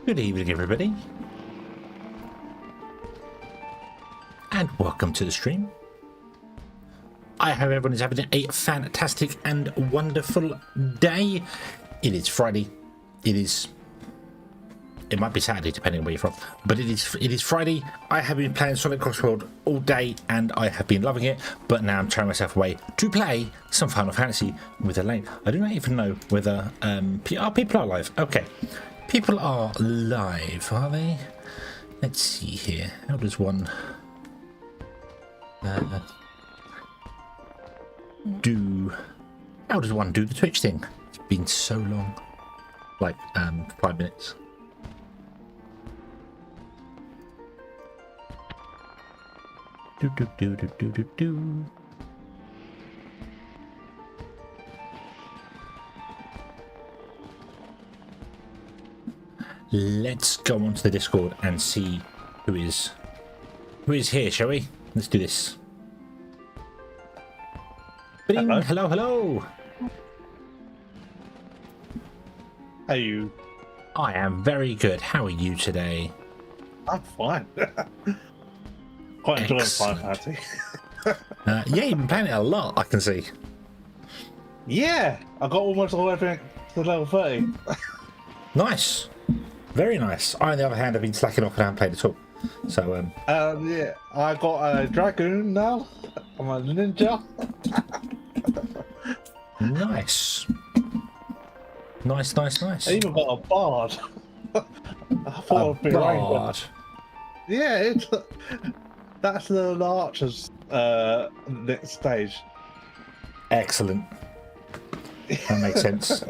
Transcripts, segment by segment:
Good evening, everybody, and welcome to the stream. I hope everyone is having a fantastic and wonderful day. It is Friday. It might be Saturday, depending on where you're from, but it is Friday. I have been playing Sonic Crossworld all day, and I have been loving it. But now I'm turning myself away to play some Final Fantasy with Elaine. I do not even know whether people are live. Okay. People are live, are they? Let's see here. How does one do the Twitch thing? It's been so long. Like 5 minutes. Do. Let's go onto the Discord and see who is here, shall we? Let's do this. Hello, hello. How are you? I am very good. How are you today? I'm fine. Quite enjoying Final Fantasy. Yeah, you've been playing it a lot, I can see. Yeah, I got almost all everything to level 30. Nice. Very nice. I, on the other hand, have been slacking off and haven't played at all. So, yeah, I got a dragoon now. I'm a ninja. Nice. Nice. I even got a bard. I thought it'd be bard. Yeah, that's the archer's next stage. Excellent. That makes sense.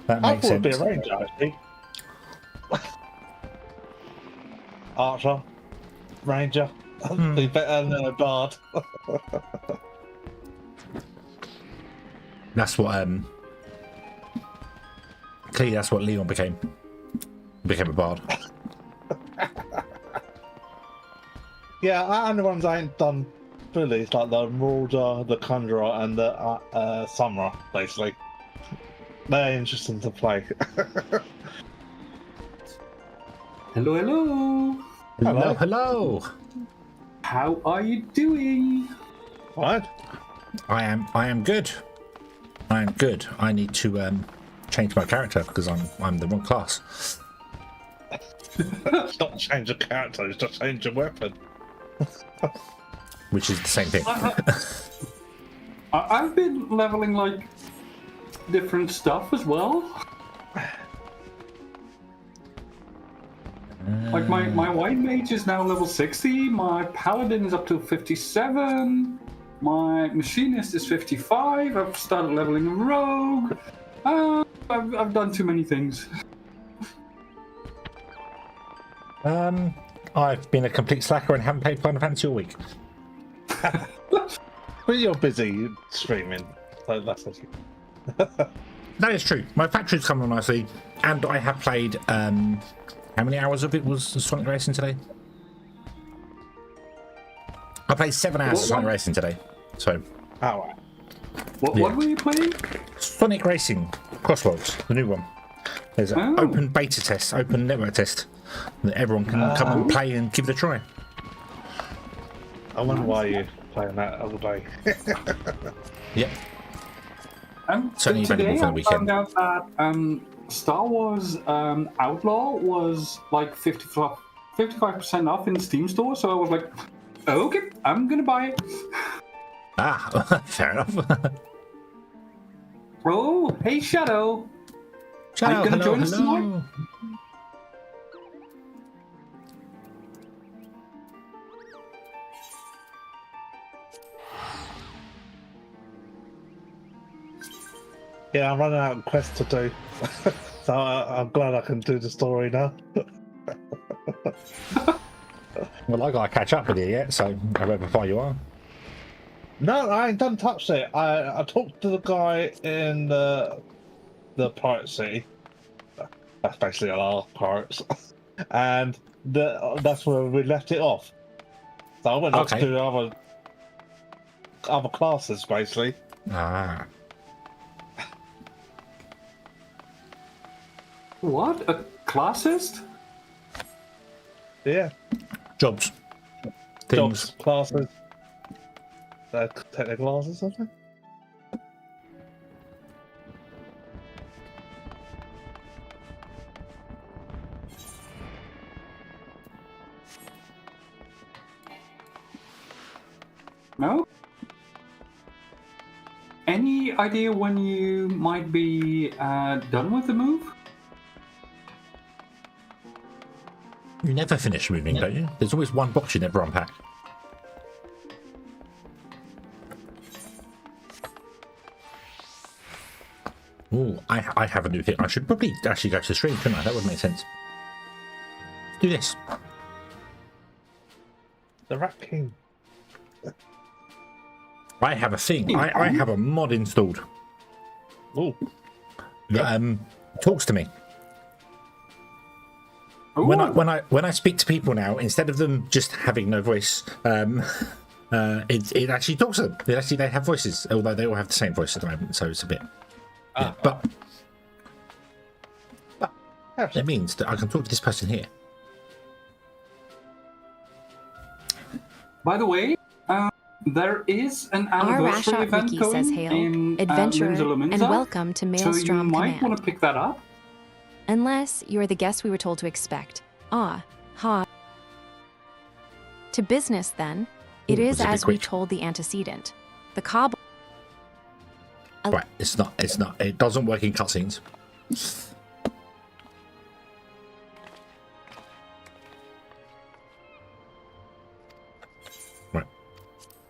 That makes sense. I thought it'd be a ranger, actually. Archer, ranger, be better than a bard. That's what clearly that's what Leon became. Became a bard. Yeah, and the ones I ain't done fully, it's like the Marauder, the Conjurer, and the Summoner, basically. They're interesting to play. Hello. How are you doing? What? I am good. I need to change my character because I'm the wrong class. It's not change your character, it's just change your weapon. Which is the same thing. I've been leveling like different stuff as well. Like my white mage is now level 60, my paladin is up to 57, my machinist is 55, I've started leveling a rogue. I've done too many things. I've been a complete slacker and haven't played Final Fantasy all week. But you're busy streaming, so that's what you... That is true. My factory's come on nicely, and I have played. How many hours of it was Sonic Racing today? I played 7 hours of Sonic Racing today. So. Oh, right. What were you playing? Sonic Racing Crossroads, the new one. There's an open beta test, open network test that everyone can come and play and give it a try. I wonder why you're playing that all day. Yep. Certainly today for the weekend. I found out that Star Wars Outlaw was like 55% off in the Steam store, so I was like, okay, I'm gonna buy it. Ah, fair enough. Oh, hey Shadow. Shadow, are you gonna join us tonight? Yeah, I'm running out of quests to do. So I'm glad I can do the story now. Well, I gotta catch up with you yet, so however far you are. No, I ain't done touched it. I talked to the guy in the pirate city. That's basically a lot of pirates, and that's where we left it off. So I went up to other classes basically. Ah. What? A classist? Yeah. Jobs. Jobs, classes. Take their glasses or something? No? Any idea when you might be done with the move? You never finish moving, don't you? There's always one box you never unpack. Oh, I have a new thing. I should probably actually go to the stream, shouldn't I? That would make sense. Do this. The Rat King. I have a thing. I have a mod installed Oh. that talks to me. Ooh. When I speak to people now, instead of them just having no voice, it actually talks to them. They have voices, although they all have the same voice at the moment, so it's a bit. Yeah, but it means that I can talk to this person here. By the way, there is an anniversary Rashot event Ricky going says hail, in adventurer, Linza Lominza, and welcome to so you Maelstrom might Command. want to pick that up. Unless you are the guest we were told to expect. Ah, ha. To business, then. It Ooh, is was it a bit as we quick? told the antecedent. The cob... Right, it's not. It doesn't work in cutscenes.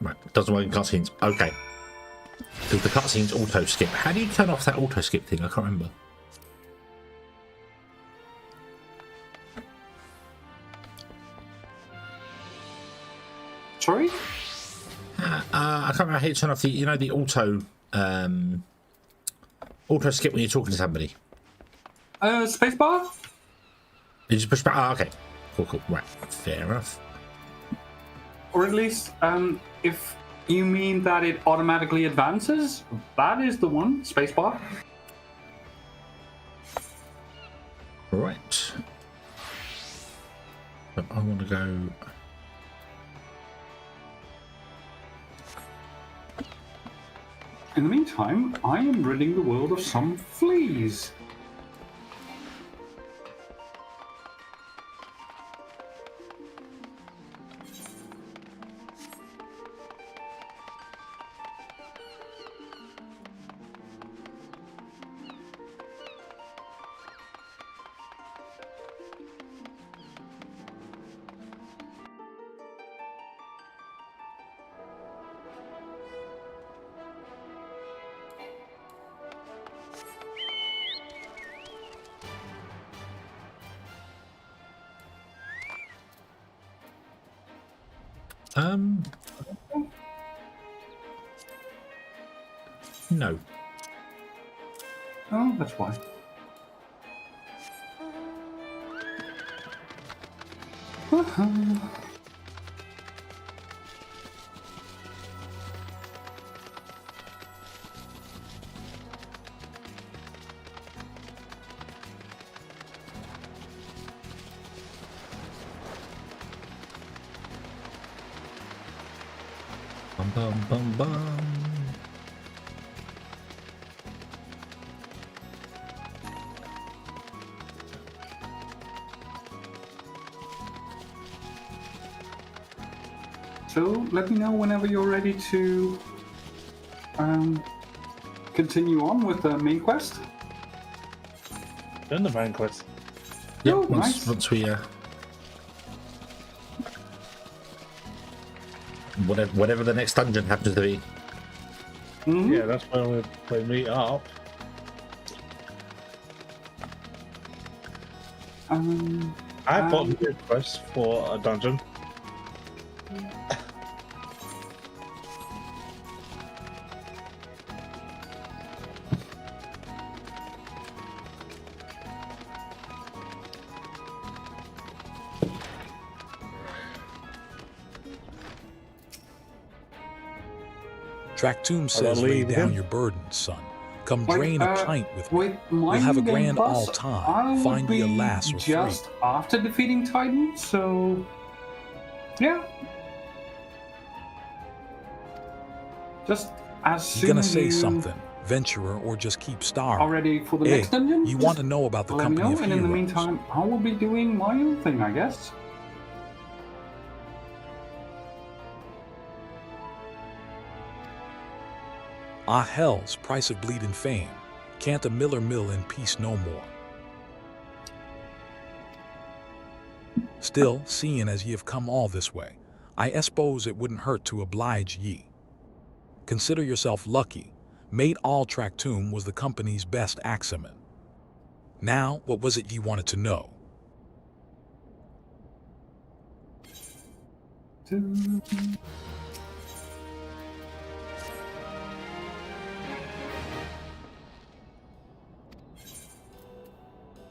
Right, it doesn't work in cutscenes. Okay. Because the cutscenes auto skip. How do you turn off that auto skip thing? I can't remember. Sorry? I can't remember how you turn off the, the auto skip when you're talking to somebody. Spacebar? You just push back. Ah, okay. Cool. Right, fair enough. Or at least, if you mean that it automatically advances, that is the one, spacebar. Right. But I want to go. In the meantime, I am ridding the world of some fleas. No. Oh, that's why. Bum. So let me know whenever you're ready to continue on with the main quest. In the main quest. Yeah, Oh, once nice. we whatever the next dungeon happens to be. Mhm. Yeah, that's where we meet up. I've got new quests for a dungeon. Track Tomb says lay down your burden, son. Come Like, drain a pint with me. with my We'll have a New Game grand Plus, all time. I would Find me a be lass for free. just after defeating Titan, so yeah. Just as You soon gonna as say you something, venturer, or just keep starving? are ready for the Hey, next dungeon, you just want to know about the let me company know, of and in the heroes. meantime, I will be doing my own thing, I guess. Ah hell's price of bleeding fame. Can't a miller mill in peace no more. Still, seeing as ye have come all this way, I suppose it wouldn't hurt to oblige ye. Consider yourself lucky. Mate all Tractum was the company's best axeman. Now, what was it ye wanted to know?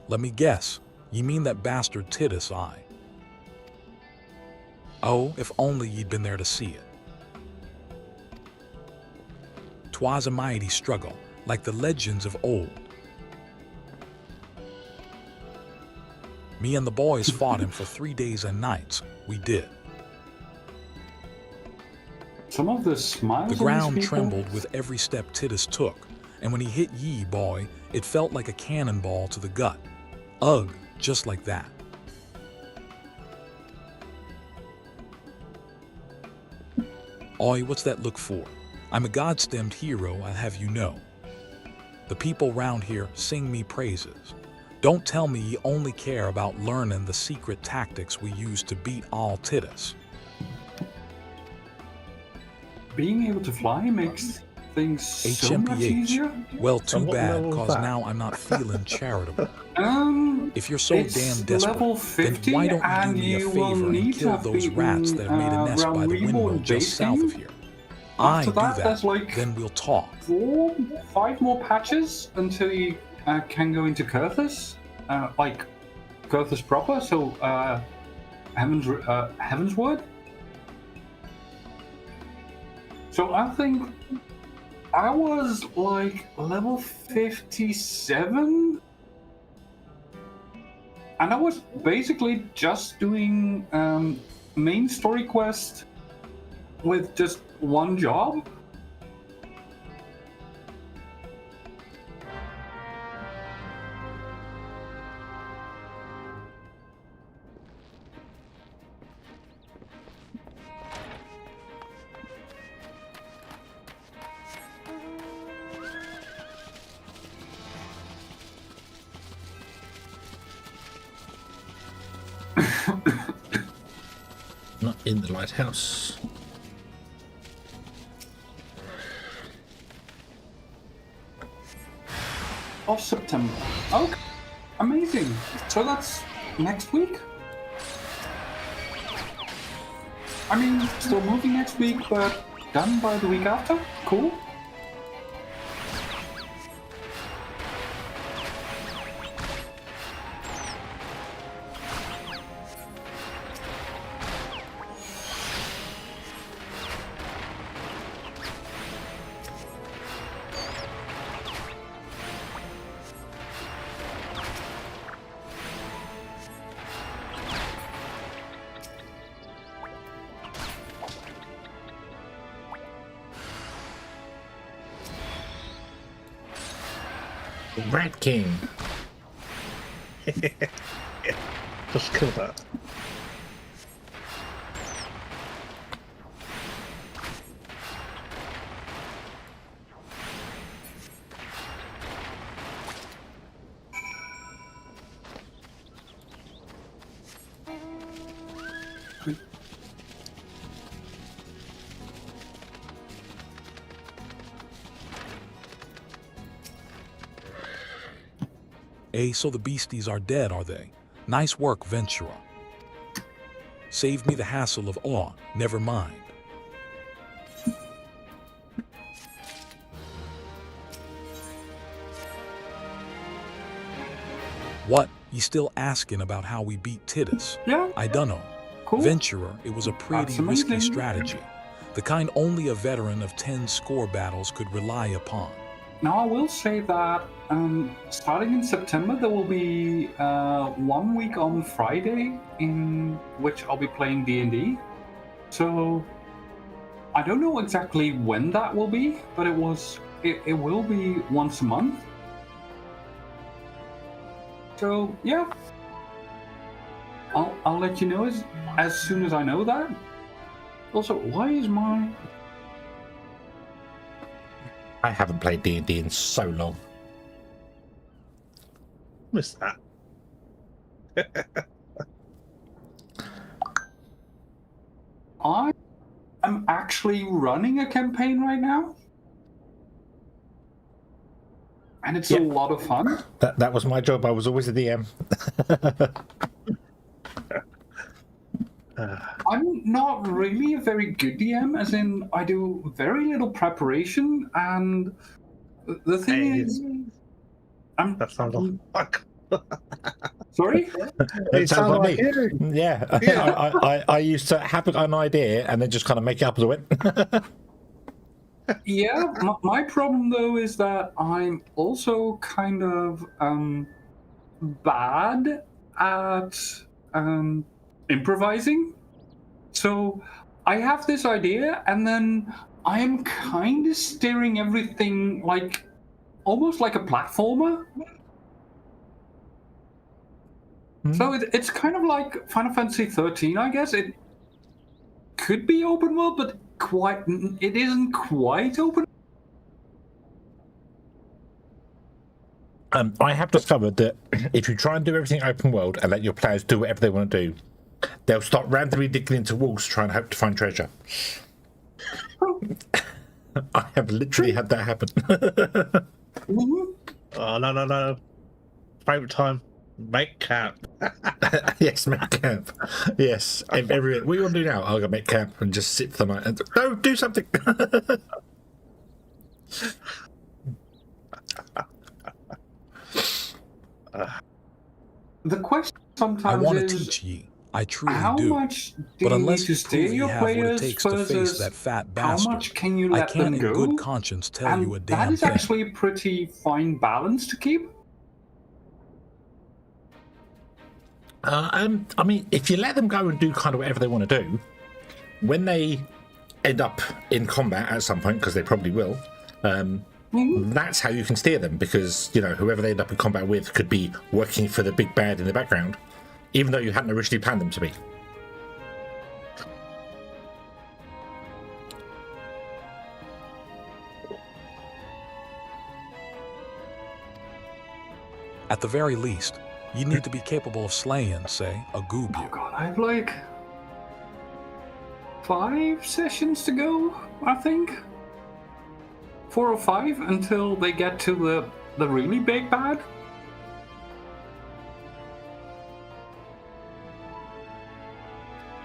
Let me guess, ye mean that bastard Titus I. Oh, if only ye'd been there to see it. 'Twas a mighty struggle, like the legends of old. Me and the boys fought him for 3 days and nights. We did. Some of the smiles The on these ground people, trembled with every step Titus took, and when he hit ye, boy, it felt like a cannonball to the gut. Ugh, just like that. Oi, what's that look for? I'm a god-stemmed hero, I'll have you know. The people round here sing me praises. Don't tell me ye only care about learning the secret tactics we use to beat all Titus. being able to fly makes things so much HMPH. easier. Well, too And what bad, level is cause that? now I'm not feeling charitable. If If you're so it's damn desperate, level then 50, why don't you and do me a you will favor and need to kill have those rats that have made a beaten, nest by Realm the windmill Reborn just base south game. of here? I After do that, that, there's like then we'll talk. 5 more patches until you can go into Kurthus, like Kurthus proper. So Heaven's Word. So I think I was like level 57, and I was basically just doing main story quest with just one job. Not in the lighthouse. Of September. Okay, amazing. So that's next week. I mean, still moving next week, but done by the week after. Cool. Rat King. Just kill that. So the beasties are dead, are they? Nice work, Ventura. Saved me the hassle of awe, never mind. What? You still asking about how we beat Titus? Yeah. I dunno. Cool. Venturer, it was a pretty That's risky amazing. strategy. The kind only a veteran of 10 score battles could rely upon. Now I will say that starting in September there will be 1 week on Friday in which I'll be playing D&D. So I don't know exactly when that will be, but it will be once a month. So yeah, I'll let you know as soon as I know that. Also, why is my... I haven't played D&D in so long. Missed that. I am actually running a campaign right now. And it's a lot of fun. That was my job. I was always a DM. I'm not really a very good DM, as in I do very little preparation, and the thing is... That sounds like... Sorry? It sounds like you. Yeah. I used to have an idea and then just kind of make it up as I went. Yeah, my problem though is that I'm also kind of bad at improvising. So I have this idea and then I am kind of steering everything like almost like a platformer. So it's kind of like Final Fantasy XIII, I guess. It could be open world, but it isn't quite open. I have discovered that if you try and do everything open world and let your players do whatever they want to do, they'll start randomly digging into walls to try and hope to find treasure. I have literally had that happen. Oh, no. Favourite time. Make camp. Yes, make camp. Yes, every what do you want to do now? I'll go make camp and just sit for the night. And, no, do something. The question I sometimes want to is, teach ye. I truly how do. much do But you unless need to you steer prove you your have what it players takes to face versus that fat how bastard, much can you I let can't them in go? good conscience tell And you a that damn is thing. actually a pretty fine balance to keep. I mean, if you let them go and do kind of whatever they want to do, when they end up in combat at some point, because they probably will, that's how you can steer them, because, you know, whoever they end up in combat with could be working for the big bad in the background, even though you hadn't originally planned them to be. At the very least, you need to be capable of slaying, say, a Oh goob. god, I have like 5 sessions to go, I think. 4 or 5 until they get to the really big bad.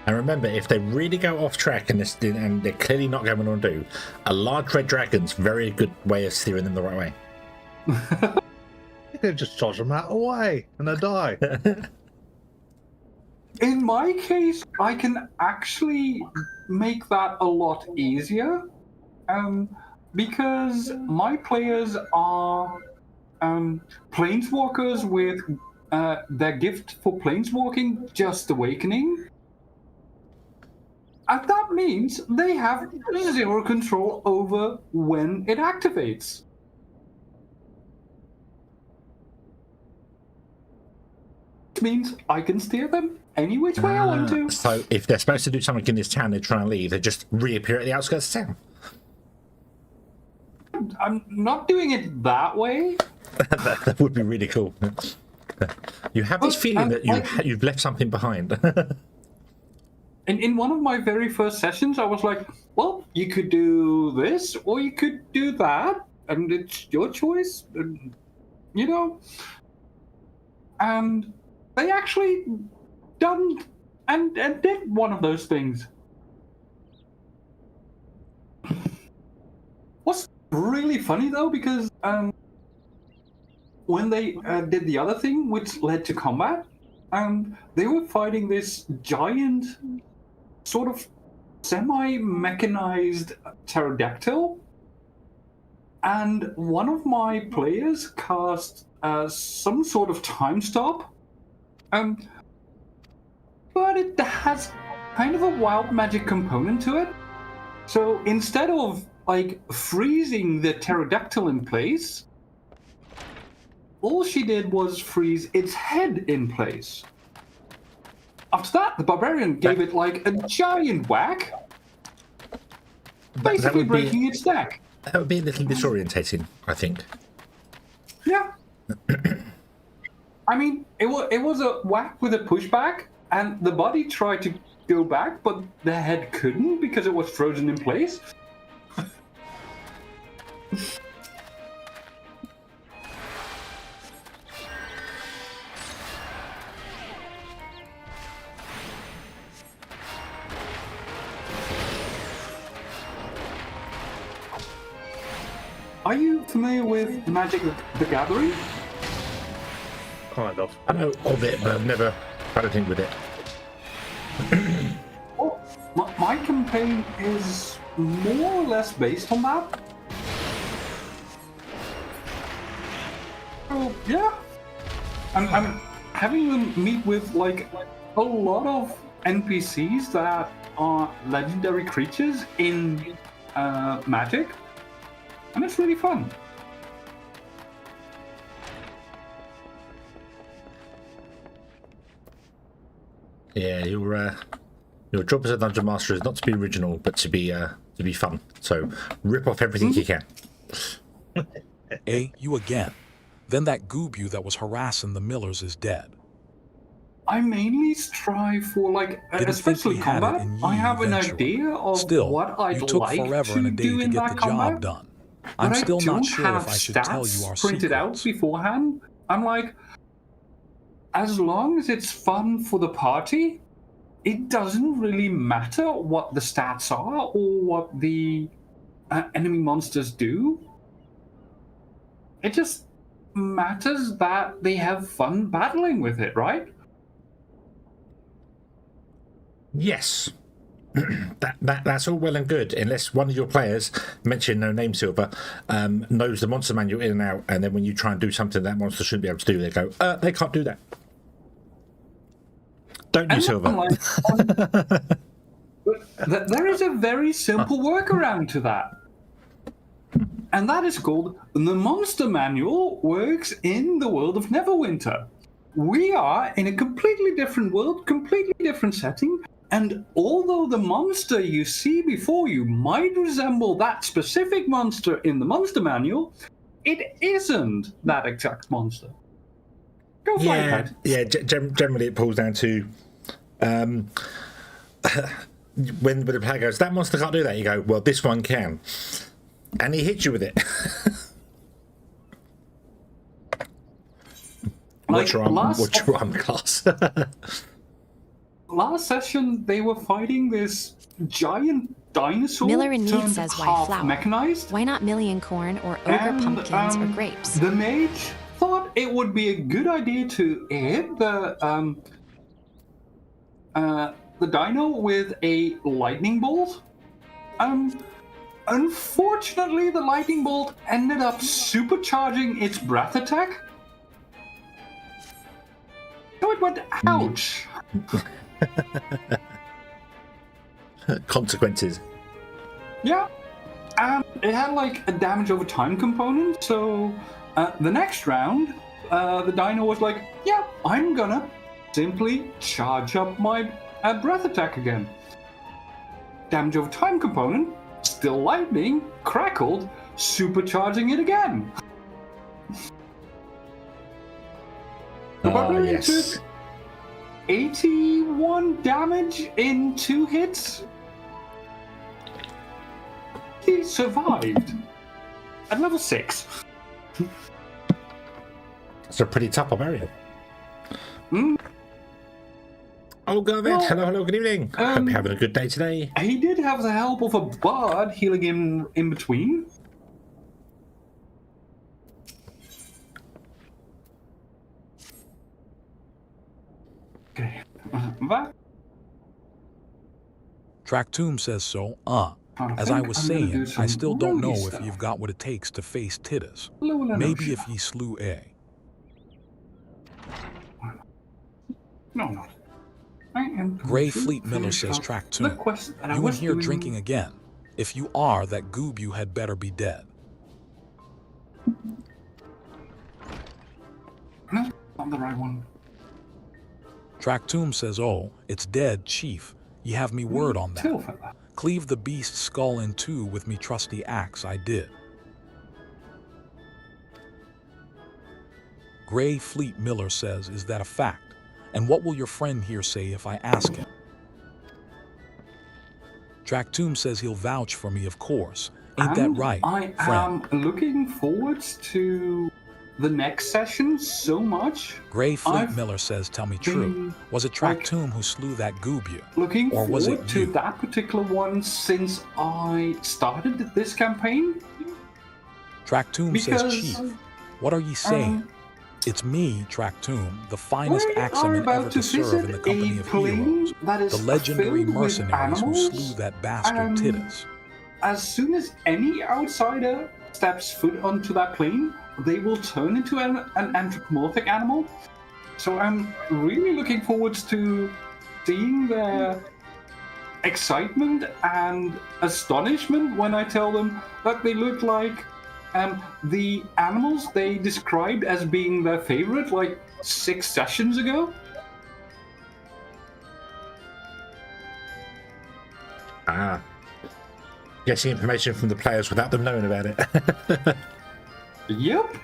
And remember, if they really go off track and they're clearly not going on to do, a large red dragon's very good way of steering them the right way. You could just dodge them out of the way and they die. In my case, I can actually make that a lot easier. Because my players are planeswalkers with their gift for planeswalking, Just Awakening. And that means they have 0 control over when it activates. Which means I can steer them any which way I want to. So if they're supposed to do something in this town, they're trying to leave, they just reappear at the outskirts of town. I'm not doing it that way. That would be really cool. You have this feeling that you've left something behind. In one of my very first sessions, I was like, well, you could do this or you could do that, and it's your choice, you know? And they actually done and did one of those things. What's really funny, though, because when they did the other thing, which led to combat, they were fighting this giant sort of semi-mechanized pterodactyl. and one of my players cast some sort of time stop. But it has kind of a wild magic component to it. So instead of like freezing the pterodactyl in place, all she did was freeze its head in place. After that, the barbarian gave it like a giant whack, basically breaking its neck. That would be a little disorientating, I think. Yeah. I mean, it was a whack with a pushback, and the body tried to go back, but the head couldn't because it was frozen in place. Are you familiar with Magic the Gathering? Kind of. I know of it, but I've never had anything with it. Well, my campaign is more or less based on that. So, yeah. I'm having them meet with like a lot of NPCs that are legendary creatures in Magic. And it's really fun. Yeah, your job as a dungeon master is not to be original, but to be fun. So rip off everything you can. You again. Then that goob that was harassing the Millers is dead. I mainly strive for like, Didn't especially think we had it combat. in ye I have an eventually. idea of Still, what I'd you took like forever to and a day do to in get that the combat. job done. But I'm I still don't not sure have if I should stats tell you our printed out secrets. beforehand. I'm like, as long as it's fun for the party, it doesn't really matter what the stats are or what the enemy monsters do. It just matters that they have fun battling with it, right? Yes. That's all well and good, unless one of your players, mention no name Silver, knows the monster manual in and out, and then when you try and do something that monster shouldn't be able to do, they go, they can't do that. Don't you, Silver? There is a very simple workaround to that. And that is called the monster manual works in the world of Neverwinter. We are in a completely different world, completely different setting, and although the monster you see before you might resemble that specific monster in the monster manual, it isn't that exact monster. Go fly ahead. Yeah. Generally, it pulls down to when the player goes, that monster can't do that. You go, well, this one can, and he hits you with it. What's your arm class? Last session, they were fighting this giant dinosaur. Miller in Need turned says, why half flour? Mechanized. Why not million corn or ogre pumpkins or grapes? The mage thought it would be a good idea to hit the dino with a lightning bolt. Unfortunately, the lightning bolt ended up supercharging its breath attack. So it went, ouch. Consequences. Yeah. It had like a damage over time component, so the next round, the dino was like, yeah, I'm gonna simply charge up my breath attack again. Damage over time component, still lightning, crackled, supercharging it again. The barbarian took 81 damage in 2 hits. He survived at level 6. It's a pretty tough barbarian. Mm. Oh, Garvin. Hello, good evening. Hope you're having a good day today. He did have the help of a bard healing him in between. Okay. That. Tracktomb says so. As I was saying, I still don't know if stuff. you've got what it takes to face Titus. Little Maybe Enosia. if ye slew A. No. I am Gray going to Fleet Miller finish says up track the 2. quest that I You in was here doing. drinking again. If you are, that goob you had better be dead. No, not the right one. Tractoom says, oh, it's dead, chief. Ye have me word on that. Till fella. Cleave the beast's skull in two with me trusty axe I did. Gray Fleet Miller says, is that a fact? And what will your friend here say if I ask him? Tractoom says he'll vouch for me, of course. Ain't that And right, I friend? am looking forward to the next session so much. Gray Fleet I've Miller says, tell me true. Was it like, Tractoom who slew that goob you? Looking Or was forward it to you? that particular one since I started this campaign. Tractoom says, Because chief, what are ye saying? It's me, Tractoom, the finest we are axeman about ever to serve visit in the company a of plane heroes, that is the legendary filled with mercenaries who animals, slew that bastard and Titus. As soon as any outsider steps foot onto that plane, they will turn into an anthropomorphic animal. So I'm really looking forward to seeing their excitement and astonishment when I tell them that they look like the animals they described as being their favorite like 6 sessions ago. Ah. Getting information from the players without them knowing about it. Yep.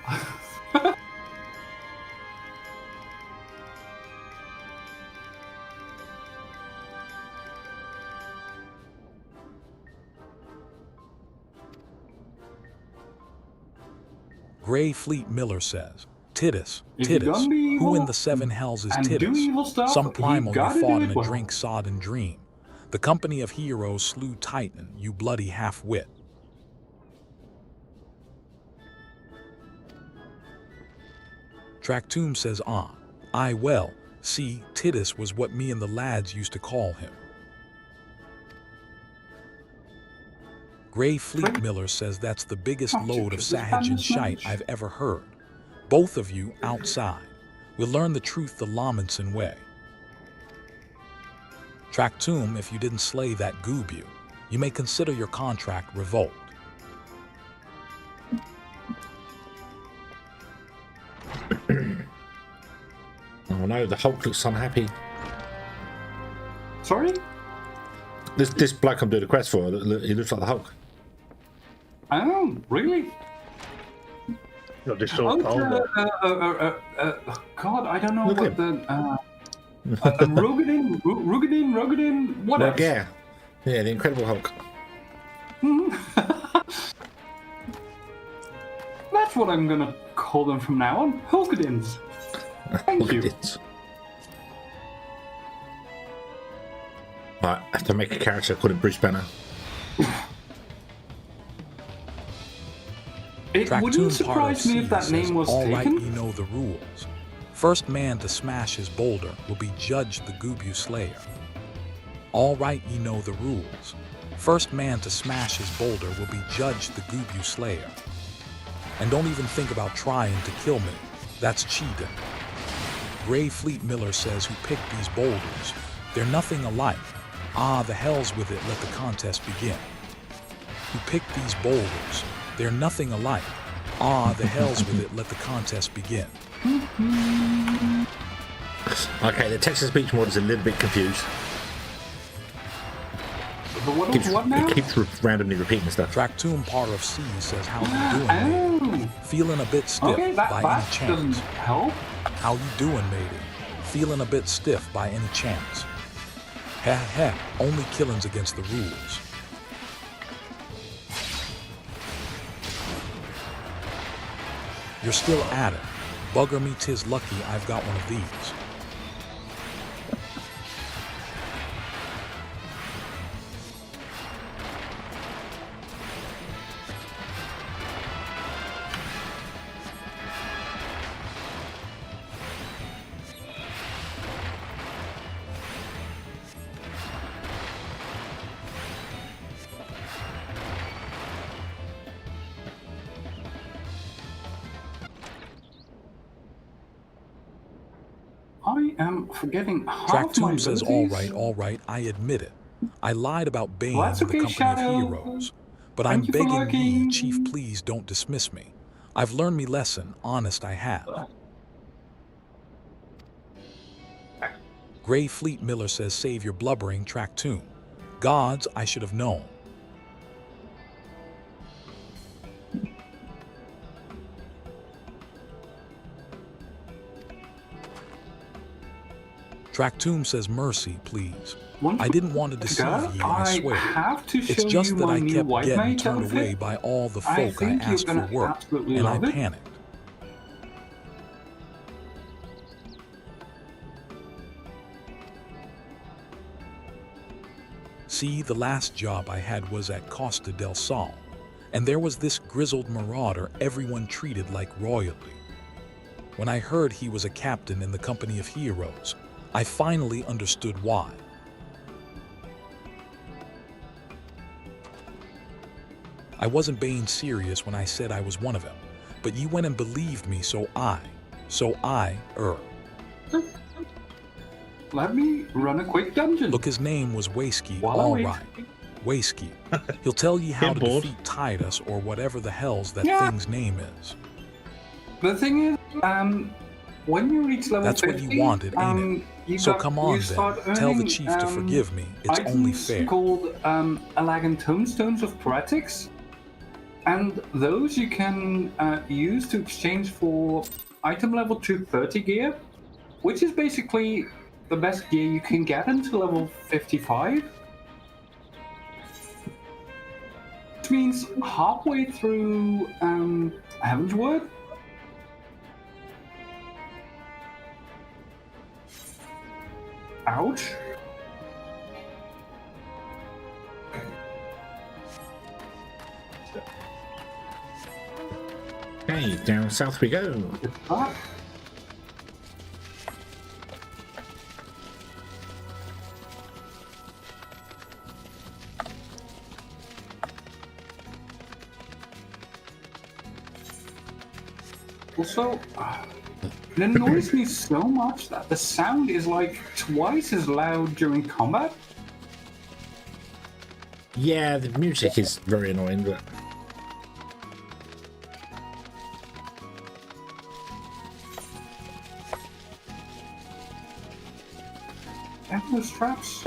Gray Fleet Miller says, Titus, If you're Titus, gonna be who evil in the seven hells is and do Titus? evil stuff, Some you primal you gotta do fought it in a well. drink-sodden dream. The company of heroes slew Titan, you bloody half-wit. Tractoom says, I well, see, Titus was what me and the lads used to call him. Gray Fleet Miller says that's the biggest load of sahage and shite I've ever heard. Both of you outside. We'll learn the truth the Lamanson way. Tractoom, if you didn't slay that goob you may consider your contract revoked. Oh no, the Hulk looks unhappy. Sorry? This bloke I'm doing a quest for, he looks like the Hulk. Oh, really? Got this sort of God, I don't know Look what at the Rugadin, what Well, else? yeah, the Incredible Hulk. That's what I'm gonna call them from now on. Hulkadins. Thank Look you. at it. Right, I have to make a character called Bruce Banner. It Tractoon wouldn't part surprise of me if C that says, name was all right, taken. you know the rules. First man to smash his boulder will be judged the Goobu Slayer. All right, ye know the rules. First man to smash his boulder will be judged the Goobu Slayer. And don't even think about trying to kill me. That's cheating. Gray Fleet Miller says who picked these boulders. They're nothing alike. Ah, the hell's with it, let the contest begin. Who picked these boulders? They're nothing alike. Ah, the hell's with it, let the contest begin. Okay, the Texas speech mod is a little bit confused. What now? It keeps randomly repeating stuff. Tractoom part of C says how you doing, matey? Oh, Feeling a bit stiff okay, that by any doesn't chance? help. How you doing, matey? Feeling a bit stiff by any chance? Heh heh, only killings against the rules. You're still at it. Bugger me, 'tis lucky I've got one of these. I am forgetting half my Tracktoon says, all abilities. right, I admit it. I lied about Bane Well, that's and the okay, company of Shadow. heroes. But I'm Thank you for begging ye, lurking. Chief, please don't dismiss me. I've learned me lesson, honest I have. Gray Fleet Miller says, save your blubbering, Tracktoon. Gods, I should have known. Tracktoon says, mercy, please. I didn't want to deceive ye, I swear. Have to show It's just you that my I new kept white getting mage turned outfit. away by all the I folk I think you're asked for gonna work, absolutely and I love it. panicked. See, the last job I had was at Costa del Sol, and there was this grizzled marauder everyone treated like royalty. When I heard he was a captain in the company of heroes, I finally understood why. I wasn't being serious when I said I was one of them, but you went and believed me, so I. Let me run a quick dungeon. Look, his name was Waysky, While I all wait. right. Waysky. He'll tell you how to Bored. defeat Titus or whatever the hell's that Yeah. thing's name is. The thing is, when you reach level That's 50, what you wanted, ain't you So got- come you on start then, tell the earning, chief to forgive me, it's only items fair. called Alagan Tombstones of Poetics, and those you can use to exchange for item level 230 gear, which is basically the best gear you can get until level 55. Which means halfway through Heaven's Word, ouch. Okay, down south we go. Ah, also, it annoys me so much that the sound is like twice as loud during combat. Yeah, the music is very annoying, but Endless traps.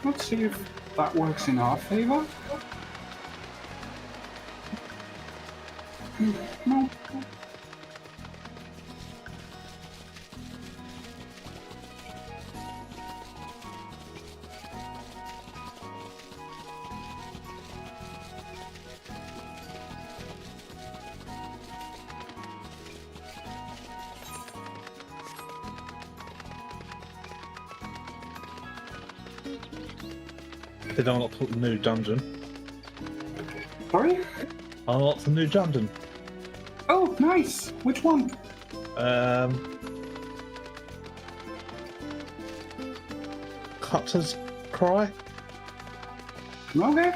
Let's see if that works in our favor. No. Did I unlock the new dungeon? Sorry? I unlocked the new dungeon. Oh, nice. Which one? Cutter's Cry? Okay.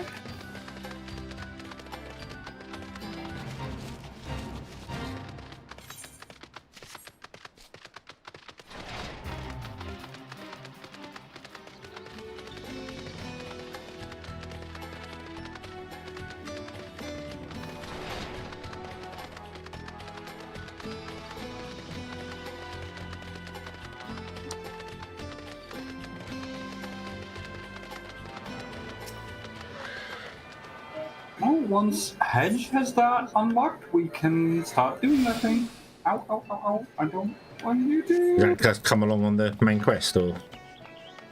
Well, once Hedge has that unlocked, we can start doing that thing. Ow, ow, ow, ow. I don't want you does to. that just come along on the main quest, or?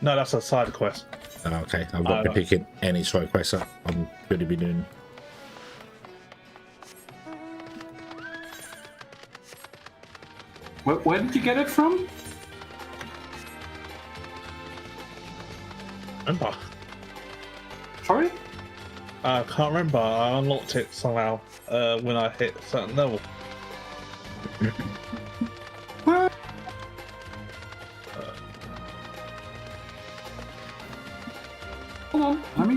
No, that's a side quest. Oh, okay, I've not been picking any side quests up. I'm going to be doing. Where did you get it from? Remember? Sorry? I can't remember. I unlocked it somehow when I hit a certain level. What?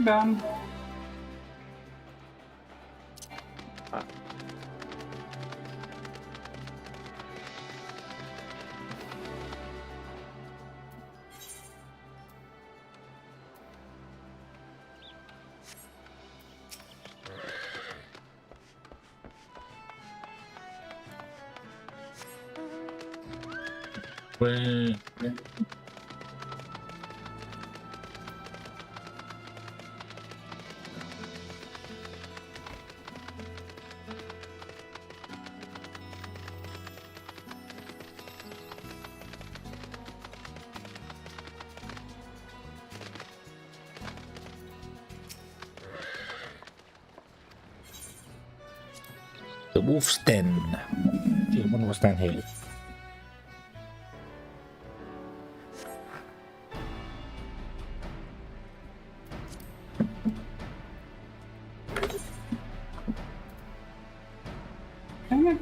done. Where? The wolf's den. I wonder what's down here. Dang it.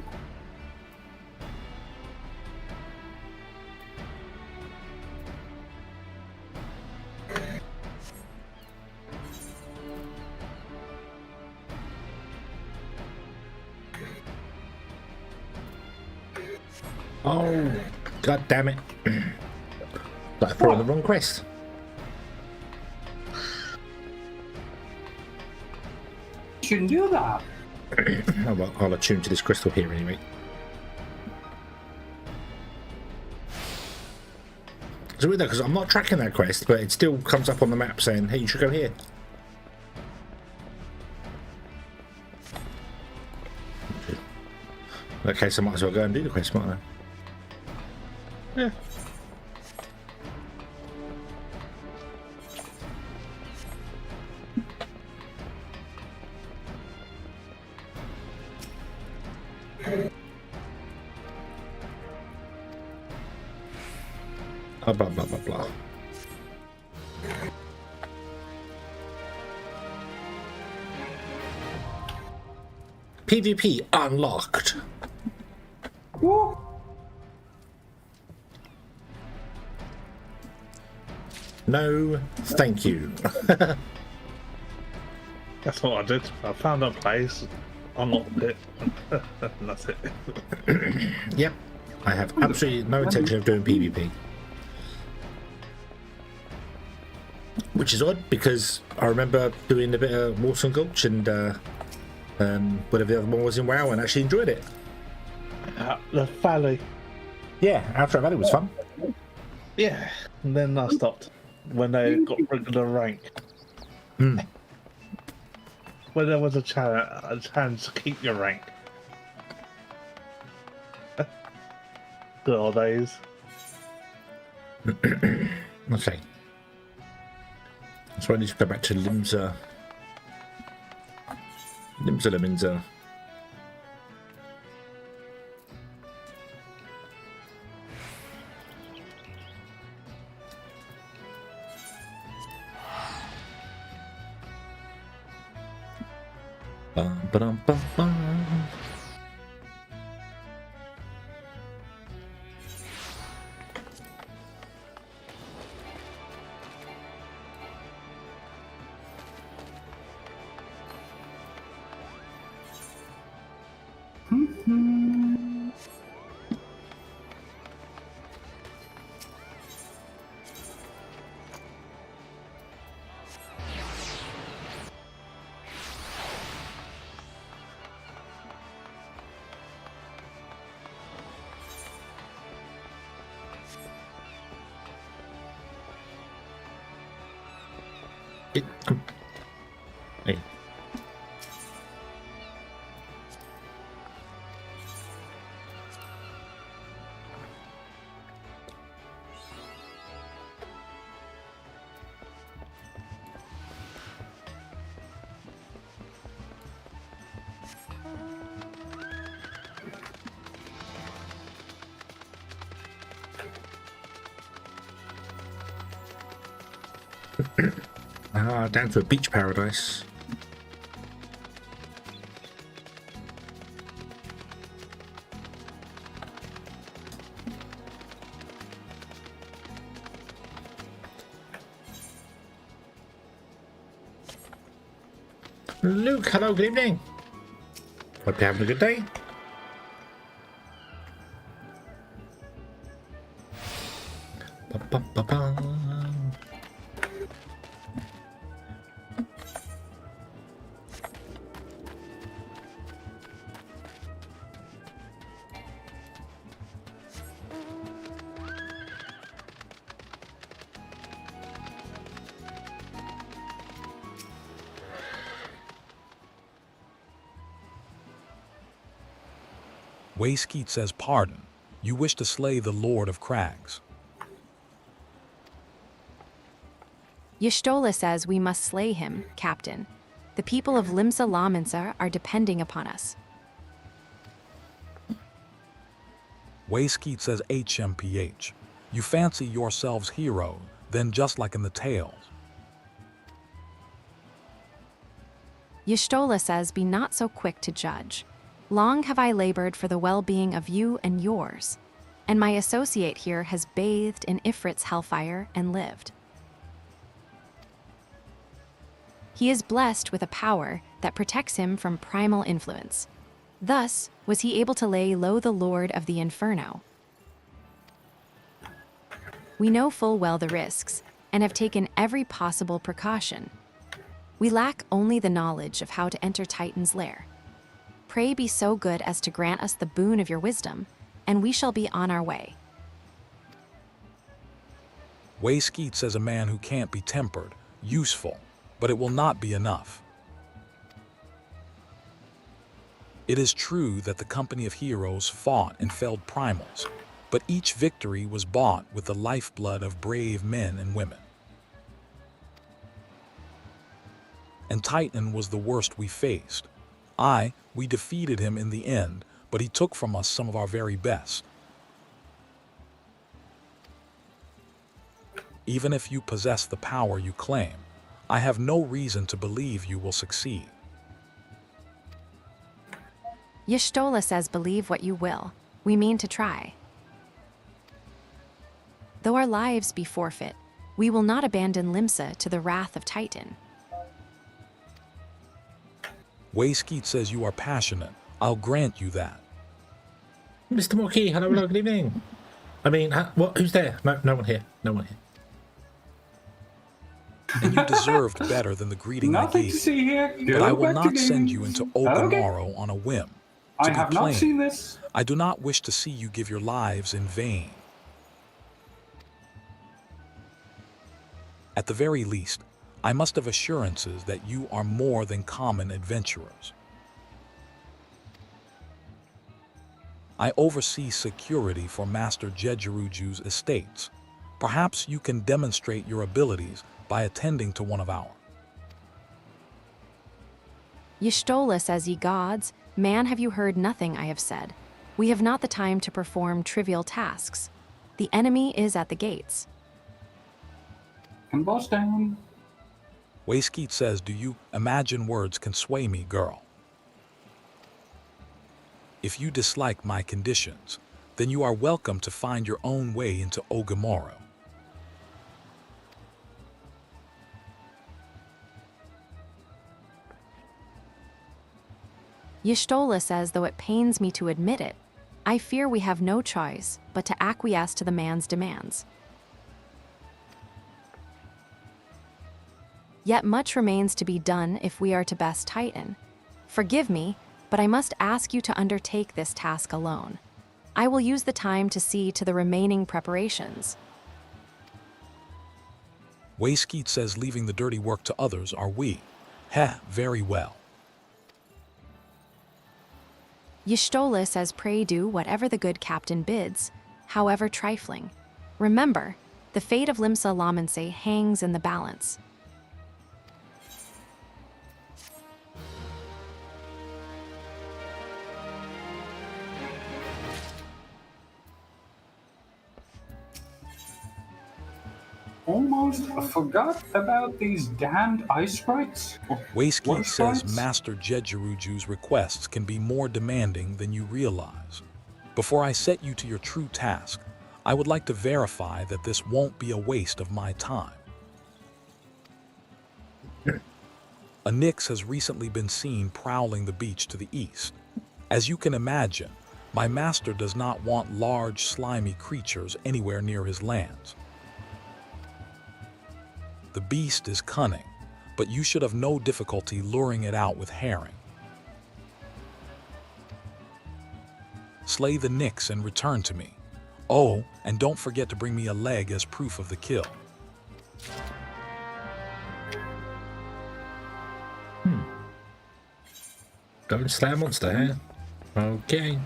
Oh, god damn it. I threw in the wrong quest. Shouldn't do that. Oh well, I'll attune to this crystal here anyway. It's weird though, because I'm not tracking that quest, but it still comes up on the map saying, hey, you should go here. Okay, so I might as well go and do the quest, mightn't I? Yeah. Blah, blah, blah, blah, blah. PvP unlocked. Woo. No, thank you. That's what I did. I found a place, unlocked it, and that's it. Yep, I have absolutely no intention of doing PvP. Which is odd, because I remember doing a bit of Walton Gulch and whatever the other one was in WoW, and actually enjoyed it. The valley. Yeah, Outer Valley was fun. Yeah, and then I stopped when they got rid of the rank. Mm. When there was a chance to keep your rank. Good old days. Okay. So I need to go back to Limsa. Limsa. Bum, ba-dum, bum, bum. Hey. Down to a beach paradise. Luke, hello, good evening. Hope you're having a good day. Ba-ba-ba-ba. Wayskeet says, pardon. You wish to slay the Lord of Crags. Y'shtola says we must slay him, Captain. The people of Limsa Laminsa are depending upon us. Wayskeet says, HMPH. You fancy yourselves heroes, then just like in the tales. Y'shtola says be not so quick to judge. Long have I labored for the well-being of you and yours, and my associate here has bathed in Ifrit's hellfire and lived. He is blessed with a power that protects him from primal influence. Thus was he able to lay low the Lord of the Inferno. We know full well the risks, and have taken every possible precaution. We lack only the knowledge of how to enter Titan's lair. Pray be so good as to grant us the boon of your wisdom, and we shall be on our way. Wayskeet says a man who can't be tempered, useful, but it will not be enough. It is true that the company of heroes fought and felled primals, but each victory was bought with the lifeblood of brave men and women. And Titan was the worst we faced. We defeated him in the end, but he took from us some of our very best. Even if you possess the power you claim, I have no reason to believe you will succeed. Y'shtola says believe what you will. We mean to try. Though our lives be forfeit, we will not abandon Limsa to the wrath of Titan. Wayskeet says you are passionate. I'll grant you that. Mr. Morkey, hello, hello, good evening. I mean, what? Who's there? No one here. No one here. And you deserved better than the greeting I Nothing gave to you. see here. But Go I will back to not send you games. into Ogamaro on a whim. I To have be not plain, seen this. I do not wish to see you give your lives in vain. At the very least, I must have assurances that you are more than common adventurers. I oversee security for Master Jejeruju's estates. Perhaps you can demonstrate your abilities by attending to one of ours. Y'shtola says, ye gods, man, have you heard nothing I have said? We have not the time to perform trivial tasks. The enemy is at the gates. And boss down. Wayskeet says, do you imagine words can sway me, girl? If you dislike my conditions, then you are welcome to find your own way into Ogamoro. Y'shtola says, though it pains me to admit it, I fear we have no choice but to acquiesce to the man's demands. Yet much remains to be done if we are to best Titan. Forgive me, but I must ask you to undertake this task alone. I will use the time to see to the remaining preparations. Wayskeet says leaving the dirty work to others are we. Very well. Y'shtola says pray do whatever the good captain bids, however trifling. Remember, the fate of Limsa Laminse hangs in the balance. Almost forgot about these damned ice sprites. Wayskeet Water says sprites? Master Jejeruju's requests can be more demanding than you realize. Before I set you to your true task, I would like to verify that this won't be a waste of my time. A Nyx has recently been seen prowling the beach to the east. As you can imagine, my master does not want large, slimy creatures anywhere near his lands. The beast is cunning, but you should have no difficulty luring it out with herring. Slay the Nyx and return to me. Oh, and don't forget to bring me a leg as proof of the kill. Go and slay a monster, huh? Okay.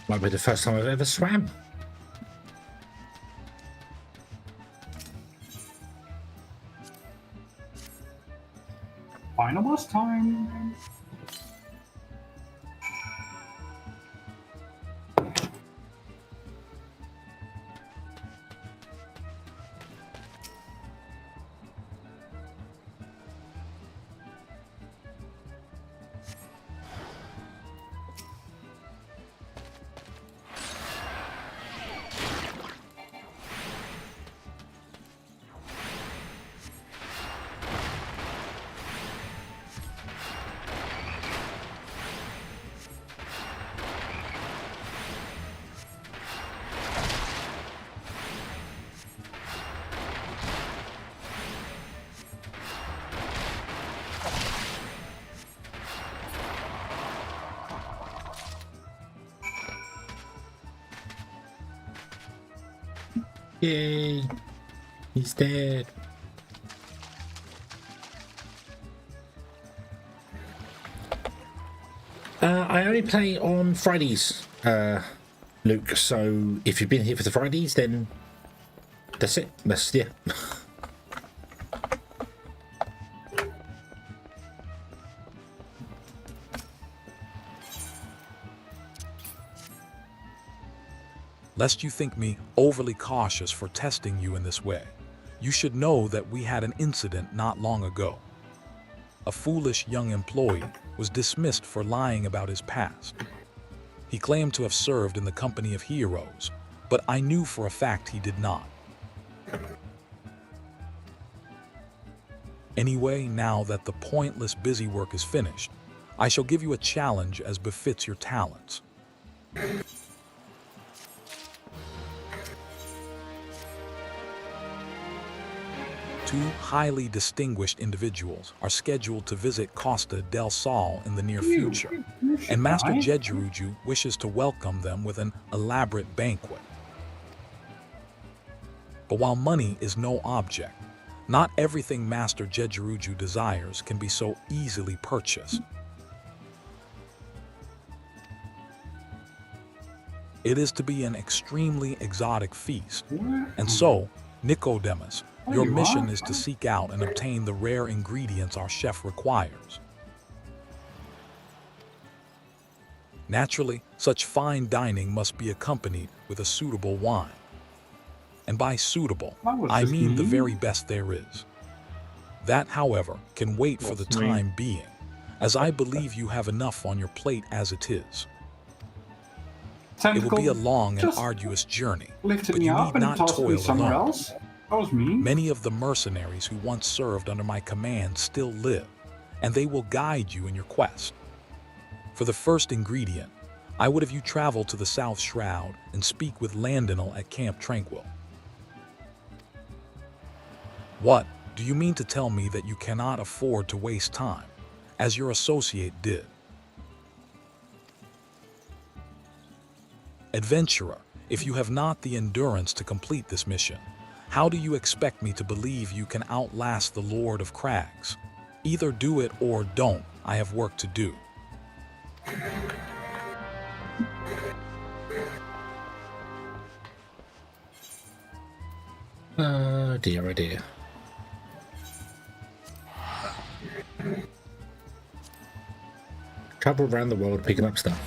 Might be the first time I've ever swam. Final boss time. Yay! He's dead. I only play on Fridays, Luke, so if you've been here for the Fridays, then that's it. That's, yeah. Lest you think me overly cautious for testing you in this way, you should know that we had an incident not long ago. A foolish young employee was dismissed for lying about his past. He claimed to have served in the company of heroes, but I knew for a fact he did not. Anyway, now that the pointless busy work is finished, I shall give you a challenge as befits your talents. Two highly distinguished individuals are scheduled to visit Costa del Sol in the near future, and Master Jejuruju wishes to welcome them with an elaborate banquet. But while money is no object, not everything Master Jejuruju desires can be so easily purchased. It is to be an extremely exotic feast, and so, Nicodemus, your mission is to seek out and obtain the rare ingredients our chef requires. Naturally, such fine dining must be accompanied with a suitable wine. And by suitable, I mean the very best there is. That, however, can wait for the time being, as I believe you have enough on your plate as it is. It will be a long and arduous journey, but you need not toil alone. Many of the mercenaries who once served under my command still live, and they will guide you in your quest. For the first ingredient, I would have you travel to the South Shroud and speak with Landinal at Camp Tranquil. What, do you mean to tell me that you cannot afford to waste time, as your associate did? Adventurer, if you have not the endurance to complete this mission, how do you expect me to believe you can outlast the Lord of Crags? Either do it or don't. I have work to do. Oh dear, oh dear. Travel around the world picking up stuff.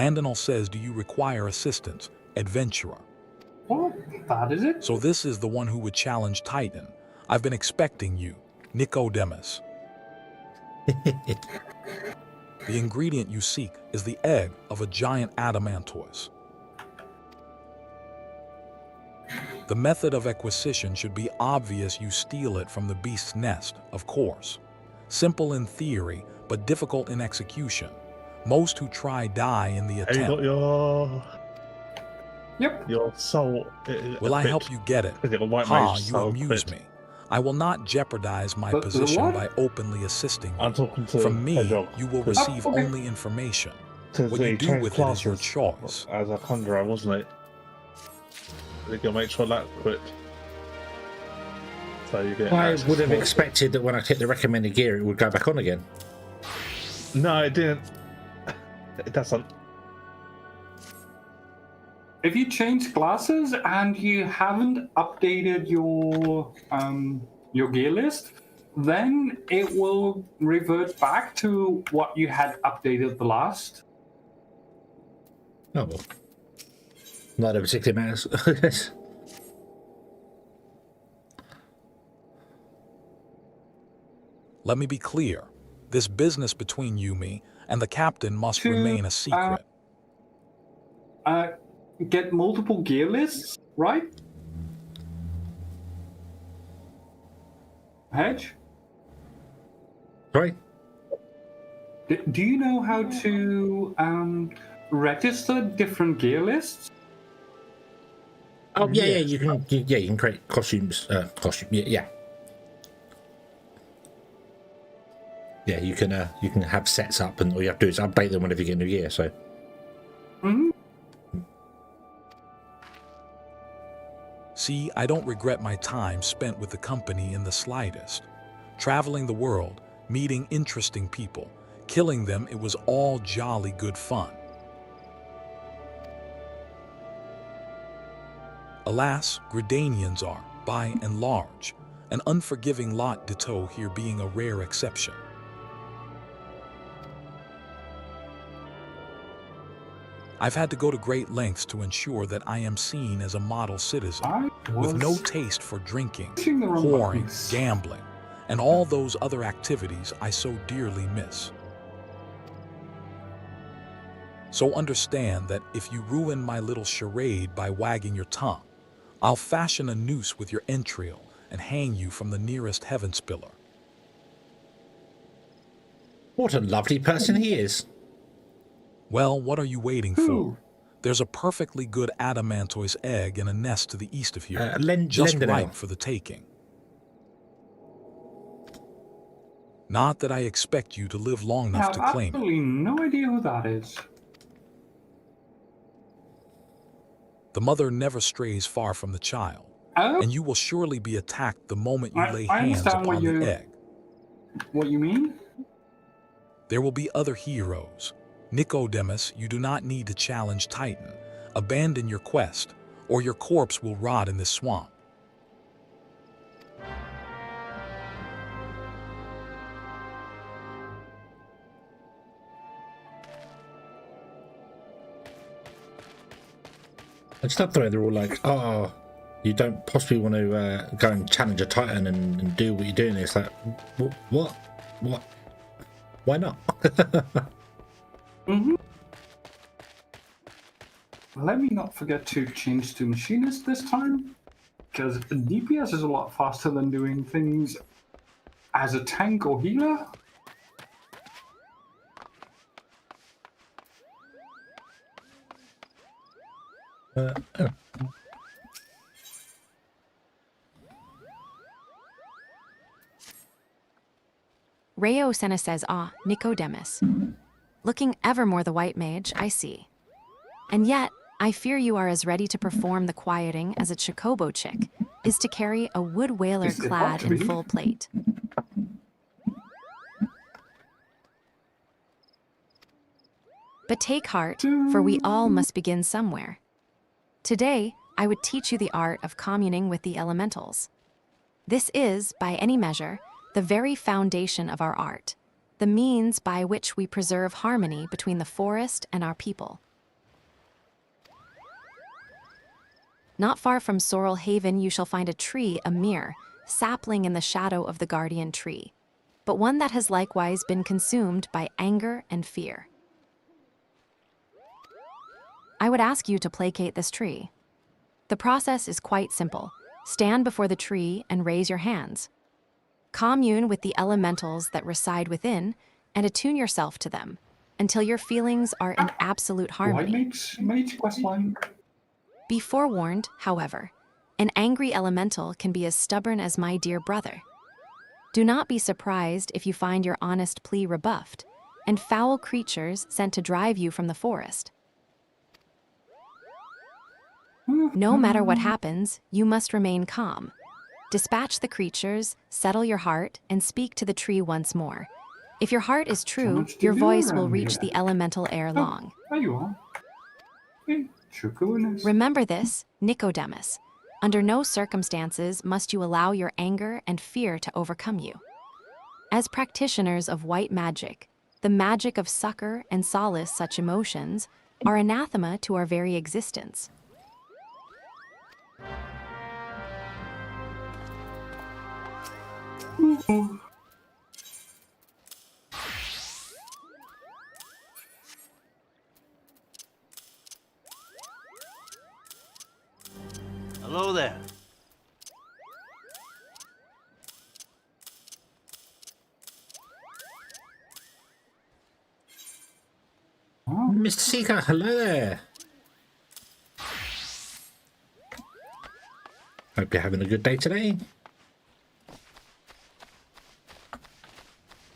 Landonal says, do you require assistance, adventurer? Well, that is it. So this is the one who would challenge Titan. I've been expecting you, Nicodemus. The ingredient you seek is the egg of a giant adamantoise. The method of acquisition should be obvious. You steal it from the beast's nest, of course. Simple in theory, but difficult in execution. Most who try die in the Have you got attempt. your soul? Will I help you get it? Ha, you amuse me. I will not jeopardize my The position what? by openly assisting you. I'm talking to From me, Hedgehog. you will receive okay. only information. Because What he you do changed with it is your classes choice. as a conjurer, wasn't it? I think you'll make sure that quit. So you get. I access would have to more- expected that when I click the recommended gear, it would go back on again. No, it didn't. It doesn't. If you change classes and you haven't updated your gear list, then it will revert back to what you had updated the last. Oh well. Not a particular matters. Let me be clear. This business between you, me, and the captain must To, remain a secret. Get multiple gear lists, right? Hedge? Sorry? Do you know how to register different gear lists? Oh yeah, Yes. you can create costumes. Yeah. Yeah, you can have sets up, and all you have to do is update them whenever you get a new year. So. Hmm. See, I don't regret my time spent with the company in the slightest. Traveling the world, meeting interesting people, killing them, it was all jolly good fun. Alas, Gridanians are, by and large, an unforgiving lot, ditto here being a rare exception. I've had to go to great lengths to ensure that I am seen as a model citizen, I was with no taste for drinking, pushing the wrong whoring, buttons. gambling, and all those other activities I so dearly miss. So understand that if you ruin my little charade by wagging your tongue, I'll fashion a noose with your entrail and hang you from the nearest heaven spiller. What a lovely person he is. Well, what are you waiting Who? for? There's a perfectly good adamantoise egg in a nest to the east of here, Lend just it right out. for the taking. Not that I expect you to live long I enough have to claim it. absolutely no idea who that is. The mother never strays far from the child, Oh, and you will surely be attacked the moment you lay I hands understand what upon the egg. what you mean? There will be other heroes. Nicodemus, you do not need to challenge Titan. Abandon your quest, or your corpse will rot in this swamp. I just love the way they're all like, oh, you don't possibly want to go and challenge a Titan and do what you're doing. It's like, what? Why not? Mm-hmm. Let me not forget to change to machinist this time, because DPS is a lot faster than doing things as a tank or healer. Rayo Senna says, ah, Nicodemus. Looking evermore the white mage, I see. And yet, I fear you are as ready to perform the quieting as a Chocobo chick is to carry a wood whaler Is it clad hot, in really? full plate. But take heart, for we all must begin somewhere. Today, I would teach you the art of communing with the elementals. This is, by any measure, the very foundation of our art, the means by which we preserve harmony between the forest and our people. Not far from Sorrel Haven, you shall find a tree, a mere sapling in the shadow of the guardian tree, but one that has likewise been consumed by anger and fear. I would ask you to placate this tree. The process is quite simple. Stand before the tree and raise your hands. Commune with the elementals that reside within and attune yourself to them until your feelings are in absolute harmony. Mage questline. Be forewarned, however, an angry elemental can be as stubborn as my dear brother. Do not be surprised if you find your honest plea rebuffed and foul creatures sent to drive you from the forest. No matter what happens, you must remain calm. Dispatch the creatures, settle your heart, and speak to the tree once more. If your heart is true, much to your do voice will around reach here. the elemental ere long. There you are. Hey, Chukunas. Remember this, Nicodemus. Under no circumstances must you allow your anger and fear to overcome you. As practitioners of white magic, the magic of succor and solace such emotions are anathema to our very existence. Hello there. Mr. Seeker, hello there. Hope you're having a good day today.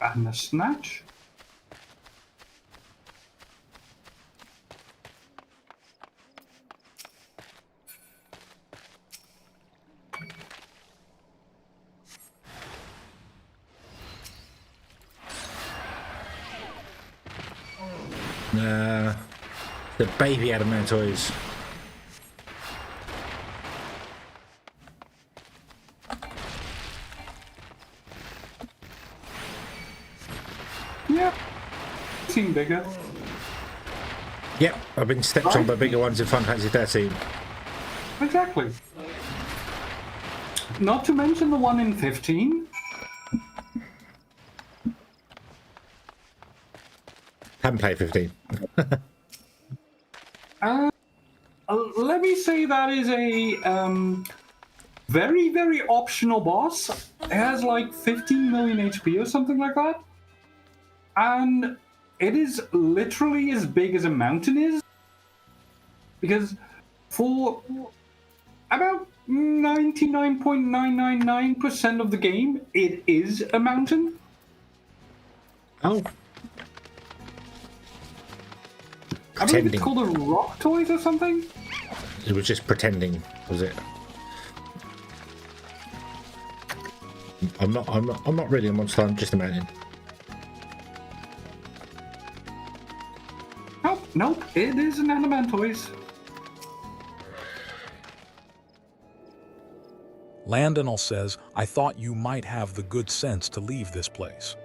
And a snatch. The baby Adamantoids. Yep. Seem bigger. Yep, I've been stepped on by bigger ones in Fantasy XIII. Exactly. Not to mention the one in 15. Haven't played 15. Let me say that is a very, very optional boss. It has like 15 million HP or something like that. And it is literally as big as a mountain is. Because for about 99.999% of the game, it is a mountain. Oh. I believe Pretending. it's called a rock toys or something. It was just pretending, was it? I'm not really a monster, I'm just a mountain. Nope, it is an Elementoys. Landonal says, I thought you might have the good sense to leave this place.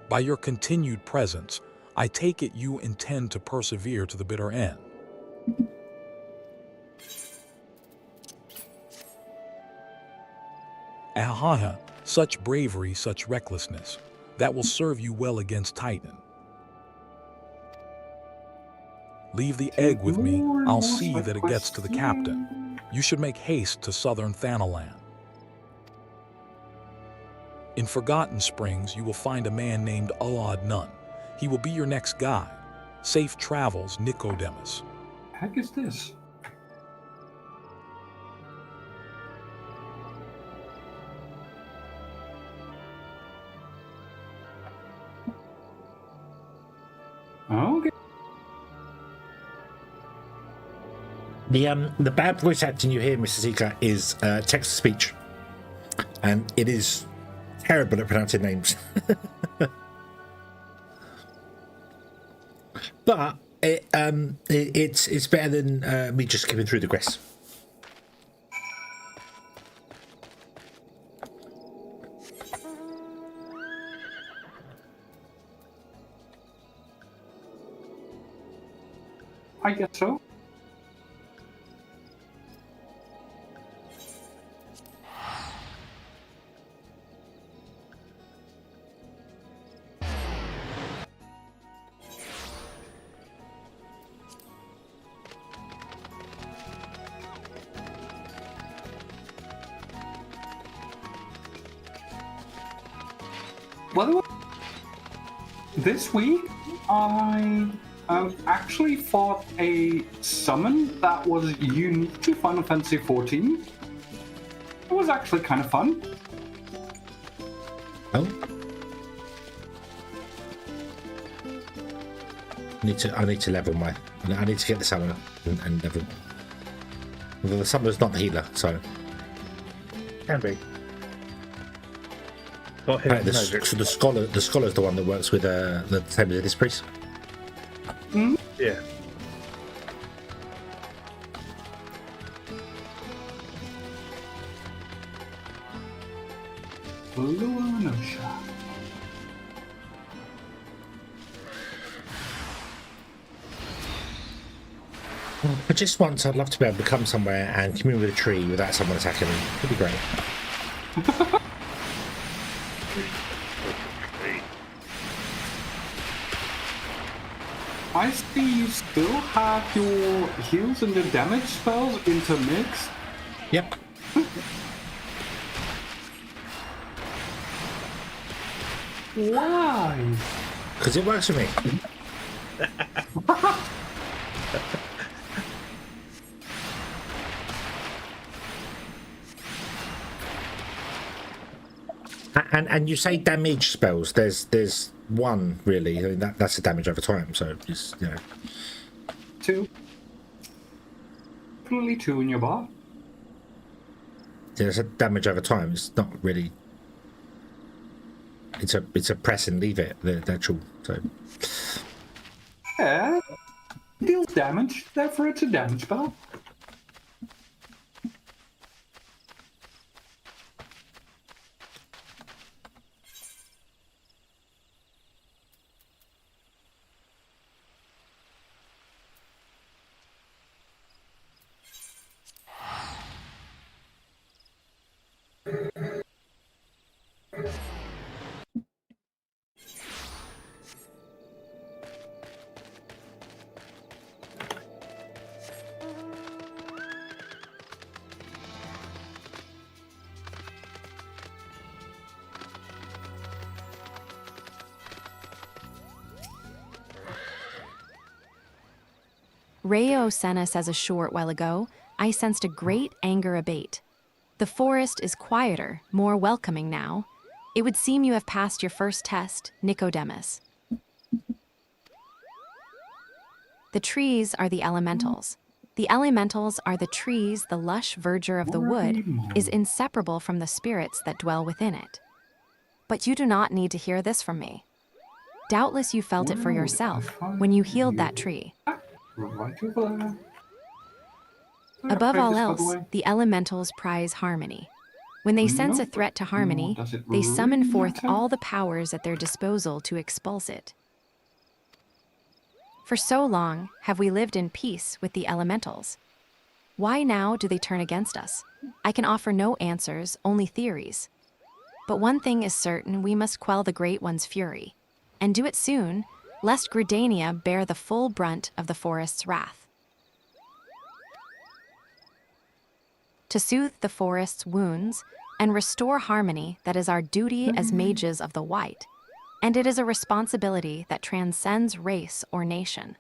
By your continued presence, I take it you intend to persevere to the bitter end. Ahaha, such bravery, such recklessness, that will serve you well against Titan. Leave the egg with me, I'll see that it gets to the captain. You should make haste to southern Thanalan. In Forgotten Springs, you will find a man named Alad Nun. He will be your next guide. Safe travels, Nicodemus. Heck is this? Okay. The bad voice acting you hear, Mr. Zika, is text-to-speech, and it is terrible at pronouncing names. But it's better than me just skipping through the quests. I guess so. Well, this week I actually fought a summon that was unique to Final Fantasy XIV. It was actually kind of fun. Oh. I need to level my. I need to get the summoner and level. Well, the summoner's not the healer, so. Can be. Got him. So the scholar's the one that works with the same as this priest. Yeah. But just once, I'd love to be able to come somewhere and commune with a tree without someone attacking me. It'd be great. I see you still have your heals and your damage spells intermixed. Yep. Why? Because it works for me. And you say damage spells. There's one really. I mean, that's the damage over time. So just Two. Probably two in your bar. There's a damage over time. It's not really. It's a press and leave it. The actual so. Yeah. Deals damage. Therefore, it's a damage spell. Rayo sent us as a short while ago. I sensed a great anger abate. The forest is quieter, more welcoming now. It would seem you have passed your first test, Nicodemus. The trees are the elementals. The elementals are the trees. The lush verdure of the wood is inseparable from the spirits that dwell within it. But you do not need to hear this from me. Doubtless you felt it for yourself when you healed that tree. Right over there. Above all else, the elementals prize harmony. When they sense a threat to harmony, they summon forth all the powers at their disposal to expulse it. For so long have we lived in peace with the elementals. Why now do they turn against us? I can offer no answers, only theories. But one thing is certain: we must quell the Great One's fury, and do it soon, lest Gridania bear the full brunt of the forest's wrath. To soothe the forest's wounds and restore harmony, that is our duty as mages of the White, and it is a responsibility that transcends race or nation.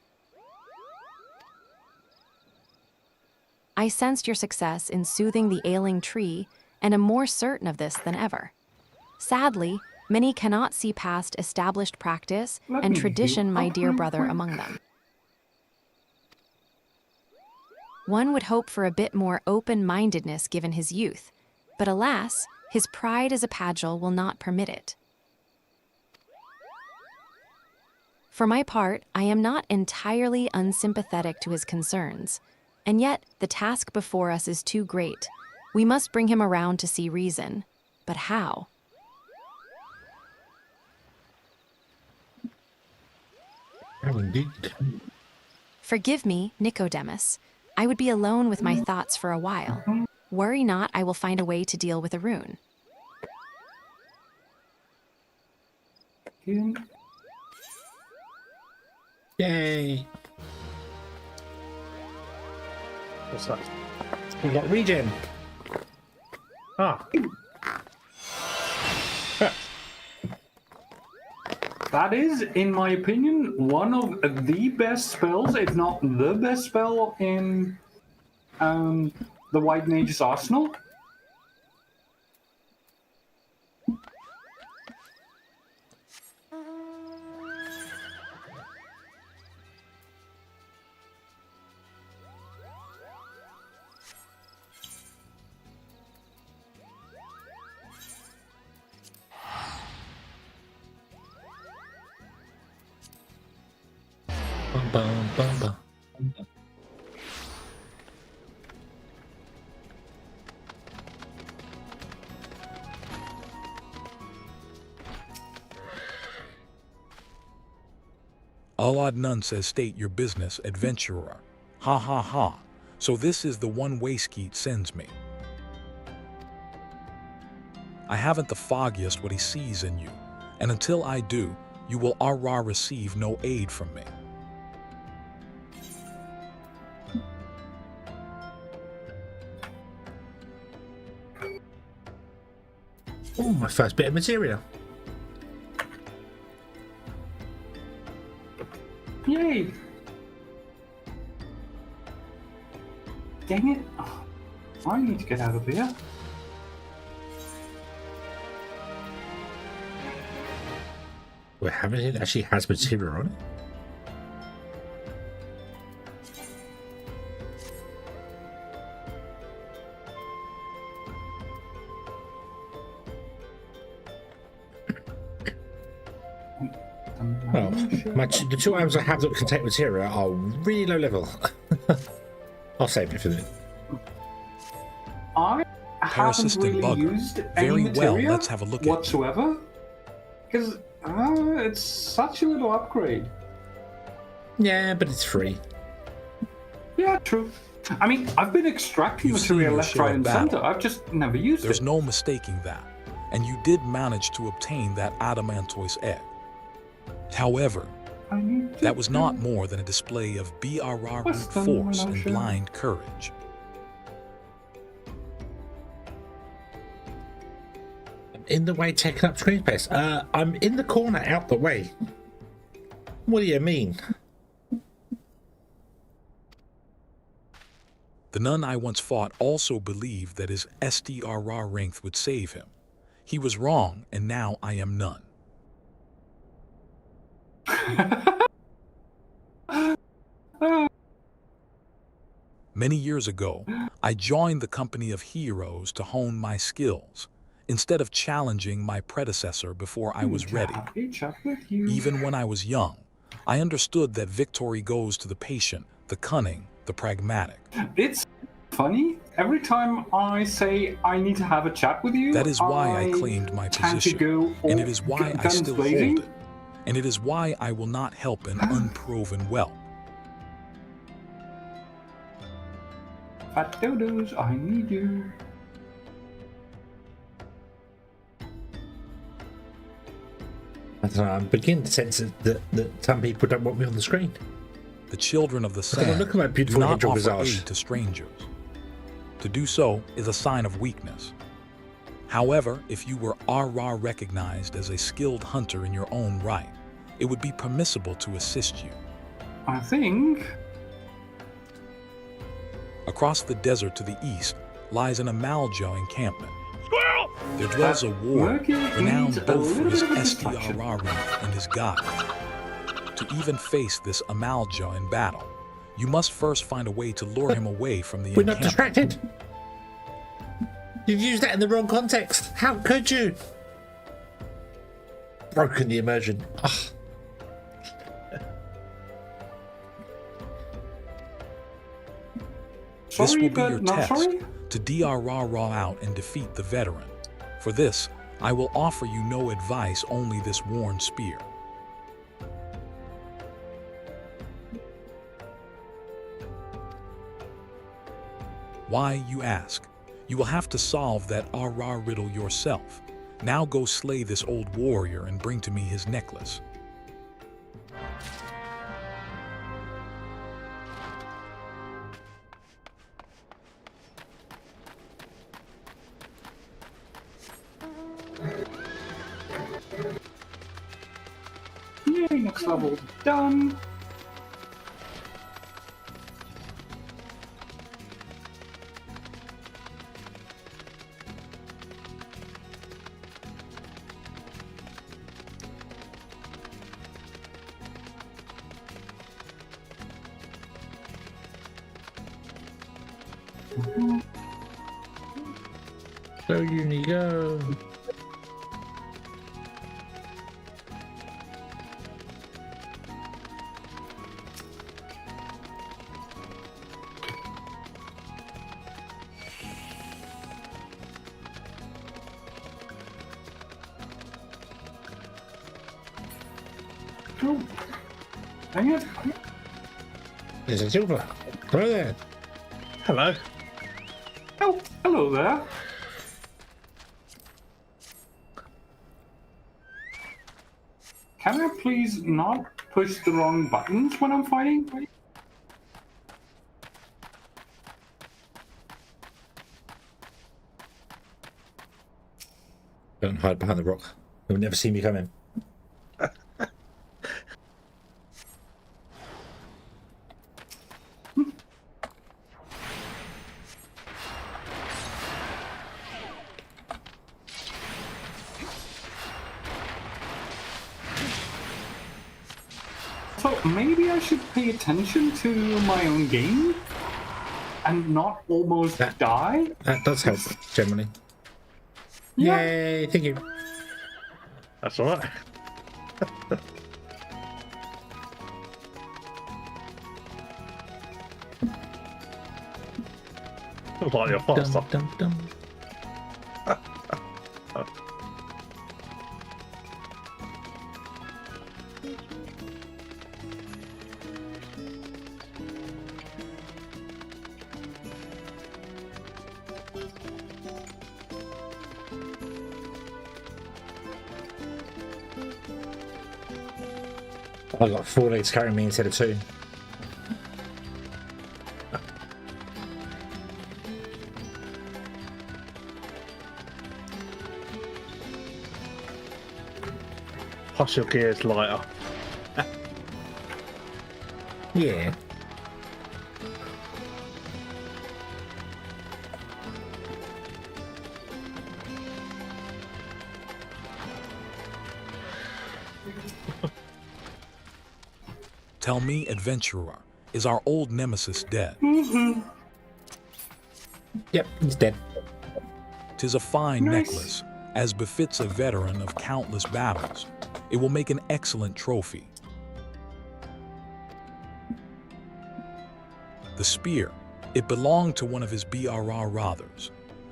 I sensed your success in soothing the ailing tree, and am more certain of this than ever. Sadly, many cannot see past established practice and tradition, my dear brother, among them. One would hope for a bit more open-mindedness given his youth, but alas, his pride as a Pagel will not permit it. For my part, I am not entirely unsympathetic to his concerns, and yet the task before us is too great. We must bring him around to see reason, but how? Oh, indeed. Forgive me, Nicodemus. I would be alone with my thoughts for a while. Worry not, I will find a way to deal with a rune. Yay! What's that? We got regen. Ah. That is, in my opinion, one of the best spells, if not the best spell in the White Mage's arsenal. Bum, bum, bum, bum. Alad Nun says state your business, adventurer. Ha ha ha. So this is the one Wayskeet sends me. I haven't the foggiest what he sees in you, and until I do, you will receive no aid from me. Oh, my first bit of material. Yay! Dang it. Oh, I need to get out of here. We haven't it actually has material on it. Well, the 2 items I have that contain material are really low level. I'll save it for the. I haven't Parasystem really bugger. used any Very well, materia let's have a look at it. whatsoever. Because it's such a little upgrade. Yeah, but it's free. Yeah, true. I mean, I've been extracting You've seen material your left, share right, of and battle. center. I've just never used There's it. no mistaking that, and you did manage to obtain that adamantoise egg. However, I need to that was not more than a display of brute Western force and Russia. blind courage. In the way, taking up screen space. I'm in the corner, out the way. What do you mean? The nun I once fought also believed that his SDRR rank would save him. He was wrong, and now I am none. Many years ago, I joined the company of heroes to hone my skills, instead of challenging my predecessor before I was ready. Happy chat with you. Even when I was young, I understood that victory goes to the patient, the cunning, the pragmatic. It's funny. Every time I say I need to have a chat with you, That is why I claimed my tend to position, go and all it is why I guns still blazing. hold it, and it is why I will not help an unproven whelp. Fat dodos, I need you. I don't know, I'm beginning to sense that some people don't want me on the screen. The children of the Look at sand look at my do beautiful not hedgehog offer visage. aid to strangers. To do so is a sign of weakness. However, if you were RR recognized as a skilled hunter in your own right, it would be permissible to assist you. I think. Across the desert to the east lies an Amaljo encampment. There dwells a warrior Murky needs renowned a both for little his bit of a distraction. SDRR rank and his god. To even face this Amaljo in battle, you must first find a way to lure him away from the We're not encampment. distracted. You've used that in the wrong context. How could you? Broken the immersion. Ugh. This will Sorry, be but your not test sorry. to DRR out and defeat the veteran. For this, I will offer you no advice, only this worn spear. Why, you ask? You will have to solve that RR riddle yourself. Now go slay this old warrior and bring to me his necklace. next level done. Go, Uni, go. Oh, dang it. There's a silver. Hello there. Hello. Oh, hello there. Can I please not push the wrong buttons when I'm fighting? Don't hide behind the rock. You'll never see me coming. So maybe I should pay attention to my own game and not almost die? That does help, generally. Yeah. Yay, thank you. That's all right. Looks like you're faster. Dum, dum. I got 4 legs carrying me instead of 2. Plus your gear's lighter. Yeah. Tell me, adventurer, is our old nemesis dead? Yep, he's dead. 'Tis a fine Nice. necklace, as befits a veteran of countless battles. It will make an excellent trophy. The spear, it belonged to one of his BRR Rothers.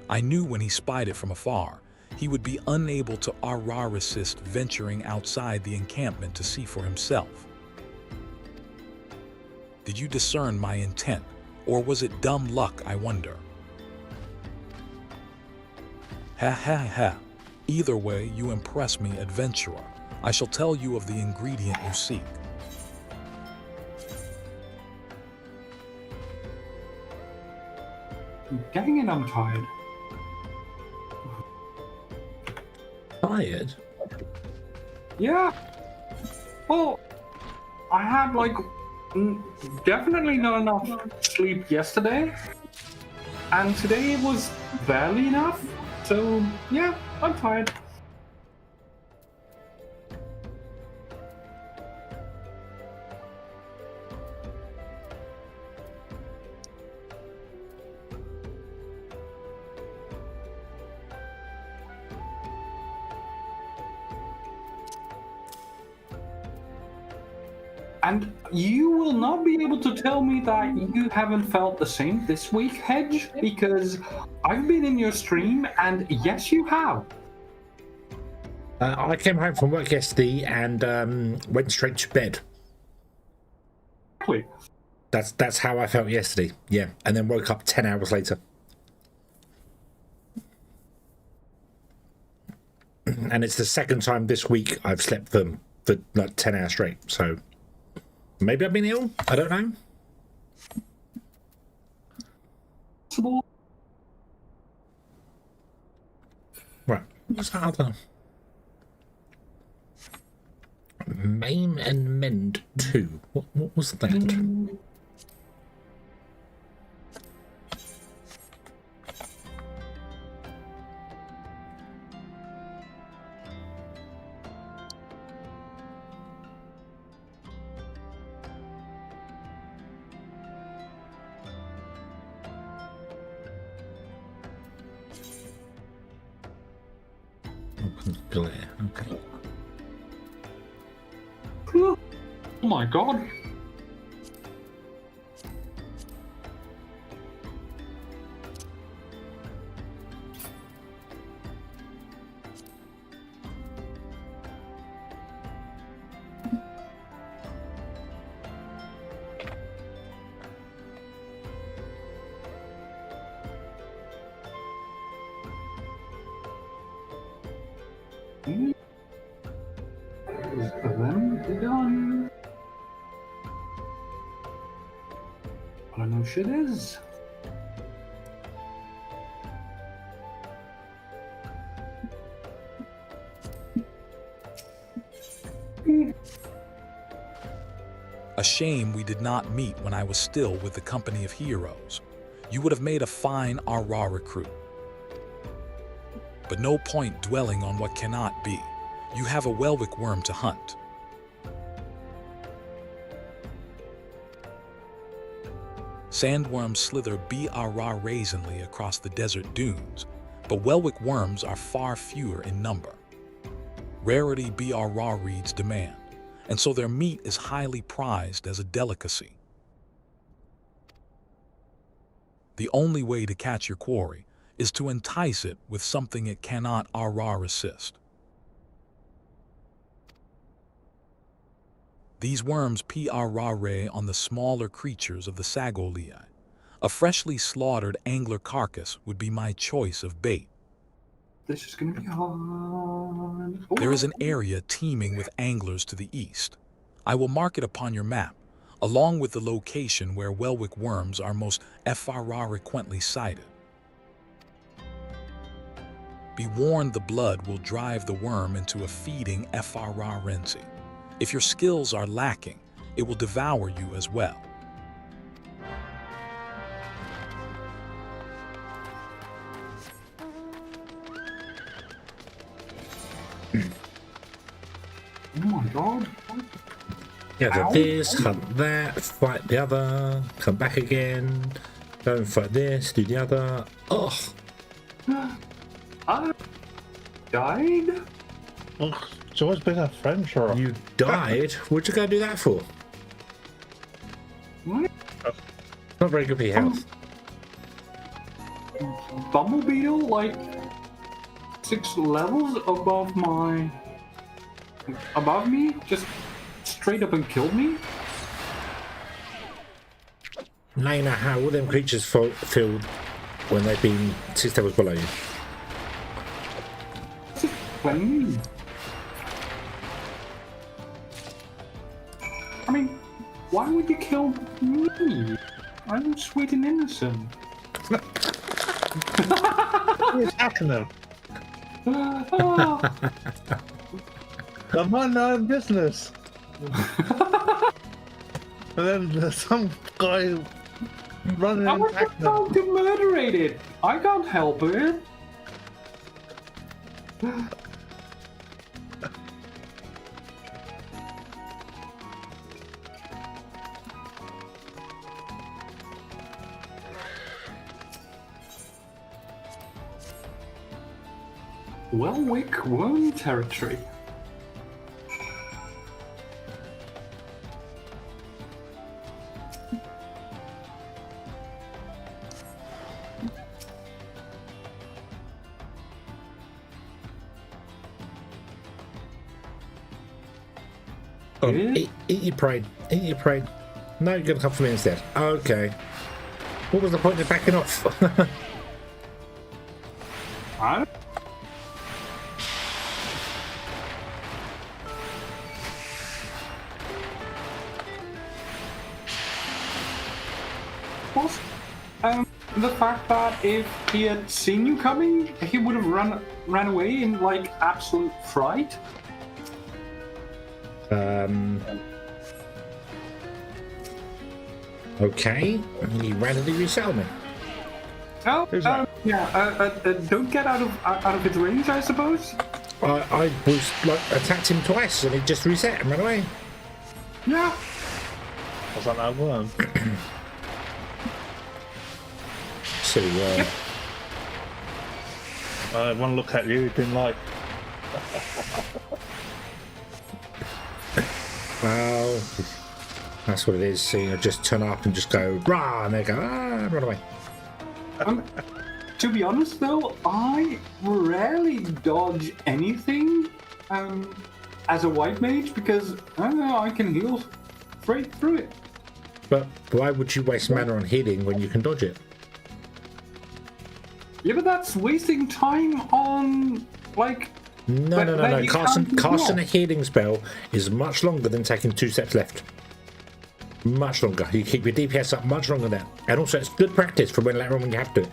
I knew when he spied it from afar, he would be unable to RR assist venturing outside the encampment to see for himself. Did you discern my intent, or was it dumb luck, I wonder? Ha ha ha. Either way, you impress me, adventurer. I shall tell you of the ingredient you seek. Dang it, I'm tired. Tired? Yeah. Well, I had like definitely not enough sleep yesterday, and today was barely enough. So yeah, I'm tired. And you will not be able to tell me that you haven't felt the same this week, Hedge, because I've been in your stream, and yes, you have. I came home from work yesterday and went straight to bed. Exactly. That's how I felt yesterday. Yeah, and then woke up 10 hours later. And it's the second time this week I've slept for like 10 hours straight. So maybe I've been ill. I don't know. Possible. Right. What's that other? Maim and Mend 2. What was that? Open glare. Okay. Oh my god. Them done. I don't know who shit is. A shame we did not meet when I was still with the company of heroes. You would have made a fine Ara recruit. But no point dwelling on what cannot be. You have a Welwick worm to hunt. Sandworms slither Ara brazenly across the desert dunes, but Welwick worms are far fewer in number. Rarity Ara reeds demand, and so their meat is highly prized as a delicacy. The only way to catch your quarry is to entice it with something it cannot Ara resist. These worms prey on the smaller creatures of the Sagolii. A freshly slaughtered angler carcass would be my choice of bait. This is gonna be hard. There is an area teeming with anglers to the east. I will mark it upon your map, along with the location where Welwick worms are most frequently sighted. Be warned, the blood will drive the worm into a feeding frenzy. If your skills are lacking, it will devour you as well. Oh my god. Gather Ow. this, hunt that, fight the other, come back again, go and fight this, do the other. Oh, I died? Ugh, it's always been a friend, sure. you died? What'd you go do that for? What? Not very good for your health. Bumblebee, like 6 levels above me, just straight up and killed me. Now you know how all them creatures feel when they've been 6 levels below you. What do you mean? I mean, why would you kill me? I'm sweet and innocent. Who's attacking them? Ah. I mind my own business. And then there's some guy running I and was attacking them. about to murderate it. I can't help it. Welwick Worm territory. Oh, Really? eat your prey. Eat your prey. No, you're gonna come for me instead. Okay. What was the point of backing off? I was the fact that if he had seen you coming, he would have ran away in like absolute fright. Okay, you randomly resell me. Oh, Who's that? don't get out of its range, I suppose. I was like attacked him twice and it just reset and ran away. Yeah. Was that that worm? Silly worm. One look at you, didn't like. Well, that's what it is. So, just turn up and just go rah, and they go run away. To be honest, though, I rarely dodge anything as a white mage because I don't know, I can heal straight through it. But why would you waste mana on healing when you can dodge it? Yeah, but that's wasting time on like. No. you Casting can't a healing spell is much longer than taking 2 steps left. Much longer. You keep your DPS up much longer than that. And also, it's good practice for when later on when you have to.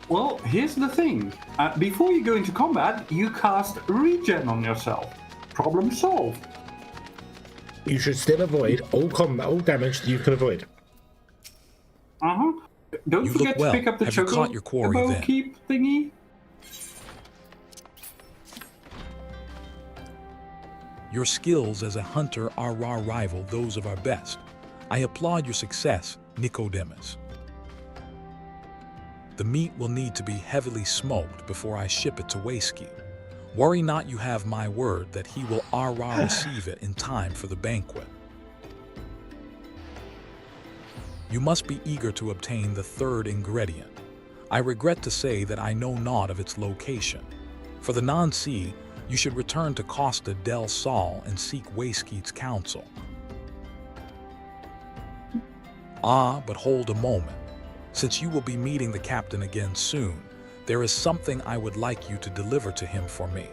Well, here's the thing. Before you go into combat, you cast regen on yourself. Problem solved. You should still avoid all damage that you can avoid. Don't You forget look well. to pick up the Have you caught your quarry chocobo then? keep thingy. Your skills as a hunter are our rival those of our best. I applaud your success, Nicodemus. The meat will need to be heavily smoked before I ship it to Wayskeep. Worry not, you have my word that he will receive it in time for the banquet. You must be eager to obtain the third ingredient. I regret to say that I know naught of its location. For the non-sea, you should return to Costa del Sol and seek Wayskeet's counsel. But hold a moment. Since you will be meeting the captain again soon, there is something I would like you to deliver to him for me.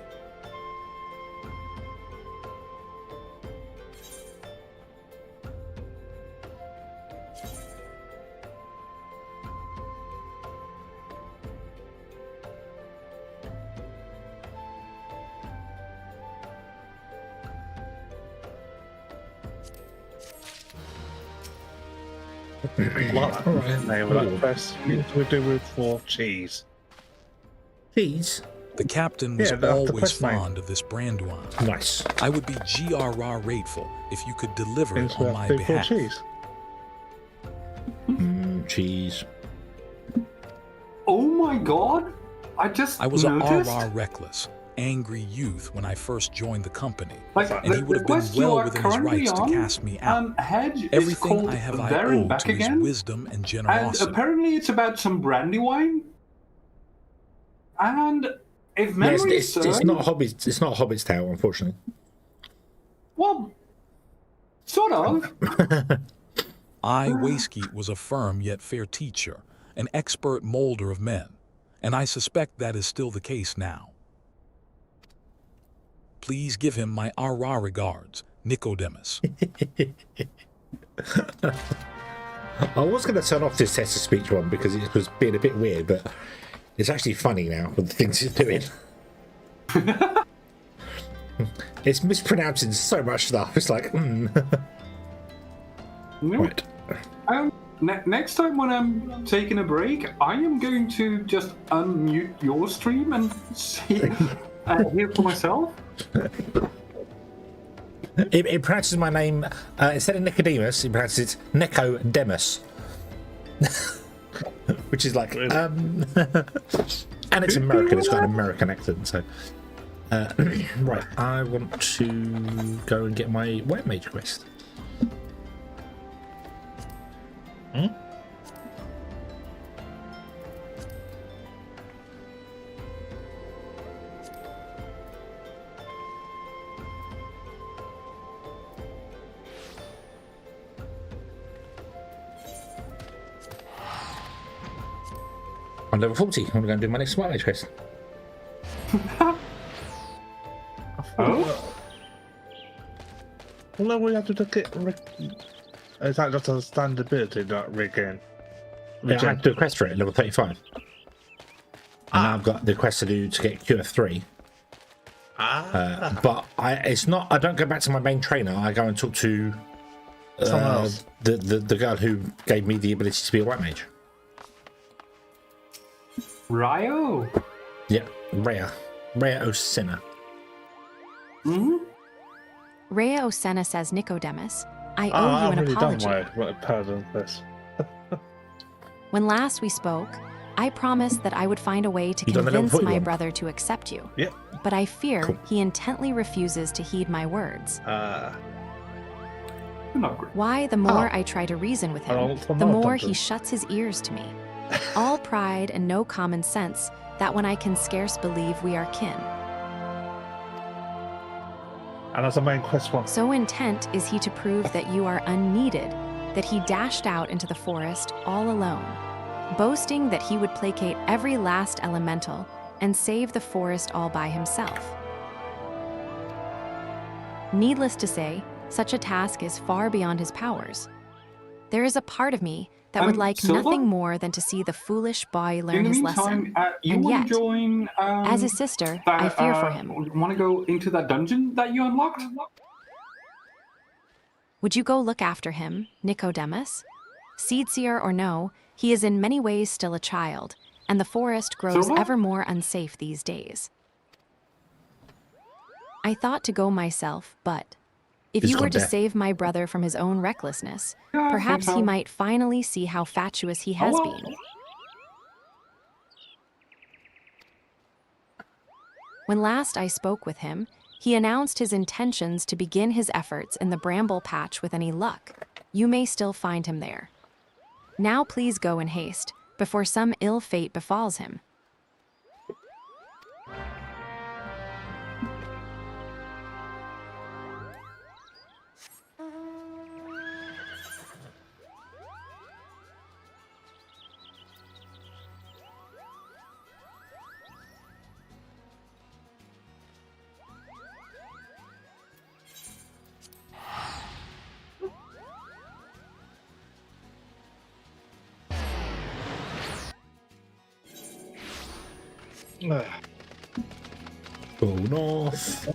Like that name of that quest. We do with 4 cheese. Cheese? The captain was Yeah, the always quest name. fond of this brandwine. Nice. I would be GRR grateful if you could deliver it Into on that my big 4 behalf. cheese. Cheese. Oh my god! I just I was a noticed. RR reckless, angry youth when I first joined the company, Like, and he would have been quest you well are within his currently rights on, to cast me out. Hedge is Everything called I have I There and owe Back to his Again, wisdom and and generosity. apparently it's about some brandy wine. And if Yeah, memory it's serves, not Hobbit's. It's not Hobbit's tale, unfortunately. well, sort of. Wayskeet was a firm yet fair teacher, an expert molder of men, and I suspect that is still the case now. Please give him my RR regards, Nicodemus. I was going to turn off this test of speech one because it was being a bit weird, but it's actually funny now with the things it's doing. It's mispronouncing so much stuff. It's like, Right. Next time when I'm taking a break, I am going to just unmute your stream and see hear for myself. It pronounces my name, instead of Nicodemus, it pronounces it Nicodemus. Which is like, and it's American, it's got an American accent, so. Right, I want to go and get my White Mage quest. I'm level 40. I'm going to do my next White Mage quest. Oh? Well, no, we have to get. Is that just a standard ability that rig in? Yeah, I have to do a quest for it, level 35. And now I've got the quest to do to get Cure 3. But it's not. I don't go back to my main trainer. I go and talk to Someone else. the girl who gave me the ability to be a white mage. Ryo? Yeah, Rhea Osena. Mm-hmm. Rhea Osena says, Nicodemus, I owe you I've an really apology. done my pardon this. When last we spoke, I promised that I would find a way to You done the level convince my 41? brother to accept you. Yep. But I fear Cool. he intently refuses to heed my words. Not great. Why, the more Oh. I try to reason with I him, don't- I'm the not more tempted. he shuts his ears to me. All pride and no common sense, that when I can scarce believe we are kin. And as a main quest one. So intent is he to prove that you are unneeded, that he dashed out into the forest all alone, boasting that he would placate every last elemental and save the forest all by himself. Needless to say, such a task is far beyond his powers. There is a part of me that would like Silva? nothing more than to see the foolish boy In learn the his meantime, lesson. you And want yet, to join... As his sister, I fear for him. Want to go into that dungeon that you unlocked? Would you go look after him, Nicodemus? Seedseer or no, he is in many ways still a child, and the forest grows Silva? ever more unsafe these days. I thought to go myself, but if He's you were gone to there. save my brother from his own recklessness, Yeah, perhaps think he so. might finally see how fatuous he has well. been. When last I spoke with him, he announced his intentions to begin his efforts in the bramble patch with any luck. You may still find him there. Now please go in haste, before some ill fate befalls him. Go north.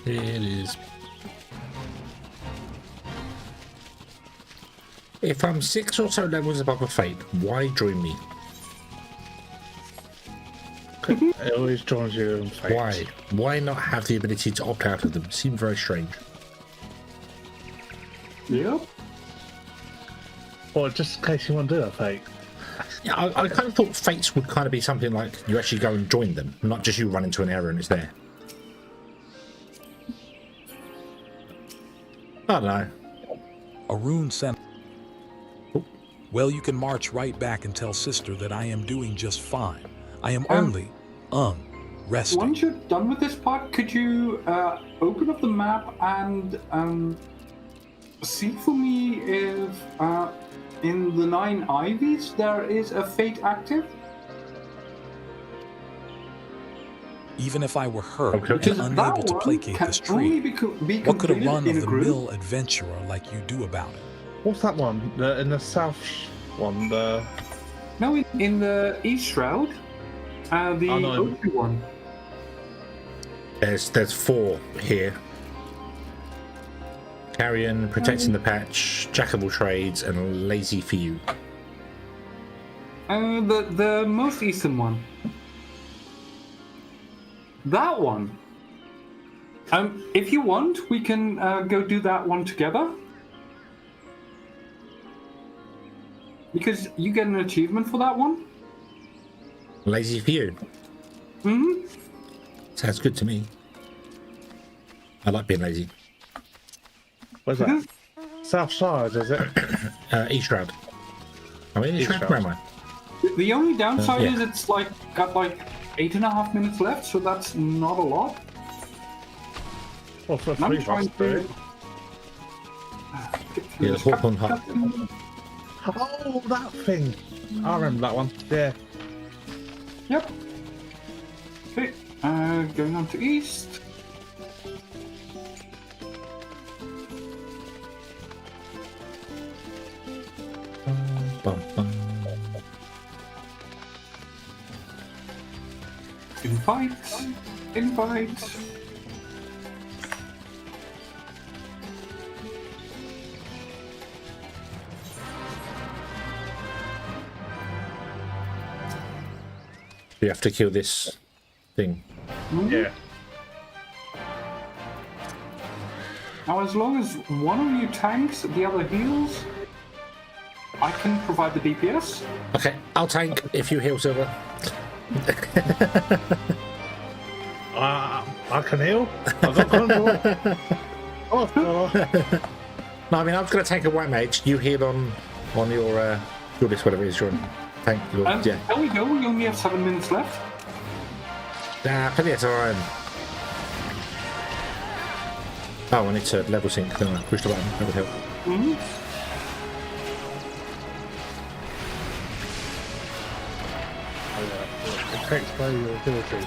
It is. If I'm 6 or so levels above a fate, why join me? It always joins you in fate. Why? Why not have the ability to opt out of them? Seem very strange. Yep. Or just in case you want to do a fate. Yeah, I kind of thought fates would kind of be something like you actually go and join them, not just you run into an area and it's there. I don't know. Arun sent. Well, you can march right back and tell sister that I am doing just fine. I am only, resting. Once you're done with this part, could you open up the map and see for me if in the 9 Ivies there is a fate active? Even if I were hurt Okay. and Because unable that to one placate can this only tree, be what could a completed run in of a the group. mill adventurer like you do about it? What's that one? In the south one, the... No, in the East Shroud, the Oh, no. Obi one. There's 4 here. Carrion, Protecting the Patch, Jack of all trades, and Lazy for You. The most eastern one. That one. If you want, we can go do that one together. Because you get an achievement for that one. Lazy for You. Mm-hmm. Sounds good to me. I like being lazy. Where's that? South side, is it? East Shroud. I mean, East East Shroud? Shroud. Where am I? The only downside Yeah. is it's got 8.5 minutes left, so that's not a lot. Well, for I'm 3 trying bucks, dude. Yeah, the Hawthorne Hut. Oh, that thing! I remember that one. Yeah. Yep. Okay, going on to east. Invite. You have to kill this thing. Yeah. Now, as long as one of you tanks, the other heals, I can provide the DPS. Okay, I'll tank if you heal, Silver. I can heal. I've got control. Oh, no. No, I mean, I was going to tank a white mage. You heal on your list, whatever it is, your tank. Yeah. There we go. We only have 7 minutes left. Plenty of time. Oh, I need to level sync. Then I push the button. That would help. It takes by your ability.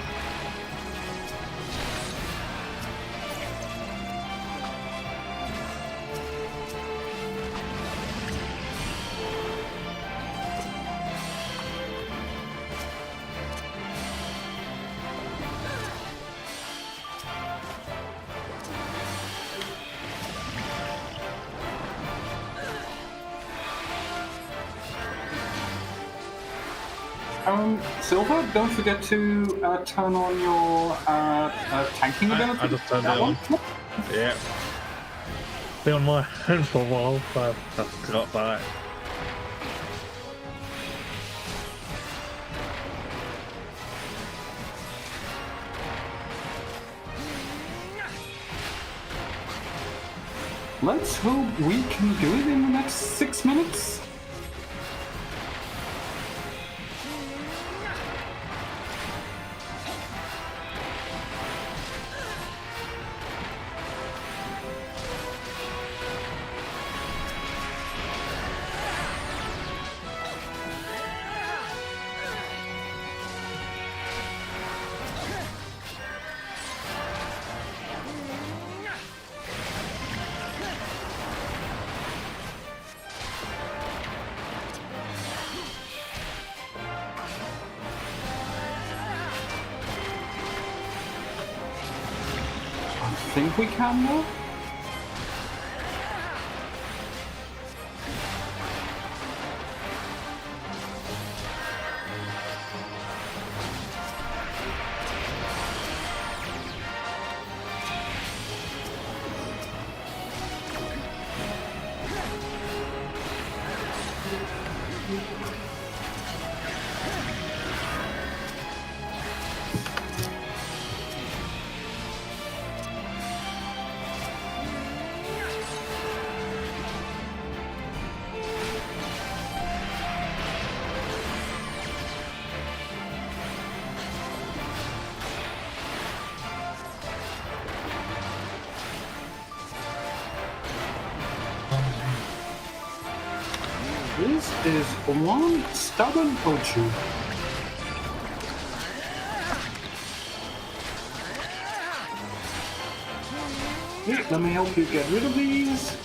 Silver, don't forget to turn on your tanking ability. I just turned it That on. one. Yeah. Been on my own for a while, so I forgot about it. Let's hope we can do it in the next 6 minutes. I think we can though. This is one stubborn Ochu. Here, let me help you get rid of these.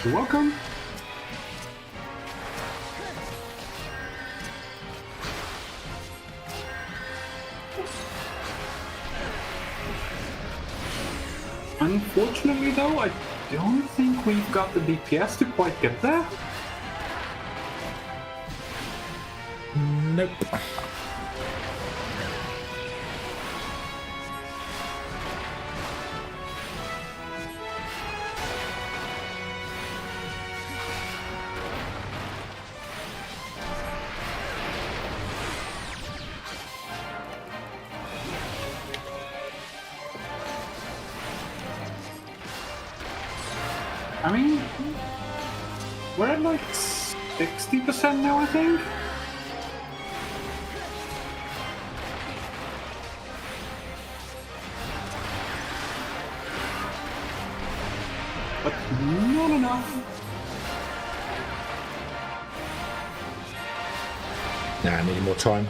You're welcome. Unfortunately though, I don't think we've got the DPS to quite get there. Nope. I mean, we're at like 60% now, I think. But not enough. Nah, I need more time.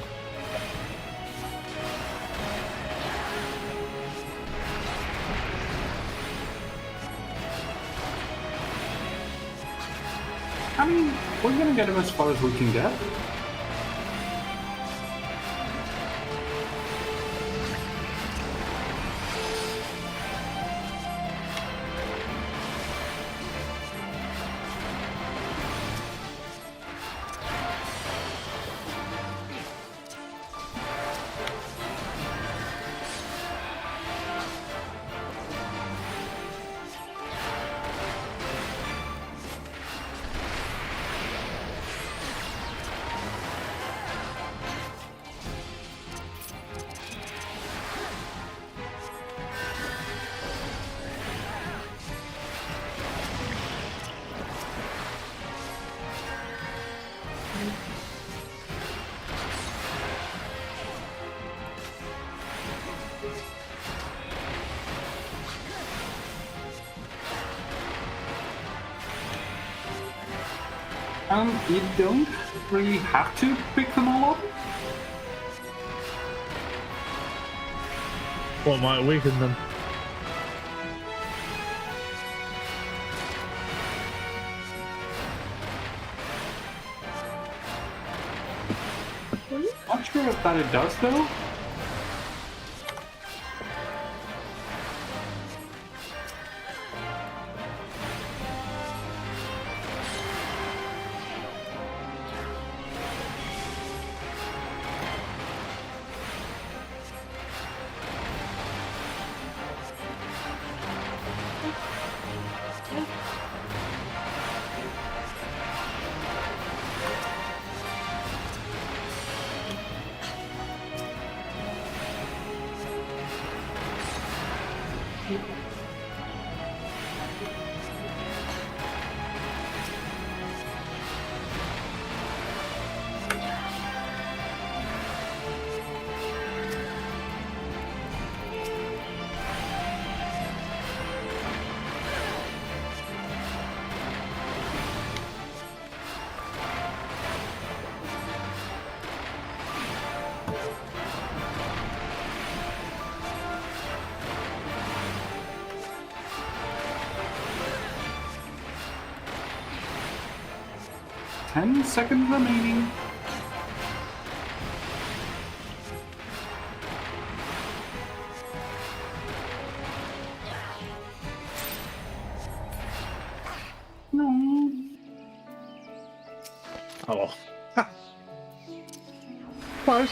I mean, we're gonna get him as far as we can get. You don't really have to pick them all up. What might weaken them? Not sure if that it does though. Ten seconds remaining. No. Oh. Ha. Close.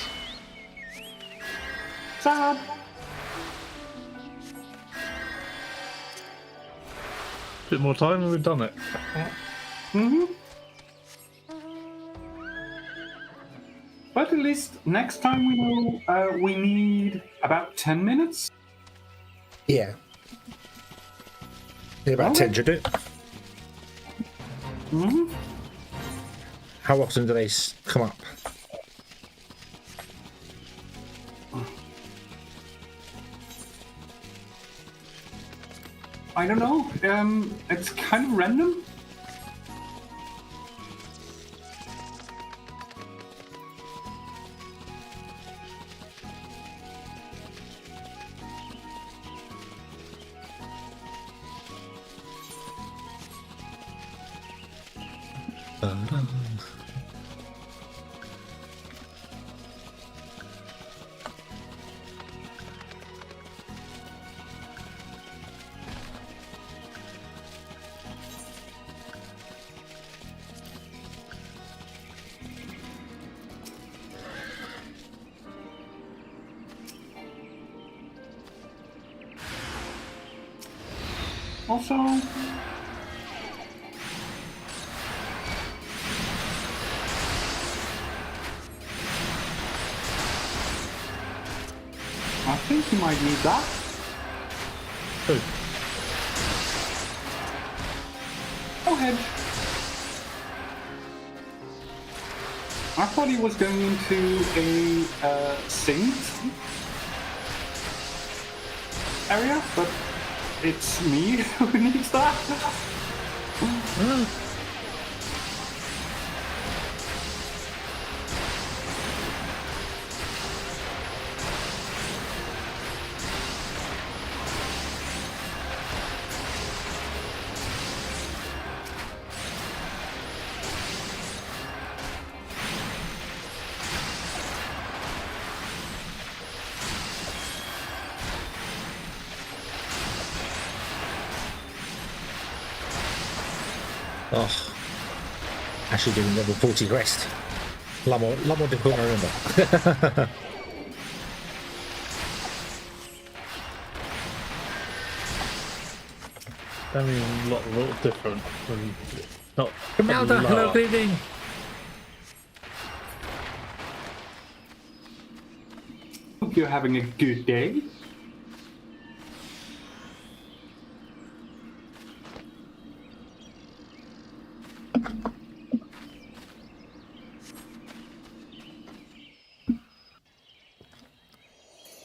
Sad. Bit more time and we've done it. Mm-hmm. But at least next time we know we need about 10 minutes. Yeah. About Okay. 10 should do it. Mm-hmm. How often do they come up? I don't know. It's kind of random. Also, I think you might need that. Who? Go ahead. I thought he was going into a sink area, but it's me who needs that. Oh, actually doing level 40 crest. A lot more difficult than I remember. I mean, a lot different. From, not Camelda, hello, good evening. Hope you're having a good day.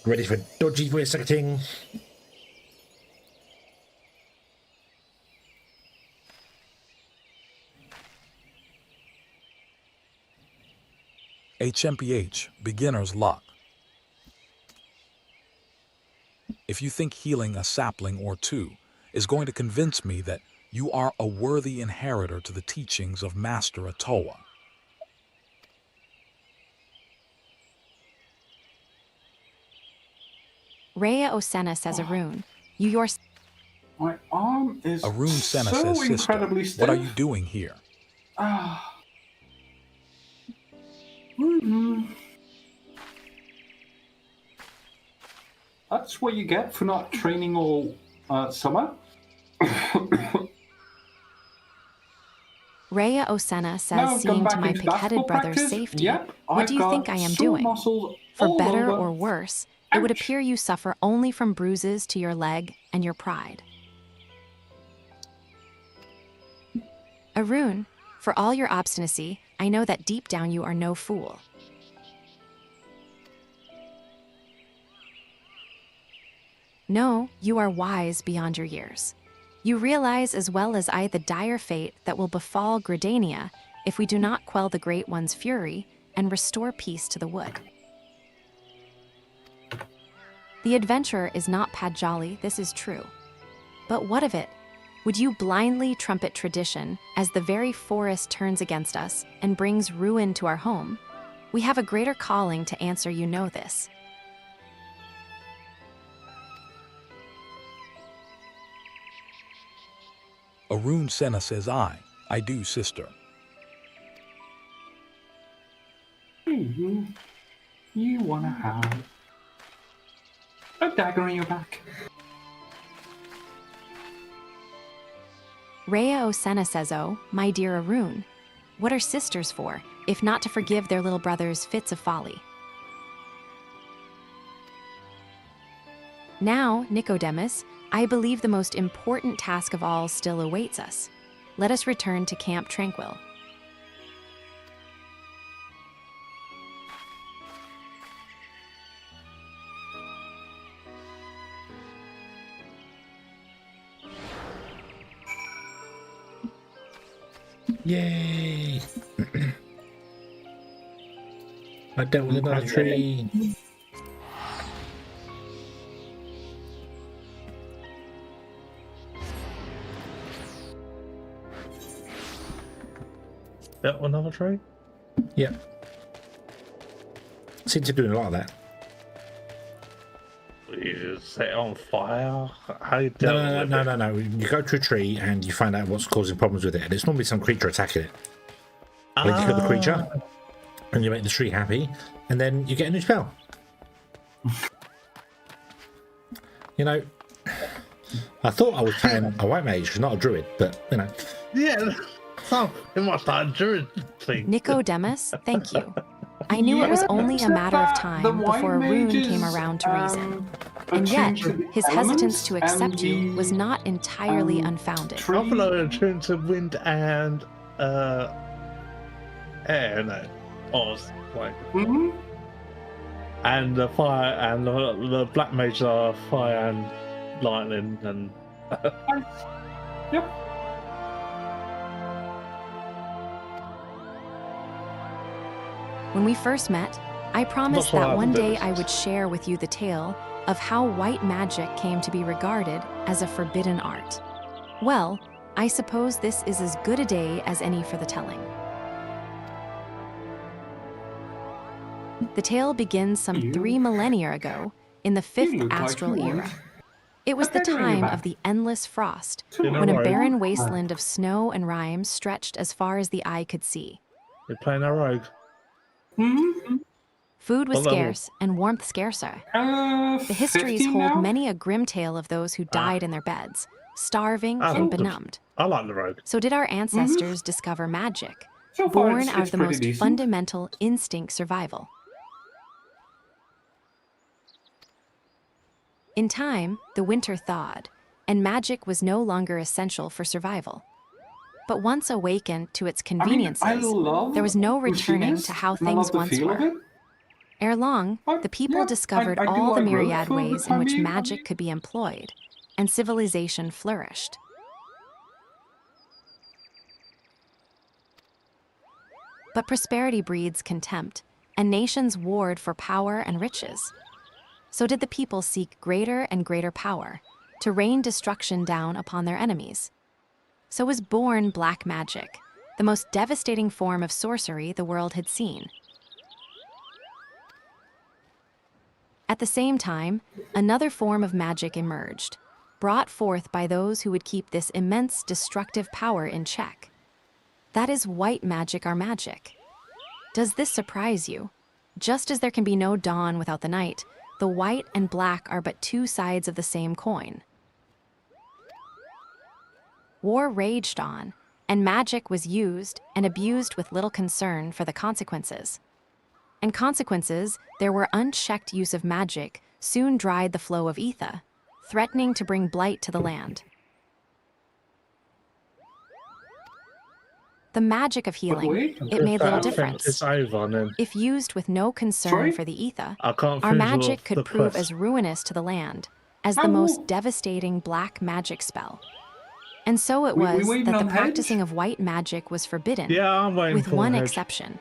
Ready for dodgy voice acting. HMPH, beginner's luck. If you think healing a sapling or two is going to convince me that you are a worthy inheritor to the teachings of Master Atoa, Rhea Osena says a rune. You yourself. My arm is Arun Senna so says, "Sister, incredibly stiff. what are you doing here?" That's what you get for not training all summer. Rhea Osena says, Now I've gone seeing to back my into pig-headed basketball brother's practice. safety. Yep, What do you think I am doing? For all better over. or worse, it would Ouch. appear you suffer only from bruises to your leg and your pride. Arun, for all your obstinacy, I know that deep down you are no fool. No, you are wise beyond your years. You realize as well as I the dire fate that will befall Gridania if we do not quell the Great One's fury and restore peace to the wood. The adventurer is not Padjali, this is true. But what of it? Would you blindly trumpet tradition as the very forest turns against us and brings ruin to our home? We have a greater calling to answer, you know this. Arun Senna says, I do, sister. You wanna have a dagger in your back? Rhea Osena says, oh, my dear Arun, what are sisters for, if not to forgive their little brother's fits of folly? Now, Nicodemus, I believe the most important task of all still awaits us. Let us return to Camp Tranquil. Yay! I dealt with another tree. That another tree? Yeah. Seems to be doing a lot of that. You set it on fire? How you deal with it? No. You go to a tree and you find out what's causing problems with it. And it's normally some creature attacking it. Then you kill the creature and you make the tree happy, and then you get a new spell. You know, I thought I was playing a white mage, not a druid, but you know. Yeah, sounds pretty much like a druid thing. Nicodemus, thank you. I knew it was only a matter of time before Arun came around to reason. And yet, his hesitance to accept you was not entirely unfounded. Buffalo are attuned to wind and air, no, or like, and the fire and the black mages are fire and lightning and. Yep. When we first met, I promised that one day I would share with you the tale of how white magic came to be regarded as a forbidden art. Well, I suppose this is as good a day as any for the telling. The tale begins some 3 millennia ago, in the 5th astral era. It was the Okay, doing it time back. of the endless frost, So You know when a what? barren wasteland of snow and rime stretched as far as the eye could see. You're playing a rogue. Hmm. Food was What level? scarce and warmth scarcer. The 15 histories hold now? many a grim tale of those who died in their beds, starving I and like the- benumbed. I like the rogue. So did our ancestors discover magic, So far, born out it's of the pretty most decent. fundamental instinct survival. In time, the winter thawed, and magic was no longer essential for survival. But once awakened to its I conveniences, love there was no returning machinists, to how and I things love the once feel of were. it. Ere long, But, the people yeah, discovered I do all the like rogue myriad for the ways in time which being. magic could be employed, and civilization flourished. But prosperity breeds contempt, and nations warred for power and riches. So did the people seek greater and greater power, to rain destruction down upon their enemies. So was born black magic, the most devastating form of sorcery the world had seen. At the same time, another form of magic emerged, brought forth by those who would keep this immense destructive power in check. That is white magic, our magic. Does this surprise you? Just as there can be no dawn without the night, the white and black are but two sides of the same coin. War raged on, and magic was used and abused with little concern for the consequences. And consequences, there were unchecked use of magic, soon dried the flow of ether, threatening to bring blight to the land. The magic of healing, wait, it made little I think difference. It's over, and then If used with no concern Sorry? for the ether, I can't our finish magic off could the prove quest. as ruinous to the land as the Oh. most devastating black magic spell. And so it We was waiting that the on Hedge? practicing of white magic was forbidden, Yeah, I'm waiting with for one Hedge. exception.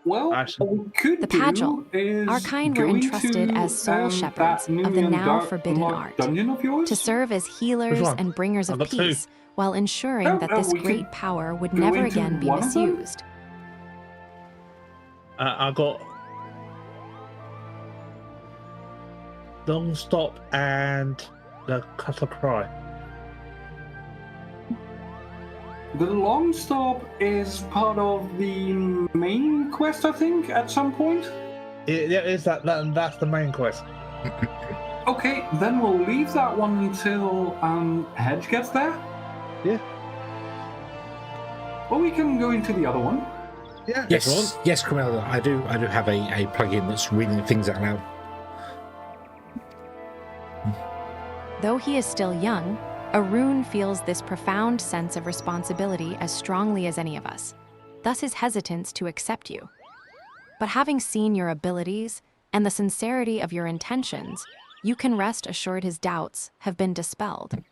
Well, Actually- what we could The do Pagel. is Our kind were go entrusted into, as soul that shepherds new of the and now dark forbidden unlocked art, dungeon of yours. to serve as healers one? and bringers I've of got two. peace, while ensuring Oh, that oh, this we could great power would go never into again be one of them? misused. I got long stop and the cutter cry. The long stop is part of the main quest, I think, at some point. Yeah, is that's the main quest. Okay, then we'll leave that one until Hedge gets there. Yeah. Or we can go into the other one. Yeah. if you Yes, want. yes, Camilla, I do have a plugin that's reading things out loud. Though he is still young, Arun feels this profound sense of responsibility as strongly as any of us, thus his hesitance to accept you. But having seen your abilities and the sincerity of your intentions, you can rest assured his doubts have been dispelled.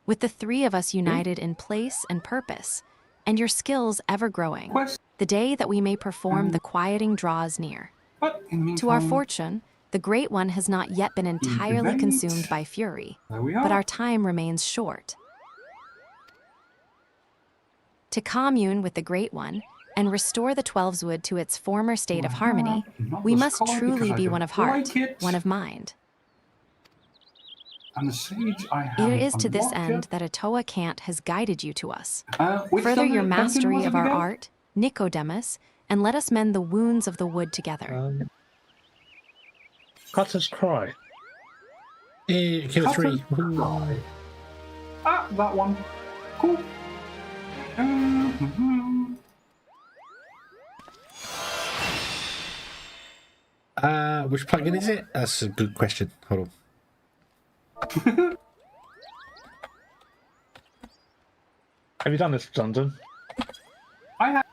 With the three of us united in place and purpose, and your skills ever growing, Quest. the day that we may perform the quieting draws near. But in To our meantime, fortune, the Great One has not yet been entirely Event. consumed by fury, there we are. but our time remains short. To commune with the Great One and restore the Twelveswood to its former state of harmony, Not we the must skull, truly because I be don't one of heart, like it. one of mind. And the sage I have. It is to this end that Atoa Cant has guided you to us. Which Further your dungeon mastery was of it our again? art, Nicodemus, and let us mend the wounds of the wood together. Cutter's cry. Killer 3. Cry. Ah, that one. Cool. Which plugin is it? That's a good question. Hold on. Have you done this dungeon? I have.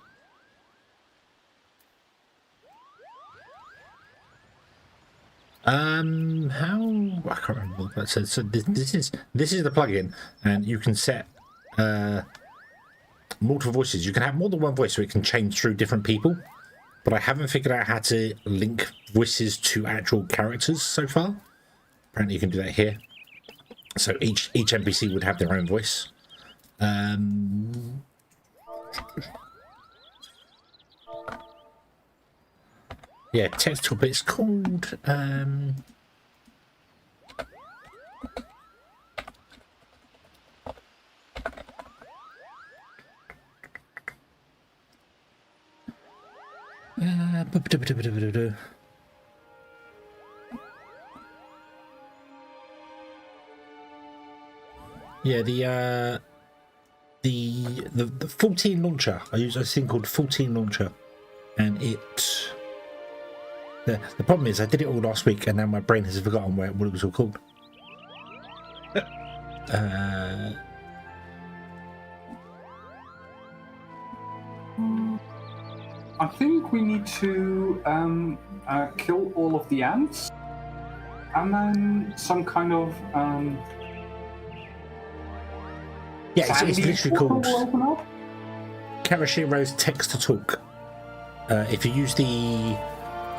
How I can't remember what that says. So this is the plugin, and you can set multiple voices. You can have more than one voice, so it can change through different people. But I haven't figured out how to link voices to actual characters so far. Apparently, you can do that here. So each NPC would have their own voice. Yeah, text tool, but it's called yeah, the 14 launcher. I use a thing called 14 launcher, and it. The problem is I did it all last week, and now my brain has forgotten what it was all called. I think we need to kill all of the ants, and then some kind of yeah, it's literally called will open up. Karashiro's text to talk. If you use the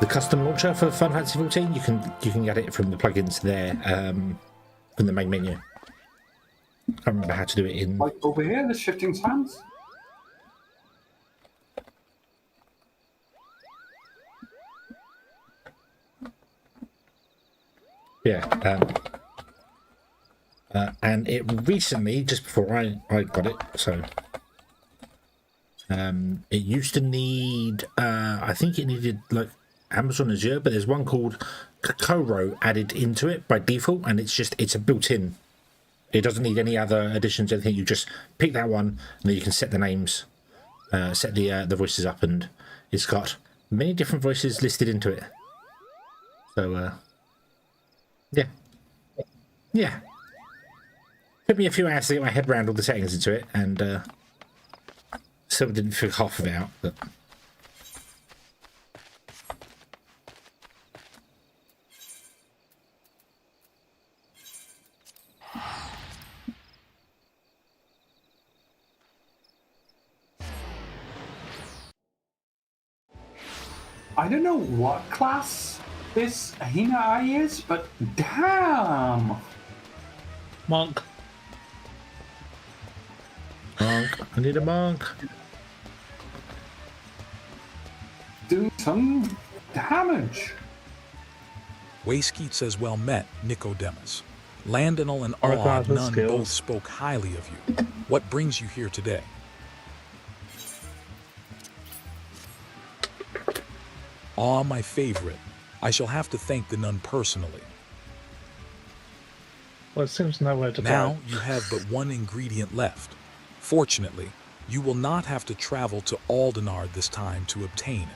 custom launcher for Final Fantasy XIV, you can get it from the plugins there, from the main menu. I can't remember how to do it in. Like over here, the shifting sands. Yeah, and it recently, just before I got it, so it used to need, I think it needed like Amazon Azure, but there's one called Kokoro added into it by default, and it's a built-in. It doesn't need any other additions, anything. You just pick that one, and then you can set the names, set the voices up, and it's got many different voices listed into it. So, yeah. Took me a few hours to get my head around all the settings into it, and still didn't figure half of it out. But I don't know what class this Hina is, but damn! Monk. monk, I need a monk. Doing some damage. Wayskeet says, well met, Nicodemus. Landinal and Our Aud class with None skills. both spoke highly of you. What brings you here today? Ah, my favorite. I shall have to thank the nun personally. Well, it seems nowhere to Now go. you have but one ingredient left. Fortunately, you will not have to travel to Aldenard this time to obtain it.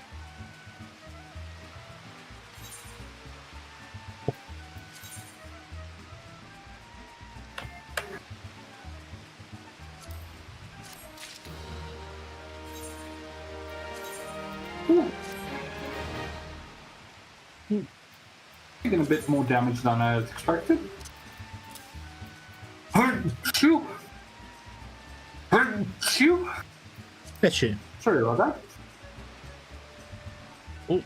Taking a bit more damage than I had expected. Achoo! Achoo! Bless you. Sorry about that.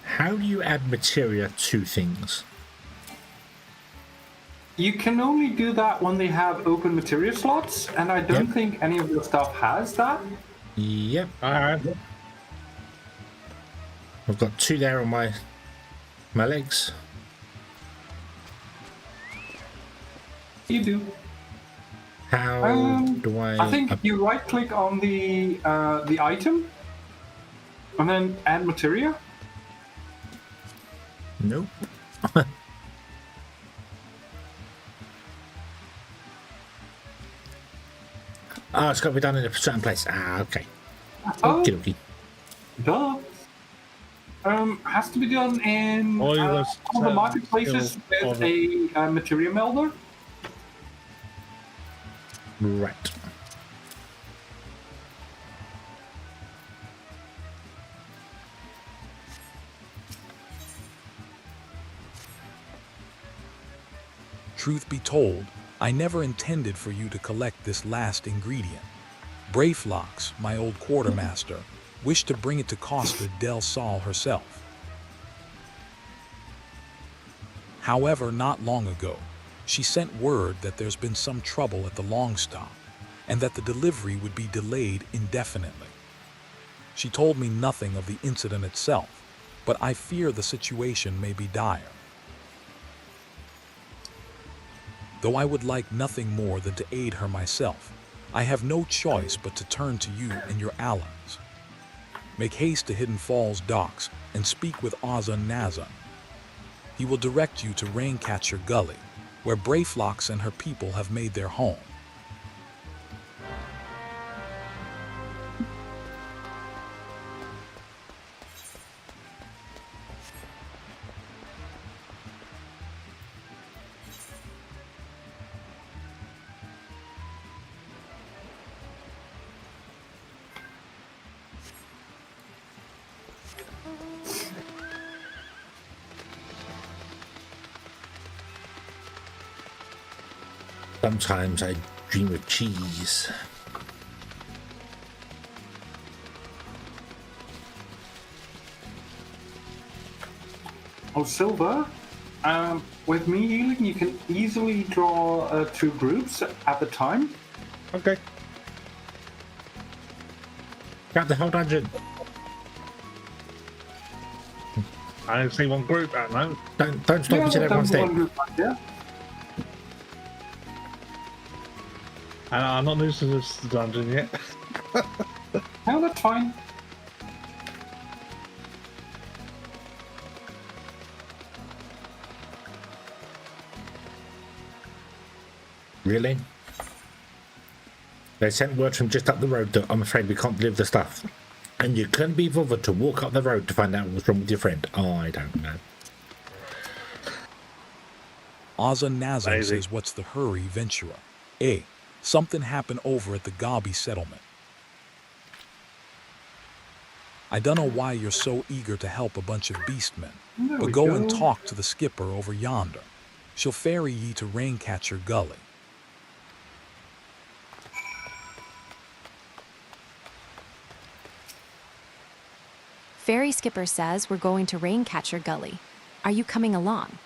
How do you add materia to things? You can only do that when they have open material slots, and I don't Yep. think any of your stuff has that. Yep, Alright. I've got two there on my legs. You do. How do I think you right click on the item and then add materia. Nope. Oh, it's got to be done in a certain place. Ah, okay. Oh, Okie dokie. duh. Has to be done in All you all the must marketplaces kill all with a materia melder. Right. Truth be told, I never intended for you to collect this last ingredient. Braflox, my old quartermaster, wished to bring it to Costa del Sol herself. However, not long ago, she sent word that there's been some trouble at the long stop, and that the delivery would be delayed indefinitely. She told me nothing of the incident itself, but I fear the situation may be dire. Though I would like nothing more than to aid her myself, I have no choice but to turn to you and your allies. Make haste to Hidden Falls docks and speak with Naza. He will direct you to Raincatcher Gully, where Brayflox and her people have made their home. Sometimes I dream of cheese. Oh, Silver. With me healing, you can easily draw 2 groups at the time. Okay. Got the whole dungeon. I only see one group at the moment. Don't stop until everyone's dead. One group right there. And I'm not new to this dungeon yet. No, that's fine. Really? They sent word from just up the road that I'm afraid we can't deliver the stuff. And you couldn't be bothered to walk up the road to find out what's wrong with your friend. Oh, I don't know. Naza Lazy. says, what's the hurry, Ventura? Something happened over at the Gabi settlement. I don't know why you're so eager to help a bunch of beastmen, There but we go go. and talk to the skipper over yonder. She'll ferry ye to Raincatcher Gully. Ferry skipper says we're going to Raincatcher Gully. Are you coming along?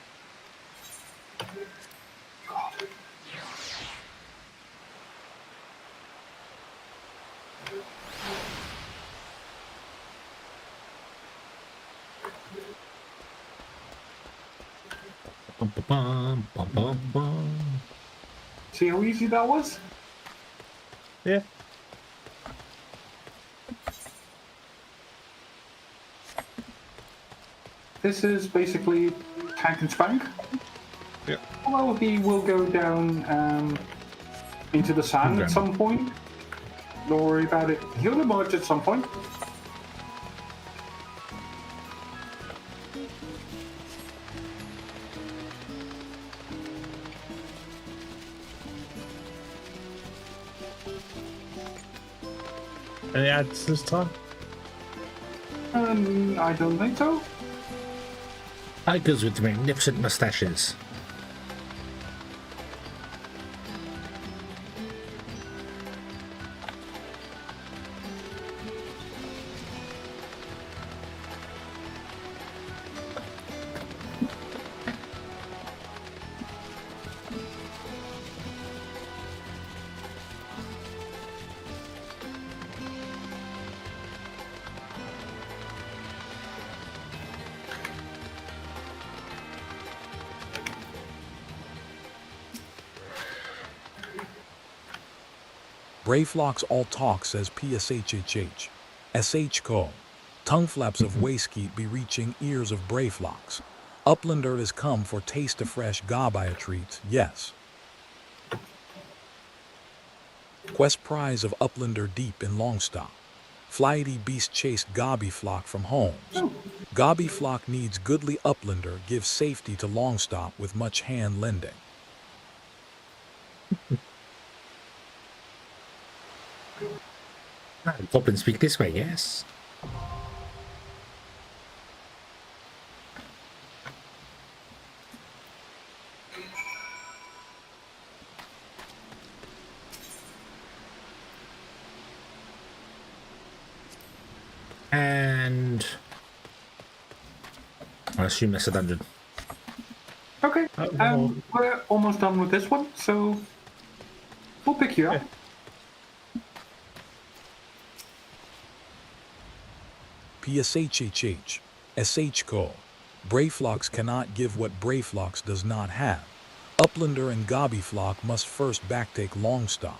Bum, bum, bum, bum, bum. See how easy that was? Yeah. This is basically tank and spank. Yeah. Although he will go down into the sand at some point. Don't worry about it. He'll emerge at some point. Any ads this time? I don't think so. Tigers with magnificent mustaches. Brayflox all talk says PSHHH. SHCO. Tongue flaps of Wayskeet be reaching ears of Brayflox. Uplander is come for taste of fresh Gabia treats, yes. Quest prize of Uplander deep in Longstop. Flighty beast chased Gabi flock from homes. Gabi flock needs goodly Uplander gives safety to Longstop with much hand lending. Goblins speak this way, yes. And I assume that's a dungeon. Okay. We're almost done with this one, so we'll pick you up. PSHHH, SHCO. Brayflox cannot give what Brayflox does not have. Uplander and Gobbyflock must first backtake Longstock.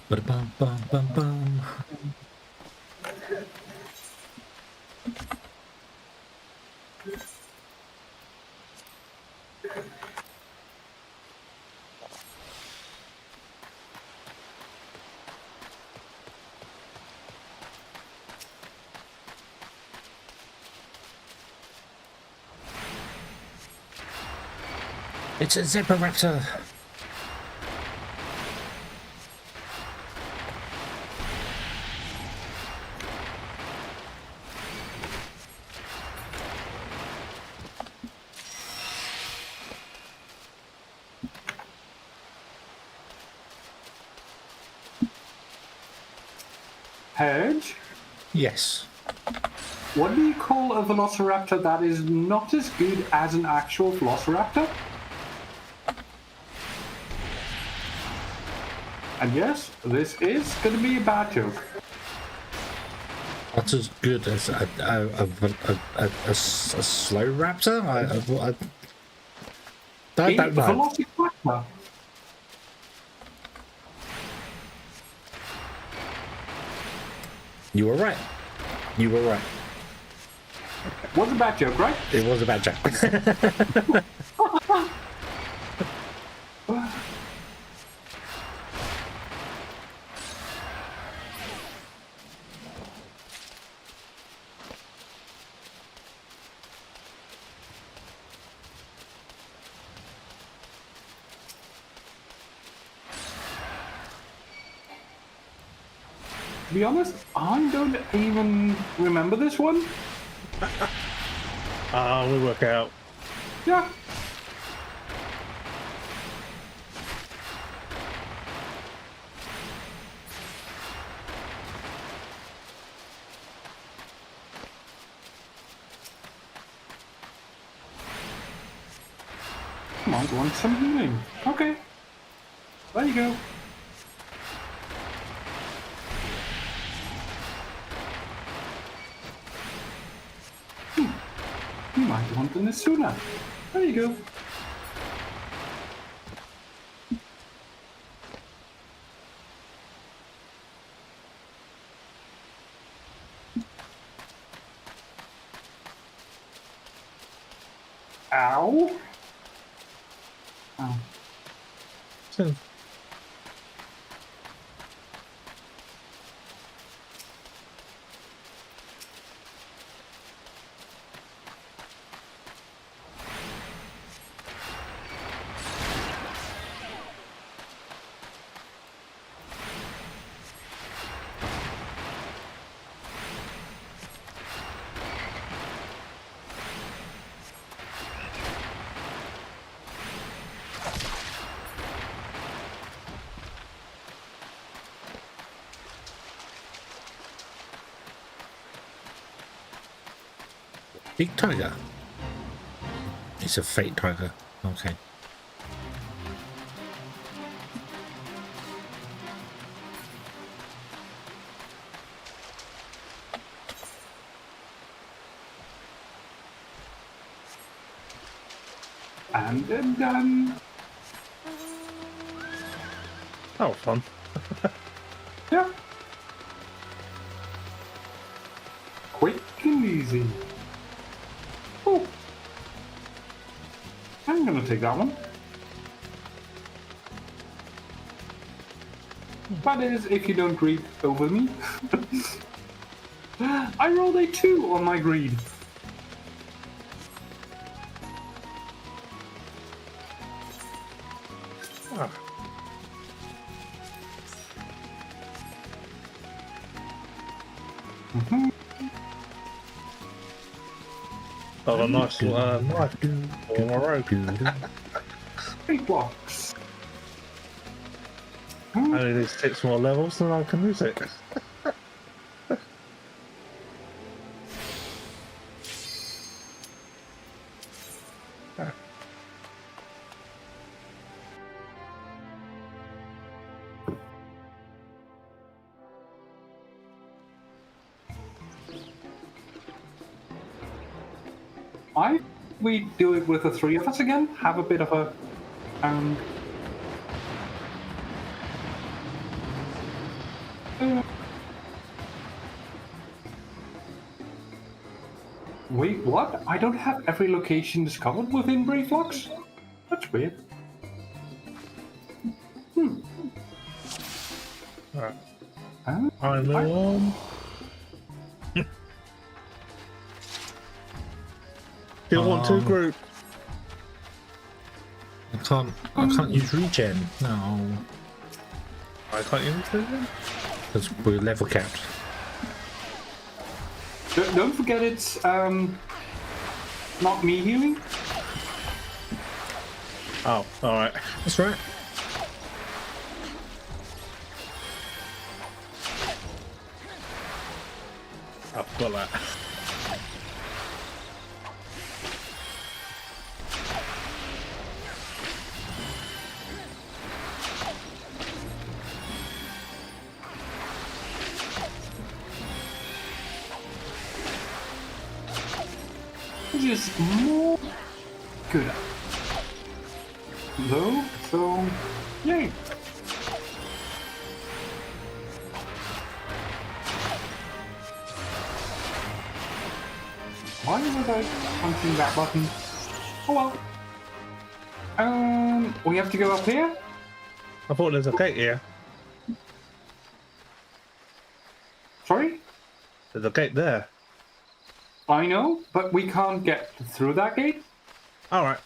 Bum bum bum bum. It's a zebra raptor. Hedge? Yes. What do you call a velociraptor that is not as good as an actual velociraptor? And yes, this is going to be a bad joke. Not as good as a slow raptor? I don't know. Velociraptor. You were right. You were right. Was a bad joke, right? It was a bad joke. To be honest, I don't even remember this one. We'll work out. Yeah. Might want some healing. Okay. There you go. You might want an Asuna. There you go. Ow. Oh. So, Big tiger. It's a fake tiger. Okay. And then done. oh, fun. Yeah. Quick and easy. Oh. I'm gonna take that one. That is, if you don't greed over me. I rolled a 2 on my greed. Got a nice knife for my rogue. 8 blocks. I only need 6 more levels and I can use it. We do it with the 3 of us again. Have a bit of a Wait, what? I don't have every location discovered within Bravelocks? That's weird. Alright. Huh? I'm on. Still want to group. I can't use regen. No. I can't use it. Because we're level capped. Don't forget it's not me healing. Oh, alright. That's right. I've got that. Which is more good. Though, so yay. Why was I punching that button? Oh well. We have to go up here? I thought there's a gate here. Sorry? There's a gate there. I know, but we can't get through that gate. Alright.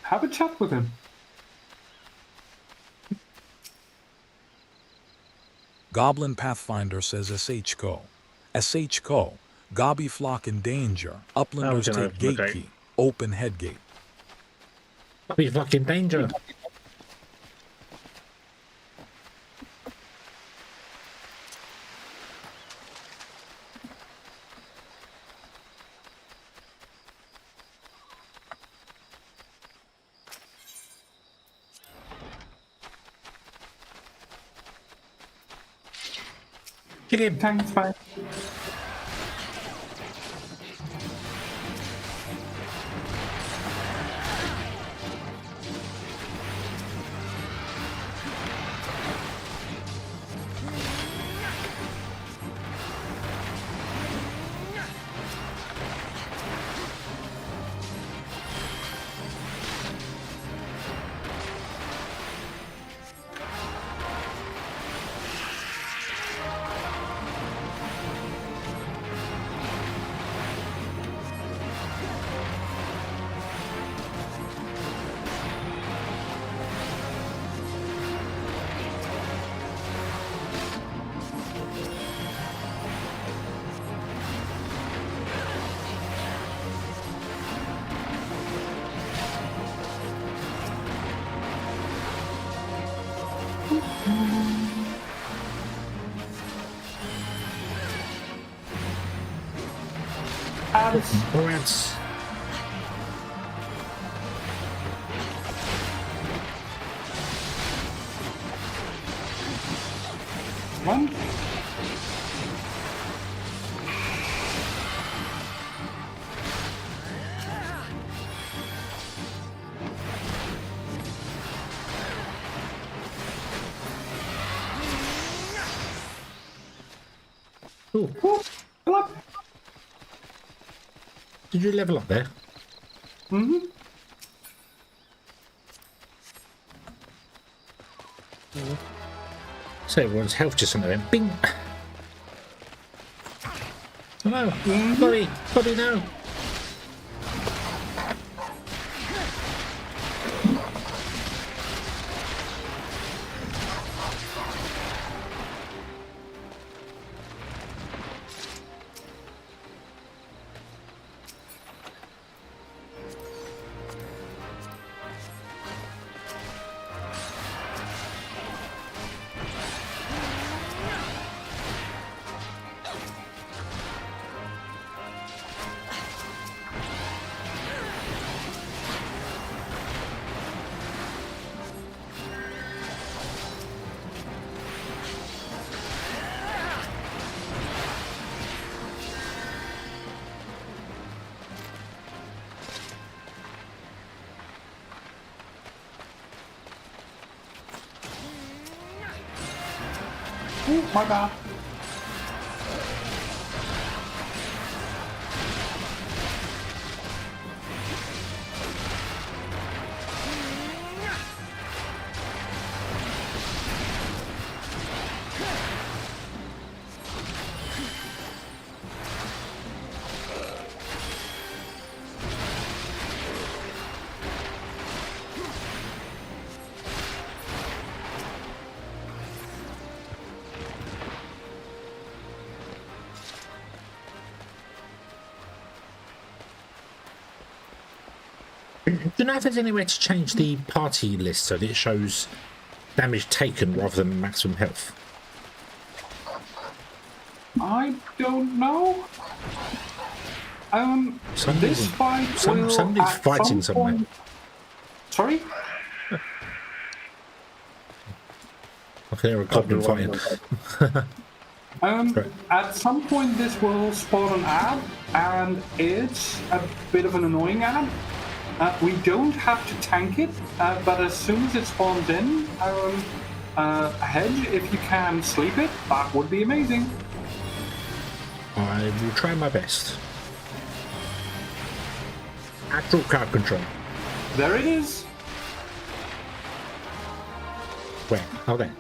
Have a chat with him. Goblin Pathfinder says SHCO. SHCO. Gobby flock in danger. Uplanders gonna take open the gate gate. key. Open head gate. I'll be fucking danger. Kill him. Thanks, bye. Rats. One. Oh, Oh, level up. did you level up there? Mm-hmm. So everyone's health just went there. Bing! Oh no! Bobby! Bobby, no! Oh, my bad. Do you know if there's any way to change the party list so that it shows damage taken rather than maximum health? I don't know. Somebody's- This fight will somebody's at fighting some somewhere. point... Sorry? I can hear a goblin fighting. At some point this will spawn an ad, and it's a bit of an annoying ad. We don't have to tank it, but as soon as it spawns in, a hedge, if you can sleep it, that would be amazing. I will try my best. Actual crowd control. There it is. Where? Oh, there.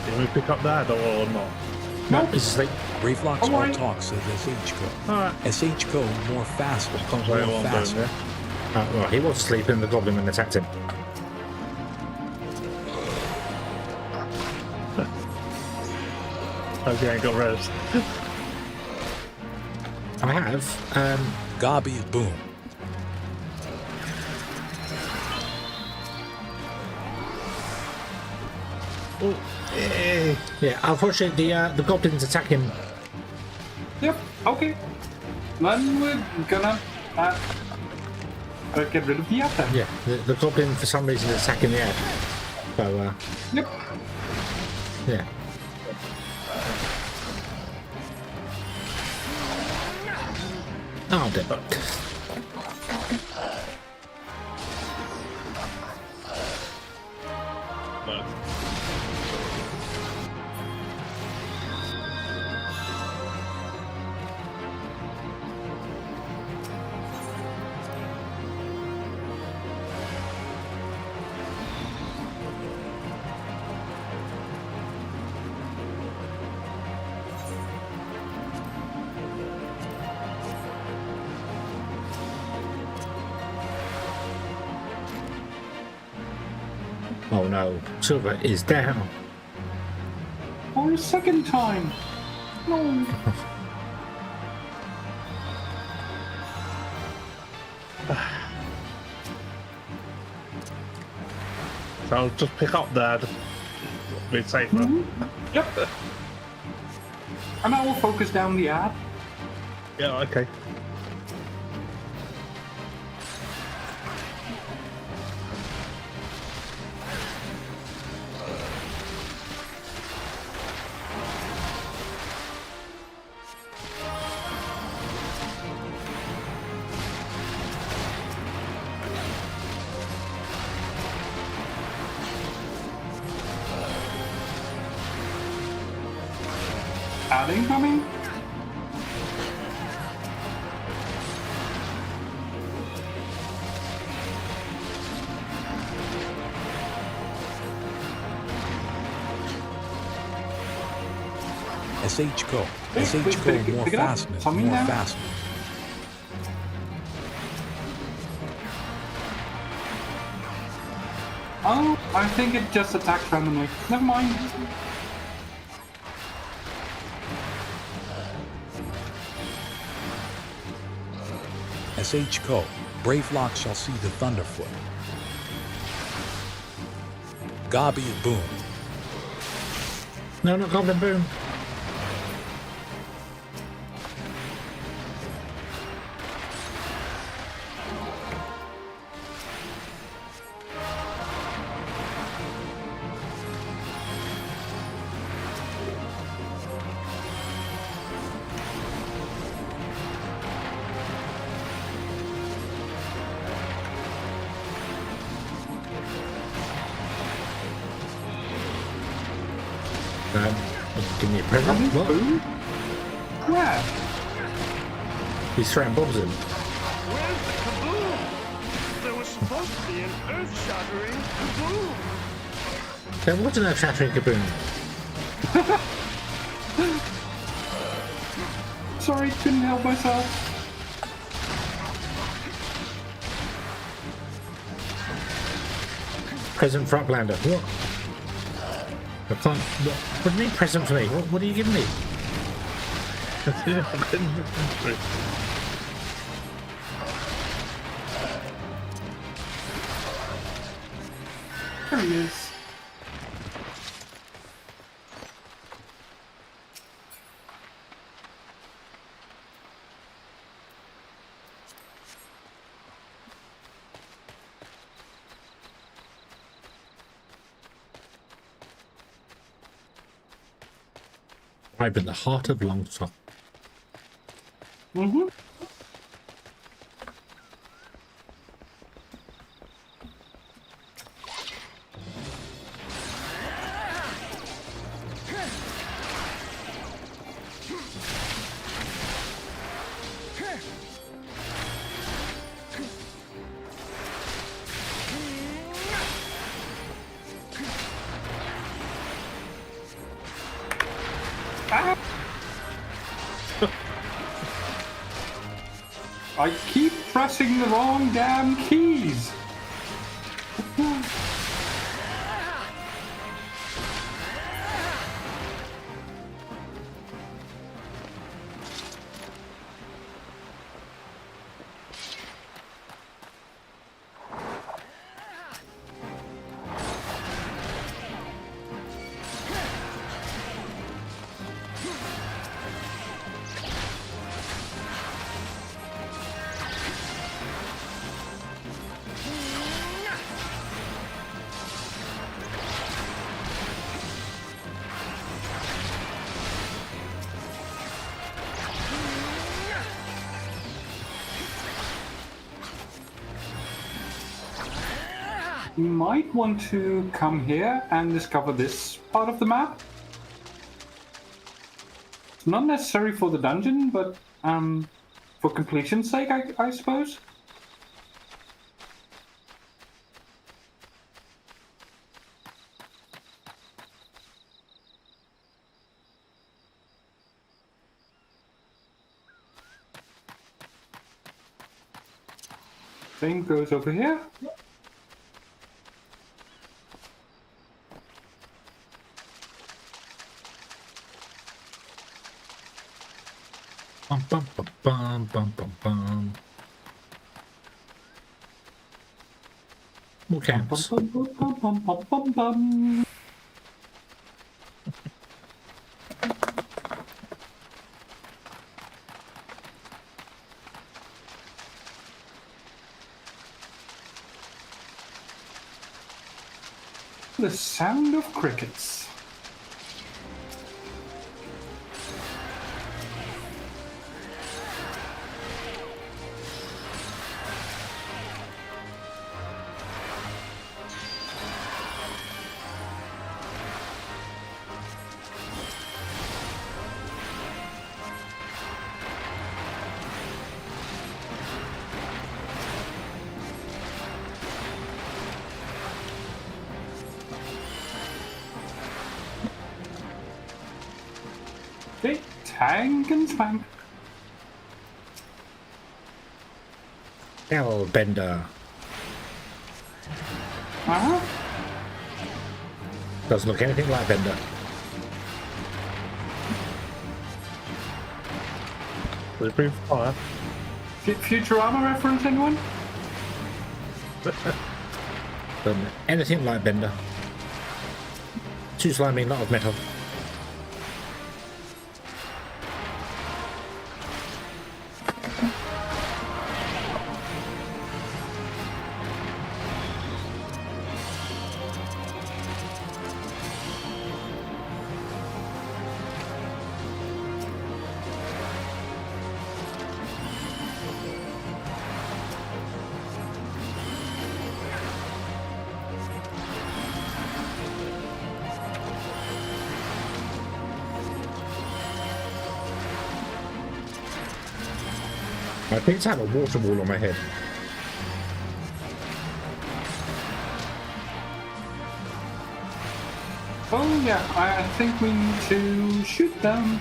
Can we pick up that or not? No, it's asleep. Gravelock's all Alright. talk says SH code. Alright. SH code more faster. Sounds like More what I'm faster. doing, Well, he was sleeping. The goblin when attacked him. Hope you ain't got rest. I have. Gobby boom. Yeah, unfortunately, the goblins attack him. Yep, okay. Then we're gonna get rid of the ad then. Yeah, the goblin for some reason is attacking the air. So, Yep. yeah. Oh, dead. Oh no, Silver is down. For a second time. No. So I'll just pick up that. Be safer. Yep. And I will focus down the ad. Yeah, okay. adding coming? SH go. Wait, SH wait, go, pick it- more pick it up. fasteners, Coming more now. fasteners. Oh, I think it just attacks randomly. Never mind. SH go. Brave Lock shall see the Thunderfoot. Gobby boom. No, not Goblin Boom. Give me a present. What? Boom? Where? He's throwing bombs in. Where's the kaboom? There was supposed to be an earth-shattering kaboom. There was an earth-shattering kaboom. Sorry, couldn't help myself. Present for Uplander. What? I can't. What do you mean present for me? What are you giving me? There he is. I've been the heart of Longsop. Mm-hmm. I keep pressing the wrong damn keys. You might want to come here and discover this part of the map. It's not necessary for the dungeon, but for completion's sake, I suppose. Same goes over here. Bum, bum, bum, bum, bum, bum, bum. More camps. Bum, bum, bum, bum, bum, bum, bum. The sound of crickets. Tank and spank. Hellbender. Uh-huh. Doesn't look anything like Bender. Does it breathe fire? Futurama reference, anyone? Doesn't look anything like Bender. Too slimy, not of metal. I picked out a water wall on my head. Oh yeah, I think we need to shoot them.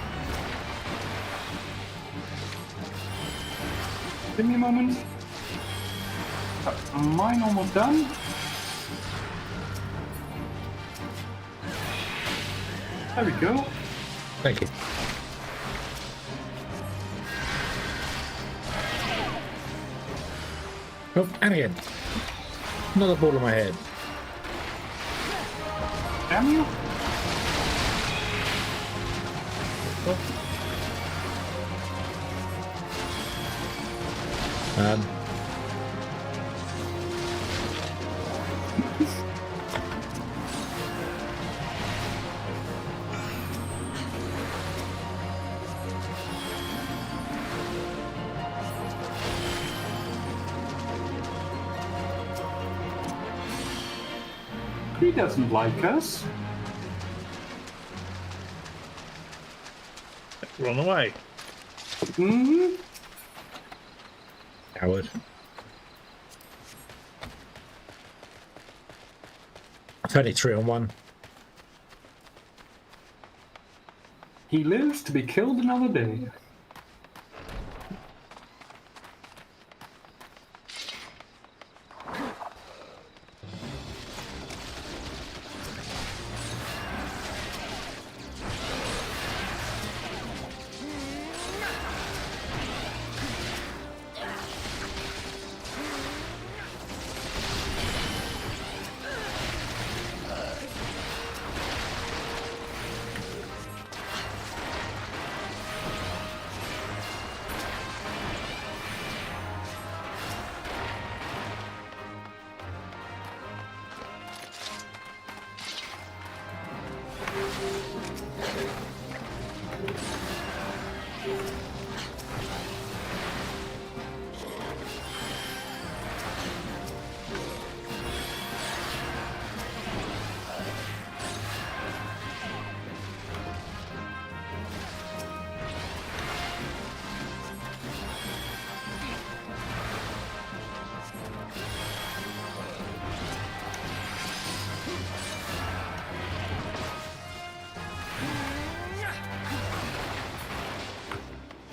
Give me a moment. Mine almost done. There we go. Thank you. Oh, and again. Another ball on my head. Damn you. Um, He doesn't like us. Run away. Mm-hmm. Coward. 33 on 1. He lives to be killed another day.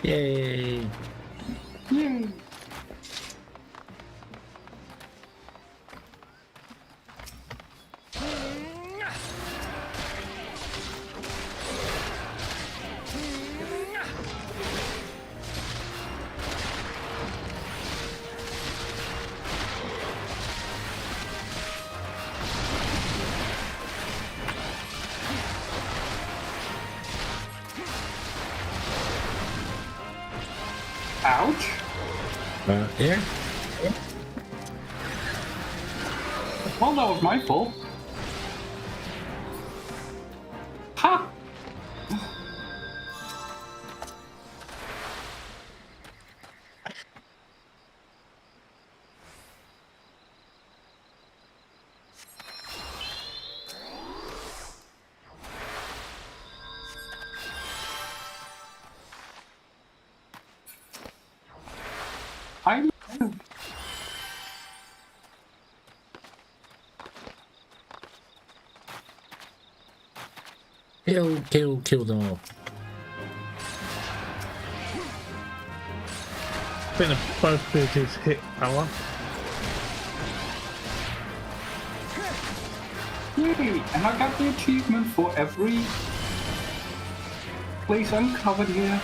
Yay! Yay! Ouch. Yeah. Well, that was my fault. Ha! I Kill them all. think the both abilities hit power. Yay! And I got the achievement for every place uncovered here.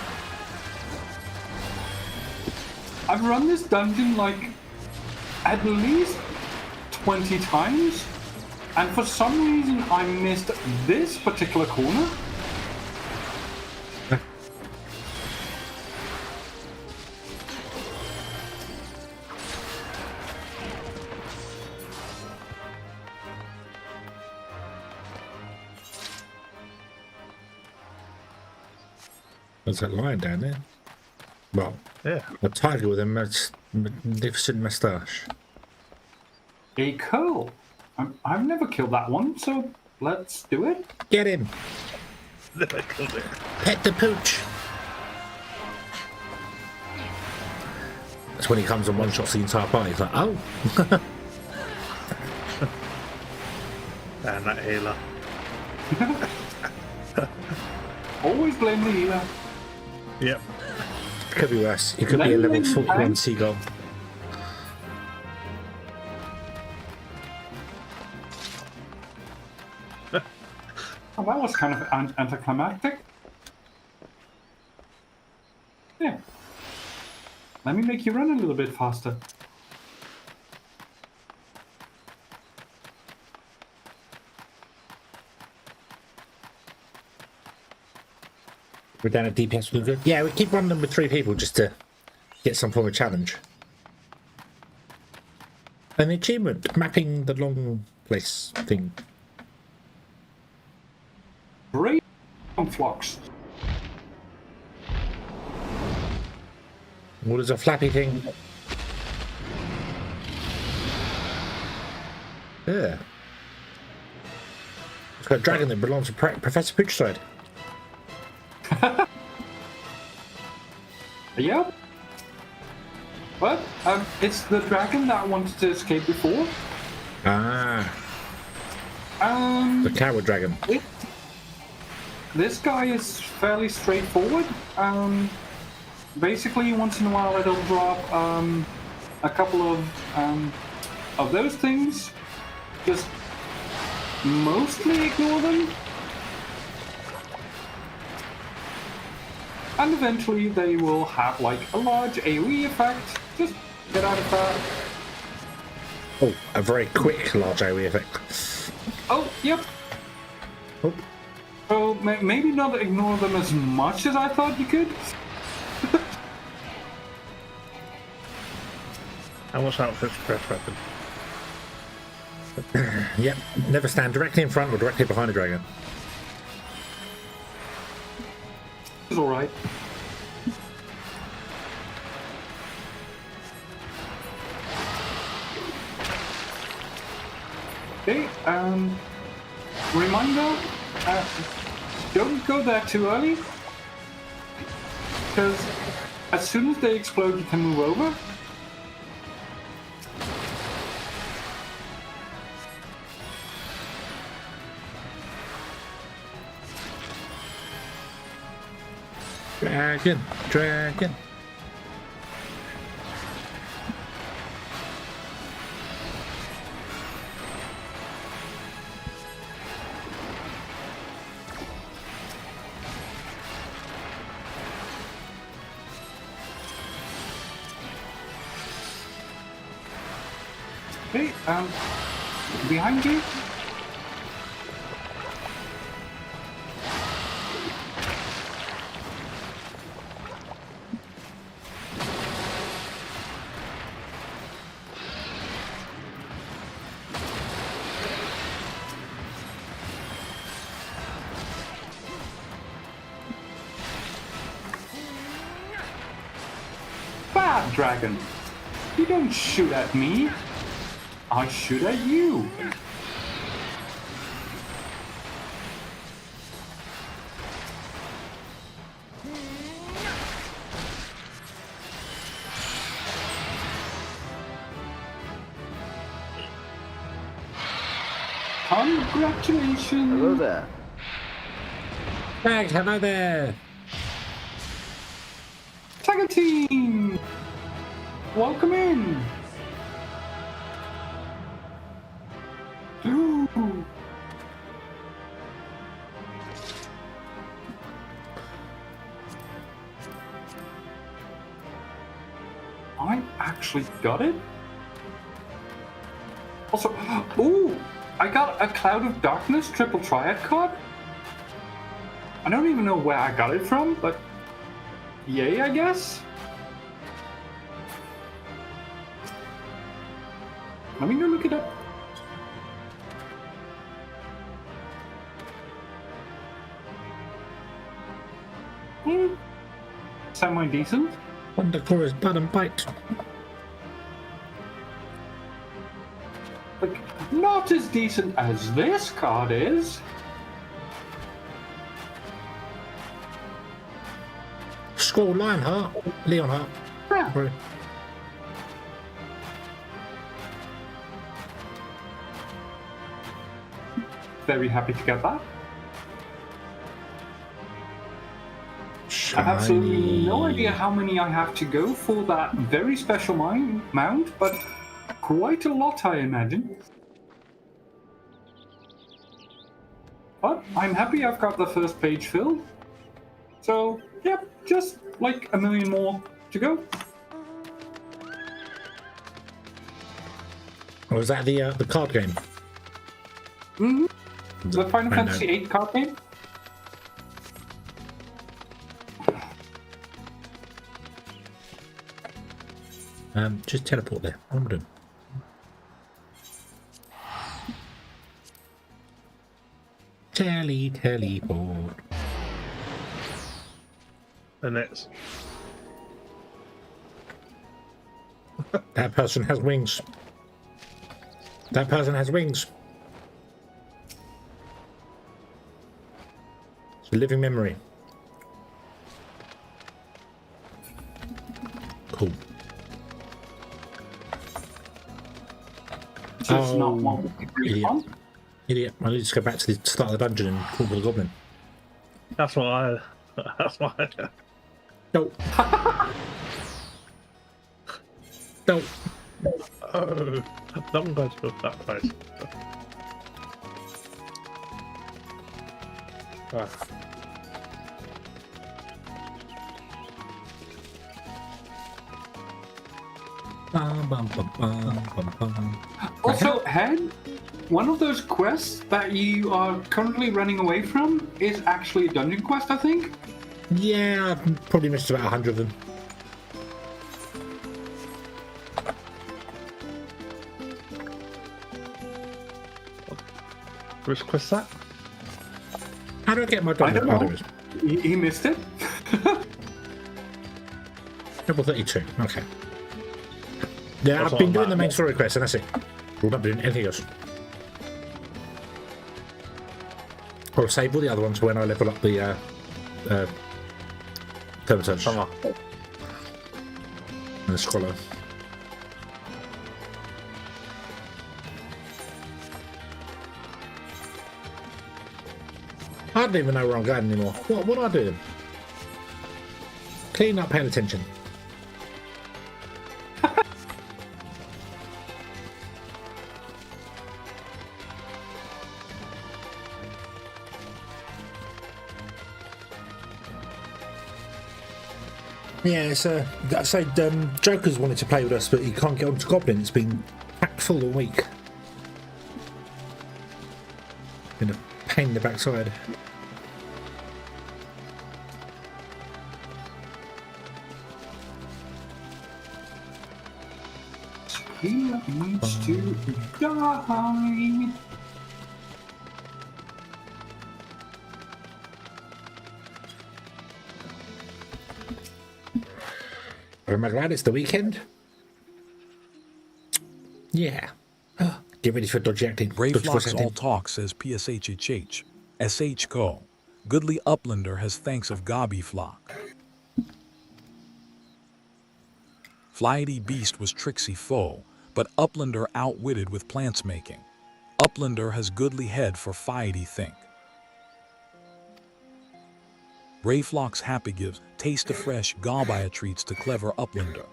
I've run this dungeon like at least 20 times, and for some reason I missed this particular corner. There's that lion down there. Well, Yeah. a tiger with a magnificent moustache. A curl. I've never killed that one, so let's do it. Get him! Pet the pooch! That's when he comes and one-shots the entire party. It's like, oh! And that healer. Always blame the healer. Yep. Could be worse. He could be a level 41 seagull. Oh, that was kind of anticlimactic. Yeah. Let me make you run a little bit faster. We're down at DPS. We're good. Yeah, we keep running them with 3 people just to get some form of challenge. An achievement, mapping the long place thing. Great flux. What is a flappy thing? Yeah. It's got a dragon that belongs to Professor Poochside. Yep. But it's the dragon that wanted to escape before. Ah, the coward dragon. This guy is fairly straightforward. Basically, once in a while it'll drop a couple of those things. Just mostly ignore them. And eventually they will have like a large AoE effect. Just get out of that. Oh, a very quick large AoE effect. Oh, yep. Oh. So maybe not ignore them as much as I thought you could. And what's out for its breath weapon? Yep, never stand directly in front or directly behind a dragon. It's alright. Okay, reminder, don't go there too early, because as soon as they explode you can move over. Dragon, dragon. Okay, behind you. Bad dragon, you don't shoot at me. I shoot at you. Congratulations. Hello there. Tag, hello there. Tag team. welcome in. Ooh. I actually got it. Also, ooh, I got a Cloud of Darkness triple triad card. I don't even know where I got it from, but yay, I guess. Let me go look it up. Semi-decent. Wonderful is blood and bite. Like, not as decent as this card is. Scroll Lionheart, Leonheart. Yeah. Right. Very happy to get that. I have absolutely no idea how many I have to go for that very special mount, but quite a lot, I imagine. But I'm happy I've got the first page filled. So, yep, just like a million more to go. Or was that the card game? Mm-hmm. The Final I know. Fantasy VIII card game. Just teleport there. What am I doing? Teleport. And it's That person has wings. That person has wings. It's a living memory. Cool. Just not one with the green idiot. one. Idiot. I need to go back to the start of the dungeon and call for the goblin. that's what I. That's what I. No. No. Oh, don't go to that place. Ah. Bum, bum, bum, bum, bum, bum. Also, Head, one of those quests that you are currently running away from is actually a dungeon quest, I think. Yeah, I've probably missed about 100 of them. Which quest that? How do I get my I dungeon? don't Oh, there know. it is. He missed it. Level 32. Okay. Yeah, That's I've been on doing that. the main story quest, and that's it. We're not doing anything else. I'll save all the other ones for when I level up the Thermatouch Summer. and the Scholar. I don't even know where I'm going anymore. What do I do? Clean up, paying attention. Yeah, it's I said Joker's wanted to play with us, but he can't get onto Goblin. It's been packed full all week. Been a pain in the backside. He needs to die. Am I glad it's the weekend? Yeah. Get ready for dodgy acting. Dodgy voice Rayflox acting. all talk, says PSHHH. SH Co. Goodly Uplander has thanks of Gobby Flock. Flighty Beast was tricksy foe, but Uplander outwitted with plants making. Uplander has goodly head for fighty think. Rayflock's happy gives taste of fresh Gobby treats to clever Uplander.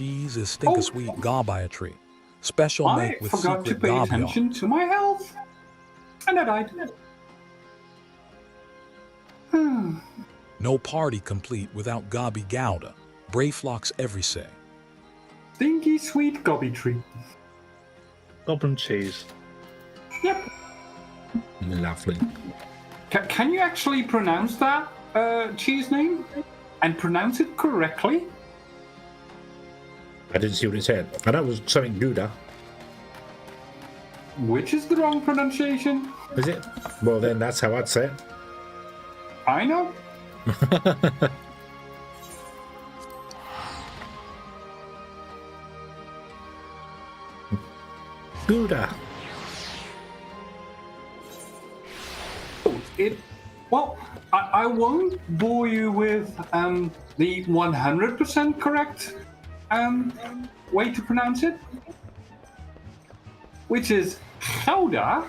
cheese is stinker-sweet gobiatry. Special I make with forgot to secret pay gobion. attention to my health. And I died. No party complete without gobby gouda. Brayflocks every say. Stinky sweet gobby tree. Goblin cheese. Yep. Lovely. Can you actually pronounce that cheese name? And pronounce it correctly? I didn't see what it said. I know it was something Gouda. Which is the wrong pronunciation? Is it? Well, then that's how I'd say it. I know. Gouda. Well, I won't bore you with the 100% correct way to pronounce it, which is Gouda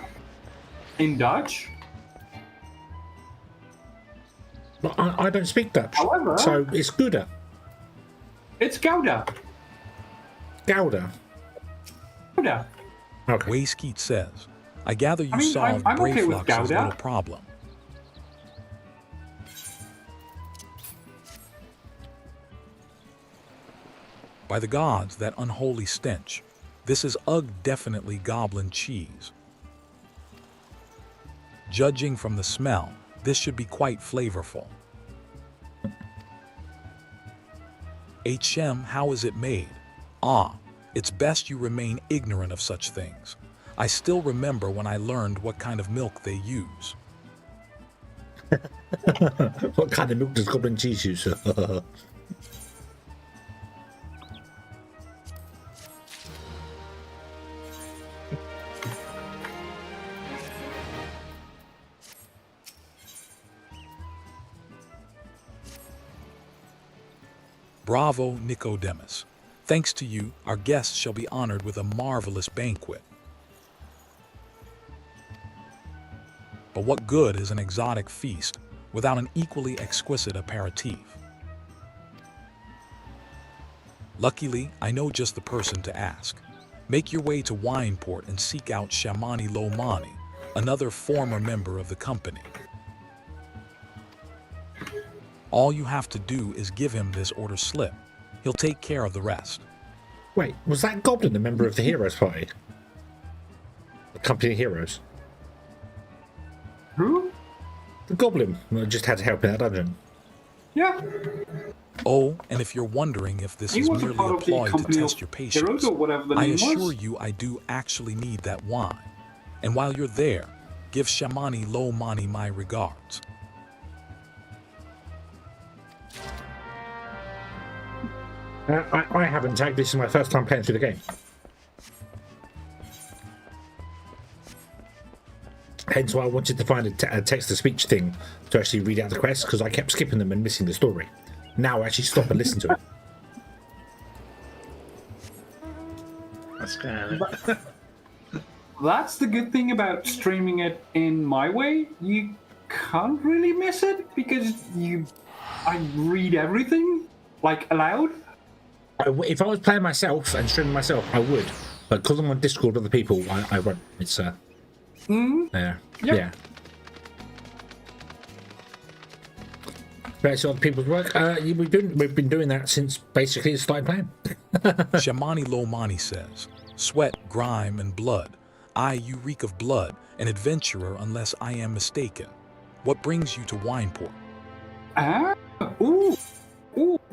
in Dutch. But I don't speak Dutch. However, so it's Gouda. It's Gouda. Gouda. Gouda. Okay. Wayskeet says, I gather you solved I'm okay with Brayflox's Gouda. little problem. By the gods, that unholy stench. This is definitely goblin cheese. Judging from the smell, this should be quite flavorful. HM, how is it made? It's best you remain ignorant of such things. I still remember when I learned what kind of milk they use. What kind of milk does goblin cheese use? Bravo, Nicodemus. Thanks to you, our guests shall be honored with a marvelous banquet. But what good is an exotic feast without an equally exquisite aperitif? Luckily, I know just the person to ask. Make your way to Wineport and seek out Shamani Lomani, another former member of the company. All you have to do is give him this order slip. He'll take care of the rest. Wait, was that goblin a member of the Heroes Party? The company of Heroes? Who? The goblin. I just had to help in that dungeon. Yeah. Oh, and if you're wondering if this He is was a merely part a of the ploy to company test of your patience, Heroes or whatever the I name assure was. you I do actually need that wine. And while you're there, give Shamani Lomani my regards. I haven't tagged. This is my first time playing through the game. Hence why I wanted to find a text-to-speech thing to actually read out the quests, because I kept skipping them and missing the story. Now I actually stop and listen to it. That's good. That's the good thing about streaming it in my way. You can't really miss it because I read everything, like aloud. If I was playing myself and streaming myself, I would. But because I'm on Discord with other people, I won't. It's yeah, Yep. yeah. That's other people's work. We've been doing that since basically it started playing. Shamani Lomani says, sweat, grime, and blood. You reek of blood, an adventurer unless I am mistaken. What brings you to Wineport? Ooh,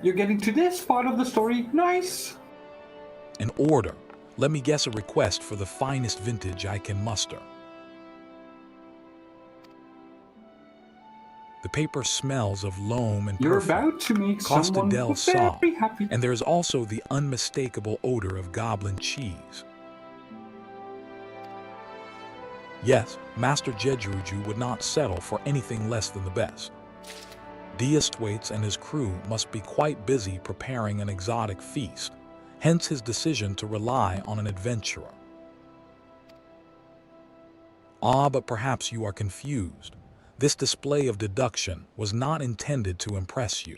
you're getting to this part of the story. Nice. An order. Let me guess, a request for the finest vintage I can muster. The paper smells of loam and You're perfume. about to make Costa someone del Sol, very happy. and there's also the unmistakable odor of goblin cheese. Yes, Master Jejuju would not settle for anything less than the best. Diastwaite and his crew must be quite busy preparing an exotic feast, hence his decision to rely on an adventurer. But perhaps you are confused. This display of deduction was not intended to impress you.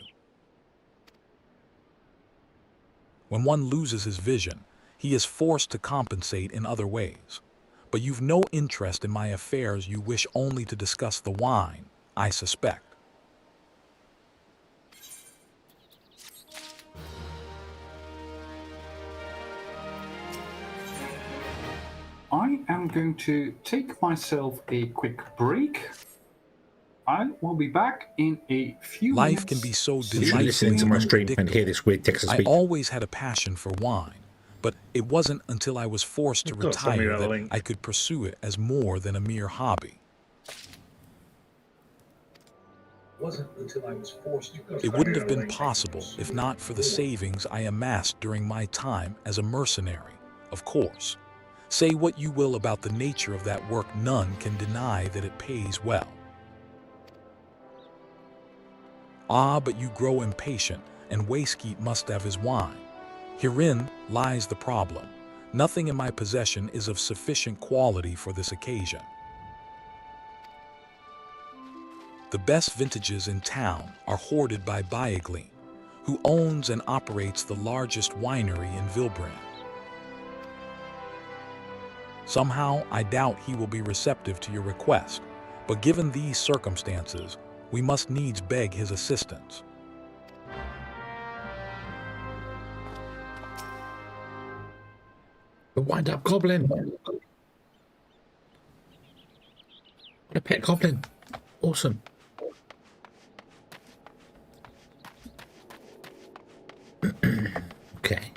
When one loses his vision, he is forced to compensate in other ways. But you've no interest in my affairs. You wish only to discuss the wine, I suspect. I am going to take myself a quick break. I will be back in a few minutes. Life can be so You should delightful listen to my and stream and hear predictable. this weird Texas I speak. always had a passion for wine, but it wasn't until I was forced to You've got something retire on the that link. I could pursue it as more than a mere hobby. It wouldn't have been possible if not for the savings I amassed during my time as a mercenary, of course. Say what you will about the nature of that work, none can deny that it pays well. Ah, but you grow impatient, and Wayskeet must have his wine. Herein lies the problem. Nothing in my possession is of sufficient quality for this occasion. The best vintages in town are hoarded by Bayaglin, who owns and operates the largest winery in Vilbrand. Somehow, I doubt he will be receptive to your request, but given these circumstances, we must needs beg his assistance. The wind-up goblin. What a pet goblin. Awesome. Okay.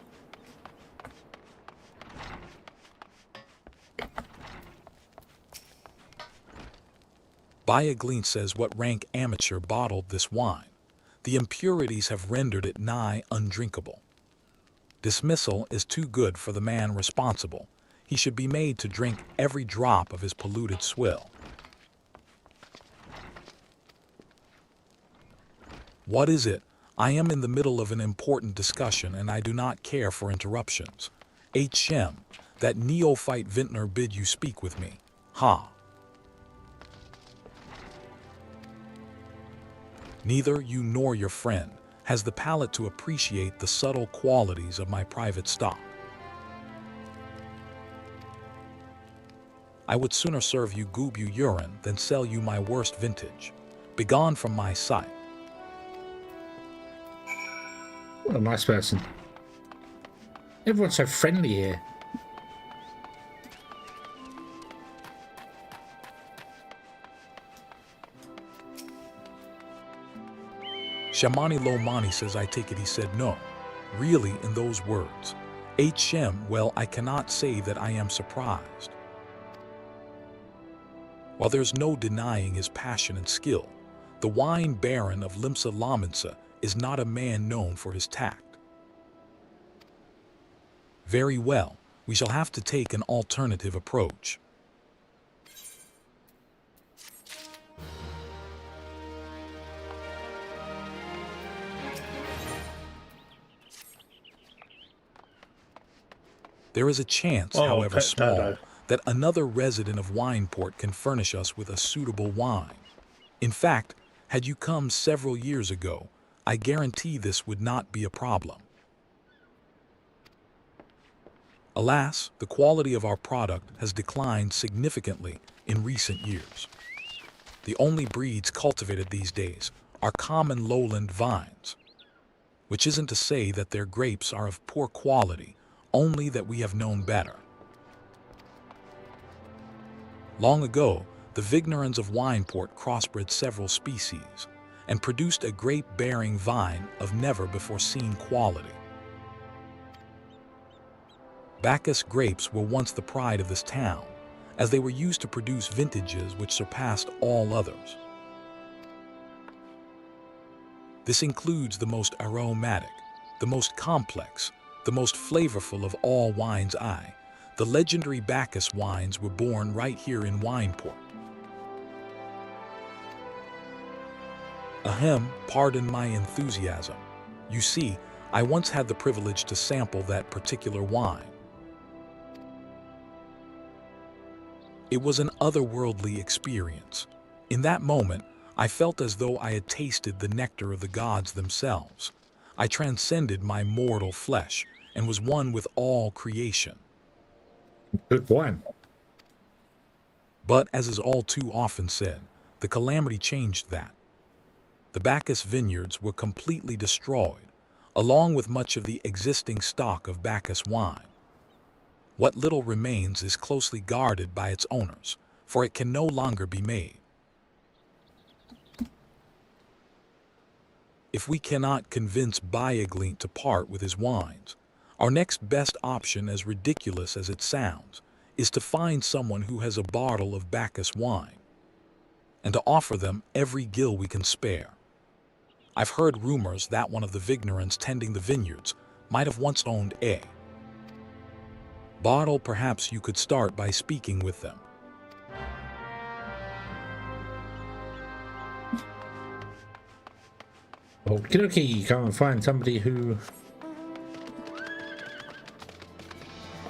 Bayaglin says what rank amateur bottled this wine. The impurities have rendered it nigh undrinkable. Dismissal is too good for the man responsible. He should be made to drink every drop of his polluted swill. What is it? I am in the middle of an important discussion and I do not care for interruptions. Shem, that neophyte vintner bid you speak with me. Ha. Neither you nor your friend has the palate to appreciate the subtle qualities of my private stock. I would sooner serve you Gubu urine than sell you my worst vintage. Begone from my sight. What a nice person. Everyone's so friendly here. Shamani Lomani says I take it he said no. Really in those words. Shem, well, I cannot say that I am surprised. While there's no denying his passion and skill, the wine baron of Limsa Laminsa is not a man known for his tact. Very well, we shall have to take an alternative approach. There is a chance, however small, that another resident of Wineport can furnish us with a suitable wine. In fact, had you come several years ago, I guarantee this would not be a problem. Alas, the quality of our product has declined significantly in recent years. The only breeds cultivated these days are common lowland vines, which isn't to say that their grapes are of poor quality, only that we have known better. Long ago, the Vignerans of Wineport crossbred several species and produced a grape-bearing vine of never-before-seen quality. Bacchus grapes were once the pride of this town, as they were used to produce vintages which surpassed all others. This includes the most aromatic, the most complex, the most flavorful of all wines. The legendary Bacchus wines were born right here in Wineport. Ahem, pardon my enthusiasm. You see, I once had the privilege to sample that particular wine. It was an otherworldly experience. In that moment, I felt as though I had tasted the nectar of the gods themselves. I transcended my mortal flesh and was one with all creation. Good wine. But as is all too often said, the calamity changed that. The Bacchus vineyards were completely destroyed, along with much of the existing stock of Bacchus wine. What little remains is closely guarded by its owners, for it can no longer be made. If we cannot convince Bayaglint to part with his wines, our next best option, as ridiculous as it sounds, is to find someone who has a bottle of Bacchus wine, and to offer them every gill we can spare. I've heard rumors that one of the vignerants tending the vineyards might have once owned a bottle. Perhaps you could start by speaking with them. Okie dokie, go and find somebody who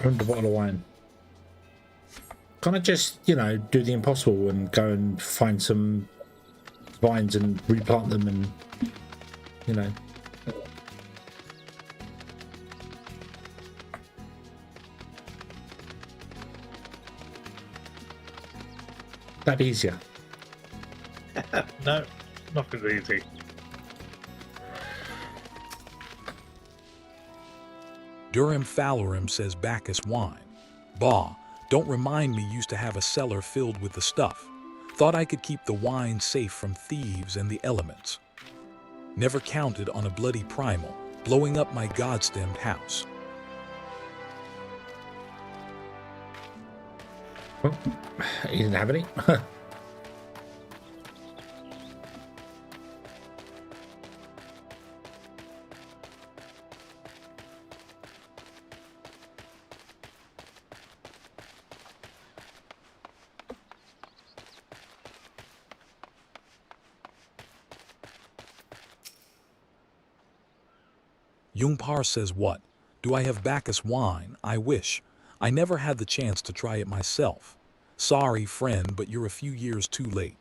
owned a bottle of wine. Can't I just, you know, do the impossible and go and find some vines and replant them and, you know. That'd be easier. No, nothing's easy. Durham Fallorum says Bacchus wine. Bah, don't remind me, used to have a cellar filled with the stuff. Thought I could keep the wine safe from thieves and the elements. Never counted on a bloody primal blowing up my god-stemmed house. Well, he didn't have any. Jungpar says, what? Do I have Bacchus wine? I wish. I never had the chance to try it myself. Sorry, friend, but you're a few years too late.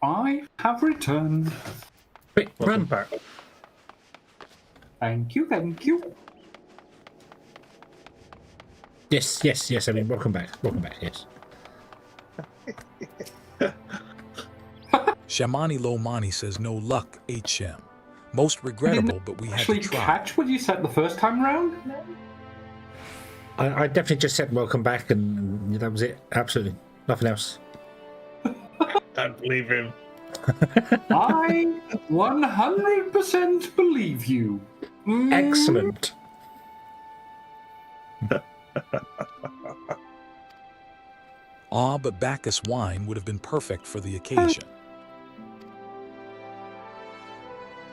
I have returned. Quick, Welcome run. back. Thank you, thank you. Yes, yes, yes. I mean, welcome back. Welcome back, yes. Shamani Lomani says, no luck, HM. Most regrettable, but we had to Actually try. catch what you said the first time around? I definitely just said welcome back, and that was it. Absolutely. Nothing else. Don't believe him. I 100% believe you. Excellent. Ah, but Bacchus wine would have been perfect for the occasion.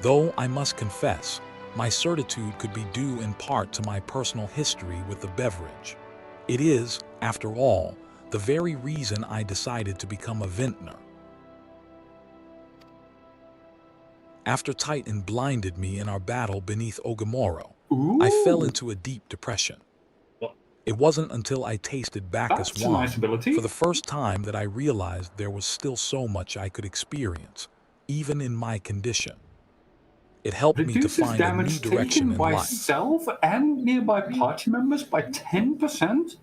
Though I must confess, my certitude could be due in part to my personal history with the beverage. It is, after all, the very reason I decided to become a vintner. After Titan blinded me in our battle beneath Ogamoro, I fell into a deep depression. It wasn't until I tasted Bacchus That's a wine nice ability. for the first time that I realized there was still so much I could experience, even in my condition. It helped me to Reduces find a new damage direction taken in by life. self and nearby party members by 10%.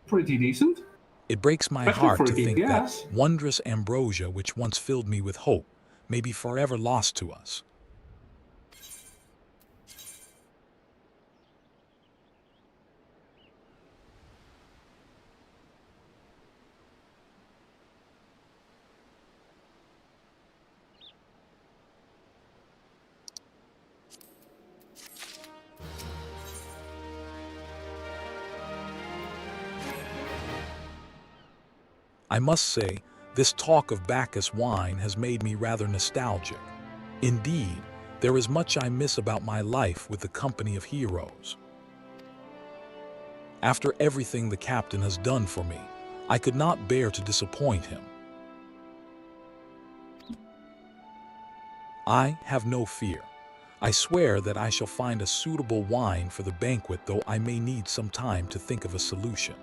Pretty decent. It breaks my Especially heart for to a think that DPS. wondrous ambrosia which once filled me with hope may be forever lost to us. I must say, this talk of Bacchus wine has made me rather nostalgic. Indeed, there is much I miss about my life with the company of heroes. After everything the captain has done for me, I could not bear to disappoint him. I have no fear. I swear that I shall find a suitable wine for the banquet, though I may need some time to think of a solution.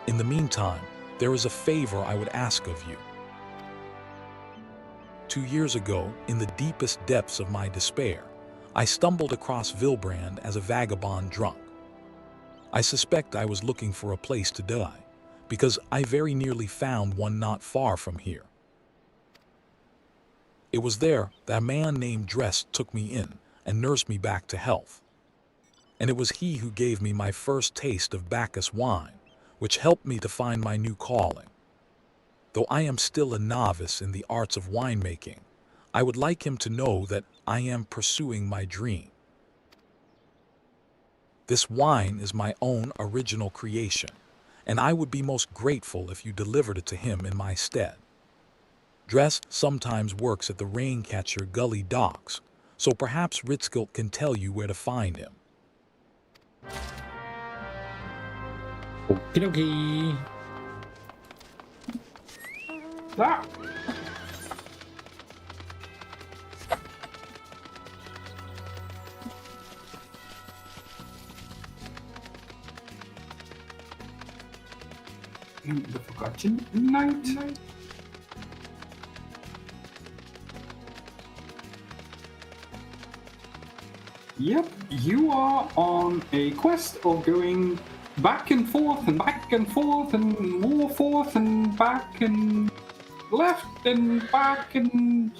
In the meantime, there is a favor I would ask of you. 2 years ago, in the deepest depths of my despair, I stumbled across Vilbrand as a vagabond drunk. I suspect I was looking for a place to die, because I very nearly found one not far from here. It was there that a man named Dress took me in and nursed me back to health. And it was he who gave me my first taste of Bacchus wine, which helped me to find my new calling. Though I am still a novice in the arts of winemaking, I would like him to know that I am pursuing my dream. This wine is my own original creation, and I would be most grateful if you delivered it to him in my stead. Dress sometimes works at the Raincatcher Gully docks, so perhaps Ritzkilt can tell you where to find him. Okie dokie. Ah! In the Forgotten Night. Yep, you are on a quest of going back and forth and back and forth and more forth and back and left and back and...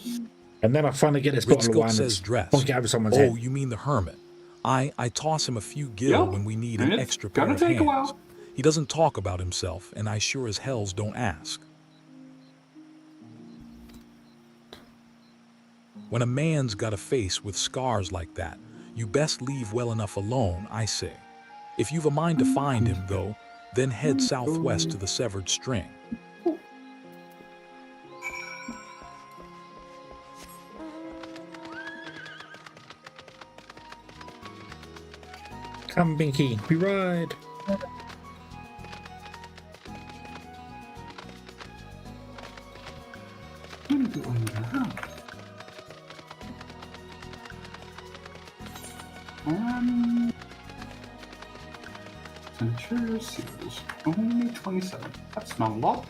And then I finally get this bottle of Ritzkilt wine says that's Dress. bonking over someone's head. Oh, you mean the hermit. I toss him a few gil Yep, when we need and an it's extra pair gonna of take a hands. while. He doesn't talk about himself, and I sure as hells don't ask. When a man's got a face with scars like that, you best leave well enough alone, I say. If you've a mind to find him, though, then head southwest to the Severed String. Come, Binky, we ride. Centurion Seals, only 27. That's not a lot.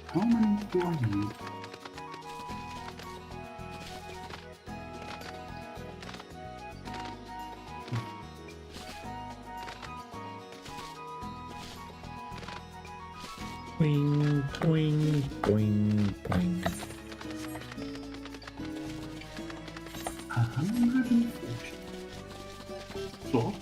How many do I need? Boing, boing, boing, boing. 140. Floor.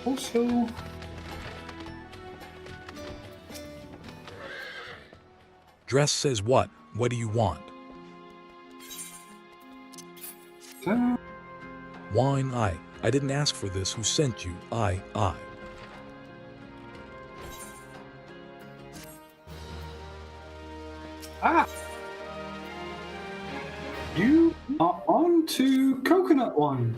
Also, Dress says what? What do you want? Wine, I didn't ask for this. Who sent you? I. you are on to coconut wine.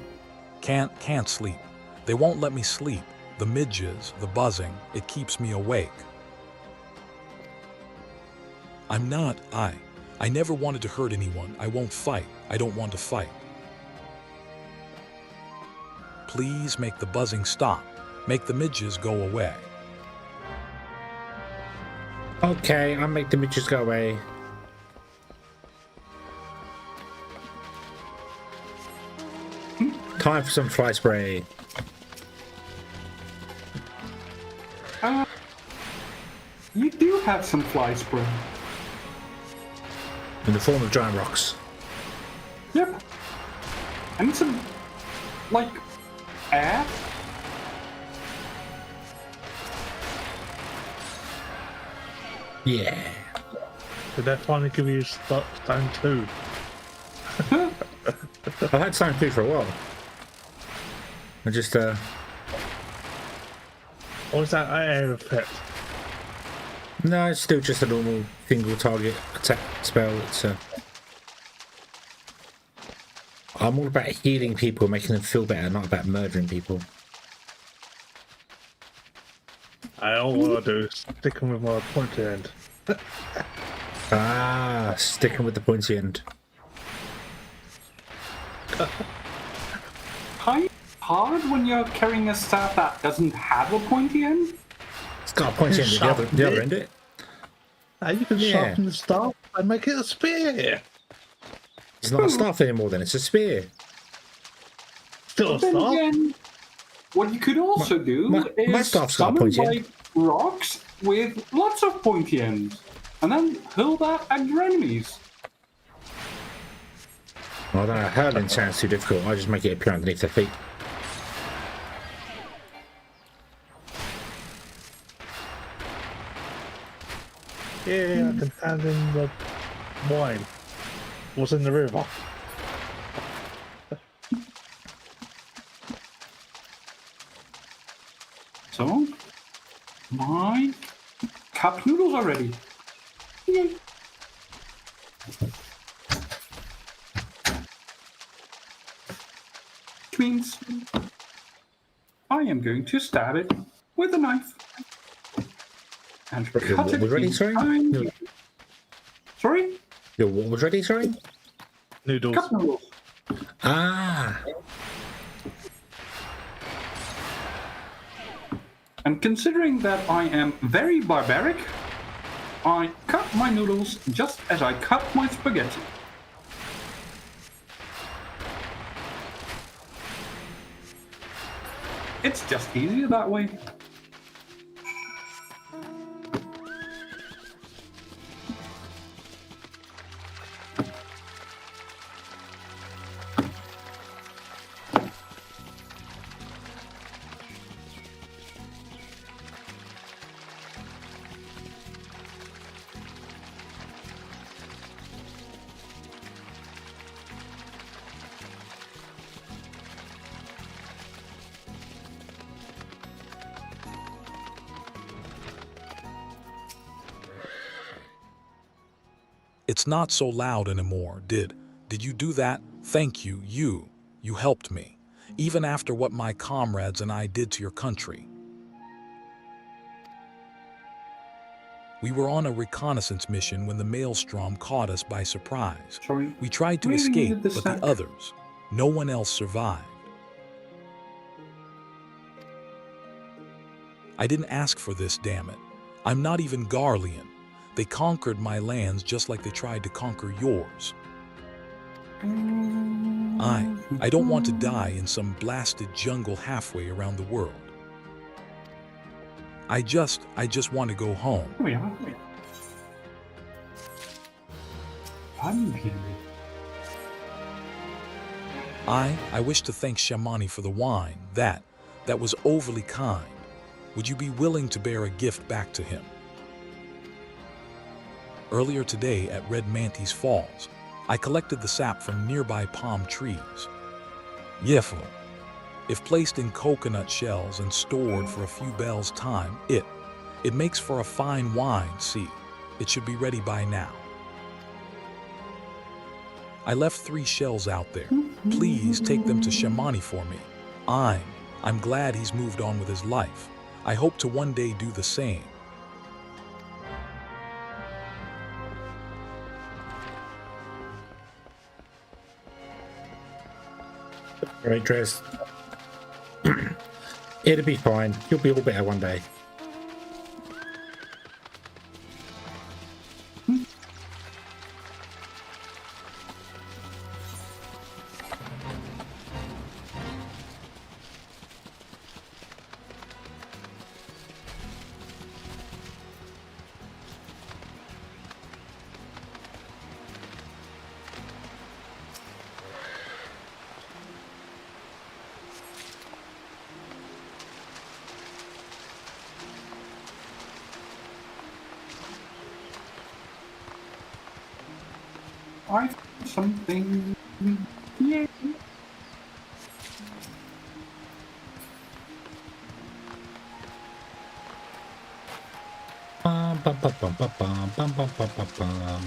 Can't sleep. They won't let me sleep. The midges, the buzzing, it keeps me awake. I'm not, I never wanted to hurt anyone. I won't fight. I don't want to fight. Please make the buzzing stop. Make the midges go away. Okay, I'll make the midges go away. Time for some fly spray. You do have some fly spray. In the form of giant rocks. Yep. And some, like, air. Yeah. Did they finally give you stone 2? I've had stone 2 for a while. I just, Or is that an air effect? No, it's still just a normal single target attack spell. It's I'm all about healing people, making them feel better, not about murdering people. All I want to do is stick them with my pointy end. Ah, sticking with the pointy end. Kind of hard when you're carrying a staff that doesn't have a pointy end. It's got a pointy end at the other end, it. You can sharpen the staff and make it a spear. It's not a staff anymore then, it's a spear. Still a Then staff. again, what you could also do my is staff's got a summon pointy end. like rocks with lots of pointy ends, and then hurl that at your enemies. I don't know, hurling sounds too difficult. I just make it appear underneath their feet. Yeah, I can hand in the wine. What's in the river? So, my cup noodles are ready. Yay. Which means I am going to stab it with a knife. And Your cut what it was ready, in sorry? tiny- Sorry? Your what was ready, sorry? Noodles. Cup noodles. Ah, And considering that I am very barbaric, I cut my noodles just as I cut my spaghetti. It's just easier that way. It's not so loud anymore, Did you do that? Thank you, you helped me, even after what my comrades and I did to your country. We were on a reconnaissance mission when the maelstrom caught us by surprise. Sorry. We tried to Really escape, needed the but snack. the others, no one else survived. I didn't ask for this, damn it. I'm not even Garlean. They conquered my lands just like they tried to conquer yours. I don't want to die in some blasted jungle halfway around the world. I just want to go home. Here we are. Pardon me. I wish to thank Shamani for the wine. That was overly kind. Would you be willing to bear a gift back to him? Earlier today at Red Mantis Falls, I collected the sap from nearby palm trees. Yeflo. If placed in coconut shells and stored for a few bells' time, it makes for a fine wine, see. It should be ready by now. I left 3 shells out there. Please take them to Shamani for me. I'm glad he's moved on with his life. I hope to one day do the same. alright, Dres. It'll be fine. You'll be all better one day. I found something. Yay. bum, bum, bum, bum, bum, bum, bum, bum, bum, bum.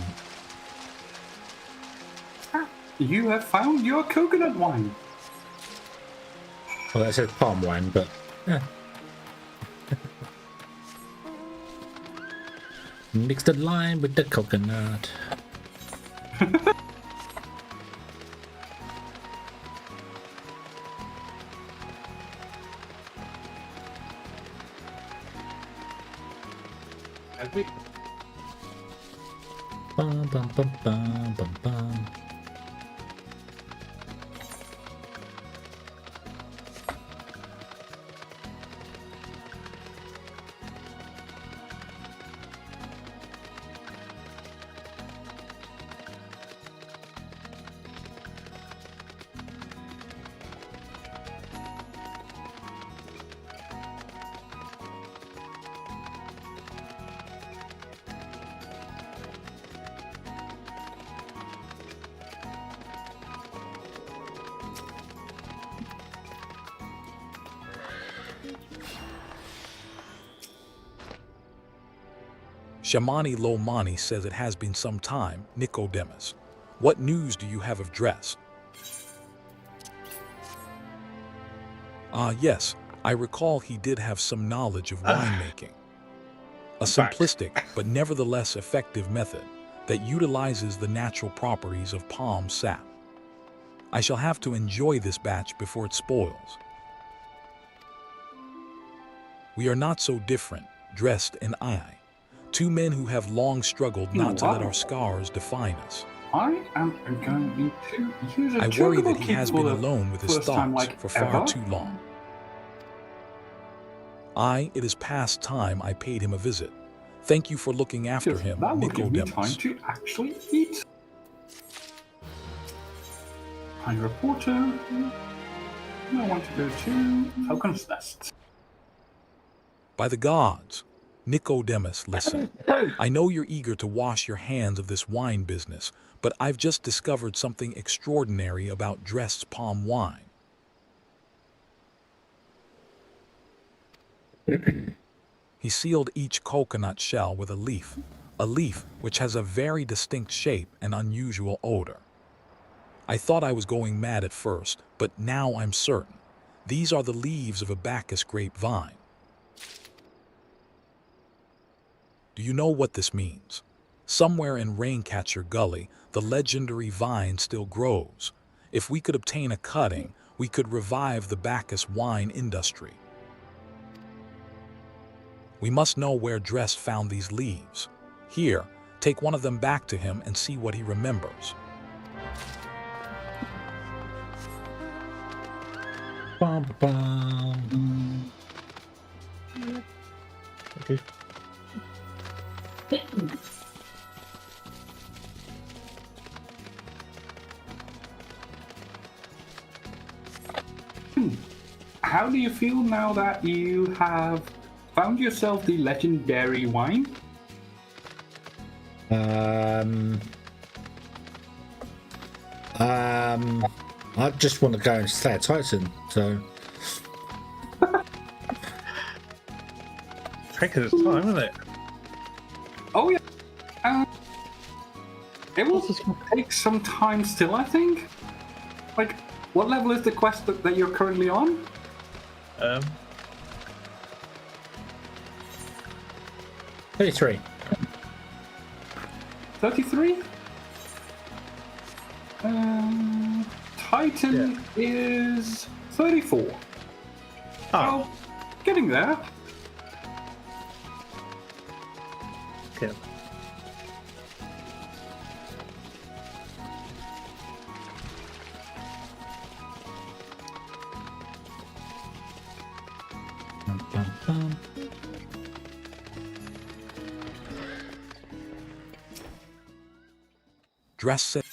You have found your coconut wine. Well, that says palm wine, but yeah. Mix the lime with the coconut. Bum, bum, bum, bum, bum, bum. Shamani Lomani says it has been some time. Nicodemus, what news do you have of Dress? Yes, I recall he did have some knowledge of winemaking. A simplistic but nevertheless effective method that utilizes the natural properties of palm sap. I shall have to enjoy this batch before it spoils. We are not so different, Dressed and I. Two men who have long struggled not to let our scars define us. I am going to use a I worry that chocobo he key has for been the alone with his first time, thoughts like, for far ever. too long. It is past time I paid him a visit. Thank you for looking after Because him, that will give me time Nicodemus. to actually eat. Pine Reporter. I want to go to Falcon's Nest. By the gods, Nicodemus, listen. I know you're eager to wash your hands of this wine business, but I've just discovered something extraordinary about Dressed palm wine. He sealed each coconut shell with a leaf which has a very distinct shape and unusual odor. I thought I was going mad at first, but now I'm certain. These are the leaves of a Bacchus grapevine. Do you know what this means? Somewhere in Raincatcher Gully, the legendary vine still grows. If we could obtain a cutting, we could revive the Bacchus wine industry. We must know where Dress found these leaves. Here, take one of them back to him and see what he remembers. Bum, bum. Okay. How do you feel now that you have found yourself the legendary wine? I just want to go and slay a Titan, so. Taking its time, isn't it? Oh yeah. It will take some time still, I think. Like, what level is the quest that you're currently on? 33. 33? Titan is 34. Oh, So, getting there. okay. Bum, bum, bum. Dress said,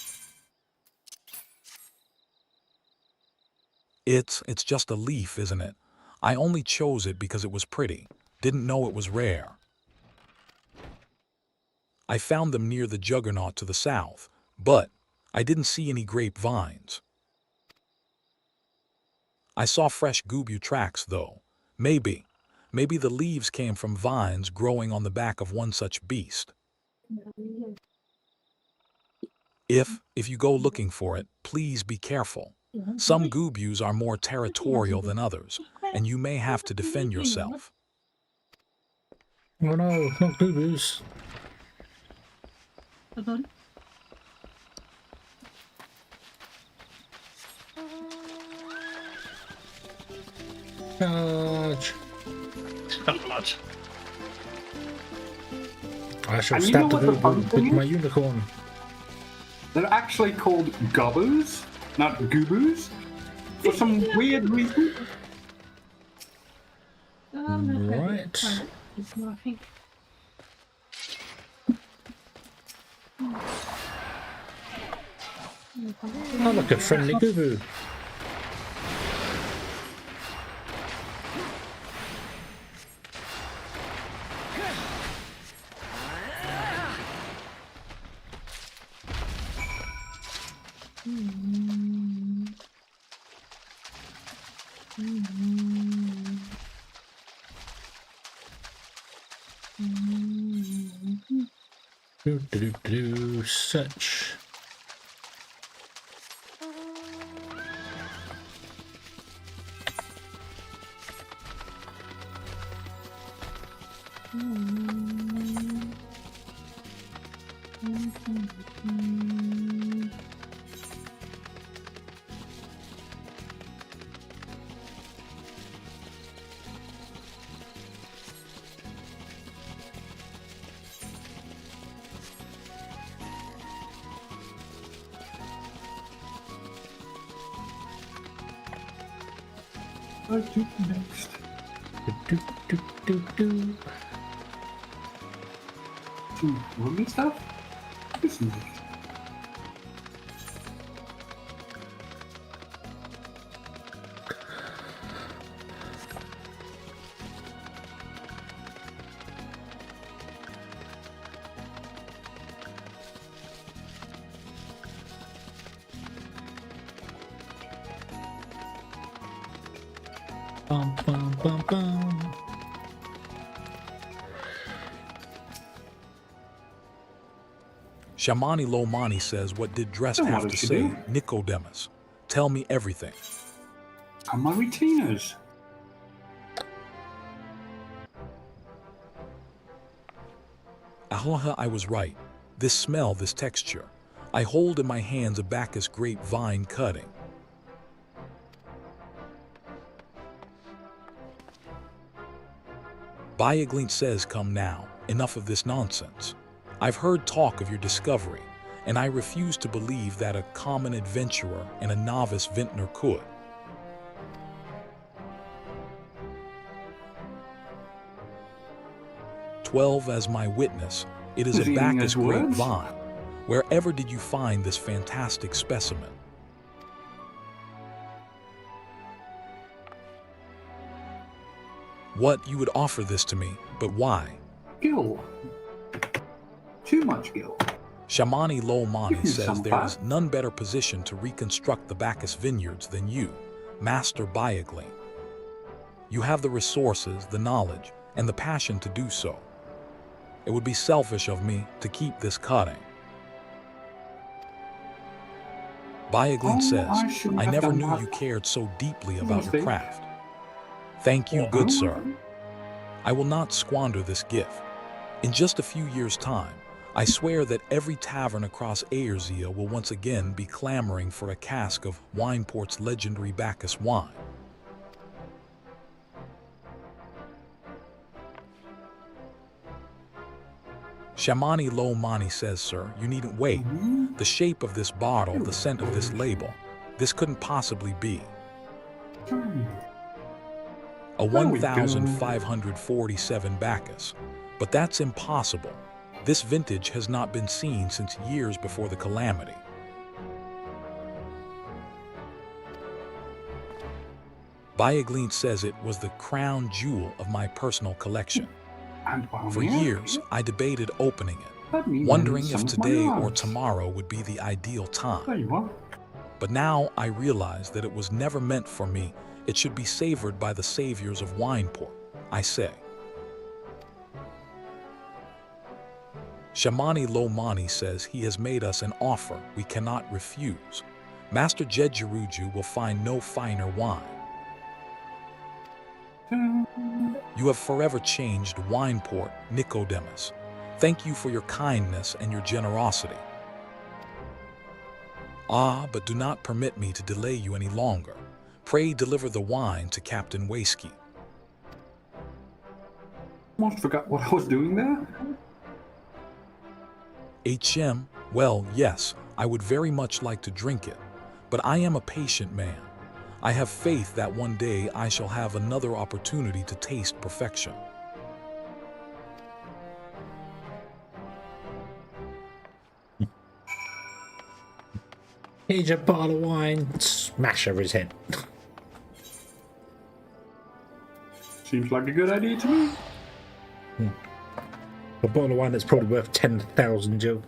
It's just a leaf, isn't it? I only chose it because it was pretty. Didn't know it was rare. I found them near the Juggernaut to the south, but I didn't see any grapevines. I saw fresh Gubu tracks, though. Maybe Maybe the leaves came from vines growing on the back of one such beast. If you go looking for it, please be careful. Some goobus are more territorial than others, and you may have to defend yourself. Oh no, not goobus. Charge. God. I shall And you stab know the what the fun goobu thing with my is? unicorn. They're actually called gobboos, not goobus, for some weird reason. Right. Oh, look, a friendly goobu. Search. What do next? Some woman stuff? What's next? Bum, bum, bum, bum. Shamani Lomani says, what did Dress So what have did to she say? do? Nicodemus, tell me everything. And my retainers. Ahlaha, I was right. This smell, this texture. I hold in my hands a Bacchus grape vine cutting. Bayaglint says, come now, enough of this nonsense. I've heard talk of your discovery, and I refuse to believe that a common adventurer and a novice vintner could. "12 as my witness, it is Is a he eating Bacchus his words? grapevine. Wherever did you find this fantastic specimen?" "What, you would offer this to me, but why?" Gil. Too much Gil. Shamani Lomani Give me says some there fat. is none better positioned to reconstruct the Bacchus vineyards than you, Master Bayaglint. You have the resources, the knowledge, and the passion to do so. It would be selfish of me to keep this cutting. Bayaglint I says, shouldn't I have never done knew that. you cared so deeply about your Mistake. craft. Thank you, good sir. I will not squander this gift. In just a few years' time, I swear that every tavern across Aerzia will once again be clamoring for a cask of Wineport's legendary Bacchus wine. Shamani Lomani says, sir, you needn't wait. The shape of this bottle, the scent of this label, this couldn't possibly be. A There we go. 1,547 Bacchus. But that's impossible. This vintage has not been seen since years before the calamity. Bayaglint says it was the crown jewel of my personal collection. And while For we're years, here, I debated opening it, let me wondering lend if some of my today or yards. tomorrow would be the ideal There time. you are. But now I realize that it was never meant for me. It should be savored by the saviors of Wineport. I say. Shamani Lomani says he has made us an offer we cannot refuse. Master Jedjiruju will find no finer wine. You have forever changed Wineport, Nicodemus. Thank you for your kindness and your generosity. Ah, but do not permit me to delay you any longer. Pray deliver the wine to Captain Waysky. Almost forgot what I was doing there. HM, well, yes, I would very much like to drink it, but I am a patient man. I have faith that one day I shall have another opportunity to taste perfection. Here's a bottle of wine. Smash over his head. Seems like a good idea to me. A bottle of wine that's probably worth 10,000 Jill.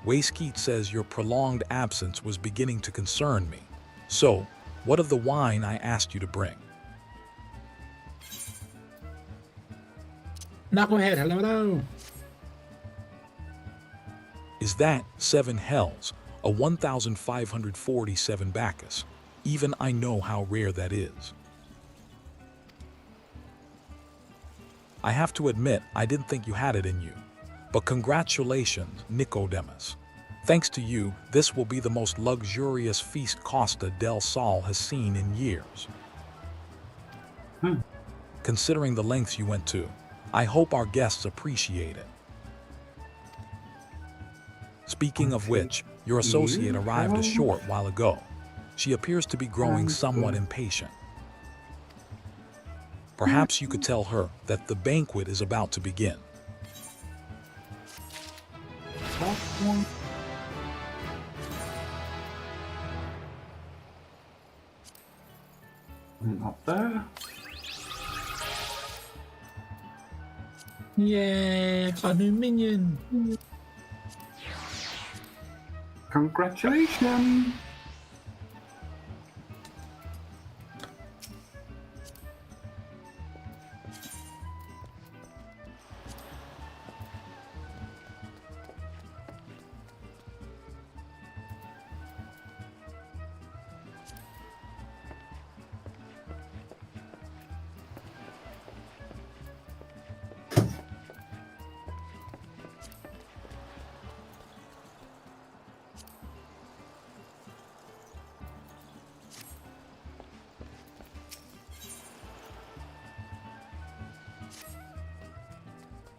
Wayskeet says your prolonged absence was beginning to concern me. So, what of the wine I asked you to bring? Knucklehead, hello. Is that 7 hells, a 1,547 Bacchus? Even I know how rare that is. I have to admit, I didn't think you had it in you. But congratulations, Nicodemus. Thanks to you, this will be the most luxurious feast Costa del Sol has seen in years. Considering the lengths you went to, I hope our guests appreciate it. Speaking of which, your associate arrived a short while ago. She appears to be growing somewhat impatient. Perhaps you could tell her that the banquet is about to begin. Up there. Yeah, a new minion. Congratulations.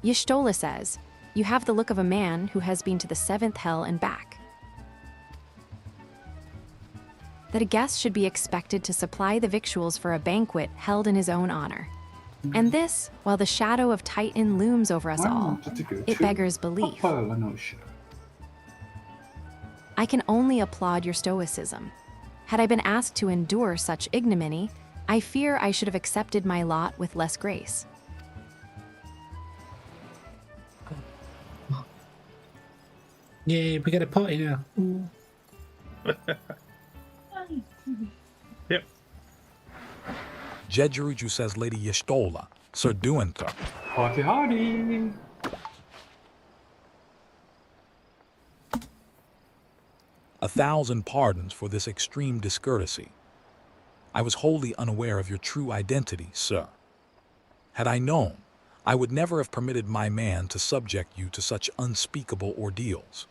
Y'shtola says, you have the look of a man who has been to the 7th hell and back. That a guest should be expected to supply the victuals for a banquet held in his own honor. And this, while the shadow of Titan looms over us all, it beggars belief. I can only applaud your stoicism. Had I been asked to endure such ignominy, I fear I should have accepted my lot with less grace. Yeah, we got a party now. Yep. Jedjiruju says Lady Y'shtola, Sir Duenter. Hardy hardy. A thousand pardons for this extreme discourtesy. I was wholly unaware of your true identity, sir. Had I known, I would never have permitted my man to subject you to such unspeakable ordeals.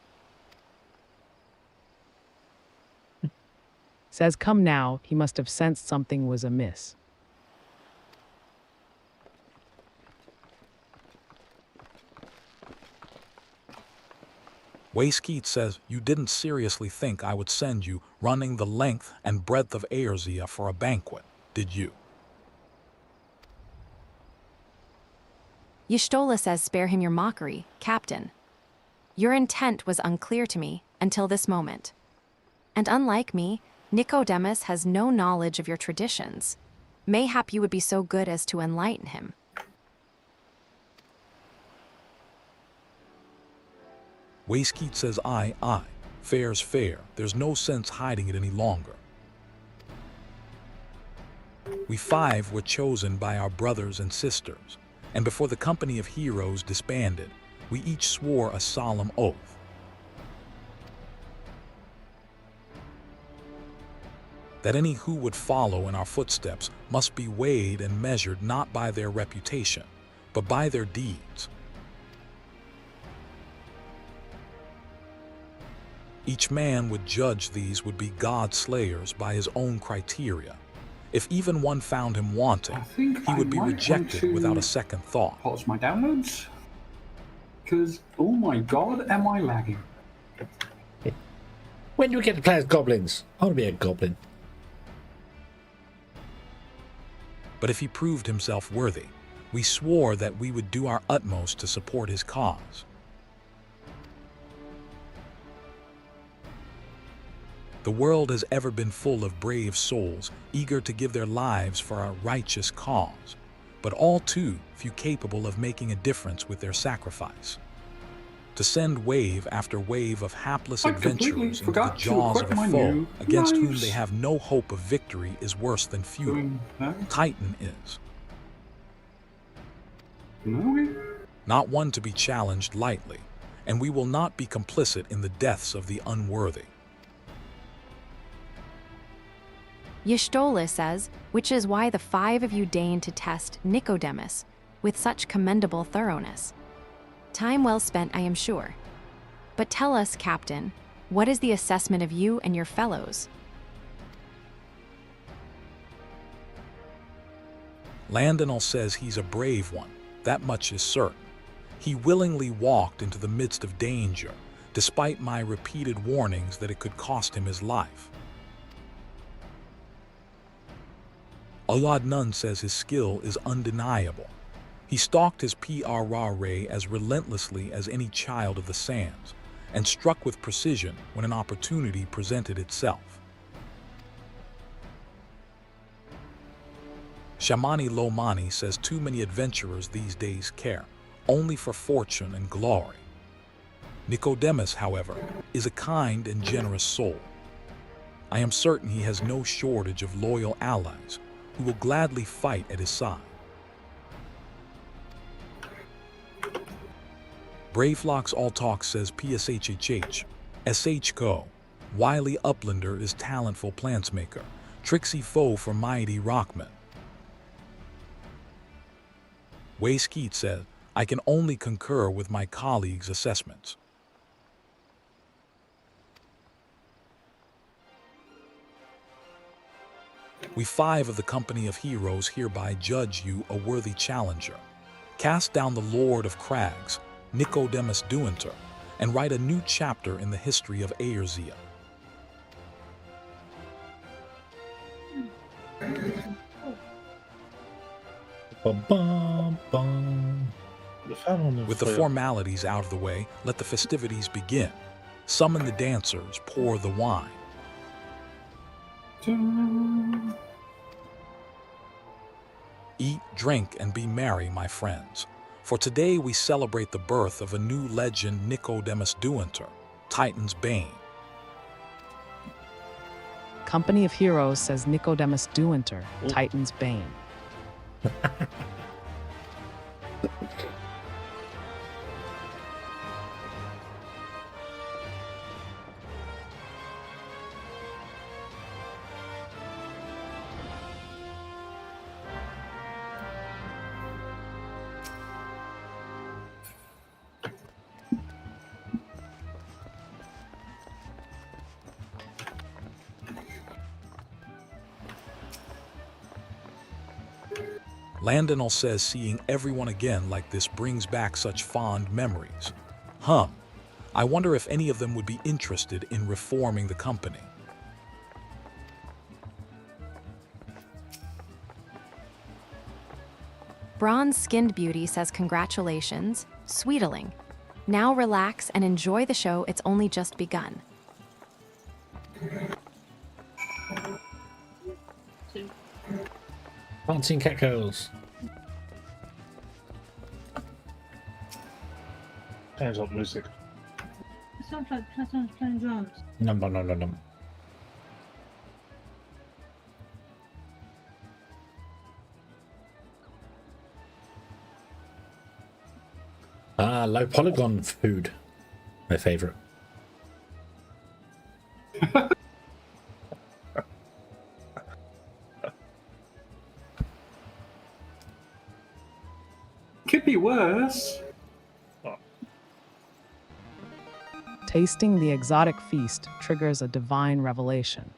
Says come now, he must have sensed something was amiss. Wayskeet says you didn't seriously think I would send you running the length and breadth of Eorzea for a banquet, did you? Y'shtola says spare him your mockery, Captain. Your intent was unclear to me until this moment. And unlike me, Nicodemus has no knowledge of your traditions. Mayhap you would be so good as to enlighten him. Waistkeet says aye. Fair's fair. There's no sense hiding it any longer. We 5 were chosen by our brothers and sisters, and before the company of heroes disbanded, we each swore a solemn oath. That any who would follow in our footsteps must be weighed and measured not by their reputation, but by their deeds. Each man would judge these would be God slayers by his own criteria. If even one found him wanting, he would be rejected without a second thought. Pause my downloads. Because, oh my god, am I lagging? When do we get to play as goblins? I want to be a goblin. But if he proved himself worthy, we swore that we would do our utmost to support his cause. The world has ever been full of brave souls eager to give their lives for a righteous cause, but all too few capable of making a difference with their sacrifice. To send wave after wave of hapless adventurers into the jaws of a foe against whom they have no hope of victory is worse than futile. Titan is. Not one to be challenged lightly, and we will not be complicit in the deaths of the unworthy. Y'shtola says, which is why the 5 of you deign to test Nicodemus with such commendable thoroughness. Time well spent, I am sure. But tell us, Captain, what is the assessment of you and your fellows? Landonal says he's a brave one, that much is certain. He willingly walked into the midst of danger, despite my repeated warnings that it could cost him his life. Alad Nun says his skill is undeniable. He stalked his PRRA as relentlessly as any child of the sands, and struck with precision when an opportunity presented itself. Shamani Lomani says too many adventurers these days care only for fortune and glory. Nicodemus, however, is a kind and generous soul. I am certain he has no shortage of loyal allies who will gladly fight at his side. Braveflocks All Talk says PSHHH, SHCO, Wily Uplander is talentful plantsmaker, tricksy foe for mighty rockman. Wayskeet says, I can only concur with my colleagues' assessments. We 5 of the company of heroes hereby judge you a worthy challenger. Cast down the Lord of Crags, Nicodemus Duinter, and write a new chapter in the history of Aerzia. With the formalities out of the way, let the festivities begin. Summon the dancers, pour the wine. Eat, drink, and be merry, my friends. For today we celebrate the birth of a new legend, Nicodemus Duinter, Titan's Bane. Company of Heroes says Nicodemus Duinter, Titan's Bane. Landonal says seeing everyone again like this brings back such fond memories. I wonder if any of them would be interested in reforming the company. Bronze-skinned beauty says congratulations, Sweetling. Now relax and enjoy the show, it's only just begun. Dancing catcalls. Turns up music. It sounds like someone's playing drums. Num. Ah, low polygon food. My favourite. Could be worse. Tasting the exotic feast triggers a divine revelation.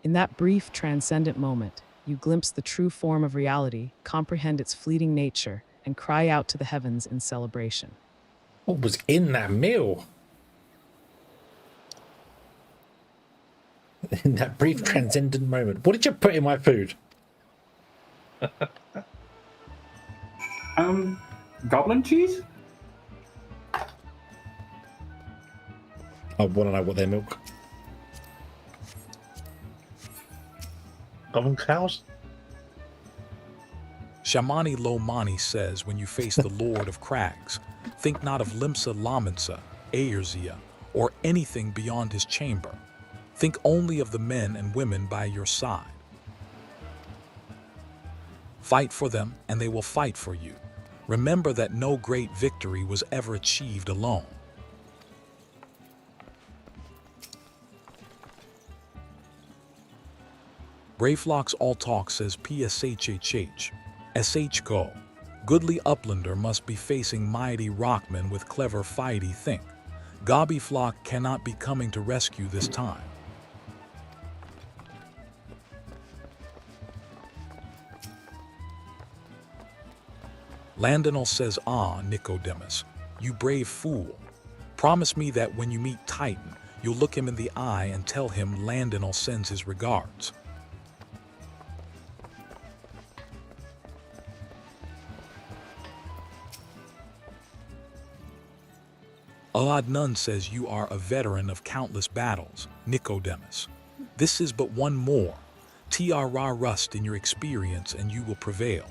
In that brief, transcendent moment, you glimpse the true form of reality, comprehend its fleeting nature, and cry out to the heavens in celebration. What was in that meal? In that brief, transcendent moment. What did you put in my food? Goblin cheese? I want to know what their milk. Goblin cows? Shamani Lomani says when you face the Lord of Crags, think not of Limsa Lamansa, Aerzia, or anything beyond his chamber. Think only of the men and women by your side. Fight for them, and they will fight for you. Remember that no great victory was ever achieved alone. Brayflock's All Talk says PSHHH. SH Go. Goodly uplander must be facing mighty rockmen with clever fighty think. Gobby Flock cannot be coming to rescue this time. Landonal says, ah, Nicodemus, you brave fool. Promise me that when you meet Titan, you'll look him in the eye and tell him Landonal sends his regards. Alad Nun says you are a veteran of countless battles, Nicodemus. This is but one more. T.R.R. rust in your experience and you will prevail.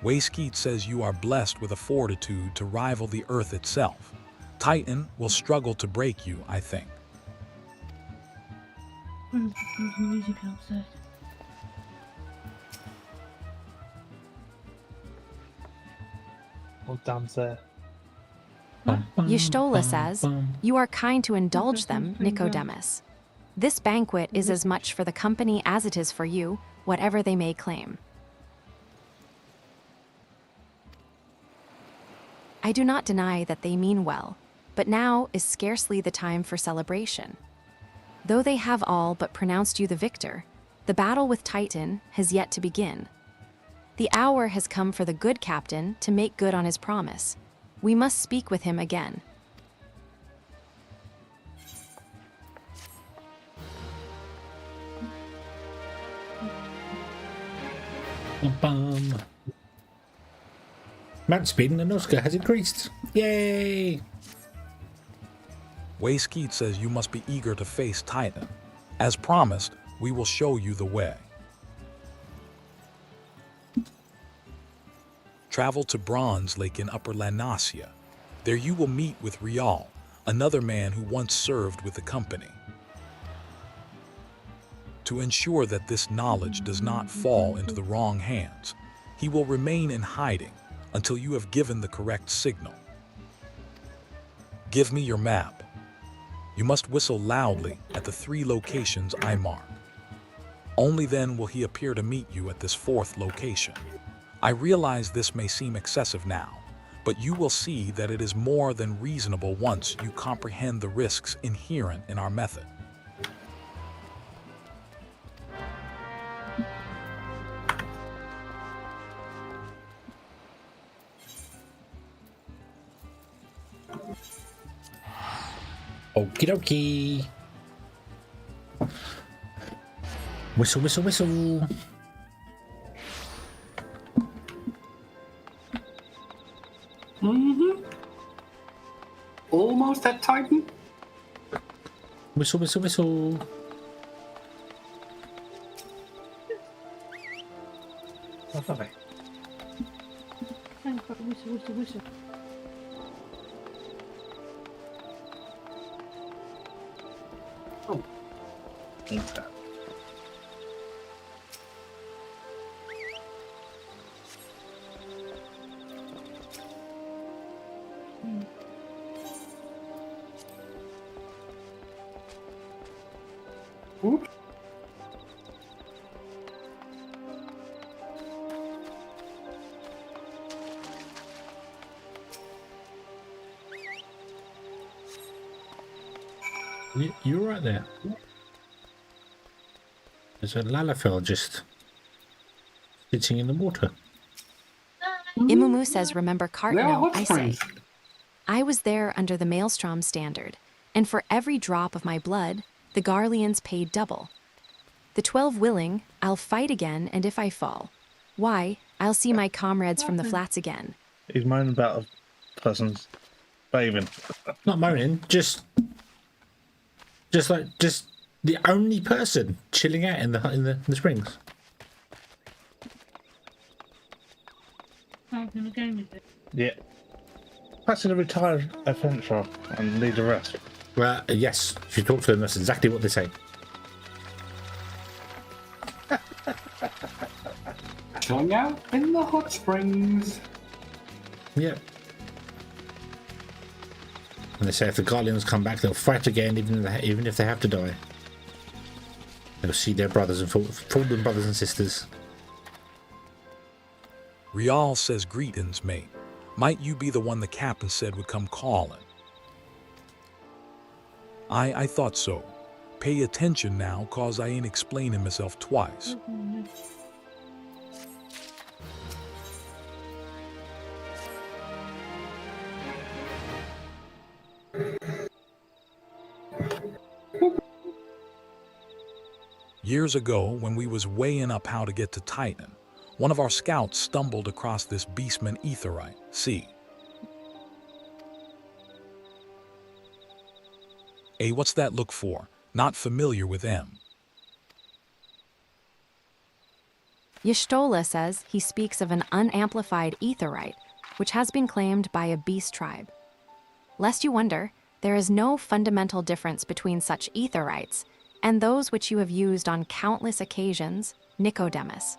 Wayskeet says you are blessed with a fortitude to rival the earth itself. Titan will struggle to break you, I think. There's music outside. Oh, damn there. Y'shtola says, you are kind to indulge them, Nicodemus. This banquet is as much for the company as it is for you, whatever they may claim. I do not deny that they mean well, but now is scarcely the time for celebration. Though they have all but pronounced you the victor, the battle with Titan has yet to begin. The hour has come for the good captain to make good on his promise. We must speak with him again. Mount speed in the Noska has increased. Yay! Wayskeet says you must be eager to face Titan. As promised, we will show you the way. Travel to Bronze Lake in Upper Lanasia. There you will meet with Rial, another man who once served with the company. To ensure that this knowledge does not fall into the wrong hands, he will remain in hiding until you have given the correct signal. Give me your map. You must whistle loudly at the 3 locations I mark. Only then will he appear to meet you at this 4th location. I realize this may seem excessive now, but you will see that it is more than reasonable once you comprehend the risks inherent in our method. Okie dokie. Whistle, whistle, whistle. Almost at Titan? Whistle, whistle, whistle. Oh, lovely. Thank God, whistle, whistle, whistle. Okay. Oops. You're right there. There's a lalafell just sitting in the water. Imumu says, remember They are Cartno, hot I say. springs. I was there under the Maelstrom standard, and for every drop of my blood, the Garleans paid double. The 12 willing, I'll fight again, and if I fall, why, I'll see my comrades from the flats again. He's moaning about a person's bathing. Not moaning, just the only person chilling out in the springs. How can the game is it? Yeah. Perhaps in a retired adventurer and need a rest. Well, yes, if you talk to them, that's exactly what they say. Chilling out in the hot springs. Yeah. And they say if the Guardians come back, they'll fight again, even if they have to die. They'll see their brothers and fallen brothers and sisters. Rial says, greetings, mate. Might you be the one the captain said would come calling? I thought so. Pay attention now, cause I ain't explaining myself twice. Years ago, when we was weighing up how to get to Titan, one of our scouts stumbled across this beastman etherite. See? Hey, what's that look for? Not familiar with them. Y'shtola says he speaks of an unamplified etherite, which has been claimed by a beast tribe. Lest you wonder, there is no fundamental difference between such etherites and those which you have used on countless occasions, Nicodemus.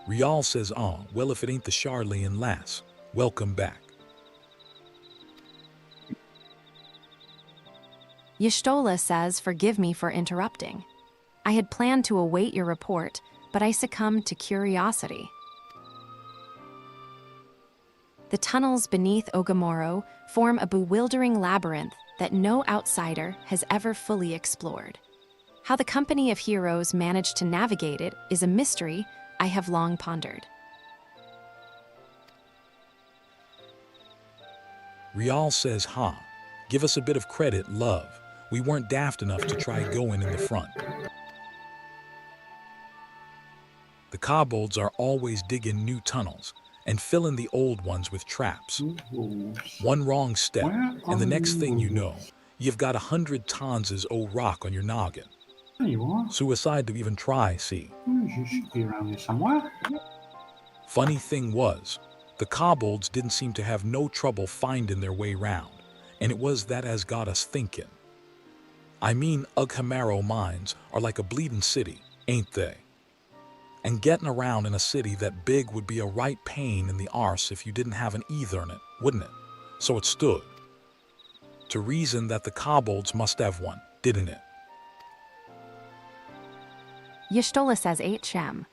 Rial says, well, if it ain't the Charlian lass, welcome back. Y'shtola says, forgive me for interrupting. I had planned to await your report, but I succumbed to curiosity. The tunnels beneath Ogamoro form a bewildering labyrinth that no outsider has ever fully explored. How the company of heroes managed to navigate it is a mystery I have long pondered. Rial says, give us a bit of credit, love. We weren't daft enough to try going in the front. The kobolds are always digging new tunnels and filling the old ones with traps. One wrong step, and the next thing you know, you've got 100 tons of rock on your noggin. There you are. Suicide to even try, see. You should be around here somewhere. Funny thing was, the kobolds didn't seem to have no trouble finding their way round, and it was that as got us thinking. I mean, Ughamaro mines are like a bleeding city, ain't they? And getting around in a city that big would be a right pain in the arse if you didn't have an ether in it, wouldn't it? So it stood. To reason that the kobolds must have one, didn't it? Y'shtola says 8 Shem.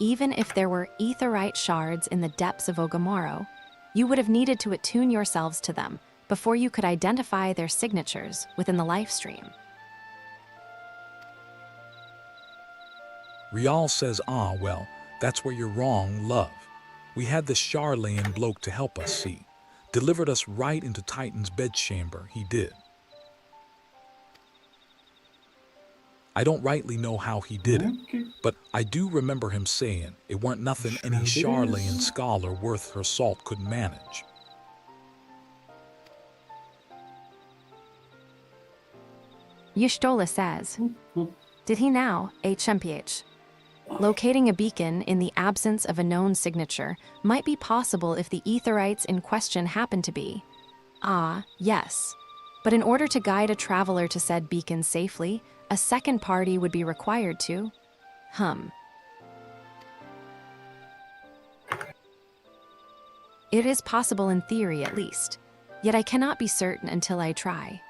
Even if there were etherite shards in the depths of Ogamoro, you would have needed to attune yourselves to them before you could identify their signatures within the life stream. Rial says, well, that's where you're wrong, love. We had this Charlian bloke to help us, see. Delivered us right into Titan's bedchamber, he did. I don't rightly know how he did it, but I do remember him saying it weren't nothing any Charlian scholar worth her salt could manage. Yishtola says, did he now, HMPH? Locating a beacon in the absence of a known signature might be possible if the Aetherites in question happen to be. Ah, yes. But in order to guide a traveler to said beacon safely, a second party would be required to. It is possible in theory, at least. Yet I cannot be certain until I try.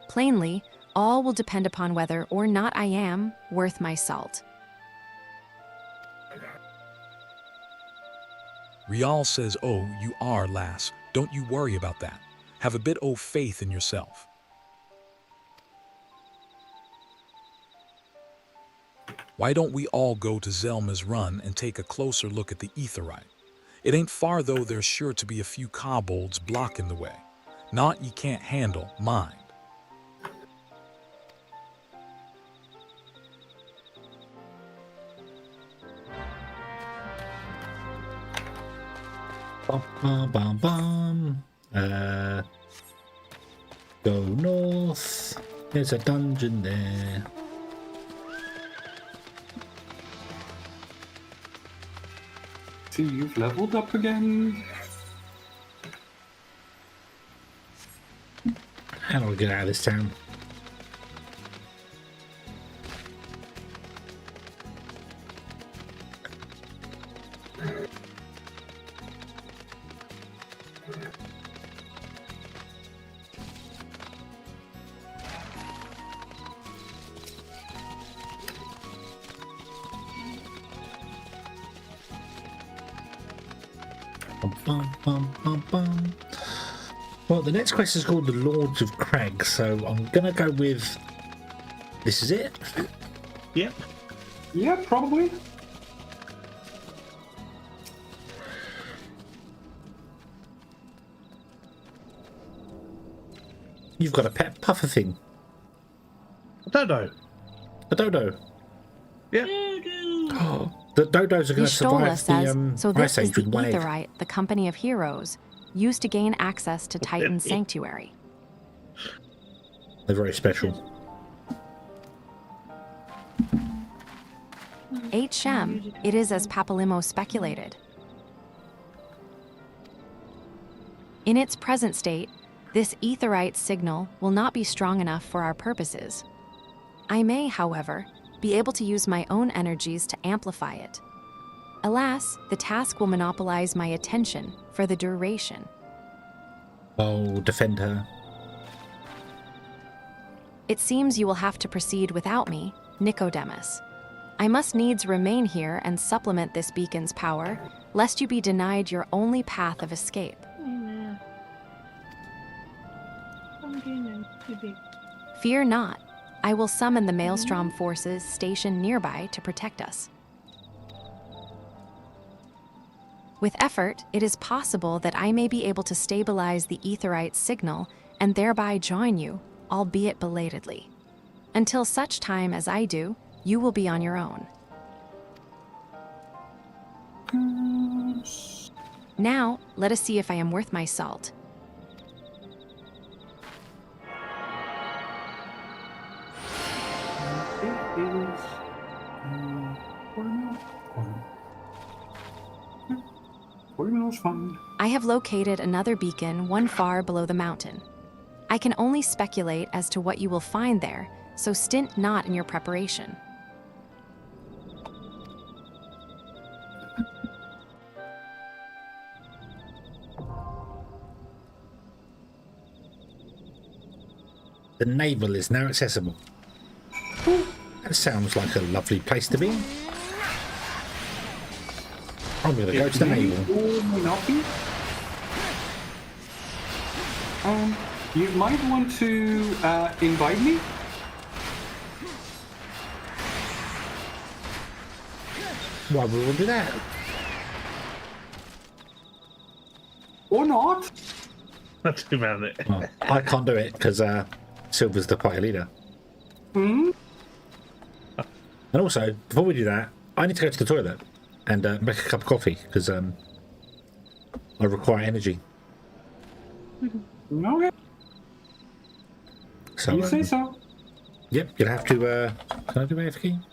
Plainly, all will depend upon whether or not I am worth my salt. Rial says, oh, you are, lass. Don't you worry about that. Have a bit of faith in yourself. Why don't we all go to Zelma's Run and take a closer look at the Aetherite? It ain't far, though. There's sure to be a few kobolds blocking the way. Not you can't handle, mind. Bum, bum, bum, bum. Go north. There's a dungeon there. See, you've leveled up again. How do I get out of this town? Bum, bum, bum, bum. Well, the next quest is called the Lords of Crag, so I'm gonna go with. This is it? Yep. Yeah, probably. You've got a pet puffer thing. I don't know. A dodo. Yeah. Oh, the dodos are going to Yishtola survive says, the so this Ice is Age the with one egg. Aetherite, the company of heroes, used to gain access to Titan's sanctuary. They're very special. Shem, it is as Papalimo speculated. In its present state, this Aetherite signal will not be strong enough for our purposes. I may, however, be able to use my own energies to amplify it. Alas, the task will monopolize my attention for the duration. Oh, defend her. It seems you will have to proceed without me, Nicodemus. I must needs remain here and supplement this beacon's power, lest you be denied your only path of escape. Amen. I'm getting too big. Fear not. I will summon the Maelstrom forces stationed nearby to protect us. With effort, it is possible that I may be able to stabilize the Aetherite signal and thereby join you, albeit belatedly. Until such time as I do, you will be on your own. Now, let us see if I am worth my salt. It is $40 fine. I have located another beacon one far below the mountain. I can only speculate as to what you will find there, so stint not in your preparation. The navel is now accessible. That sounds like a lovely place to be. I'm going to go to the navel. Or may not be. You might want to invite me. Why would we do that? Or not. That's too bad. Well, I can't do it because Silver's the party leader. Hmm? And also, before we do that, I need to go to the toilet and make a cup of coffee because I require energy. Okay. So, You say so. Yep, you'll have to, can I do AFK?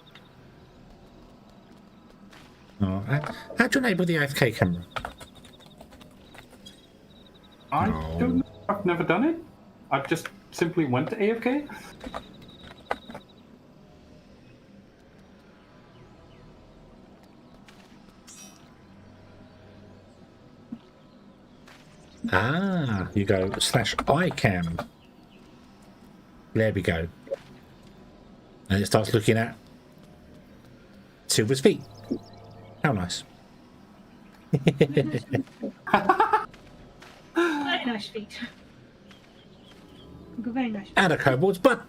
Oh, how do you enable the AFK camera? I don't know. I've never done it. I've just simply went to AFK. Ah, you go /icam. There we go. And it starts looking at Silver's feet. How nice. Very nice feet. Very nice feet. And a kobold's butt.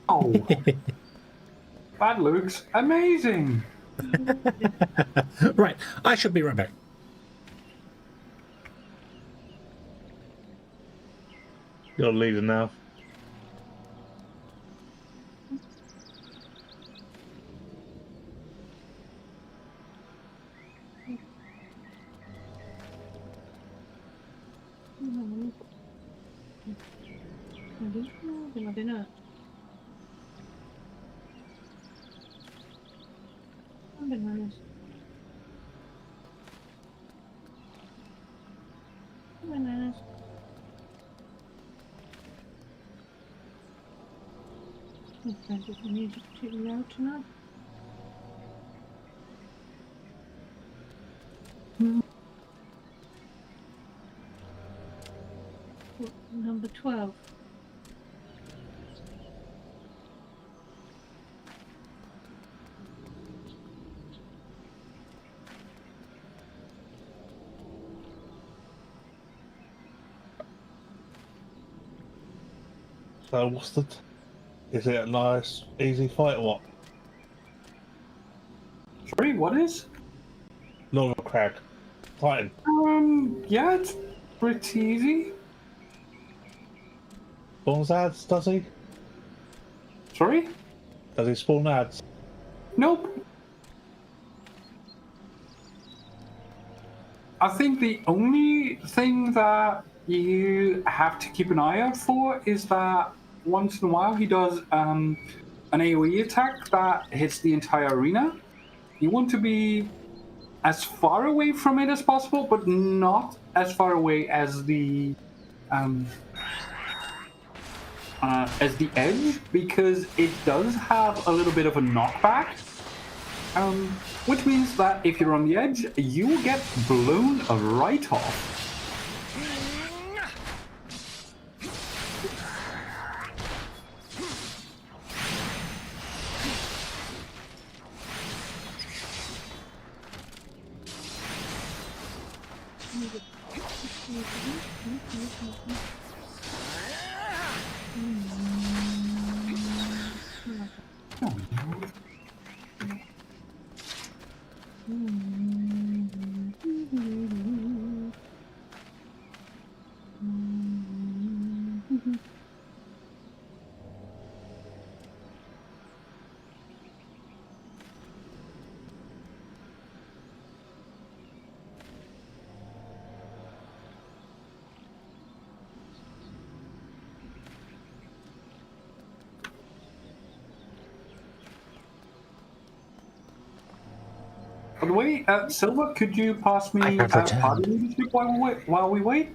Oh, that looks amazing. Right, I should be right back. You're leading now. Dinner. Bananas. Bananas. I just need to take it out tonight. Number 12. So what's the... Is it a nice, easy fight or what? Sorry, what is? Lord of Crag. Titan. Yeah, it's pretty easy. Spawns ads, does he? Sorry? Does he spawn ads? Nope. I think the only thing that you have to keep an eye out for is that once in a while he does an AoE attack that hits the entire arena. You want to be as far away from it as possible, but not as far away as the edge, because it does have a little bit of a knockback. Which means that if you're on the edge, you will get blown right off. By the way, Silver, could you pass me party leadership while we wait?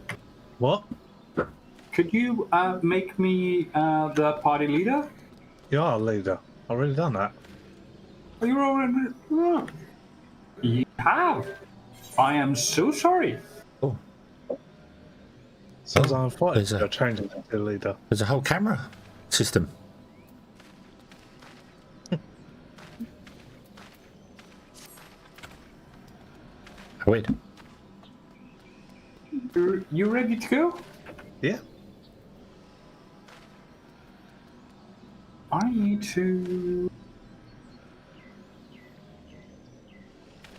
What? Could you make me the party leader? You are a leader. I've already done that. Oh, you're already... Oh. You have. I am so sorry. Oh, Since I'm fighting, there's a- you're changing to leader. there's a whole camera system. Wait. You ready to go? Yeah. I need to...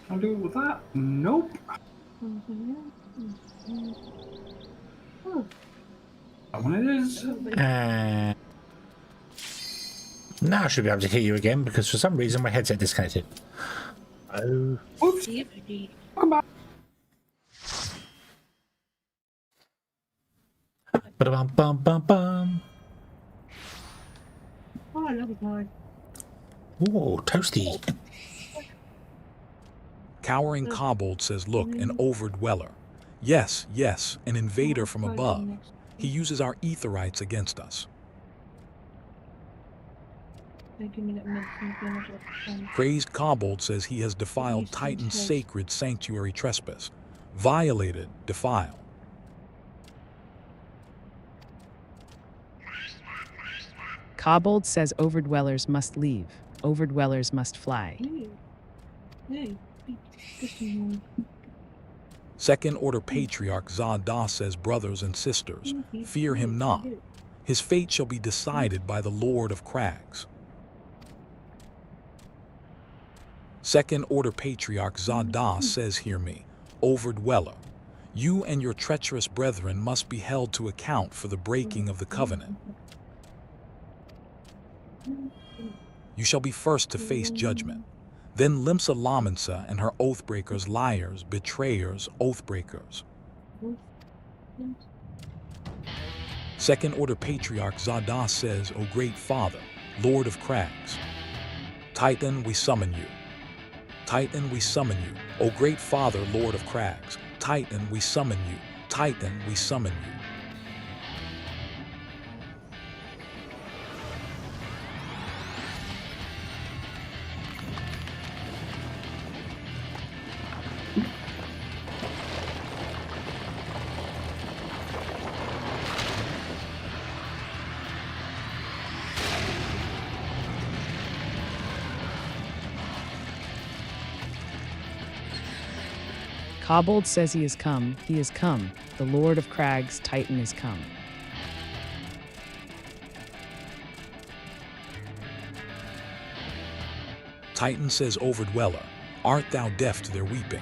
Can I do it with that? Nope. Oh, That one it is. Now I should be able to hear you again because for some reason my headset disconnected. Oh. Oops. Deputy. Welcome back. Ba-da-bum-bum-bum-bum. Oh, I love it, Lord. Ooh, toasty. Cowering Kobold says, look, an overdweller. Yes, yes, an invader from above. He uses our etherites against us. Give me that medicine again. Crazed Kobold says he has defiled Titan's sacred sanctuary trespass. Violated, defile. Kobold says overdwellers must leave. Overdwellers must fly. Hey, this one. Second Order Patriarch Zada says, brothers and sisters, fear him not. His fate shall be decided by the Lord of Crags. Second Order Patriarch Zada says, hear me, overdweller. You and your treacherous brethren must be held to account for the breaking of the covenant. You shall be first to face judgment. Then Limsa Lamansa and her oathbreakers, liars, betrayers, oathbreakers. Second Order Patriarch Zada says, O great Father, Lord of Crags, Titan, we summon you. Titan, we summon you. O great Father, Lord of Crags, Titan, we summon you. Titan, we summon you. Kobold says he has come. He has come. The Lord of Crags, Titan, is come. Titan says, overdweller, art thou deaf to their weeping?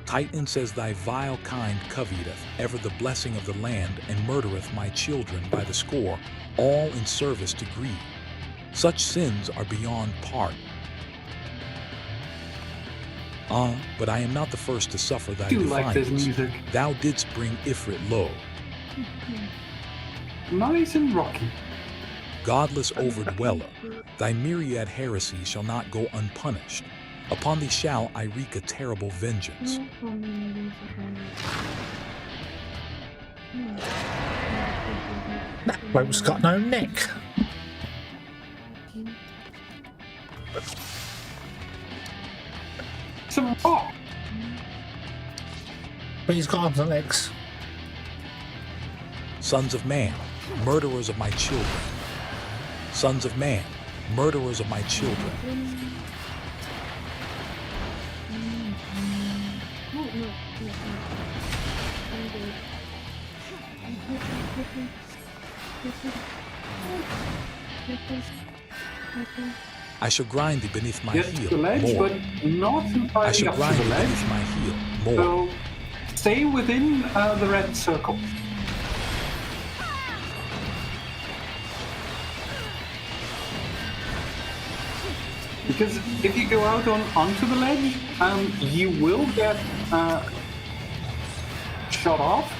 Titan says, thy vile kind coveteth ever the blessing of the land and murdereth my children by the score, all in service to greed. Such sins are beyond pardon. But I am not the first to suffer thy Do like this defiance. music. Thou didst bring Ifrit low. Nice and rocky. Godless overdweller, thy myriad heresies shall not go unpunished. Upon thee shall I wreak a terrible vengeance. That bloke's got no neck. Some rock. But he's got arms and legs. Sons of man, murderers of my children. Sons of man, murderers of my children. I shall grind thee beneath my Get heel to the ledge, more. but not I entirely shall up to grind the thee ledge. beneath my heel more. So stay within the red circle. Because if you go out onto the ledge, you will get shot off.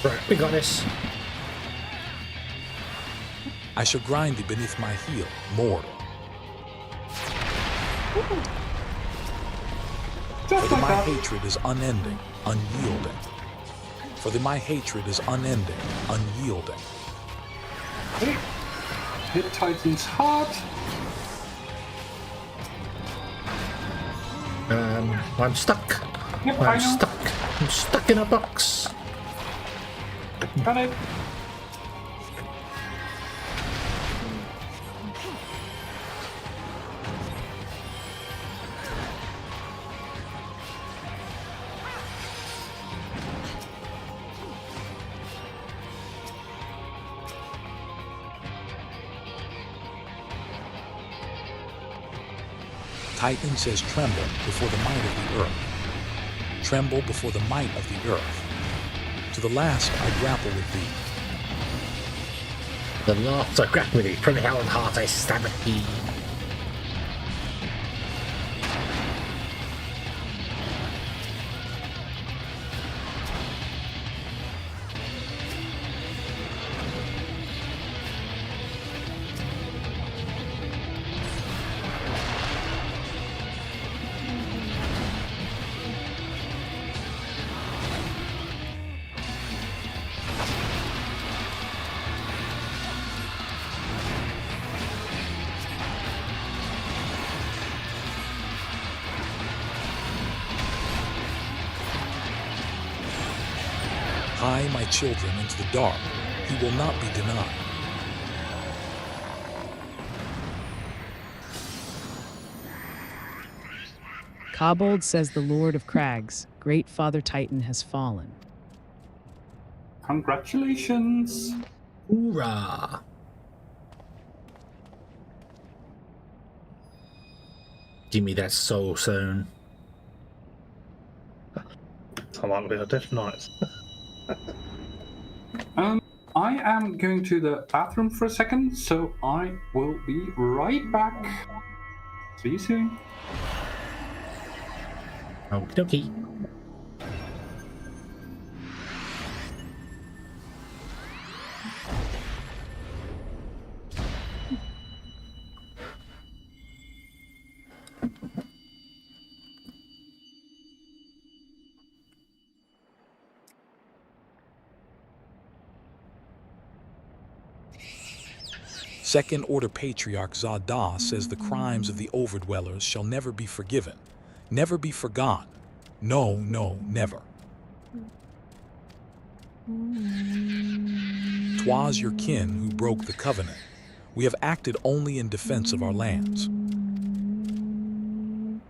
Right, we got this. I shall grind thee beneath my heel, mortal. Just For like my that. hatred is unending, unyielding. For my hatred is unending, unyielding. Okay. Hit Titan's heart. I'm stuck. Yep, I I'm know. stuck. I'm stuck in a box. Got it. Titan says, tremble before the might of the earth. Tremble before the might of the earth. To the last I grapple with thee. The last I grapple with thee, from hell and heart I stab at thee. Hie my children into the dark. He will not be denied. Kobold says the Lord of Crags, great Father Titan, has fallen. Congratulations. Hoorah! Give me that soul sown. I like the Death Knights. I am going to the bathroom for a second, so I will be right back. See you soon. Okie dokie. Second Order Patriarch Zada says the crimes of the Overdwellers shall never be forgiven, never be forgotten. No, no, never. 'Twas your kin who broke the covenant. We have acted only in defense of our lands.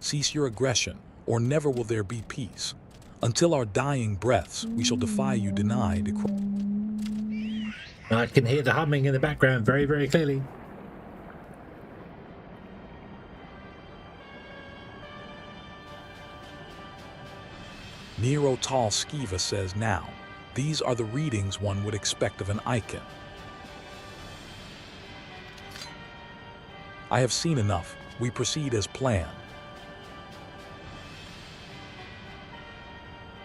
Cease your aggression, or never will there be peace. Until our dying breaths, we shall defy you denied. I can hear the humming in the background very, very clearly. Nero Tal Skiva says now, these are the readings one would expect of an icon. I have seen enough. We proceed as planned.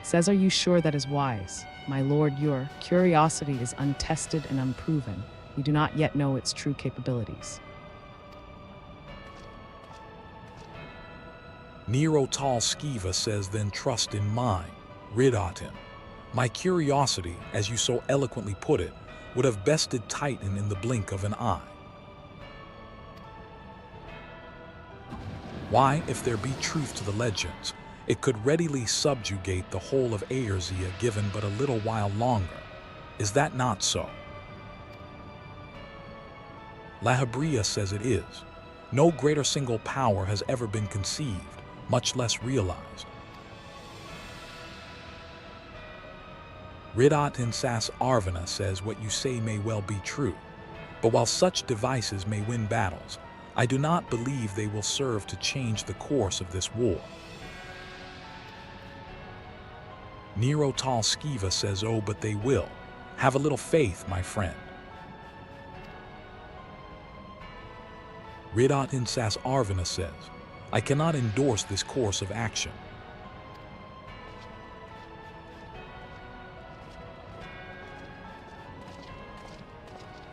Says, are you sure that is wise? My lord, your curiosity is untested and unproven. We do not yet know its true capabilities. Nero Tal Skiva says, then trust in mine, Ridotin. My curiosity, as you so eloquently put it, would have bested Titan in the blink of an eye. Why, if there be truth to the legends, it could readily subjugate the whole of Aerzia given but a little while longer. Is that not so? Lahabria says it is. No greater single power has ever been conceived, much less realized. Ridot in Sas Arvana says what you say may well be true, but while such devices may win battles, I do not believe they will serve to change the course of this war. Nero Tal Skiva says, oh, but they will. Have a little faith, my friend. Ridot in Sas Arvana says, I cannot endorse this course of action.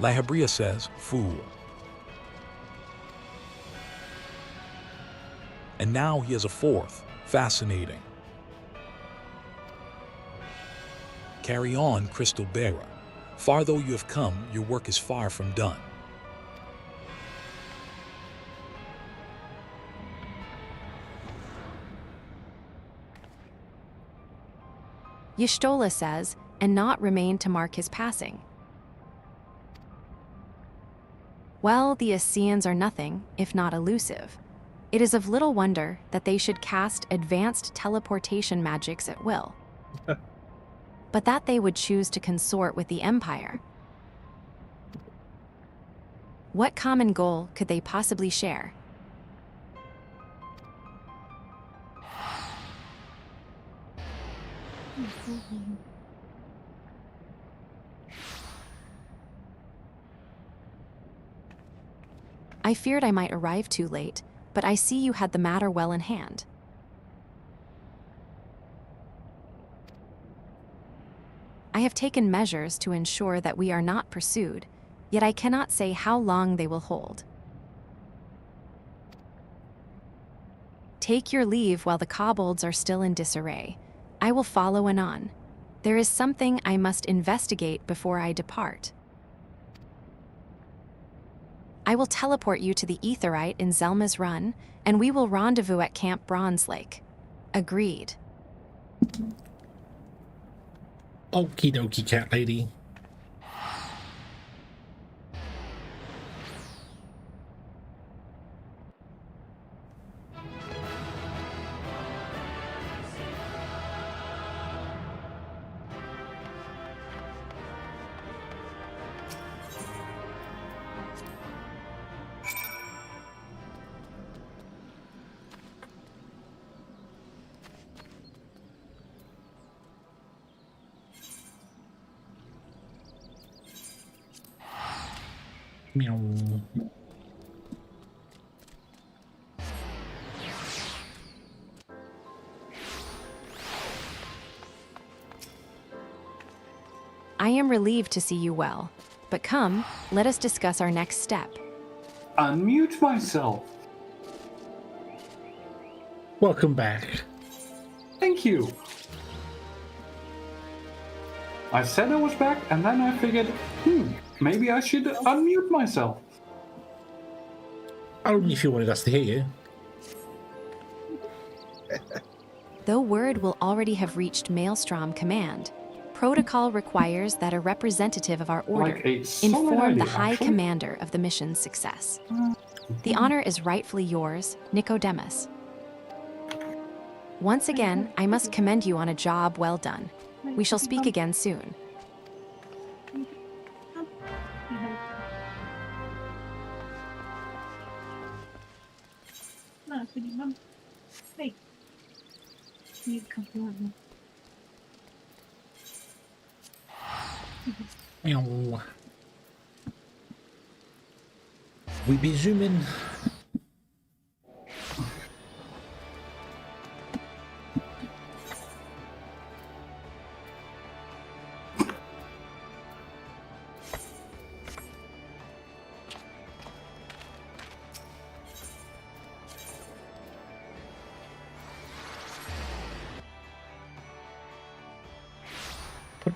Lahabria says, fool. And now he has a fourth, fascinating. Carry on, Crystal Bearer. Far though you have come, your work is far from done. Y'shtola says, and not remain to mark his passing. Well, the Ascians are nothing, if not elusive. It is of little wonder that they should cast advanced teleportation magics at will. But that they would choose to consort with the Empire. What common goal could they possibly share? I feared I might arrive too late, but I see you had the matter well in hand. I have taken measures to ensure that we are not pursued, yet I cannot say how long they will hold. Take your leave while the kobolds are still in disarray. I will follow anon. There is something I must investigate before I depart. I will teleport you to the Aetheryte in Zelma's Run, and we will rendezvous at Camp Bronze Lake. Agreed. Okie dokie, cat lady. Meow. I am relieved to see you well, but come, let us discuss our next step. Unmute myself. Welcome back. Thank you. I said I was back, and then I figured, maybe I should unmute myself. Only if you wanted us to hear you. Though word will already have reached Maelstrom Command, protocol requires that a representative of our order Like a solid inform the idea, High actually. Commander of the mission's success. The honor is rightfully yours, Nicodemus. Once again, I must commend you on a job well done. We shall speak again soon. No, it's your mum. Hey. You come on. Meow. We be zooming.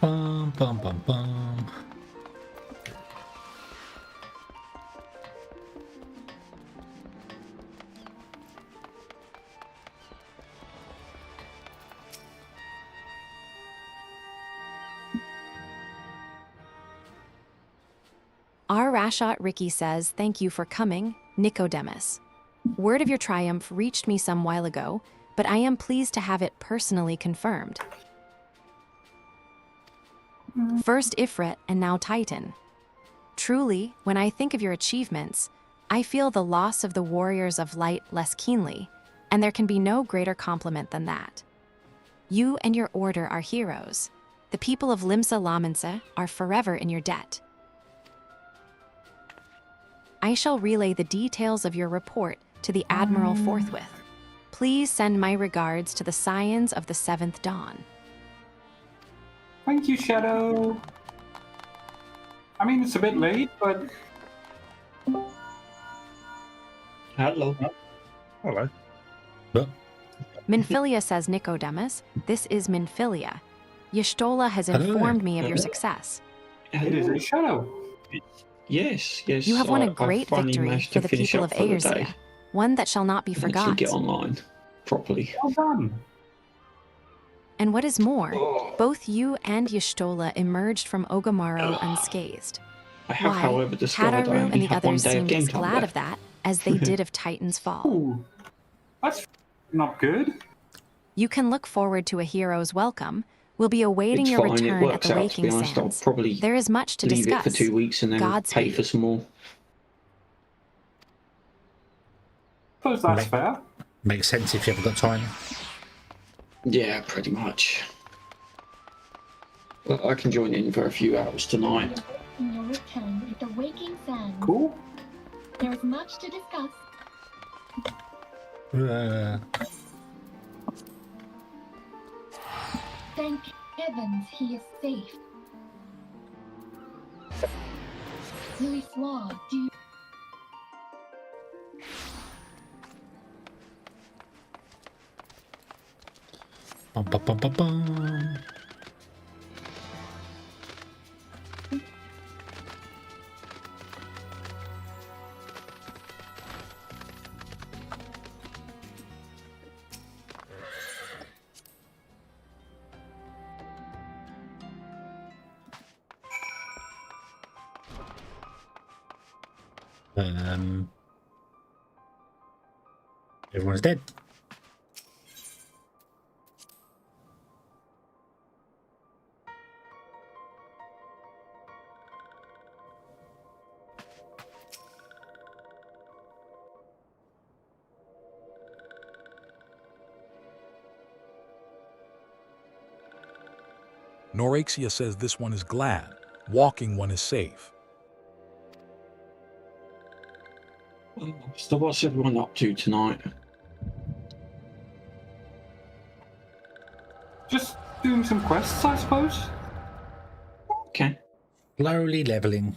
Bum bum bum bum. Our Rashot Ricky says, thank you for coming, Nicodemus. Word of your triumph reached me some while ago, but I am pleased to have it personally confirmed. First Ifrit and now Titan. Truly, when I think of your achievements, I feel the loss of the warriors of light less keenly, and there can be no greater compliment than that. You and your order are heroes. The people of Limsa Laminsa are forever in your debt. I shall relay the details of your report to the Admiral forthwith. Please send my regards to the Scions of the Seventh Dawn. Thank you, Shadow. I mean, it's a bit late, but... Hello. Hello. But Minfilia says, Nicodemus, this is Minfilia. Yshtola has Hello. informed me of your success. It is a Shadow. Yes. You have won a great finally victory managed for to the finish people up of for the Aerzia, day. one that shall not be Actually forgot. get online properly. Well done. And what is more, Oh. both you and Yshtola emerged from Ogamaro unscathed. I have, Why, however, discovered I Kataru only and the have one others day of seemed game as time glad left. of that as they did of Titan's fall. Ooh, that's not good. You can look forward to a hero's welcome. We'll be awaiting It's your fine. It return at works the out, to Waking be honest. I'll Sands. probably There is much to leave discuss. it for 2 weeks and then pay Godspeed. for some more. Suppose that's Mate. fair. makes sense if you haven't got time. Yeah, pretty much. But I can join in for a few hours tonight. Your return at the Waking Sands. Cool. There is much to discuss. Thank heavens he is safe. Louis Suave, do you... Bum, bum, bum, bum, bum. Everyone's dead. Norexia says this one is glad. Walking one is safe. So what's everyone up to tonight? Just doing some quests, I suppose. Okay. Slowly leveling.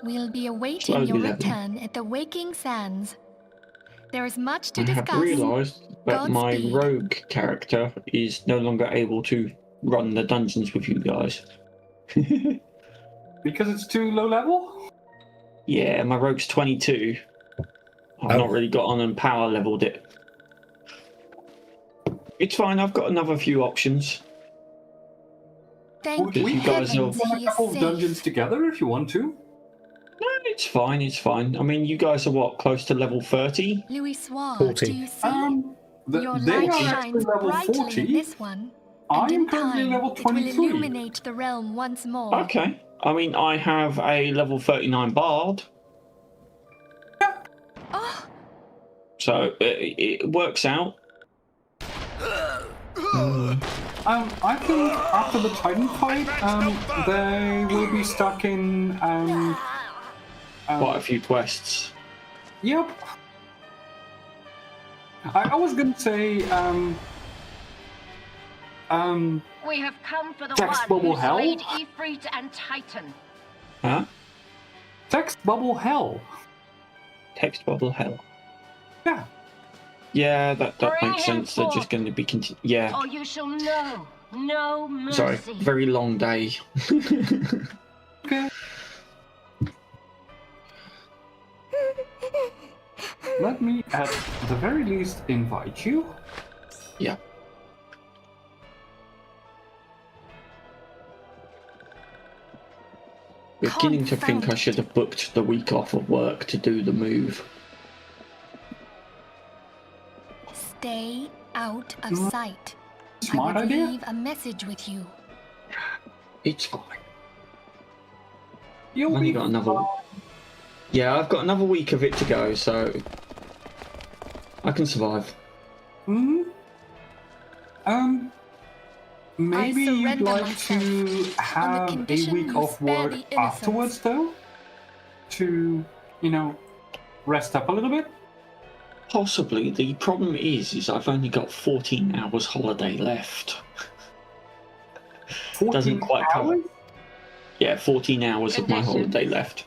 We'll be awaiting Slowly your leveling. return at the Waking Sands. There is much to I have discuss. realised that my Godspeed. rogue character is no longer able to run the dungeons with you guys. Because it's too low level? Yeah, my rogue's 22. I've not really got on and power leveled it. It's fine, I've got another few options. Thank you guys know- heavens Run a he is couple of safe. dungeons together if you want to. No, it's fine, it's fine. I mean, you guys are what, close to level 30? Louis Suave, 40. do you see? Your They light are shines actually level brightly 40. in this one. I and am in currently time, level it will 23. illuminate the realm once more. Okay. I mean, I have a level 39 bard. Oh, So it works out. I think after the Titan fight, they will be stuck in Quite a few quests. Yep. I was gonna say We have come for the Text one bubble who hell? slayed Ifrit and Titan. Huh? text bubble hell. Text bubble hell. Yeah. Yeah, that Bring makes him sense. They're just forth. going to be yeah. Or you shall know no mercy. Sorry, very long day. Okay. Let me at the very least invite you. Yeah. Beginning to think I should have booked the week off of work to do the move. stay out of sight. Smart I will idea. leave a message with you. It's fine. You'll I've only be got another. Yeah, I've got another week of it to go, so I can survive. Maybe you'd surrender like myself to have a condition week you of spare work the innocents. afterwards, though, to rest up a little bit. Possibly. The problem is I've only got 14 hours holiday left. 14 Doesn't quite cover. hours? Yeah, 14 hours of my holiday left.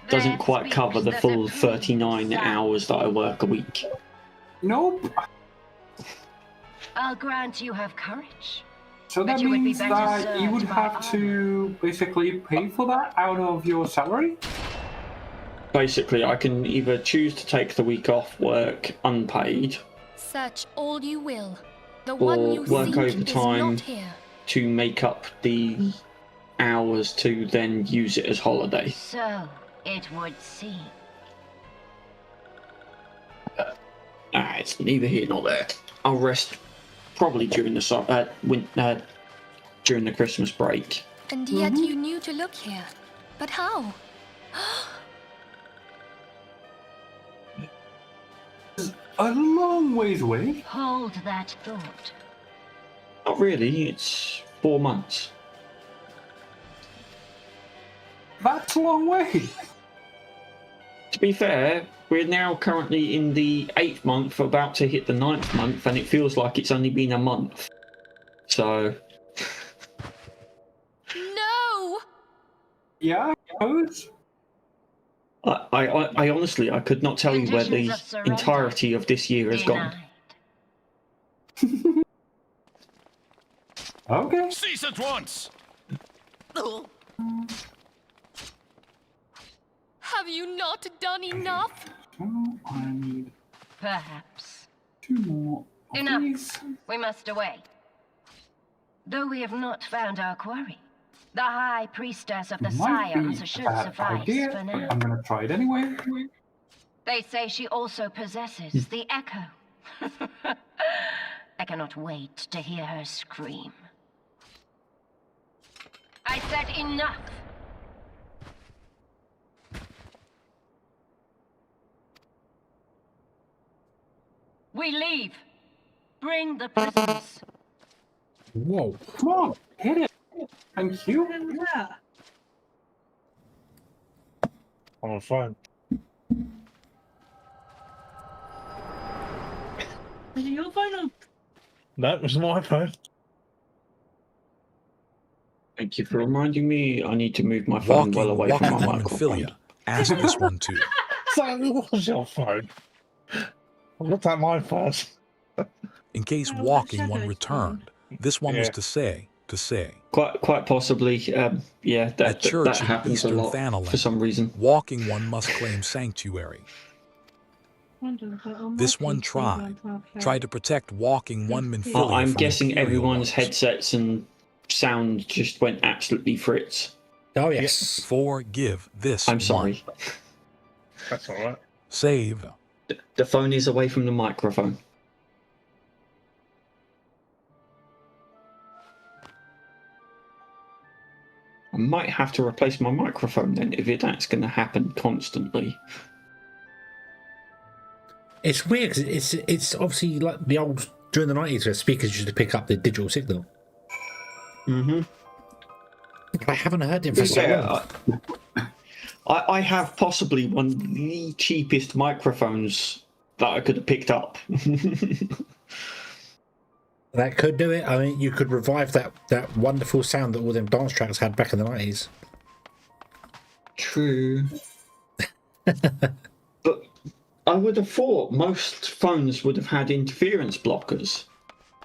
Doesn't There quite cover the speaks full that approves 39 that. hours that I work a week. Nope. I'll grant you have courage. So But that you would be means better that you would served by have to basically pay for that out of your salary? Basically, I can either choose to take the week off work unpaid Search all you will. The Or one you work seek overtime. is not here. to make up the hours to then use it as holiday. So it would seem. It's neither here nor there. I'll rest probably during the during the Christmas break. And yet you knew to look here. But how? A long ways away. Hold that thought. Not really. It's 4 months. That's a long way. To be fair, we're now currently in the 8th month, about to hit the 9th month, and it feels like it's only been a month. So. No! Yeah, I suppose. I honestly, I could not tell you where the Conditions of surrender entirety of this year has gone. denied. Okay. Cease at once! Have you not done enough? Oh, I need Perhaps. 2 more of Enough. these. We must away. Though we have not found our quarry, the High Priestess of the Might be Scions a should bad suffice idea, for but now. I'm gonna try it anyway. They say she also possesses the echo. I cannot wait to hear her scream. I said enough! We leave. Bring the prisoners. Whoa. Come on, hit it. Thank you. Yeah. On the phone. Is it your phone or? No, it was my phone. Thank you for reminding me. I need to move my phone well away from my microphone. Philia. Ask this one too. So it was your phone. I looked at mine first. In case Oh, walking that's one Shadow's returned, this one was Yeah. to say. Quite possibly. Yeah, At that church in happens a Eastern lot Thanalan, for some reason. walking one must claim sanctuary. This one tried to protect walking one Minfilia I'm from guessing Imperial everyone's ones. headsets and sound just went absolutely fritz. Oh, yes. Forgive this I'm sorry. one. That's alright. Save. The phone is away from the microphone. I might have to replace my microphone then if that's going to happen constantly. It's weird 'cause it's obviously like the old, during the 90s where speakers used to pick up the digital signal. Mm-hmm. I haven't heard it for so long. I have possibly one of the cheapest microphones that I could have picked up. That could do it. I mean, you could revive that wonderful sound that all them dance tracks had back in the 90s. True. But I would have thought most phones would have had interference blockers.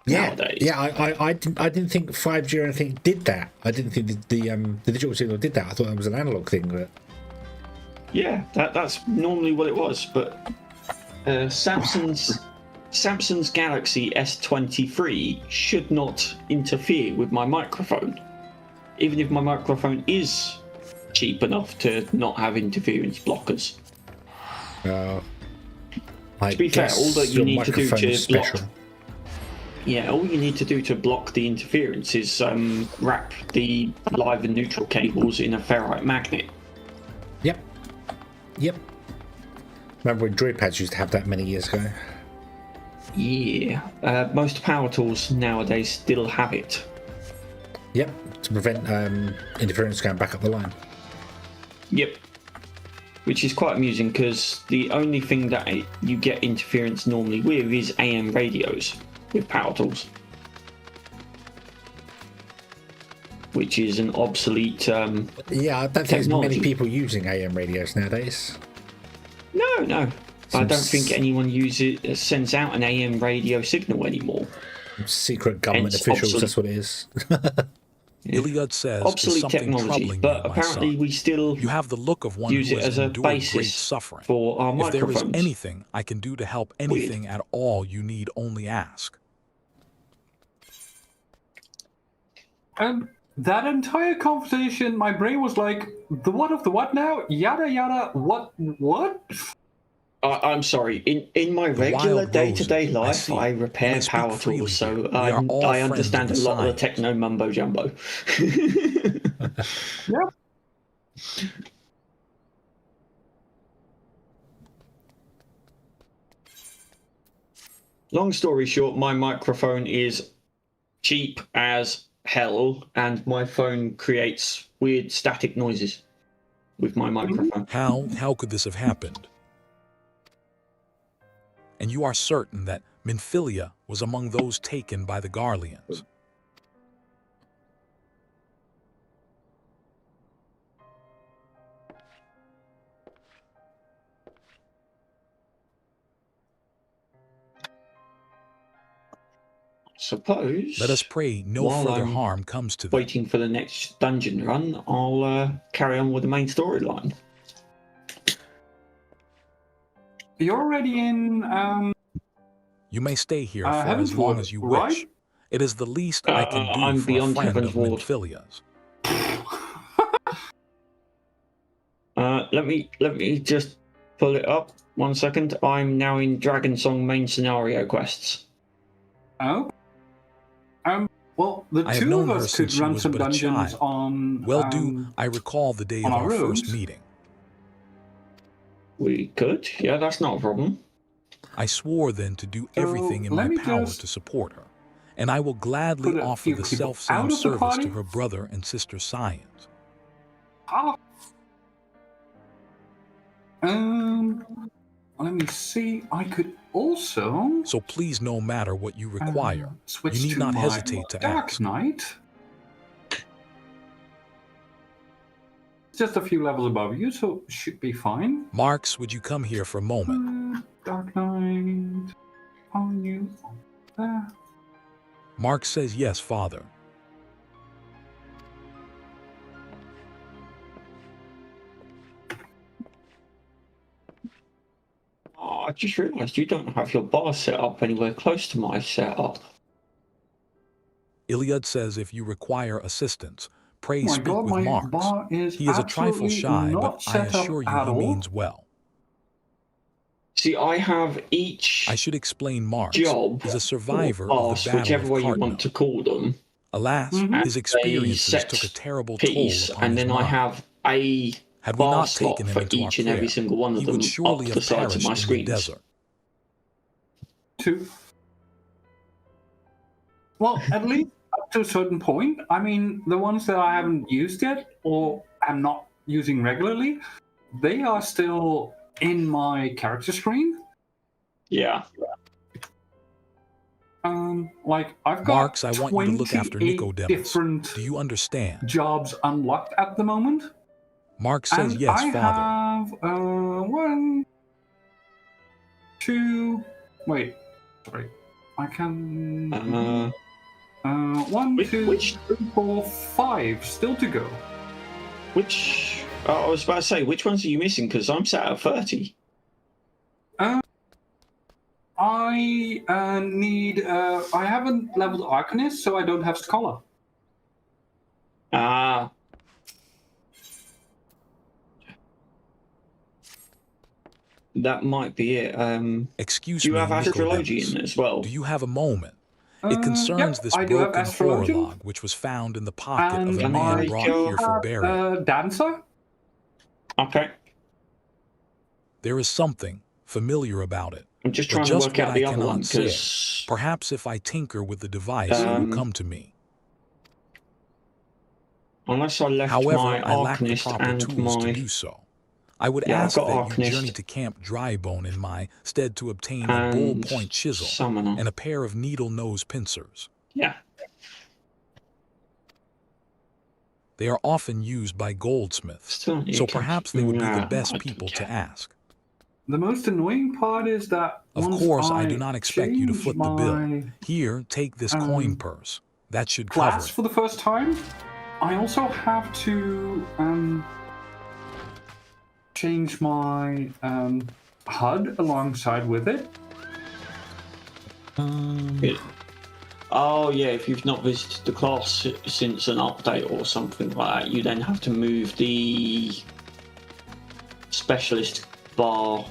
Nowadays. Yeah, I didn't think 5G or anything did that. I didn't think the digital signal did that. I thought it was an analog thing. But Yeah, that's normally what it was. But Samsung's Galaxy S23 should not interfere with my microphone, even if my microphone is cheap enough to not have interference blockers. To be fair, all that you need to do to block. Yeah, all you need to do to block the interference is wrap the live and neutral cables in a ferrite magnet. Yep. Remember when joypads used to have that many years ago? Yeah, most power tools nowadays still have it. Yep, to prevent interference going back up the line. Yep. Which is quite amusing because the only thing that you get interference normally with is AM radios with power tools. Which is an obsolete Yeah, I don't think there's technology. many people using AM radios nowadays. No. I don't think anyone sends out an AM radio signal anymore. Secret government Hence officials, obsolete. that's what it is. Iliad says Obsolete is something technology, troubling but you, my apparently son. we still You have the look of one use who it has as a endured great basis suffering. for our If there is microphones. anything I can do to help anything at all, you need only ask. That entire conversation, my brain was like, the what of the what now? Yada yada, what? I'm sorry. In my The regular wild day-to-day roses, I life, see. I You repair may speak power freely tools, so here. We are all I friends understand a of the lot of the science. techno mumbo jumbo. Yep. Long story short, my microphone is cheap as hell, and my phone creates weird static noises. with my microphone. How could this have happened? And you are certain that Minfilia was among those taken by the Garleans? Suppose. Let us pray no further harm comes to them. Waiting for the next dungeon run, I'll carry on with the main storyline. You're already in. You may stay here for as long as you right? wish. It is the least I can do I'm for beyond a friend Heaven's of Ward. Minfilia's. Let me just pull it up. 1 second. I'm now in Dragon Song main scenario quests. Oh. Well, the I have two known of her us could since she run was some but a dungeons child. on. Well, do I recall the day of on our our first rooms. meeting? We could. Yeah, that's not a problem. I swore then to do So, everything in let my me power just to support her, and I will gladly put a offer few the people self-same out of the service party. to her brother and sister scions. Ah. Let me see. I could also So please, no matter what you require, switch you need to not my hesitate to Dark ask. Knight. Just a few levels above you, so should be fine. Marx, would you come here for a moment? Dark Knight. On you. There. Marx says yes, father. Oh, I just realised you don't have your bar set up anywhere close to my setup. Iliad says if you require assistance, pray Oh my speak God, with my Marx. bar is He is a trifle absolutely shy, not but I set up assure you at he all. means well. See, I have each I should explain Marx job is a survivor or of the boss, Battle whichever of way you Cardinal. want to call them. Alas, his a experiences set took a terrible piece, toll upon and his then mind. I have a Had we bar not slot taken him for into our each and every prayer, single one of he them would surely up the have sides of perished my in the screens. desert. Well, at least up to a certain point. I mean, the ones that I haven't used yet or am not using regularly, they are still in my character screen. Yeah. Like I've got Marx, I want you to look after 28 Nicodemus. different Do you understand? jobs unlocked at the moment. Marx says And yes, I father. have 1, 2. Wait, sorry. I can. 1, 2, 3, 4, 5 still to go. Which I was about to say, which ones are you missing? Because I'm set at 30. I need. I haven't leveled Arcanist, so I don't have Scholar. That might be it. Excuse do you me, have astrology Nicodemus. in as well? Do you have a moment? It concerns Yep, this I do have broken astrology. horolog which was found in the pocket of a And man I brought here for burial. Dancer. Okay. There is something familiar about it. I'm just but trying to just work what out I the other cannot one, say. 'cause Perhaps if I tinker with the device, it will come to me. unless I left However, my I lack the Arcanist proper and tools my to do so. I would Yeah, I've ask got that you Arcanist journey to Camp Drybone in my stead to obtain a and bull point chisel Summoner. and a pair of needle nose pincers. Yeah. They are often used by goldsmiths, Still need so to- perhaps they would be Nah, the best I people don't to care. ask. The most annoying part is that Of once course, I do not expect you to change foot the bill. my Here, take this coin purse. That should cover class it. for the first time, I also have to change my HUD alongside with it. Oh yeah, if you've not visited the class since an update or something like that, you then have to move the specialist bar.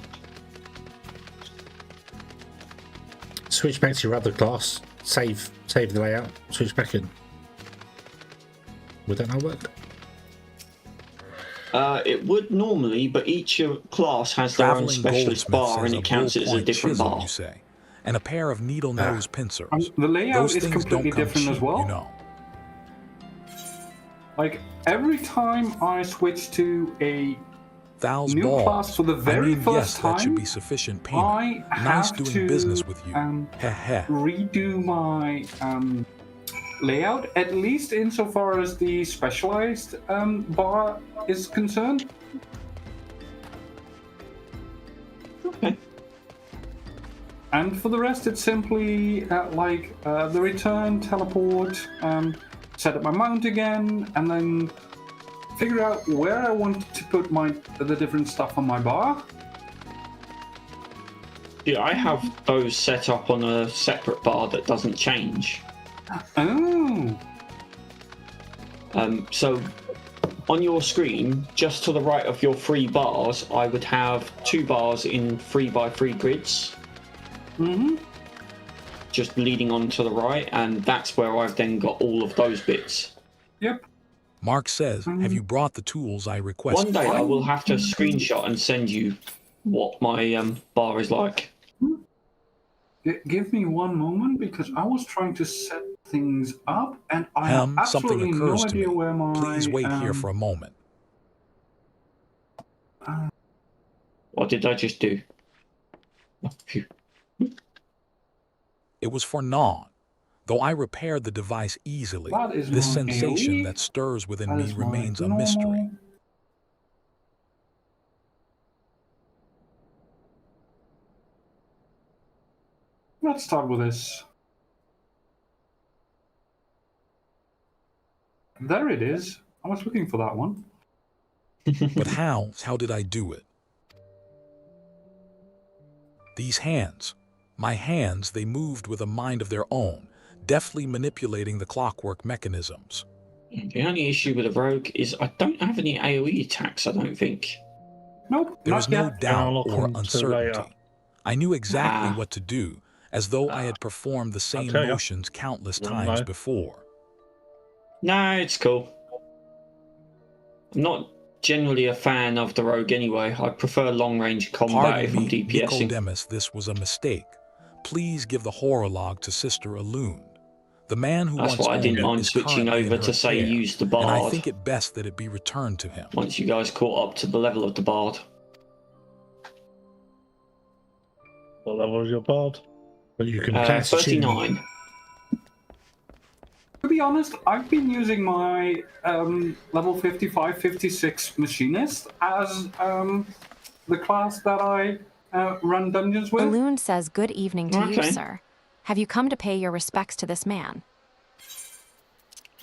Switch back to your other class. Save the layout. Switch back in. Would that not work? It would normally, but each class has their own Traveling specialist goldsmith bar, says and a it counts it as a bull-point different chisel, bar. you say, and a pair of needle nose pincers. The layout Those is things completely don't come different cheap, as well. you know. like every time I switch to a Thou's new balls. class for the very yes, first time, that should be sufficient payment. I Nice have doing to business with you. Heh. redo my layout, at least insofar as the specialized bar is concerned. Okay. And for the rest, it's simply the return, teleport, set up my mount again, and then figure out where I want to put the different stuff on my bar. Yeah, I have those set up on a separate bar that doesn't change. Oh. So on your screen, just to the right of your 3 bars, I would have 2 bars in 3x3 grids. Mm-hmm. Just leading on to the right, and that's where I've then got all of those bits. Yep. Mark says, have you brought the tools I requested? One day I will have to screenshot and send you what my bar is like. Give me one moment, because I was trying to set things up, and I have absolutely something no occurs to idea me. where my... Please wait here for a moment. What did I just do? Oh, phew. It was for Non. Though I repaired the device easily, That is this my sensation AoE. that stirs within That me is my remains a normal. mystery. Let's start with this. There it is. I was looking for that one. But how did I do it? These hands, my hands, they moved with a mind of their own, deftly manipulating the clockwork mechanisms. The only issue with a rogue is I don't have any AoE attacks, I don't think. Nope, There was no doubt I'll or come to uncertainty. later. I knew exactly what to do, as though I had performed the same tell ya. motions countless Won't times lie. before. No, it's cool. I'm not generally a fan of the rogue anyway. I prefer long-range combat if I'm Pardon me, DPSing. Nicodemus, this was a mistake. Please give the horror log to Sister Alune. The man who That's once why I owned didn't it mind is switching currently in over her to say care, use the and I bard. think it best that it be returned to him. Once you guys caught up to the level of the bard. What level is your bard? But you can cast 39. To be honest, I've been using my level 55, 56 machinist as the class that I run dungeons with. Balloon says good evening to you, Okay. sir. Have you come to pay your respects to this man?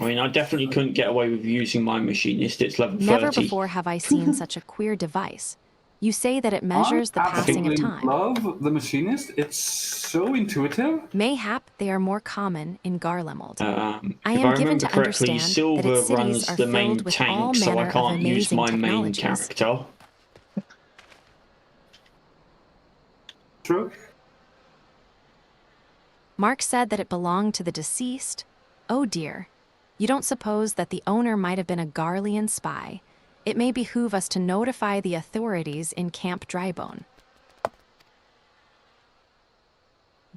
I mean, I definitely couldn't get away with using my machinist. It's level 30. Never before have I seen such a queer device. You say that it measures the I passing of absolutely time. love the machinist. It's so intuitive. Mayhap they are more common in Garlemald. I If am I given remember to correctly, understand Silver that its cities runs are the main filled with all tank, so I manner of can't use amazing my main technologies. character. True. Mark said that it belonged to the deceased. Oh dear. You don't suppose that the owner might have been a Garlean spy? It may behoove us to notify the authorities in Camp Drybone.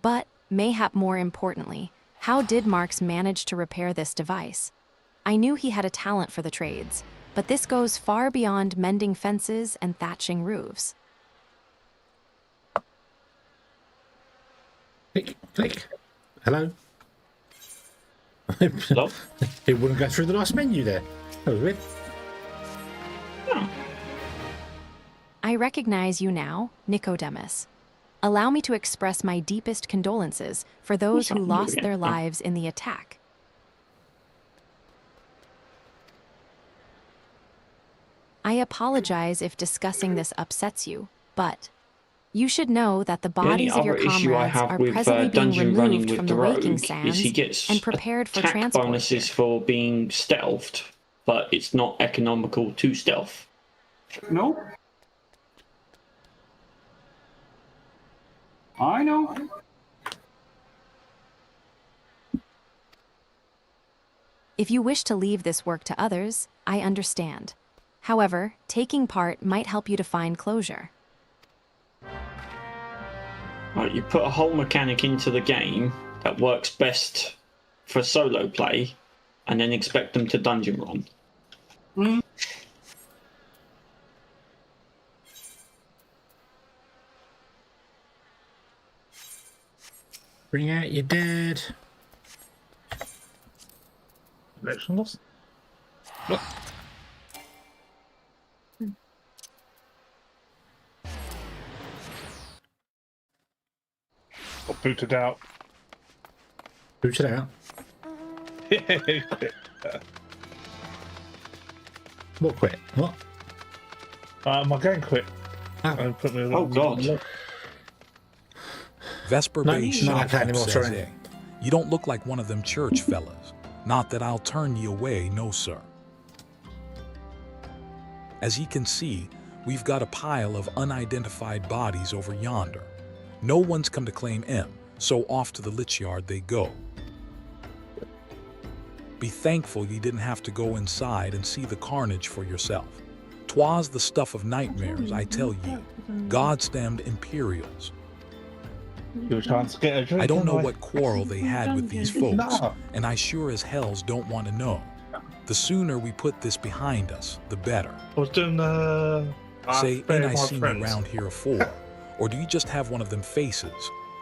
But, mayhap more importantly, how did Marks manage to repair this device? I knew he had a talent for the trades, but this goes far beyond mending fences and thatching roofs. Click, click. Hello? Hello? It wouldn't go through the last menu there. That was weird. I recognize you now, Nicodemus. Allow me to express my deepest condolences for those who lost their lives in the attack. I apologize if discussing this upsets you, but you should know that the bodies of your comrades are presently being dungeon running removed with from the the waking rogue sands is he gets and prepared for attack transport bonuses here. for being stealthed, but it's not economical to stealth. No. I know. If you wish to leave this work to others, I understand. However, taking part might help you to find closure. Right, you put a whole mechanic into the game that works best for solo play, and then expect them to dungeon run. Bring out your dead. Connection lost. Look. Got booted out. Boot it out. What quit? What? My game quit. Oh. And put me Oh God. Vesper No, Bay not Shop like that anymore, says, sorry. "Hey, you don't look like one of them church fellas. Not that I'll turn ye away, no sir." As ye can see, we've got a pile of unidentified bodies over yonder. No one's come to claim M, so off to the lich yard they go. Be thankful ye didn't have to go inside and see the carnage for yourself. 'Twas the stuff of nightmares, I tell ye. God-stemmed Imperials. You were trying to get a drink. I don't know anyway. what quarrel they had with these folks, No. and I sure as hells don't want to know. The sooner we put this behind us, the better. I was doing Say, ain't I my seen you friends. around here afore? Or do you just have one of them faces?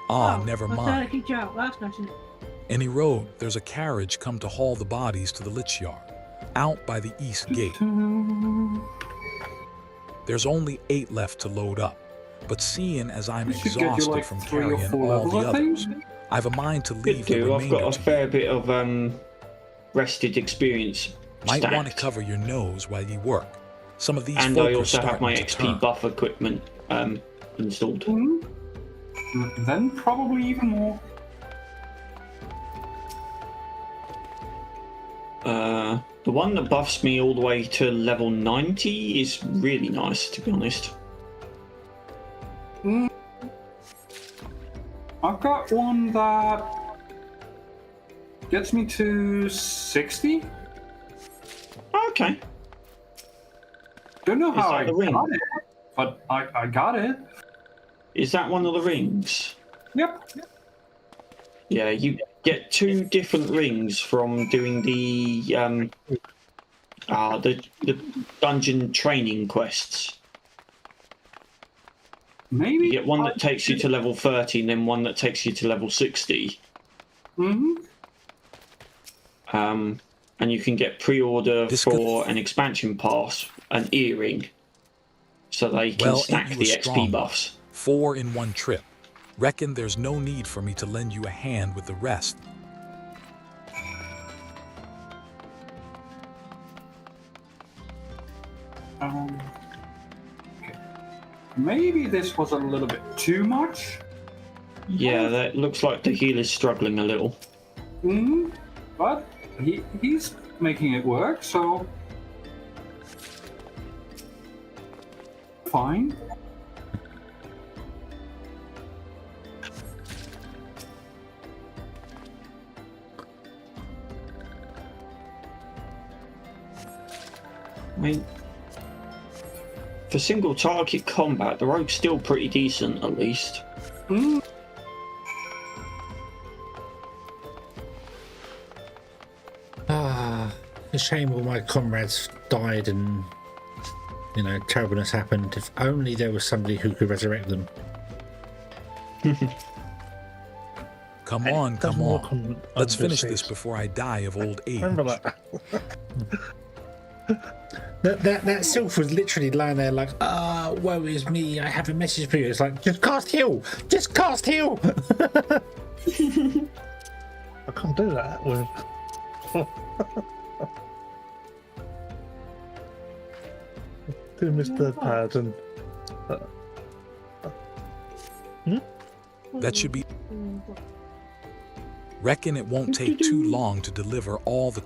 Ah, never mind. Any road, there's a carriage come to haul the bodies to the lich yard, out by the east gate. There's only 8 left to load up, but seeing as I'm You should get you, exhausted like, from 3 or carrying 4 all the levels, I others, think. I've a mind to Could leave the do. I've remainder got a to fair bit of rested experience. Might want to stacked. cover your nose while you work. Some of these And folk I are also have my starting to XP turn. buff equipment installed. Then probably even more. The one that buffs me all the way to level 90 is really nice, to be honest. I've got one that gets me to 60. Okay. Don't know Is how that I the ring? got it, but I got it. Is that one of the rings? Yep. Yeah, you get 2 different rings from doing the dungeon training quests. Maybe. You get one that takes you to level 30 and then one that takes you to level 60. And you can get pre-order for an expansion pass, an earring, so they can stack ain't you the a XP strong buffs. 4 in one trip. Reckon there's no need for me to lend you a hand with the rest. Okay. Maybe this was a little bit too much. Yeah, that looks like the healer's struggling a little. But he's making it work, so fine. I mean, for single target combat, the rogue's still pretty decent, at least. A shame all my comrades died and, you know, terribleness happened. If only there was somebody who could resurrect them. Come on, come on. Let's finish this before I die of old age. Remember that? That sylph was literally lying there like, woe is me, I have a message for you. It's like, just cast heal! Just cast heal! I can't do that with... Do Mr. Paddon. That should be... Reckon it won't take too long to deliver all the...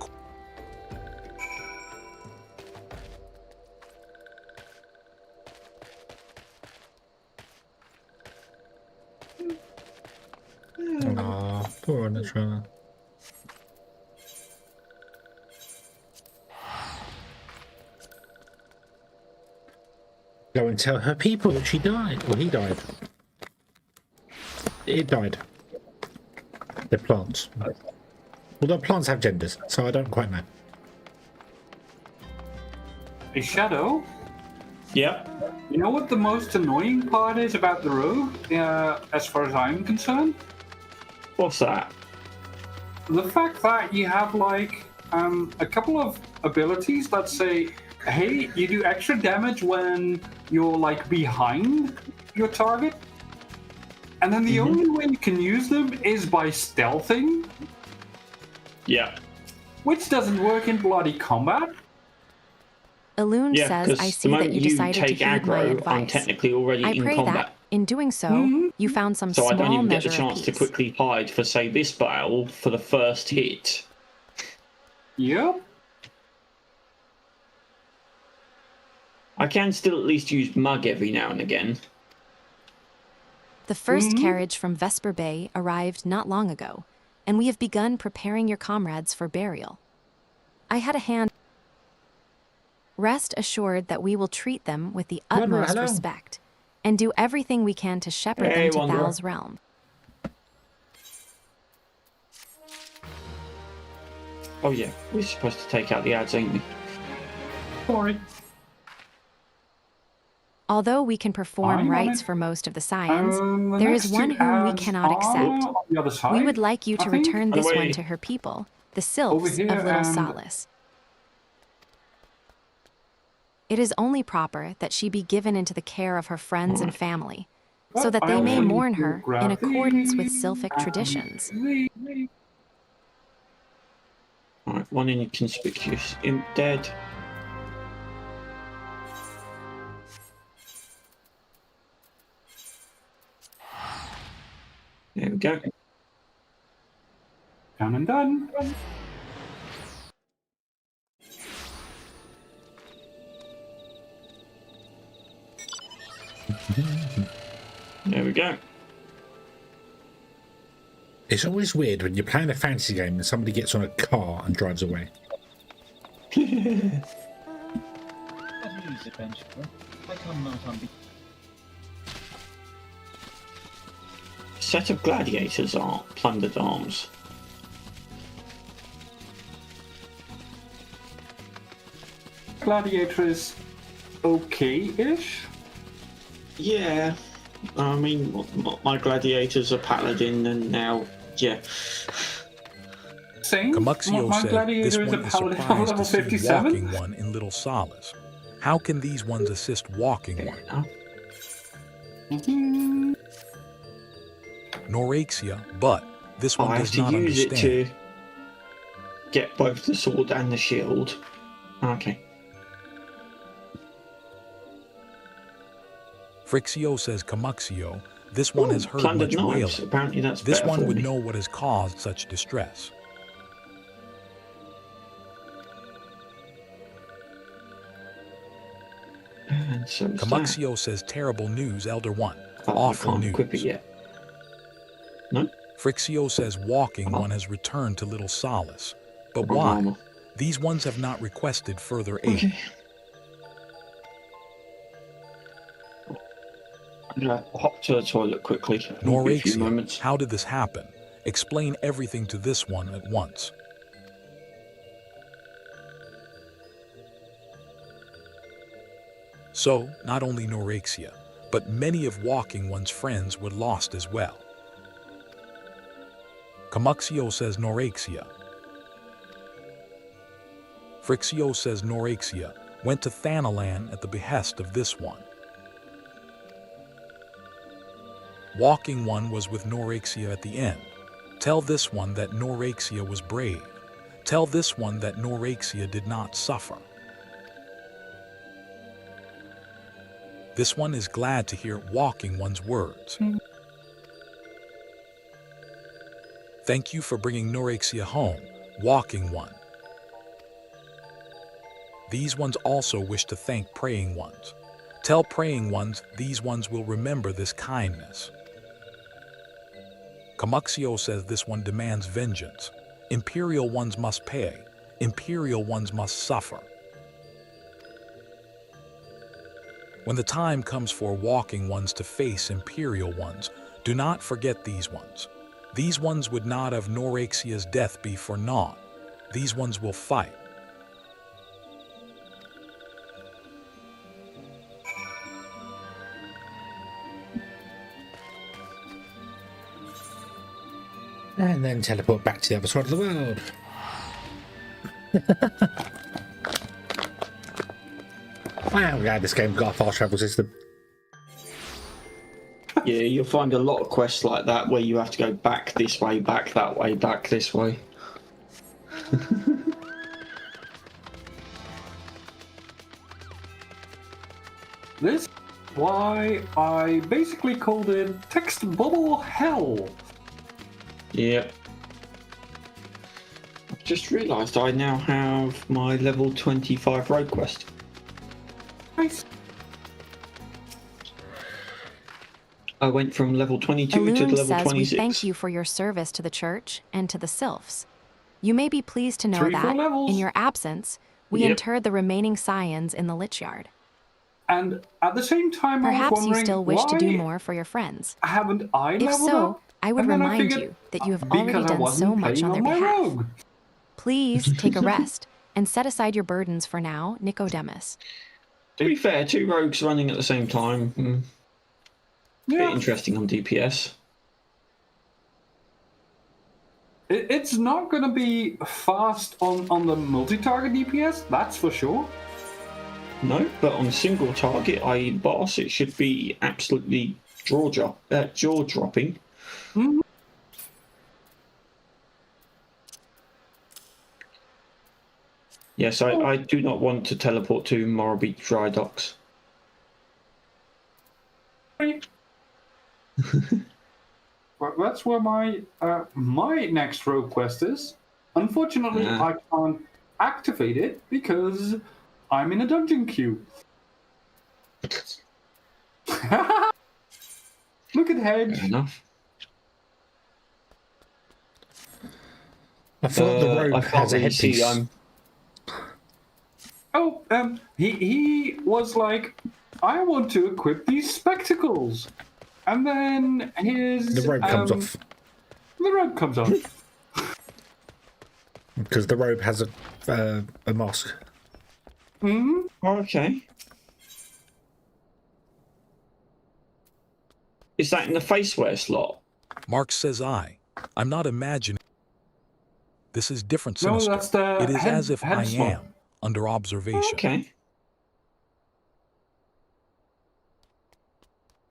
Aw, poor Anatra. Go and tell her people that she died. Well, he died. It died. They're plants. Although plants have genders, so I don't quite know. a shadow. Yep. You know what the most annoying part is about the rogue, as far as I'm concerned? What's that? The fact that you have like a couple of abilities that say, hey, you do extra damage when you're like behind your target, and then the only way you can use them is by stealthing. Yeah. Which doesn't work in bloody combat. Elune Yeah, says, I see that you decided to heed my aggro, I'm advice. technically already I in pray combat. that, in doing so, you found some So I small don't even get the measure of chance to peace. quickly hide for, say, this battle for the first hit. Yep. I can still at least use Mug every now and again. The first carriage from Vesper Bay arrived not long ago, and we have begun preparing your comrades for burial. I had a hand. Rest assured that we will treat them with the utmost hello. respect, and do everything we can to shepherd Hey, them to Wanderer. Thal's realm. Oh yeah, we're supposed to take out the ads, ain't we? Sorry. Although we can perform I'm on rites it. for most of the scions, The there is next one two whom we ads cannot are accept. on the other side, We would like you I to think. return By the this one way, to her people, the over sylphs here of Little and- Solace. It is only proper that she be given into the care of her friends and family, so that I they may also need mourn to her grab in accordance with these sylphic and traditions. these. Alright, one inconspicuous imp dead. There we go. Done and done. There we go. It's always weird when you're playing a fantasy game and somebody gets on a car and drives away. Set of gladiators are plundered arms. Gladiator is okay-ish. Yeah, I mean, my gladiators are paladin, and now, yeah. Same. Cumuxio My said, gladiator this is a one is paladin surprised level to see 57. walking one in Little Solace. How can these ones assist walking one? Noraxia, but this one I have does to not use it understand. to get both the sword and the shield. Okay. Frixio says Cumuxio, this one has heard Plundered much knives. wailing. Apparently that's This better one for would me. know what has caused such distress. And so is that. Cumuxio says terrible news, Elder One. Oh, Awful I can't news. equip it yet. No? Frixio says walking one has returned to Little Solace. But Wrong why? armor. These ones have not requested further aid. Okay. I'm gonna hop to the toilet quickly. It'll be a few Noraxia, moments. how did this happen? Explain everything to this one at once. So, not only Noraxia, but many of Walking One's friends were lost as well. Cumuxio says Noraxia. Frixio says Noraxia went to Thanalan at the behest of this one. Walking One was with Noraxia at the end. Tell this one that Noraxia was brave. Tell this one that Noraxia did not suffer. This one is glad to hear Walking One's words. Thank you for bringing Noraxia home, Walking One. These ones also wish to thank Praying Ones. Tell Praying Ones these ones will remember this kindness. Cumuxio says this one demands vengeance. Imperial ones must pay. Imperial ones must suffer. When the time comes for Walking Ones to face Imperial ones, do not forget these ones. These ones would not have Noraxia's death be for naught. These ones will fight. And then teleport back to the other side of the world. Wow, yeah, this game's got a fast travel system. Yeah, you'll find a lot of quests like that where you have to go back this way, back that way, back this way. This is why I basically called it text bubble hell. Yep. I've just realised I now have my level 25 road quest. Nice. I went from level 22 to Illume level says 26. we thank you for your service to the church and to the sylphs. You may be pleased to know 3 that, full levels. in your absence, we Yep. interred the remaining scions in the Lich Yard. And at the same time, I was Perhaps you wondering still wish to do why more for your friends. haven't I If leveled so, up? I would And then I remind figured, you that you have because already I done wasn't so much playing on their my behalf. rogue. Please take a rest and set aside your burdens for now, Nicodemus. To be fair, 2 rogues running at the same time. Bit Yeah, interesting on DPS. it's not going to be fast on the multi-target DPS, that's for sure. No, but on single target, i.e. boss, it should be absolutely jaw-dropping. Mhm. Yes, I do not want to teleport to Morrowbeach Dry Docks. Well, that's where my my next rogue quest is. Unfortunately, I can't activate it because I'm in a dungeon queue. Look at Hedge. Fair enough. I thought the rogue I has can't a really see. headpiece. Oh, he was like, I want to equip these spectacles, and then his The robe comes off. The robe comes off. Because the robe has a mask. Hmm. Okay. Is that in the faceware slot? Mark says I'm not imagining. This is different, No, Sinister. that's the It is head- as if head I slot. am under observation. Okay.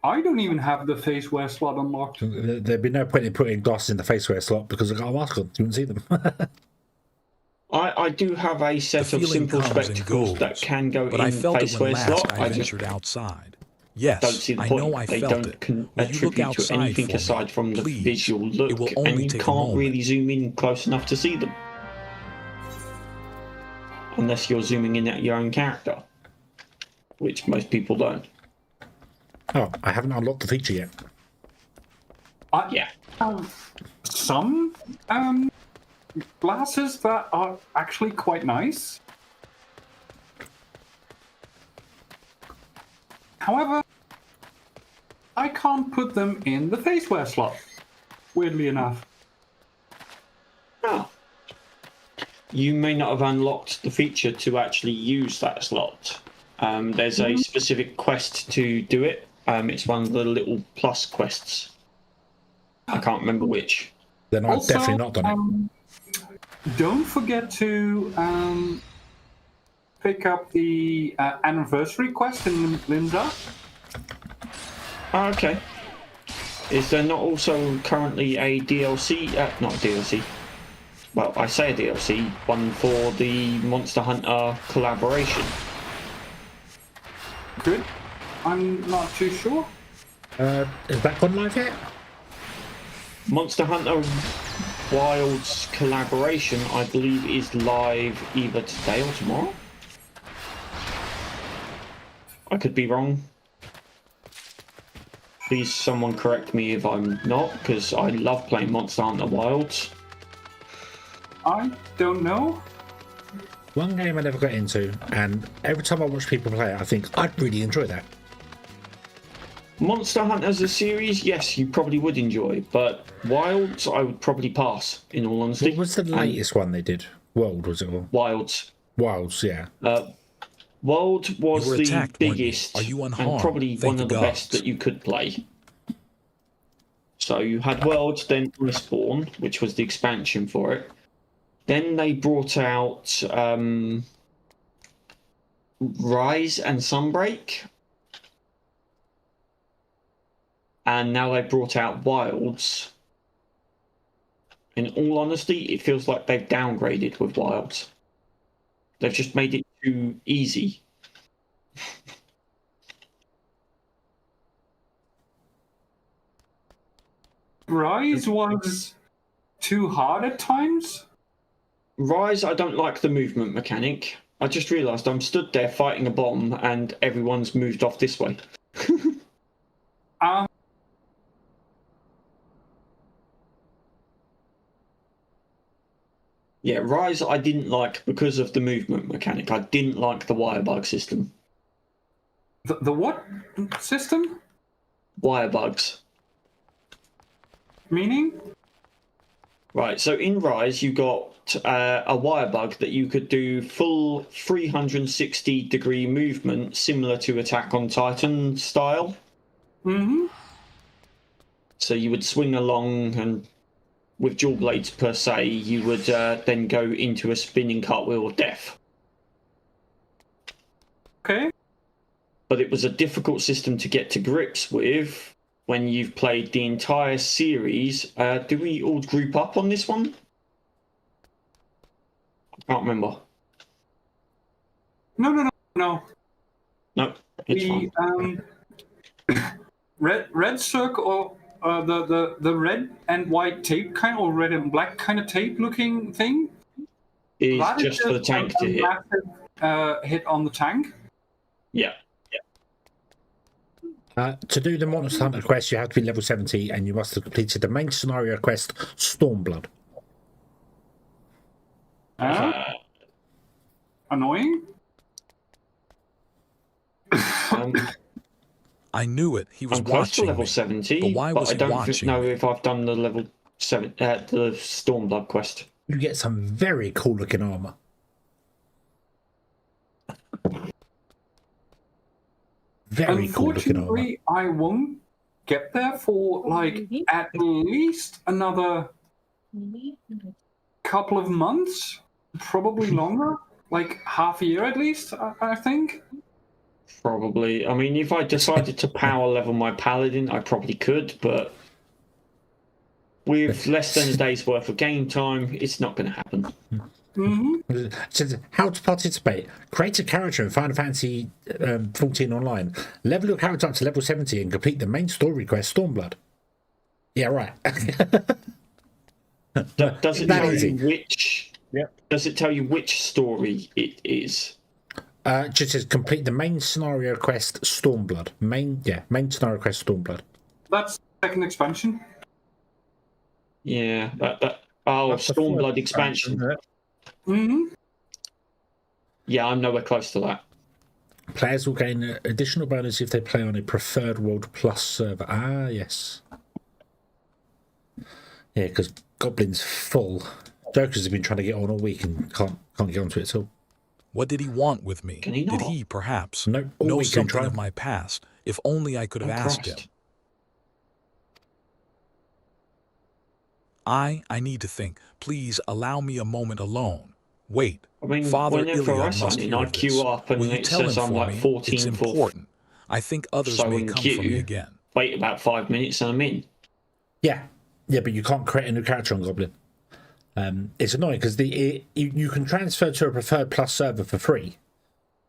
I don't even have the faceware slot unlocked. There'd be no point in putting glasses in the faceware slot because I've got a mask on. You wouldn't see them. I do have a set The of feeling simple comes and spectacles that goes, can go but in I felt it when faceware last slot. I I just ventured outside. Yes, don't see the I point. know I they felt don't it. Will you look attribute to outside anything for me? aside from the Please. visual look, It will only and you take a can't moment. really zoom in close enough to see them. Unless you're zooming in at your own character, which most people don't. Oh, I haven't unlocked the feature yet. Yeah. Some glasses that are actually quite nice. However, I can't put them in the faceware slot, weirdly enough. Oh. You may not have unlocked the feature to actually use that slot. There's a specific quest to do it. It's one of the little plus quests. I can't remember which. Then I've Also, definitely not done don't forget to pick up the anniversary quest in Linda. Oh, okay. Is there not also currently a DLC? Not a DLC. Well, I say a DLC, one for the Monster Hunter collaboration. Good. I'm not too sure. it. Is that gone live yet? Monster Hunter Wilds collaboration, I believe, is live either today or tomorrow. I could be wrong. Please, someone correct me if I'm not, because I love playing Monster Hunter Wilds. I don't know. One game I never got into, and every time I watch people play it, I think I'd really enjoy that. Monster Hunter as a series, yes, you probably would enjoy, but Wilds, I would probably pass, in all honesty. What was the latest one they did? World, was it? Or? Wilds. Wilds, yeah. World was You were the attacked, weren't you? biggest Are you and unharmed? probably Thank one of the the best gods. that you could play. So you had Worlds, then Iceborne, which was the expansion for it. Then they brought out Rise and Sunbreak. And now they brought out Wilds. In all honesty, it feels like they've downgraded with Wilds. They've just made it too easy. Rise was too hard at times. Rise, I don't like the movement mechanic. I just realised I'm stood there fighting a bomb and everyone's moved off this way. Yeah, Rise I didn't like because of the movement mechanic. I didn't like the wire bug system. The what system? Wire bugs. Meaning? Right, so in Rise you got a wire bug that you could do full 360-degree movement similar to Attack on Titan style. Mm-hmm. So you would swing along and with dual blades per se, you would then go into a spinning cartwheel of death. Okay. But it was a difficult system to get to grips with when you've played the entire series. Do we all group up on this one? I can't remember. No. No, it's fine. Red circle or the red and white tape kind or red and black kind of tape looking thing Is that just for the tank to hit. Massive hit on the tank. Yeah. To do the Monster Hunter quest, you have to be level 70, and you must have completed the main scenario quest, Stormblood. Annoying. I knew it. He was I'm close to watching level me. 70, But why was I he don't watching know me? if I've done the level 7, the Stormblood quest. You get some very cool looking armor. Very cool looking armor. Unfortunately, I won't get there for like at least another couple of months, probably longer, like half a year at least, I think. Probably. I mean, if I decided to power level my paladin, I probably could, but with less than a day's worth of game time, it's not going to happen. Mm-hmm. Says how to participate. Create a character in Final Fantasy 14 online. Level your character up to level 70 and complete the main story quest, Stormblood. Yeah, right. Does it tell you which? Yep. Does it tell you which story it is? Just says complete the main scenario quest, Stormblood. Main scenario quest, Stormblood. That's second expansion. Yeah, Stormblood expansion. Mm-hmm. Yeah, I'm nowhere close to that. Players will gain an additional bonus if they play on a preferred World Plus server. Ah, yes. Yeah, because Goblin's full. Jokers have been trying to get on all week and can't get onto it at all. What did he want with me? Can he not? Did he, perhaps, No, all know week something trying. of my past? If only I could have asked him. I need to think. Please allow me a moment alone. Wait, I mean, Father whenever I Iliad sign must in, hear I of queue this. up and Will you it tell says him I'm for like me? 14th It's important. I think others so may in come for me queue. again. Wait about 5 minutes and I'm in. Yeah, but you can't create a new character on Goblin. It's annoying because you can transfer to a preferred plus server for free,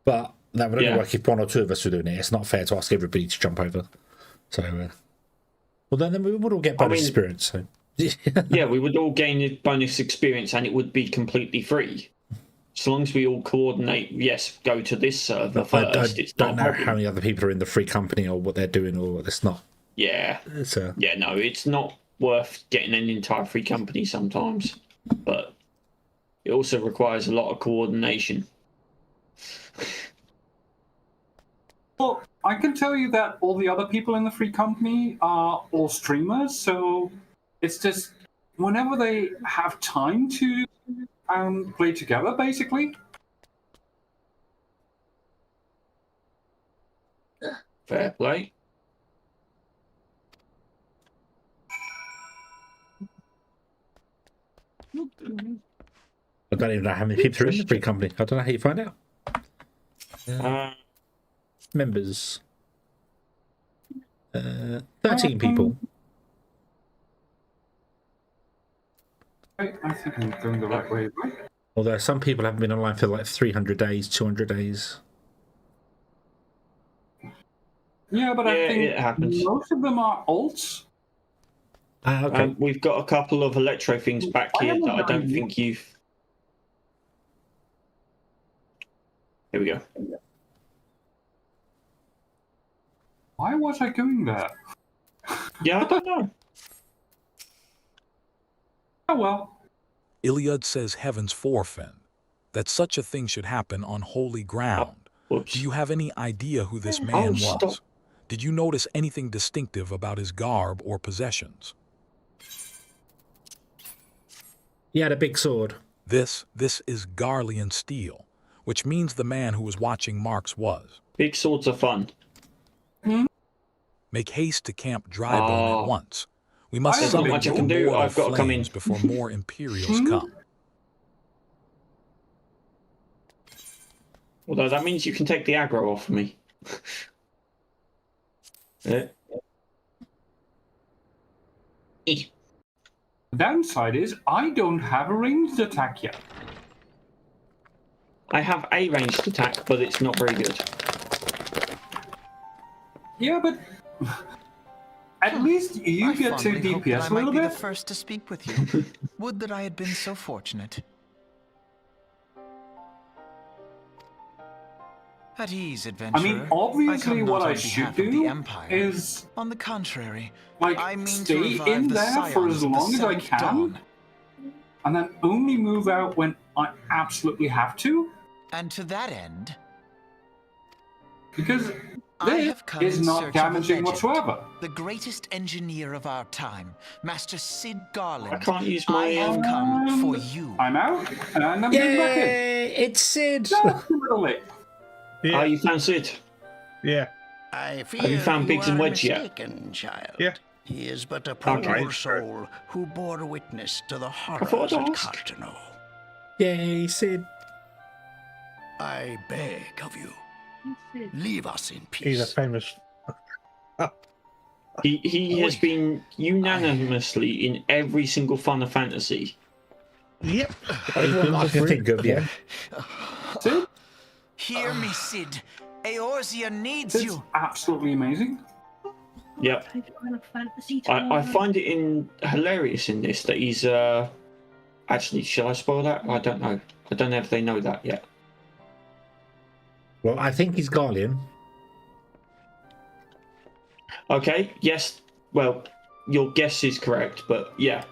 but that would only work if one or two of us were doing it. It's not fair to ask everybody to jump over. So, well, then we would all get bonus experience. So. Yeah, we would all gain a bonus experience and it would be completely free. As long as we all coordinate, yes, go to this server first. I don't know how many other people are in the free company or what they're doing or it's not. Yeah. Yeah, no, it's not worth getting an entire free company sometimes. But it also requires a lot of coordination. Well, I can tell you that all the other people in the free company are all streamers, so it's just whenever they have time to play together, basically. Fair play. I don't even know how many people are in the free company. I don't know how you find out. Members. 13 people. I think I'm going the right way, right? Although some people haven't been online for like 300 days, 200 days. Yeah, but I think it happens. most of them are alts. Okay. We've got a couple of electro things back here that I don't think you've... Here we go. Why was I doing that? Yeah, I don't know. Oh well. Iliad says heavens forfend, that such a thing should happen on holy ground. Do you have any idea who this man was? Stop. Did you notice anything distinctive about his garb or possessions? He had a big sword. This is Garlean steel, which means the man who was watching Marx was. Big swords are fun. Make haste to camp Drybone at once. We must There's not summon much I the can do. immortal I've got to come in. flames before more Imperials come. Although that means you can take the aggro off of me. Yeah. The downside is I don't have a ranged attack yet. I have a ranged attack, but it's not very good. Yeah, but at least you I get to fondly hope that DPS I a might little be bit. the first to speak with you. Would that I had been so fortunate. At ease, adventurer. I mean, obviously, come what not I on should behalf of the do Empire. is, on the contrary, like, I mean to stay revive in the there for scions as of the long as I Seventh can, Dawn. and then only move out when I absolutely have to. And to that end, Because I this have come is in not search of a damaging legend, whatsoever. the greatest engineer of our time, Master Sid Garland. I can't use my... I have come for you. I'm out, and I'm going back in. Yay! It's Sid! No, it's a little late. Yeah. Oh, you found Sid? Yeah. I fear Have you found Biggs and are Wedge yet? mistaken, child. Yeah. He is but a poor Okay. soul who bore witness to the thought horrors I'd at ask. Cardinal. Yay, Sid. I beg of you, leave us in peace. He's a famous. He has been unanimously in every single Final Fantasy. Yep. Everyone I can think of, yeah. Sid? Hear me, Sid. Eorzea needs Sid's you. absolutely amazing. Yep. Final Fantasy I find it hilarious in this that he's... Actually, shall I spoil that? I don't know. I don't know if they know that yet. Well, I think he's Garlean. Okay, yes. Well, your guess is correct, but yeah.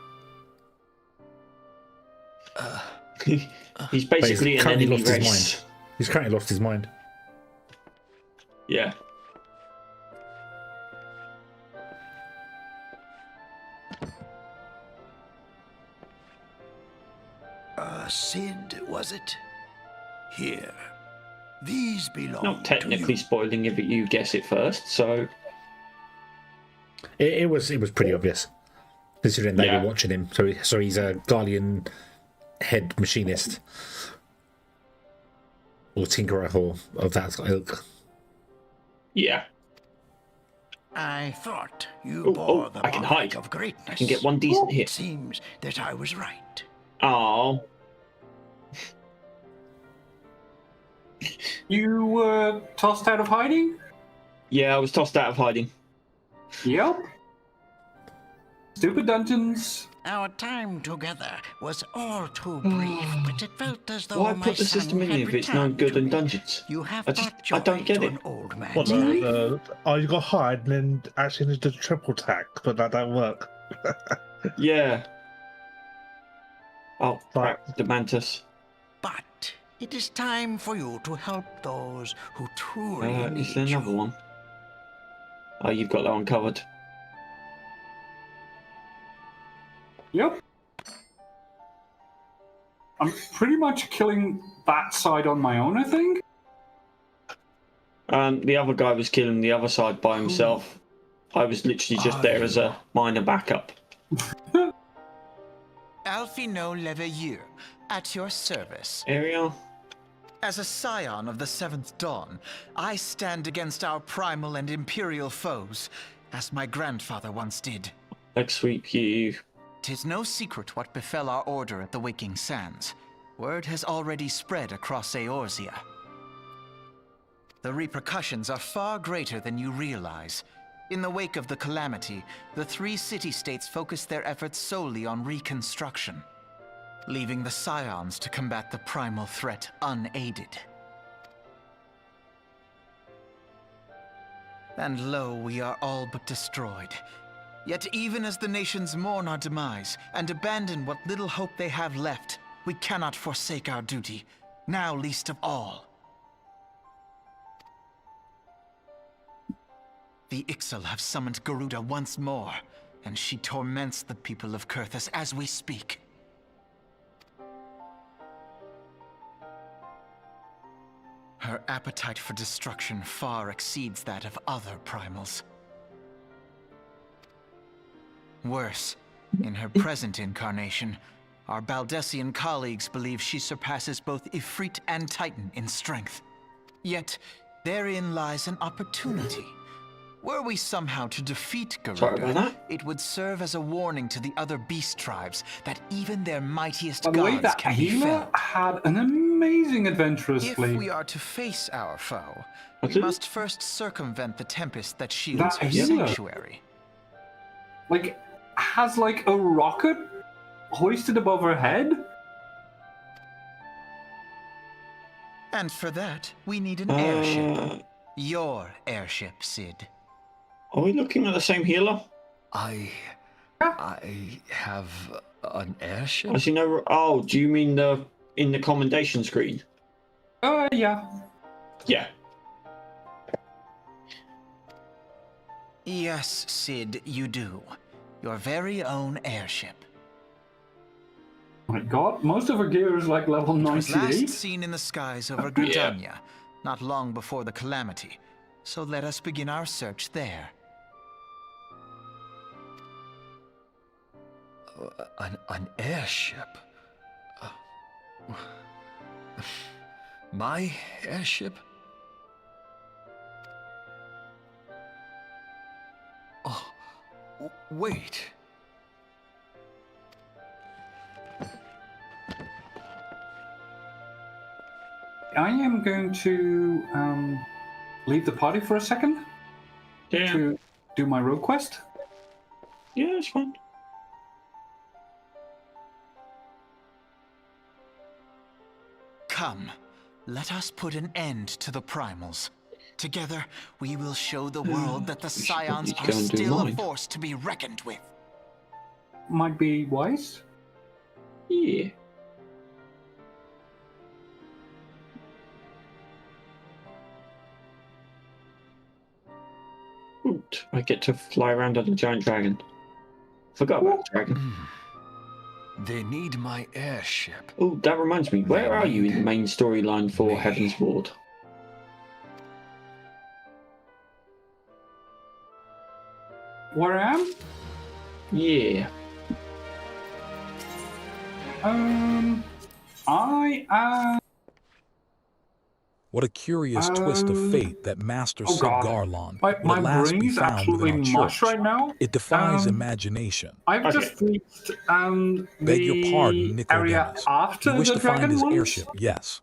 He's basically an currently enemy lost his race. mind. He's currently lost his mind. Yeah. Sid, was it? Here. These belong Not technically spoiling if you guess it first, so... It was pretty obvious, considering they Yeah. were watching him. So he's a Garlean head machinist. Or tinkerer or of that ilk. Yeah. I thought you Oh, bore oh, the I can mark hide. of greatness. I can get one decent It hit. seems that I was right. Oh. You were tossed out of hiding? Yeah, I was tossed out of hiding. Yep. Stupid dungeons. Our time together was all too brief, but it felt as though Why my put the son system in had if it's no returned good to in me. dungeons? You have I brought don't joy get to it. an old man's What, life. you got hide and then actually need to triple tack, but that don't work. Yeah. Oh, Right. crap, the mantis. But it is time for you to help those who truly Is need there another you. one? Oh, you've got that one covered. Yep. I'm pretty much killing that side on my own, I think. The other guy was killing the other side by himself. I was literally just there as a minor backup. Alpha Finot Leveilleur, at your service. Ariel? As a scion of the Seventh Dawn, I stand against our primal and imperial foes, as my grandfather once did. Leg sweep you. 'Tis no secret what befell our order at the Waking Sands. Word has already spread across Eorzea. The repercussions are far greater than you realize. In the wake of the calamity, the 3 city-states focused their efforts solely on reconstruction, leaving the Scions to combat the primal threat unaided. And lo, we are all but destroyed. Yet even as the nations mourn our demise and abandon what little hope they have left, we cannot forsake our duty, now least of all. The Ixal have summoned Garuda once more, and she torments the people of Kurthus as we speak. Her appetite for destruction far exceeds that of other primals. Worse, in her present incarnation, our Baldessian colleagues believe she surpasses both Ifrit and Titan in strength. Yet, therein lies an opportunity. Were we somehow to defeat Garuda, it would serve as a warning to the other beast tribes that even their mightiest By the way, gods that can be healer felled. had an amazing adventurous If fleet. we are to face our foe, we must first circumvent the tempest that shields That her healer. sanctuary. Like, has like a rocket hoisted above her head? And for that, we need an airship. Your airship, Sid. Are we looking at the same healer? I have an airship? I see no. Oh, do you mean in the commendation screen? Yeah. Yeah. Yes, Sid, you do. Your very own airship. My god, most of her gear is like level It was 98. last seen in the skies over Gridania, not long before the calamity. So let us begin our search there. An airship? My airship? Oh, wait. I am going to leave the party for a second to do my road quest. Yeah, it's fine. Come, let us put an end to the primals. Together, we will show the world that the Scions are still a force to be reckoned with. Might be wise. Yeah. Oot, I get to fly around on a giant dragon. Forgot about the dragon. They need my airship. Oh, that reminds me. Where are you in the main storyline for Heaven's Ward? Where I am? Yeah. I am. What a curious twist of fate that Master Sid God. Garlon My would at last brain be is found absolutely within our mush church. right now. It defies imagination. I've just reached Beg your pardon, the area Nicodemus. after You wish the to find dragon his ones? airship, yes.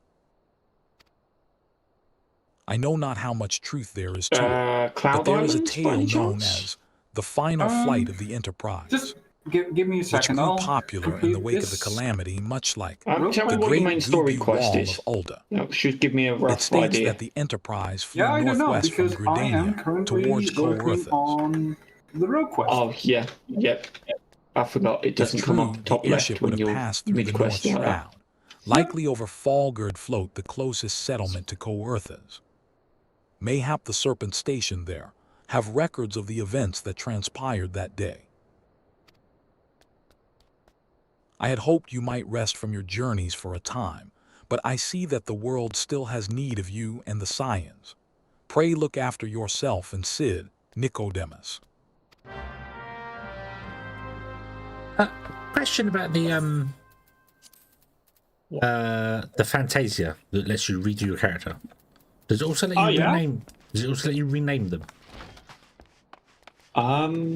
I know not how much truth there is to it, but Cloud there is a Islands, by tale any known chance? as the final flight of the Enterprise, Just give me a which second. grew I'll popular in complete the wake of the this. calamity, much like Tell me the what great your main story ruby quest wall is. of Ulda. That should give me a It rough states idea. that the Enterprise flew Yeah, I don't know northwest from because I am Gridania currently towards working Coerthas. on the road quest. Oh, yeah. Yep. I forgot. It If doesn't come true, up the top the left airship when would have you're passed through the North mid-quest like that. Shroud, likely over Falgard Float, the closest settlement to Coerthas. Mayhap the Serpent stationed there have records of the events that transpired that day. I had hoped you might rest from your journeys for a time, but I see that the world still has need of you and the Scions. Pray look after yourself and Sid, Nicodemus. Question about the The Fantasia that lets you redo your character. Does it also let you rename? Does it also let you rename them? I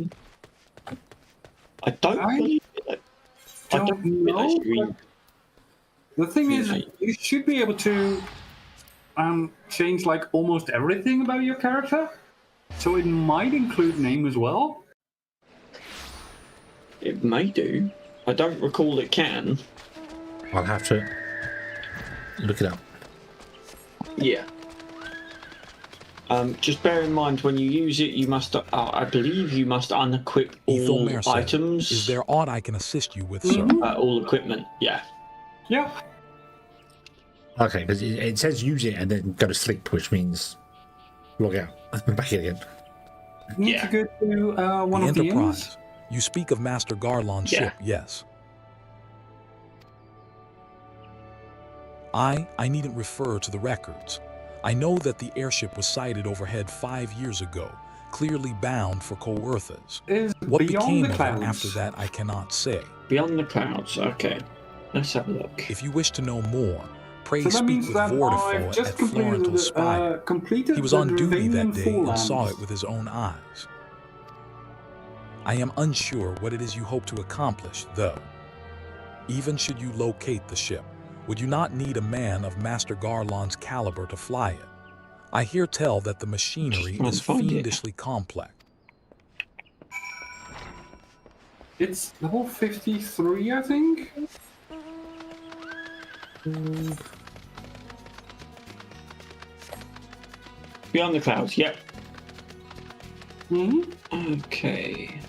don't believe it. I don't know. The thing is, you should be able to change like almost everything about your character. So it might include name as well. It may do. I don't recall it can. I'll have to look it up. Yeah. Just bear in mind when you use it, you must. I believe you must unequip all items. Is there aught I can assist you with, sir? All equipment. Yeah. Yeah. Okay, because it says use it and then go to sleep, which means log out. Back in again. You need to go to one of the Enterprise. inns. You speak of Master Garlon's ship, yes. I needn't refer to the records. I know that the airship was sighted overhead 5 years ago, clearly bound for Coerthas. What became of it after that, I cannot say. Beyond the clouds, okay. Let's have a look. If you wish to know more, pray So that speak means with that Vortifo I've just at completed Florental Spire. completed He was the on duty that Dravanian day and Forelands. saw it with his own eyes. I am unsure what it is you hope to accomplish, though. Even should you locate the ship, would you not need a man of Master Garlon's caliber to fly it? I hear tell that the machinery is fiendishly complex. It's level 53, I think. Beyond the clouds, yep. Mm-hmm. Okay.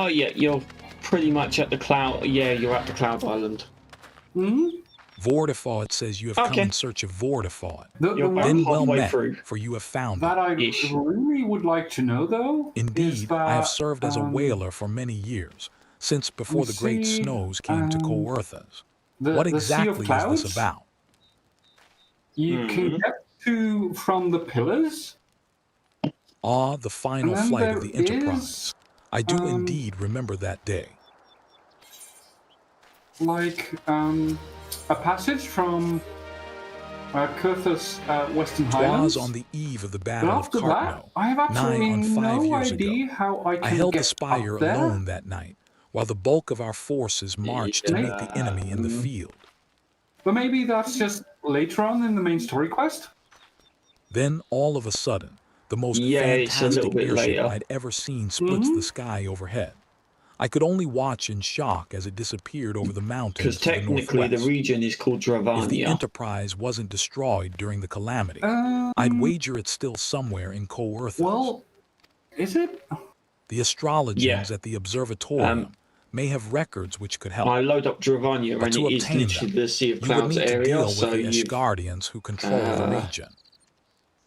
Yeah, you're pretty much at the cloud. Yeah, you're at the Cloud Island. Mm-hmm. Vortifo, it says you have come in search of Vortifo. You're Then about well halfway met, through. for you have found That it. I really would like to know, though. Indeed, I have served as a whaler for many years, since before the great snows came to Coerthas. What exactly is this about? You can get to from the pillars. The final And then flight of the there Enterprise. I do indeed remember that day. Like a passage from Coerthas Western Highlands. Twas on the eve of the But Battle of after that, Cartno, I have nigh absolutely on 5 no years idea ago. how I can I held get the spire up there. alone that night, while the bulk of our forces marched to meet the enemy in the field. But maybe that's just later on in the main story quest. Then, all of a sudden, the most it's a little fantastic bit airship later. I'd ever seen splits the sky overhead. I could only watch in shock as it disappeared over the mountains Because to the technically the northwest. region is called If the Dravania. Enterprise wasn't destroyed during the calamity, I'd wager it's still somewhere in Coerthas. Well, is it? The astrologians at the observatorium may have records which could help. I load up Dravania But and to it is obtain literally them, the Sea of you would Clouds need to area, deal with so the you... Ashgardians who control the region.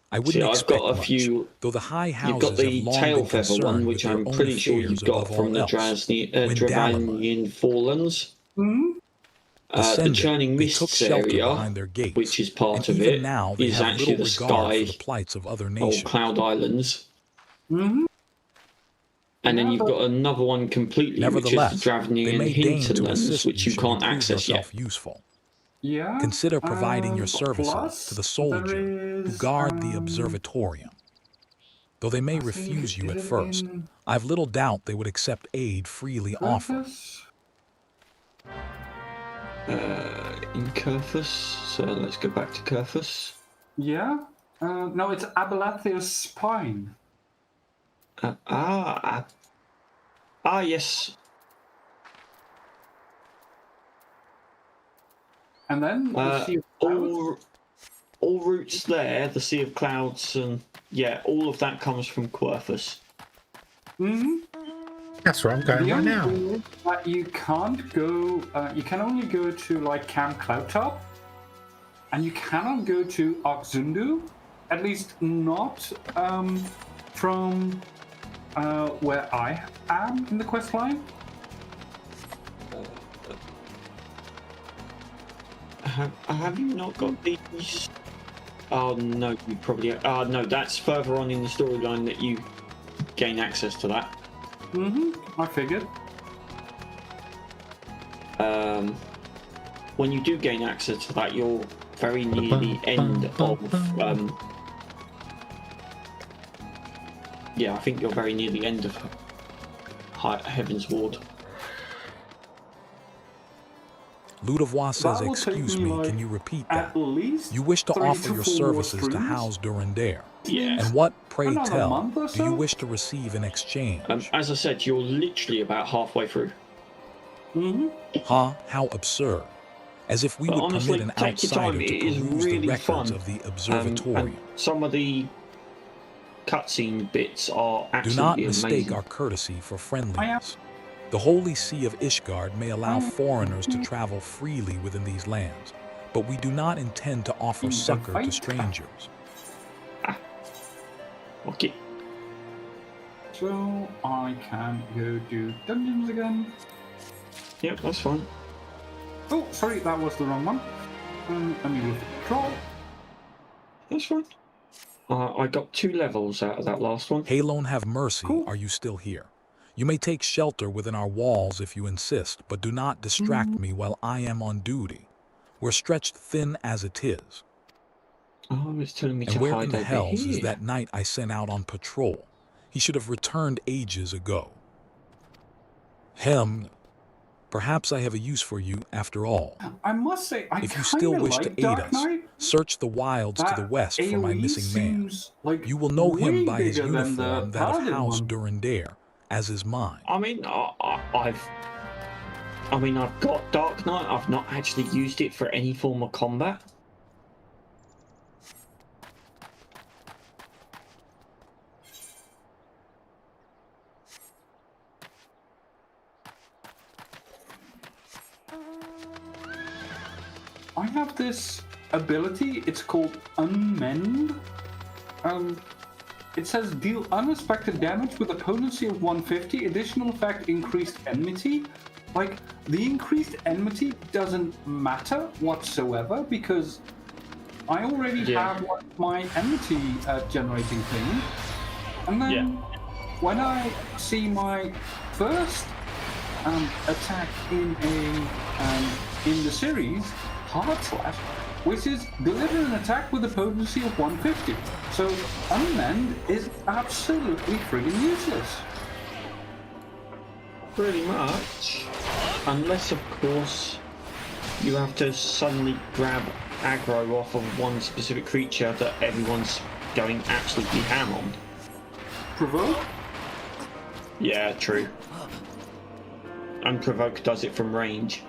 I wouldn't See, I've expect got a much, feather though the high You've houses got the have long tail been feather concerned one, with which their I'm own pretty sure affairs you've got above from all the else. When Dravanian Forelands. The ascended, Churning they took Mists shelter area, behind their gates, which is part and of even it, now they is have actually little the regard sky for the plights of other or nations. Cloud Islands. Mm-hmm. And then you've got another one completely, which is the Nevertheless, they Dravanian may deign to hinterlands, assist which you should can't prove access yet. yourself useful. Yeah. Consider providing your services plus, to the soldier who guard the observatorium. Though they may refuse you at first, I've little doubt they would accept aid freely offered. In Coerthas, so let's go back to Coerthas. Yeah. No, it's Abelathia's spine. Yes. And then the Sea of Clouds. All routes there, the Sea of Clouds, and yeah, all of that comes from Coerthas. Mm-hmm. That's where I'm going right now. But you can't go. You can only go to like Camp Cloudtop, and you cannot go to Oxundu. At least not from where I am in the quest line. Have you not got these? Oh no, you probably. No, that's further on in the storyline that you gain access to that. Mm-hmm. I figured. when you do gain access to that, you're very near the end of. Yeah, I think you're very near the end of Heaven's Ward. Ludovois says, excuse me, can you repeat that? You wish to offer your services to House Durandare. Yeah. And what, pray tell, do you wish to receive in exchange? As I said, you're literally about halfway through. Huh? How absurd. As if we would honestly, permit an take your time. outsider to It is peruse really the records fun. of the observatorium. And some of the cutscene bits are Do absolutely not amazing. mistake our courtesy for friendliness. The Holy See of Ishgard may allow foreigners to travel freely within these lands, but we do not intend to offer succor to strangers. Okay. So I can go do dungeons again. Yep, that's fine. Oh, sorry, that was the wrong one. Let me withdraw. That's fine. I got 2 levels out of that last one. Halon, have mercy, are you still here? You may take shelter within our walls if you insist, but do not distract me while I am on duty. We're stretched thin as it is. Oh, it's telling me and to where hide in the over hells here. is that knight I sent out on patrol? He should have returned ages ago. Perhaps I have a use for you after all. I must say, I if you still wish like to aid Dark us, Knight. search the wilds to the west for my AoE missing man. like You will know him by his way bigger than the uniform, that of Paladin House one. Durandare, as is mine. I mean, I've got Dark Knight. I've not actually used it for any form of combat. I have this ability. It's called Unmend. It says deal unexpected damage with a potency of 150. Additional effect increased enmity. Like, the increased enmity doesn't matter whatsoever because I already have my enmity generating thing. And then when I see my first attack in the series, Hard Slash, which is deliver an attack with a potency of 150. So Unmend is absolutely friggin' useless. Pretty much. Unless, of course, you have to suddenly grab aggro off of one specific creature that everyone's going absolutely ham on. Provoke? Yeah, true. And Provoke does it from range.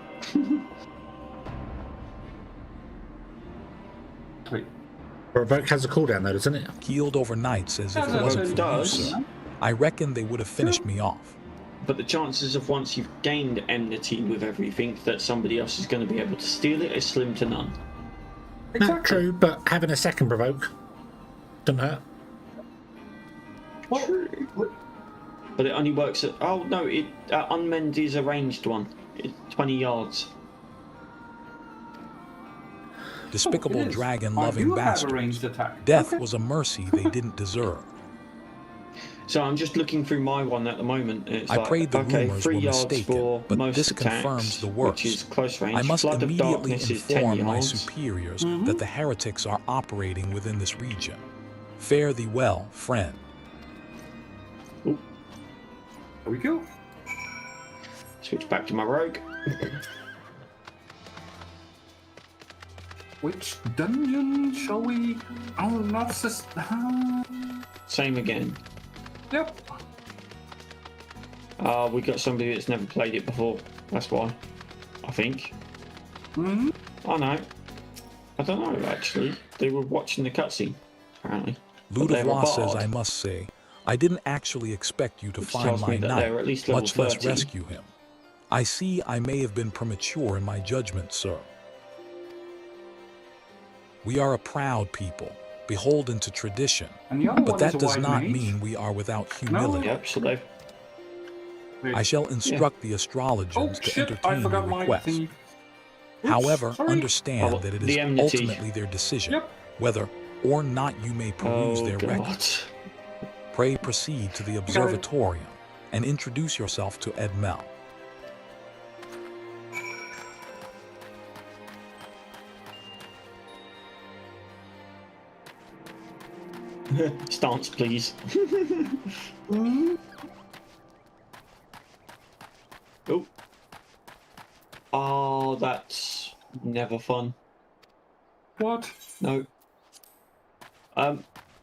Provoke has a cooldown though, doesn't it? Keeled over knights as if it wasn't for you, sir. I reckon they would have finished me off. But the chances of once you've gained enmity with everything that somebody else is going to be able to steal it is slim to none. Not true, but having a second provoke doesn't hurt. True. But it only works at... Oh, no, Unmend is a ranged one. It's 20 yards. Despicable dragon-loving bastards. Death was a mercy they didn't deserve. So I'm just looking through my one at the moment. It's I prayed the rumors 3 were yards mistaken, for but most this attacks, confirms the which worst. is close range. I must Flood of immediately Darkness is 10 inform my yards. superiors that the heretics are operating within this region. Fare thee well, friend. Ooh. There we go. Switch back to my rogue. Which dungeon shall we... Oh, that's just... Same again. Yep. We got somebody that's never played it before. That's why. I think. Mm-hmm. Oh no. I don't know actually. They were watching the cutscene, apparently. Ludovois says, I must say, I didn't actually expect you to find my knight, much less rescue him. I see I may have been premature in my judgment, sir. We are a proud people, beholden to tradition, but that does not mean we are without humility. I shall instruct the astrologians to entertain your request. However, understand that it is ultimately their decision, whether or not you may peruse their records. Pray proceed to the observatorium and introduce yourself to Edmel. Stance, please. Oh. Oh, that's never fun. What? No.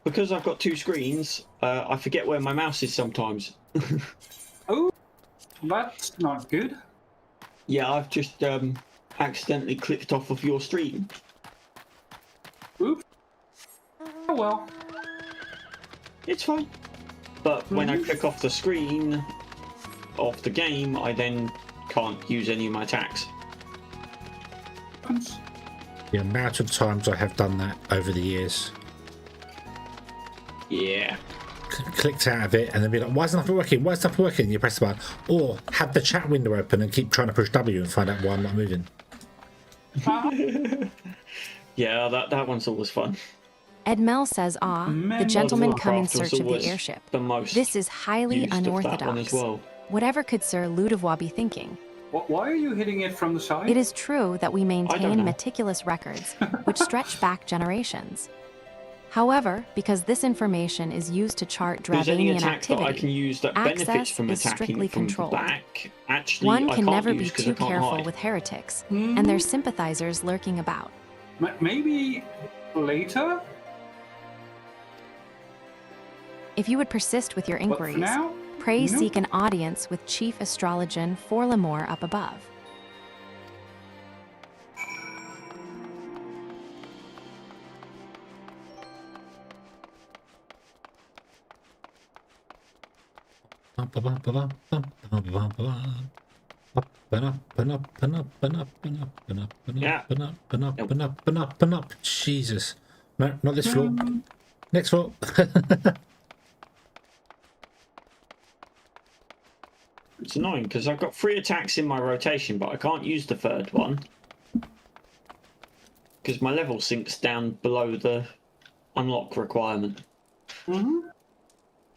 Because I've got two screens, I forget where my mouse is sometimes. Oh, that's not good. Yeah, I've just accidentally clicked off of your stream. Oops. Oh well. It's fine. But when I click off the screen of the game, I then can't use any of my attacks. The amount of times I have done that over the years. Yeah. Clicked out of it and then be like, why is nothing working? Why is nothing working? You press the button. Or have the chat window open and keep trying to push W and find out why I'm not moving. Yeah, that one's always fun. Edmel says, the gentlemen come in search of the always airship. the most This is highly used of that one unorthodox. as well. Whatever could Sir Ludovois be thinking? Why are you hitting it from the side? It is true that we don't maintain know. meticulous records, which stretch back generations. However, because this information is used to chart There's any Dravanian attack that I activity, can use that benefits access from is attacking strictly from controlled. the back. Actually, One I can can't never use be 'cause I too can't careful hide. with heretics and their sympathizers lurking about. Maybe later? If you would persist with your But for inquiries, now? pray Nope. seek an audience with Chief Astrologian Forlamore up above. Jesus. No, not this floor. Next floor. It's annoying because I've got 3 attacks in my rotation, but I can't use the 3rd one because my level sinks down below the unlock requirement.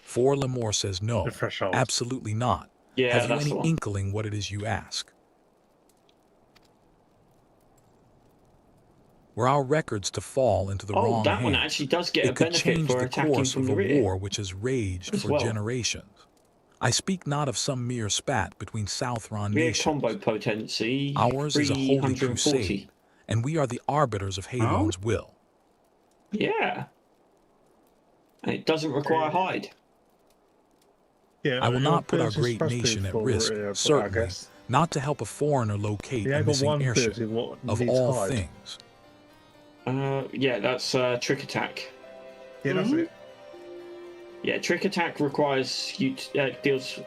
Forlamore says no, The threshold. absolutely not. Yeah, Have you that's any the one. inkling what it is you ask? Were our records to fall into the Oh, wrong that one hands, actually does get a it could benefit change for the attacking course from of the a rear. war which has raged as for well. generations. I speak not of some mere spat between Southron Rear nations. combo potency. Ours is a holy 340. crusade, and we are the arbiters of Hadron's will. Yeah. And it doesn't require hide. Yeah, I will your not put our ability is great supposed to be nation at full, risk, I certainly, guess. not to help a foreigner locate Yeah, a but missing one airship, ability, what of needs all hide? things. Yeah, that's trick attack. Yeah, that's it. Yeah, trick attack requires you delivers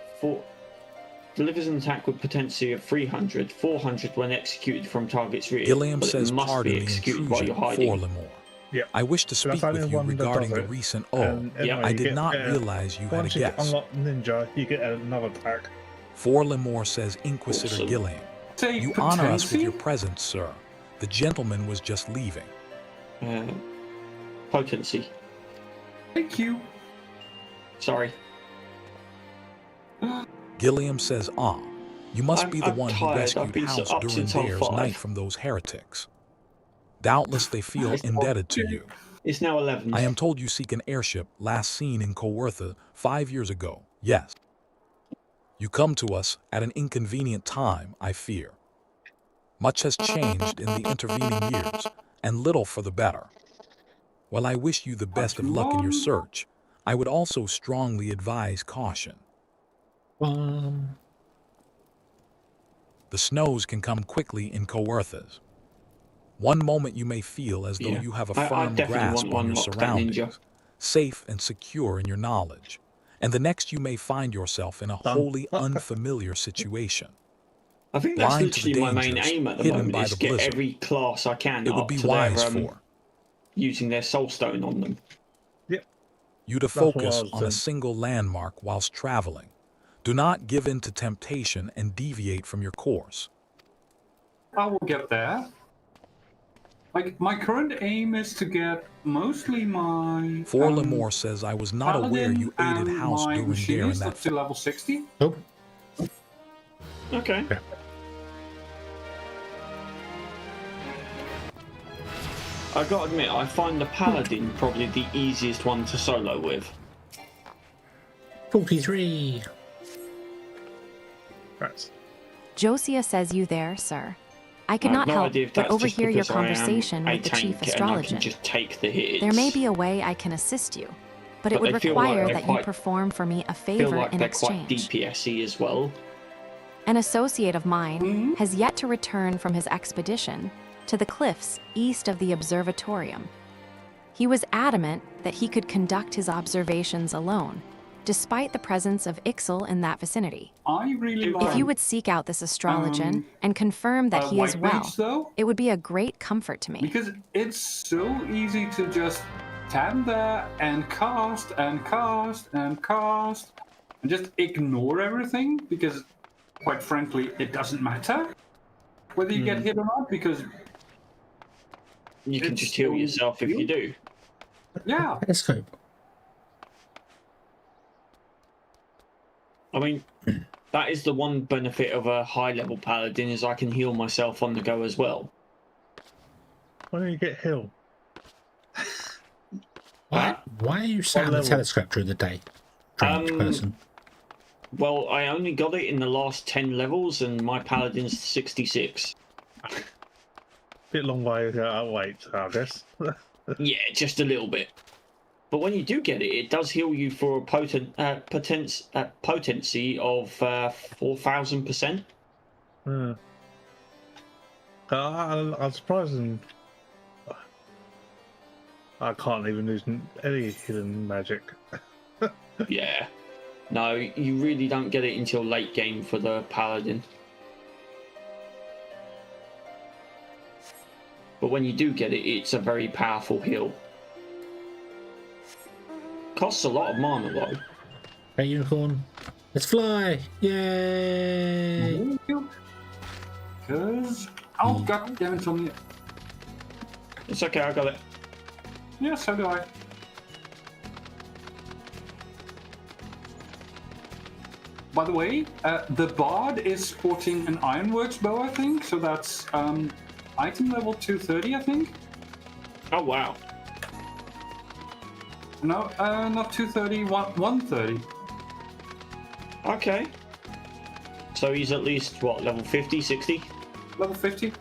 an attack with potency of 300, 400 when executed from target's rear. Gilliam but says it must pardon be the executed while you're intrusion, hiding. Forlamore. Yeah. I wish to So that's speak only with you one that regarding does the it. recent And anyway, I you did get, not realize you had a once you get guess. unlock Ninja, you get another attack. Forlamore says Inquisitor Awesome. Gilliam. Say You honor us with potency? your presence, sir. The gentleman was just leaving. Potency. Thank you. Sorry. Gilliam says, you must be the I'm one who tired. I've rescued been House up since Durandare's 5. night from those heretics. Doubtless they feel indebted to you. It's now 11. I am told you seek an airship last seen in Coertha 5 years ago. Yes. You come to us at an inconvenient time, I fear. Much has changed in the intervening years, and little for the better. While I wish you the best of luck in your search, I would also strongly advise caution. The snows can come quickly in Coerthas. One moment you may feel as though you have a firm grasp on your surroundings, safe and secure in your knowledge, and the next you may find yourself in a wholly unfamiliar situation. I think that's Blind to the literally my main dangers aim at the hidden moment, by is the get blizzard. every class I can It would up be to wise their, for using their soul stone on them. you to That's what I focus was on a saying. single landmark whilst traveling. Do not give in to temptation and deviate from your course. I will get there. Like, my current aim is to get mostly my... Forlamore says I was not aware you aided and House my Durandare in machinist that up to level 60. Oh. Okay. I gotta admit, I find the Paladin probably the easiest one to solo with. 43. Right. Josia says you there, sir. I could I not have no help idea if but that's just overhear your because I am conversation a with the chief tank and I can astrologer. just take the hits. There may be a way I can assist you, but it But would they feel like require they're that you quite- perform for me a feel favor like in they're quite exchange. DPS-y as well. An associate of mine has yet to return from his expedition to the cliffs east of the observatorium. He was adamant that he could conduct his observations alone, despite the presence of Ixal in that vicinity. I really like... If you would seek out this astrologian and confirm that he is White well, Mage, though, it would be a great comfort to me. because it's so easy to just stand there and cast and cast and cast and just ignore everything, because quite frankly it doesn't matter whether you get hit or not, because You can it's just heal so yourself if you do. Yeah. Telescope. I mean, that is the one benefit of a high-level Paladin, is I can heal myself on the go as well. Why don't you get healed? Why are you sat on the level? telescope during the day? Strange person. Well, I only got it in the last 10 levels, and my Paladin's 66. Bit long way to wait, I guess. Yeah, just a little bit. But when you do get it, it does heal you for a potency of 4,000%. I'm surprised. I can't even use any hidden magic. Yeah. No, you really don't get it until late game for the Paladin. But when you do get it, it's a very powerful heal. Costs a lot of mana though. Hey, unicorn. Let's fly! Yay! Because... Oh, god damn it, on the... It's okay, I got it. Yeah, so do I. By the way, the Bard is sporting an Ironworks bow, I think, so that's item level 230, I think. Oh, wow. No, not 230, 130. Okay. So he's at least, what, level 50, 60? Level 50?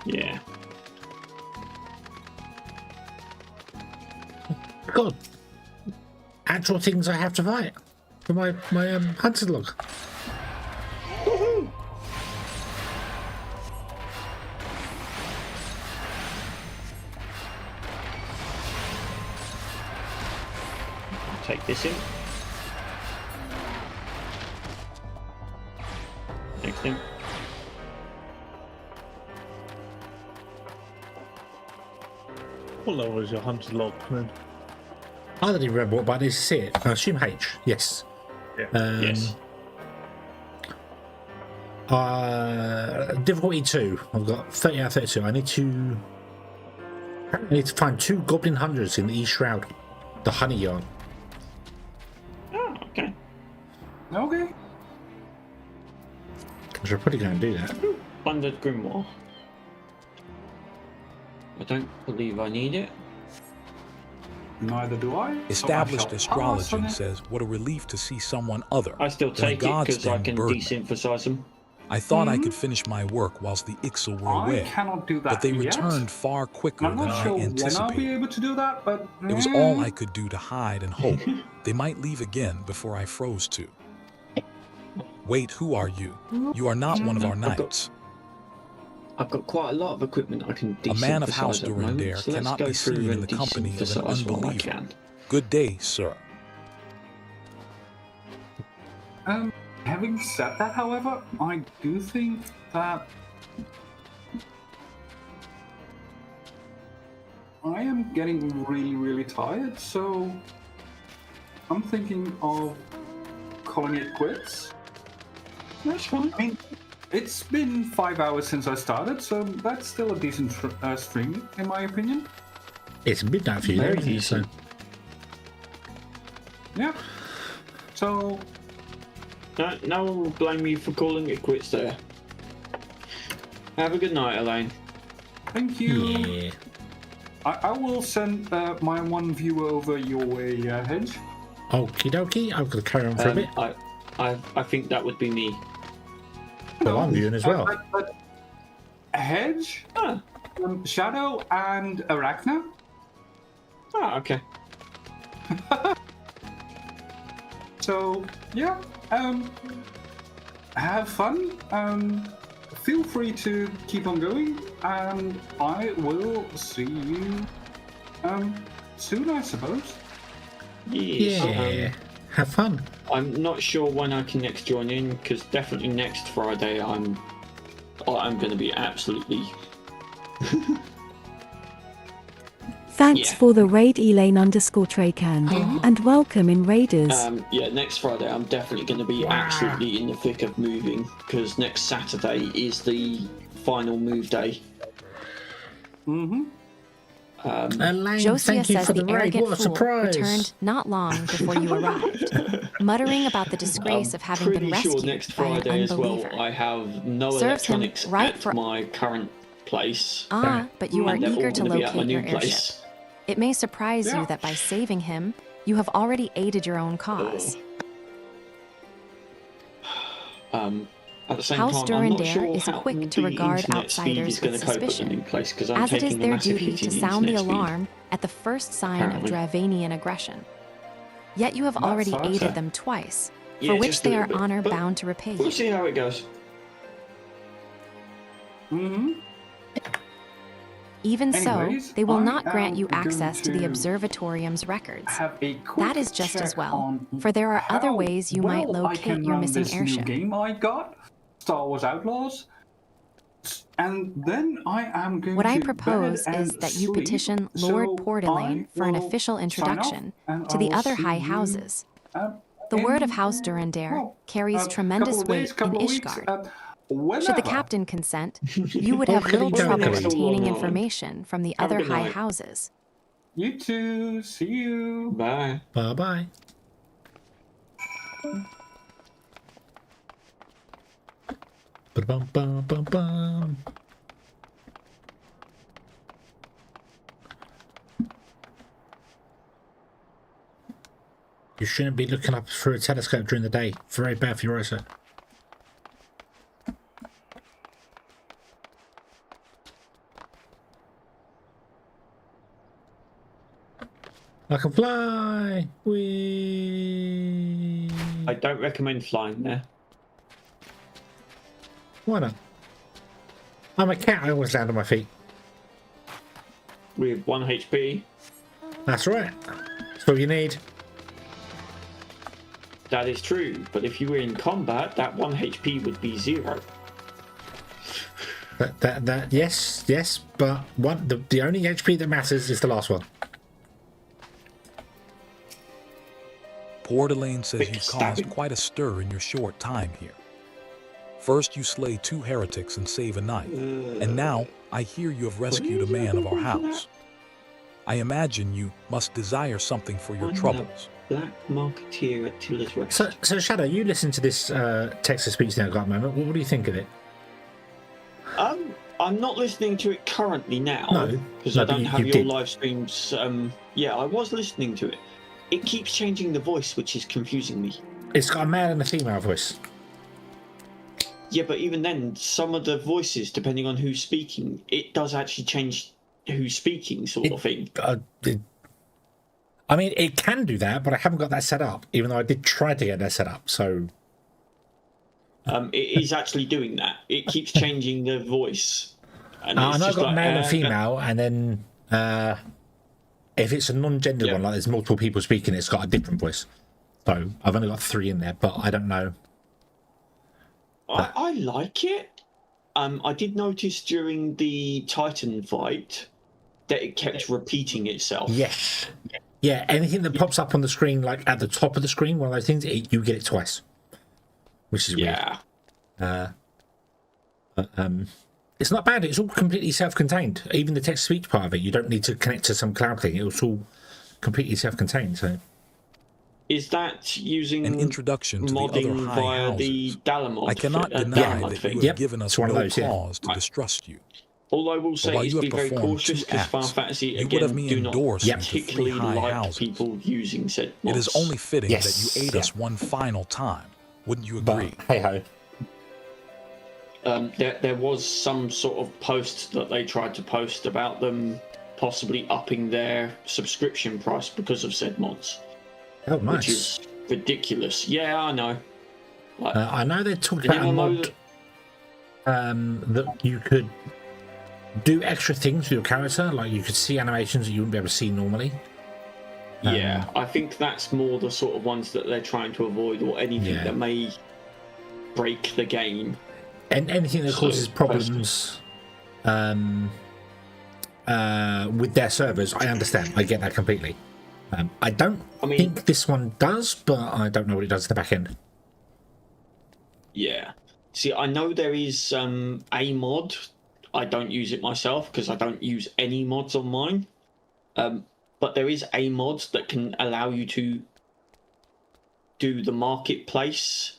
Yeah. God. Actual things I have to fight for my hunter's log. Woohoo! Take this in. Next thing. What level is your hunter's log then? I don't even remember what button is to see it. I assume H. Yes. Yeah. Yes. Difficulty 2. I've got 30 out of 32. I need to find 2 goblin hunters in the East Shroud. The honey yard. Oh, okay. Okay. Because we're probably going to do that. Plundered Grimoire. I don't believe I need it. Neither do I. Established So I shall pass on astrology it. says, what a relief to see someone other I still than a take it because I godsend can birdman. de-synthesize them. I thought I could finish my work whilst the Ixal were I away, cannot do that but they yet. returned far quicker I'm than not I sure when I'll be anticipated. able to do that, but... It was all I could do to hide and hope they might leave again before I froze to. Wait, who are you? You are not one of our knights. I've got quite a lot of equipment I can A de-synthesize man of House at the moment, Durandare so let's cannot go be through seen in and the company of an de-synthesize what I unbeliever. can. Good day, sir. Having said that, however, I do think that I am getting really, really tired, so I'm thinking of calling it quits. That's fine. I mean, it's been 5 hours since I started, so that's still a decent stream, in my opinion. It's midnight for you, Very isn't it? So decent. Yeah. So, No one will blame you for calling it quits there. Have a good night, Elaine. thank you. yeah. I will send my one viewer over your way, Hedge. Okie dokie. I'm going to carry on for a bit. I think that would be me. Well, I'm viewing as well. Hedge, Shadow, and Arachna. Ah, okay. So yeah, have fun. Feel free to keep on going, and I will see you soon, I suppose. Yes. Yeah. Have fun. I'm not sure when I can next join in, because definitely next Friday I'm going to be absolutely. Thanks for the raid, Elaine_Traycan, and welcome in Raiders. Yeah, next Friday I'm definitely going to be absolutely in the thick of moving, because next Saturday is the final move day. Elaine, Josia thank you says for the the raid. arrogant What a fool surprise. returned not long before you arrived, muttering about the disgrace of having been Pretty rescued sure next by an Friday as well unbeliever. I have no Serves him electronics right at for- my current place. But you are and they're eager all to gonna be at my locate new your airship. place. It may surprise you that by saving him, you have already aided your own cause. At the same House time, I'm not Durandare sure is how quick to the regard internet speed outsiders is going with to cope at the suspicion, new place, because I'm as it is taking a their massive duty hit to in sound the internet speed. alarm at the first sign Apparently. of Dravanian aggression. Yet you have That's already okay. aided them twice, Yeah, for which just a they are little bit, honor but bound to repay We'll you. see how it goes. Even Anyways, so, they will I not grant am you going access to the to observatorium's records. Have a quick That is just as check well, on for there are other how ways you might well I locate can your run missing this airship. new game I got, Star Wars Outlaws. And then I am going What to I bed propose and is that you sleep, petition so Lord Portelaine I for an will official sign off, introduction and to I the will other see high you, houses. The word of House Durandare carries tremendous weight in Ishgard. Should the captain consent, you would have little trouble obtaining information from the Have a other good high night. houses. You too. See you. Bye. Bye-bye. Ba-dum-bum-bum-bum. You shouldn't be looking up through a telescope during the day. Very bad for your eyesight. I can fly! Whee! I don't recommend flying there. Why not? I'm a cat, I always land on my feet. With 1 HP. That's right. That's all you need. That is true, but if you were in combat, that 1 HP would be 0. Yes, but the only HP that matters is the last one. Portelaine says you've caused quite a stir in your short time here. First you slay 2 heretics and save a knight, and now I hear you have rescued a man of our house. I imagine you must desire something for your troubles. Black marketeer at Tilla's Rest. So Shadow, you listen to this text-to-speech now, got a moment. What do you think of it? I'm not listening to it currently now, No, because no, I but don't you have your did. live streams. Yeah, I was listening to it. It keeps changing the voice, which is confusing me. It's got a male and a female voice. Yeah, but even then, some of the voices, depending on who's speaking, it does actually change who's speaking, sort of thing. I mean, it can do that, but I haven't got that set up, even though I did try to get that set up, so... It is actually doing that. It keeps changing the voice. And I it's know I've just got like, male and female, and then if it's a non-gender one, like there's multiple people speaking, it's got a different voice. So I've only got 3 in there, but I don't know. I like it. I did notice during the Titan fight that it kept repeating itself. Yes. Yeah, anything that pops up on the screen, like at the top of the screen, one of those things, you get it twice. Which is weird. It's not bad. It's all completely self-contained. Even the text-to-speech part of it, you don't need to connect to some cloud thing. It's all completely self-contained. So, is that using an introduction to the other modding high via houses? the Dalamod? I cannot deny that you have given us it's one no of those, cause to distrust you. All I will say while is you be have very performed cautious 2 because Final acts, Fantasy you would again have me do not endorse into 3 particularly high like houses. people using said mods. It is only fitting Yes, that you aid us one final time. Wouldn't you But agree? hey ho. There was some sort of post that they tried to post about them possibly upping their subscription price because of said mods. Oh, Which nice. is ridiculous. Yeah, I know. Like, I know they talked an about a MMO mod that you could do extra things with your character, like you could see animations that you wouldn't be able to see normally. Yeah, I think that's more the sort of ones that they're trying to avoid, or anything Yeah. that may break the game. And anything that causes problems with their servers, I understand. I get that completely. I don't think this one does, but I don't know what it does at the back end. Yeah. See, I know there is a mod. I don't use it myself because I don't use any mods on mine. But there is a mod that can allow you to do the marketplace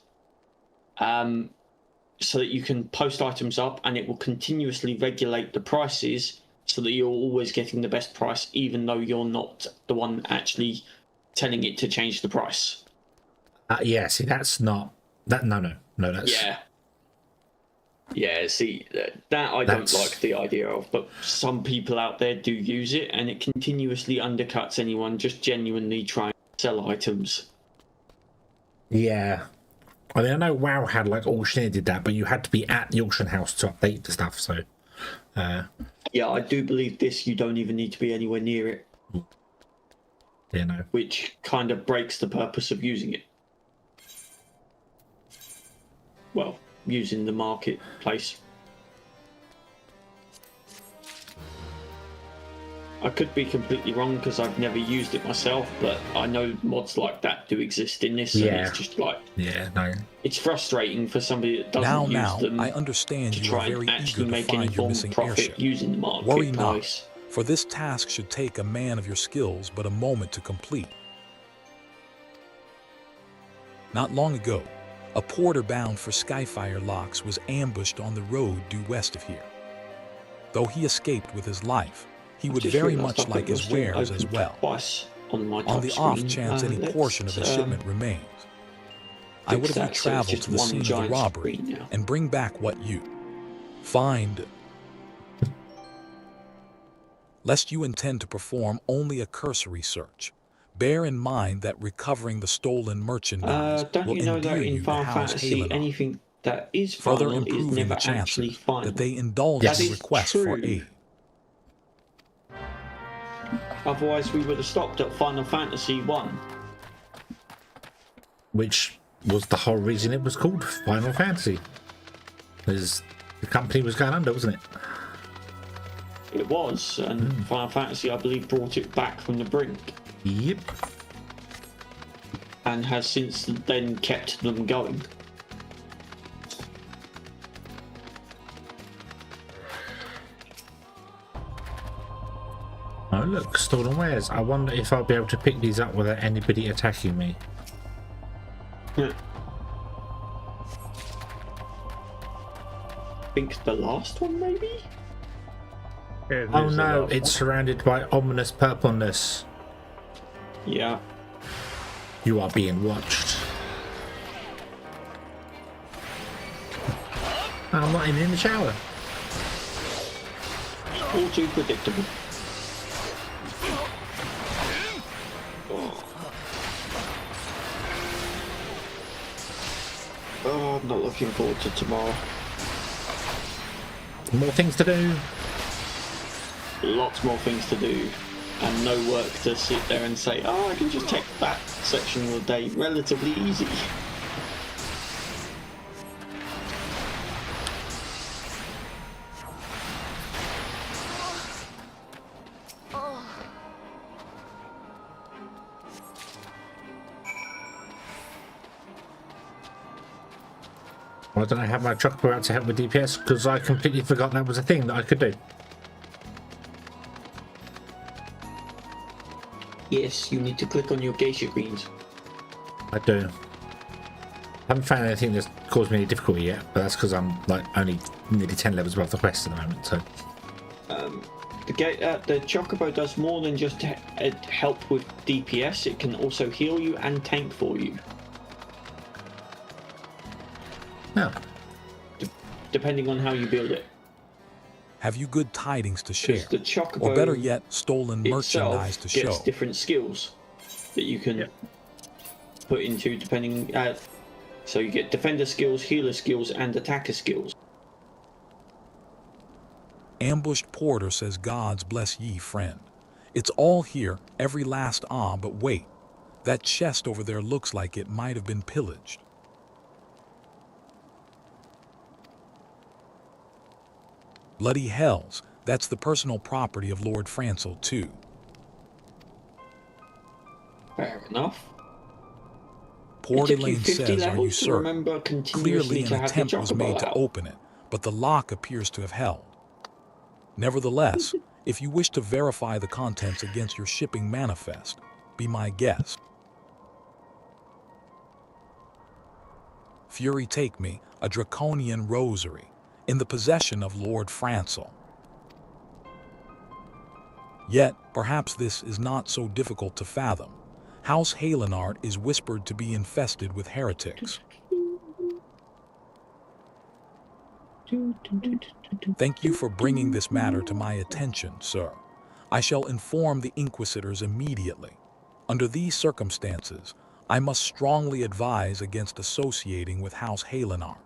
so that you can post items up and it will continuously regulate the prices so that you're always getting the best price, even though you're not the one actually telling it to change the price. Yeah, see, that's not... No, that's... Yeah, see, that I don't like the idea of, but some people out there do use it, and it continuously undercuts anyone just genuinely trying to sell items. Yeah. I mean, I know WoW had, like, Auctioneer did that, but you had to be at the auction house to update the stuff, so... Yeah, I do believe this, you don't even need to be anywhere near it. Yeah, no. Which kind of breaks the purpose of using it. Well, using the marketplace. I could be completely wrong because I've never used it myself, but I know mods like that do exist in this, and it's just like... Yeah, no. It's frustrating for somebody that doesn't use them I understand to you try are and very actually eager to make any find your form missing of profit airship. using the Worry not, marketplace. for this task should take a man of your skills but a moment to complete. Not long ago, a porter bound for Skyfire Locks was ambushed on the road due west of here. Though he escaped with his life, he would very much like his wares as well. On the off chance any portion of the shipment remains, I would have you travel to the scene of the robbery and bring back what you find. Lest you intend to perform only a cursory search, bear in mind that recovering the stolen merchandise Don't will you know that endear in you to Final House Fantasy, Halenon, anything that is further final is improving never the actually chances final? that they indulge That in is requests for true. aid. Otherwise, we would have stopped at Final Fantasy 1. Which was the whole reason it was called Final Fantasy. Because the company was going under, wasn't it? It was, and Final Fantasy, I believe, brought it back from the brink. Yep. And has since then kept them going. Oh look, stolen wares. I wonder if I'll be able to pick these up without anybody attacking me. Yeah. I think the last one, maybe? Oh no, it's surrounded by ominous purpleness. Yeah. You are being watched. I'm not even in the shower. All too predictable. Oh, I'm not looking forward to tomorrow. More things to do. Lots more things to do. And no work to sit there and say, oh, I can just take that section of the day relatively easy. Why don't I have my chocobro out to help with DPS? Because I completely forgot that was a thing that I could do. Yes, you need to click on your geisha greens. I do. I haven't found anything that's caused me any difficulty yet, but that's because I'm like only nearly 10 levels above the quest at the moment, so... The Chocobo does more than just help with DPS. It can also heal you and tank for you. No. Depending on how you build it. Have you good tidings to share? The Chocobo, or better yet, stolen merchandise to gets show? Different skills that you can put into depending. So you get defender skills, healer skills, and attacker skills. Ambushed Porter says, "Gods bless ye, friend. It's all here, every last but wait. That chest over there looks like it might have been pillaged." Bloody hells, that's the personal property of Lord Francel, too. Fair enough. Port Elaine says, "Are you certain?" Clearly an to attempt was made to open it, but the lock appears to have held. Nevertheless, if you wish to verify the contents against your shipping manifest, be my guest. Fury take me, a draconian rosary, in the possession of Lord Francel. Yet, perhaps this is not so difficult to fathom. House Halenart is whispered to be infested with heretics. Thank you for bringing this matter to my attention, sir. I shall inform the Inquisitors immediately. Under these circumstances, I must strongly advise against associating with House Halenart.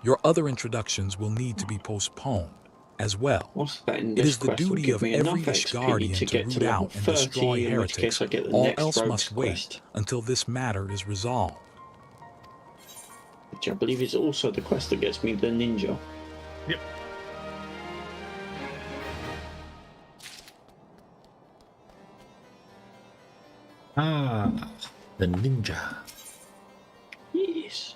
Your other introductions will need to be postponed as well. It is the duty of every Ishgardian to root out and destroy heretics. All else must wait until this matter is resolved. Which I believe is also the quest that gets me the ninja. Yep. The ninja. Yes.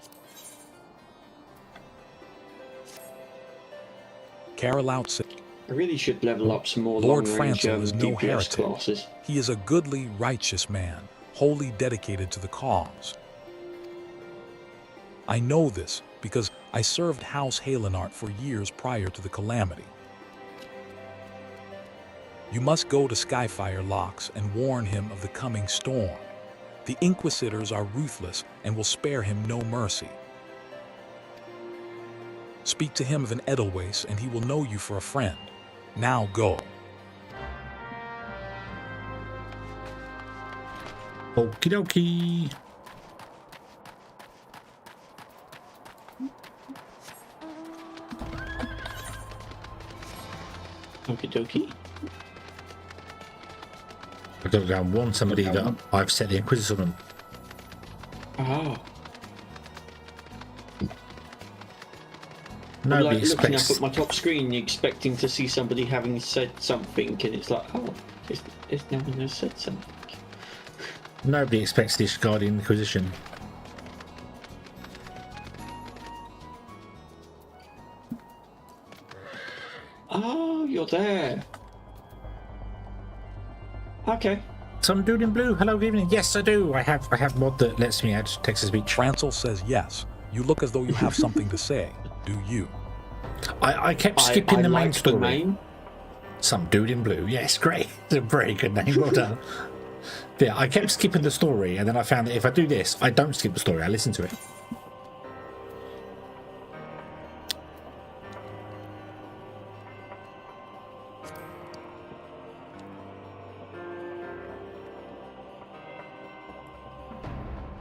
Carolout said, I really should level up some more Lord long-range Francel is no DPS heretic. classes. He is a goodly, righteous man, wholly dedicated to the cause. I know this because I served House Halenart for years prior to the calamity. You must go to Skyfire Locks and warn him of the coming storm. The Inquisitors are ruthless and will spare him no mercy. Speak to him of an Edelweiss and he will know you for a friend. Now go. Okie dokie. Okie dokie. I've got to go and warn somebody that I've set the Inquisitors on them. Oh. Nobody Like looking expects. up at my top screen, expecting to see somebody having said something, and it's like, oh, it's no one has said something. Nobody expects the Ishgardian Inquisition. Oh, you're there. Okay. Some dude in blue. Hello, good evening. Yes, I do. I have mod that lets me add text-to-speech. Francel says yes. You look as though you have something to say. Do you? I kept skipping the main story. The name. Some dude in blue. Yes, great. It's a very good name. Well done. Yeah, I kept skipping the story, and then I found that if I do this, I don't skip the story. I listen to it.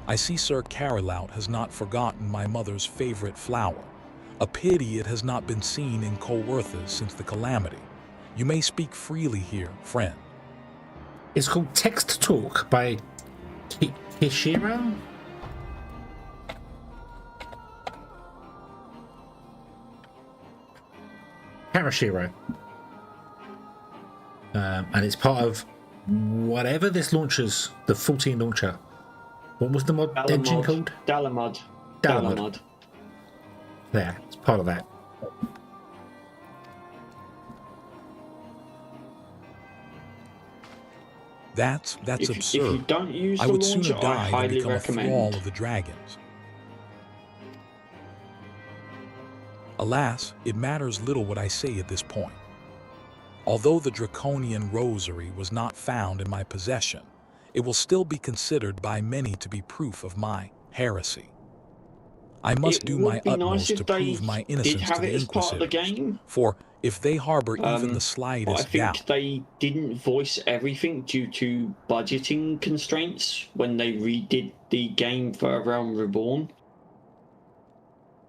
I see Sir Carolout has not forgotten my mother's favorite flower. A pity it has not been seen in Colworthas since the calamity. You may speak freely here, friend. It's called Text Talk by Hishiro? Karashiro. And it's part of whatever this launcher's, the 14 launcher. What was the mod engine called? Dalamud. Dalamud. There, it's part of that. That's absurd. If you don't use I the would launcher, sooner die I than highly become recommend. a thrall of the dragons. A Alas, it matters little what I say at this point. Although the draconian rosary was not found in my possession, it will still be considered by many to be proof of my heresy. I must do my utmost to prove my innocence to the Inquisitors, for if they harbor even the slightest doubt... I think they didn't voice everything due to budgeting constraints when they redid the game for Realm Reborn.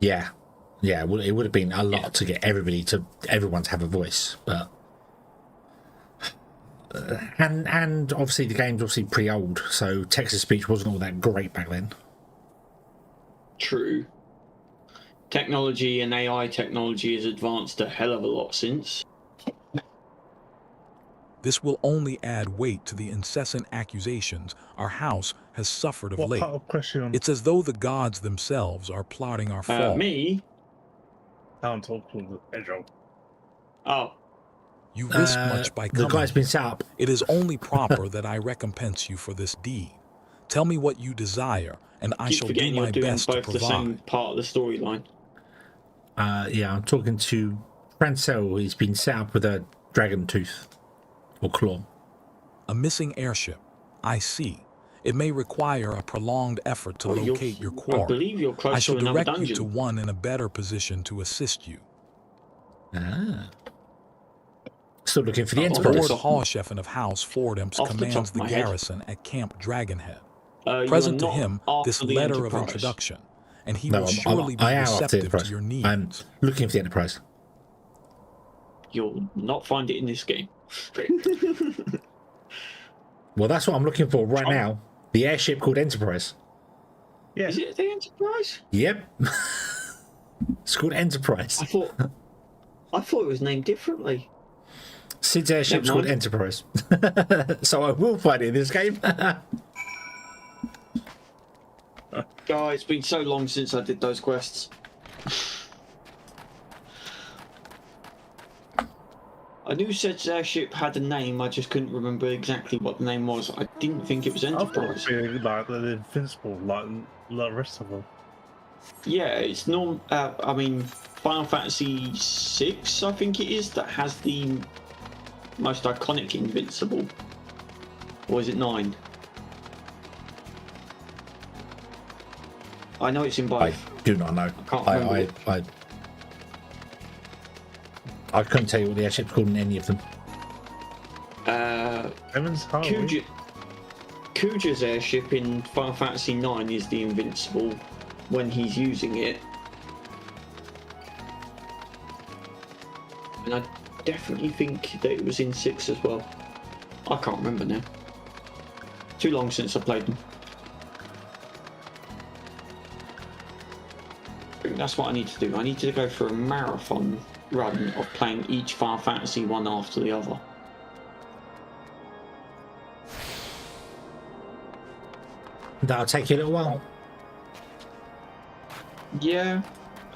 Yeah. Yeah, well, it would have been a lot to get everyone to have a voice, but... And obviously the game's obviously pretty old, so text-to-speech wasn't all that great back then. True. Technology and AI technology has advanced a hell of a lot since. This will only add weight to the incessant accusations our house has suffered of late. What part of question? It's as though the gods themselves are plotting our fall. Me? I don't talk to the hedgehog. Oh. You risk much by coming. The guy's been set up. It is only proper that I recompense you for this deed. Tell me what you desire, and I shall do my best to provide. The same part of the storyline. Yeah, I'm talking to Francel. He's been set up with a dragon tooth or claw. A missing airship. I see. It may require a prolonged effort to locate your quarry. I believe you're close I shall to another direct dungeon. you to one in a better position to assist you. Ah. Still looking for the Enterprise. Lord Hallchefen of House Fordimps commands the garrison at Camp Dragonhead. Present to him this letter of introduction, and he will surely be receptive to your needs. I'm looking for the Enterprise. You'll not find it in this game. Well, that's what I'm looking for right now. The airship called Enterprise. Yeah. Is it the Enterprise? Yep. It's called Enterprise. I thought it was named differently. Sid's airship's called Enterprise. So I will find it in this game. God, it's been so long since I did those quests. I knew Sid's airship had a name, I just couldn't remember exactly what the name was. I didn't think it was Enterprise. I thought it was like the Invincible, like the rest of them. Yeah, it's I mean, Final Fantasy VI, I think it is, that has the most iconic Invincible. Or is it 9? I know it's in both. I do not know. I can't remember. I couldn't tell you what the airship's called in any of them. Kuja's airship in Final Fantasy IX is the Invincible when he's using it. And I definitely think that it was in 6 as well. I can't remember now. Too long since I played them. I think that's what I need to do. I need to go for a marathon run of playing each Final Fantasy one after the other. That'll take you a little while. Yeah,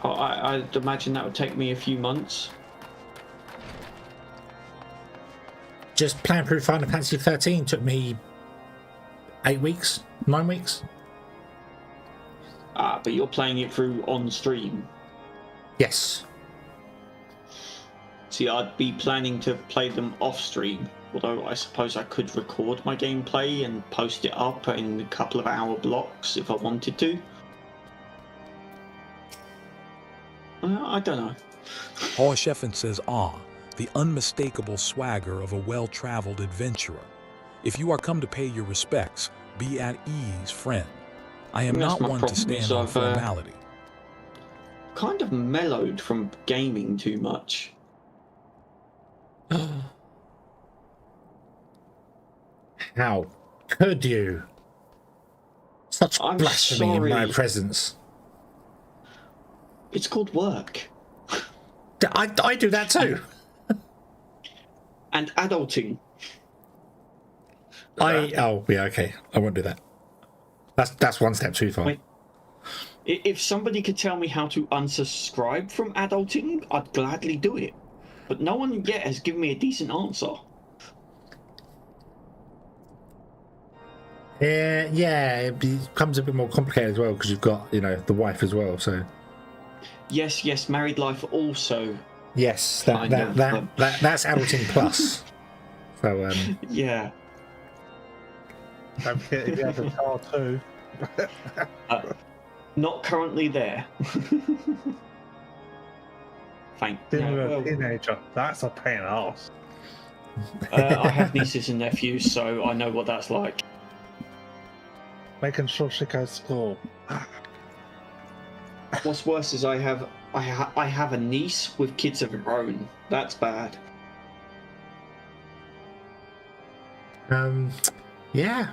I'd imagine that would take me a few months. Just playing through Final Fantasy XIII took me 8 weeks, 9 weeks. But you're playing it through on stream. Yes. See, I'd be planning to play them off stream, although I suppose I could record my gameplay and post it up in a couple of hour blocks if I wanted to. I don't know. Hallchefen says, the unmistakable swagger of a well-traveled adventurer. If you are come to pay your respects, be at ease, friend. I am not one to stand on formality. Kind of mellowed from gaming too much. How could you? Such blasphemy in my presence. It's called work. I do that too. And adulting. Oh yeah, okay. I won't do that. That's one step too far. Wait. If somebody could tell me how to unsubscribe from adulting, I'd gladly do it. But no one yet has given me a decent answer. Yeah, it becomes a bit more complicated as well because you've got, the wife as well. So yes, married life also. Yes, that's adulting plus. So yeah. Don't forget if you have a car too. Not currently there. Thank you. Dealing with a teenager, that's a pain in the arse. I have nieces and nephews, so I know what that's like. Making sure she goes to school. What's worse is I have a niece with kids of her own. That's bad. Yeah.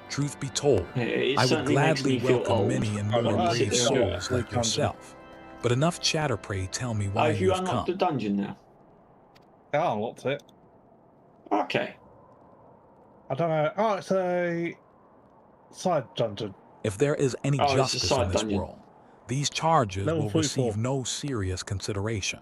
Truth be told, It I would certainly makes gladly me feel welcome old. many and more brave souls like yourself. But enough chatter, pray tell me why Have you you've unlocked come. the dungeon now? Yeah, I unlocked it. Okay. I don't know. Oh, it's a side dungeon. If there is any Oh, it's a justice side in this dungeon. world, these charges Level will 44. receive no serious consideration.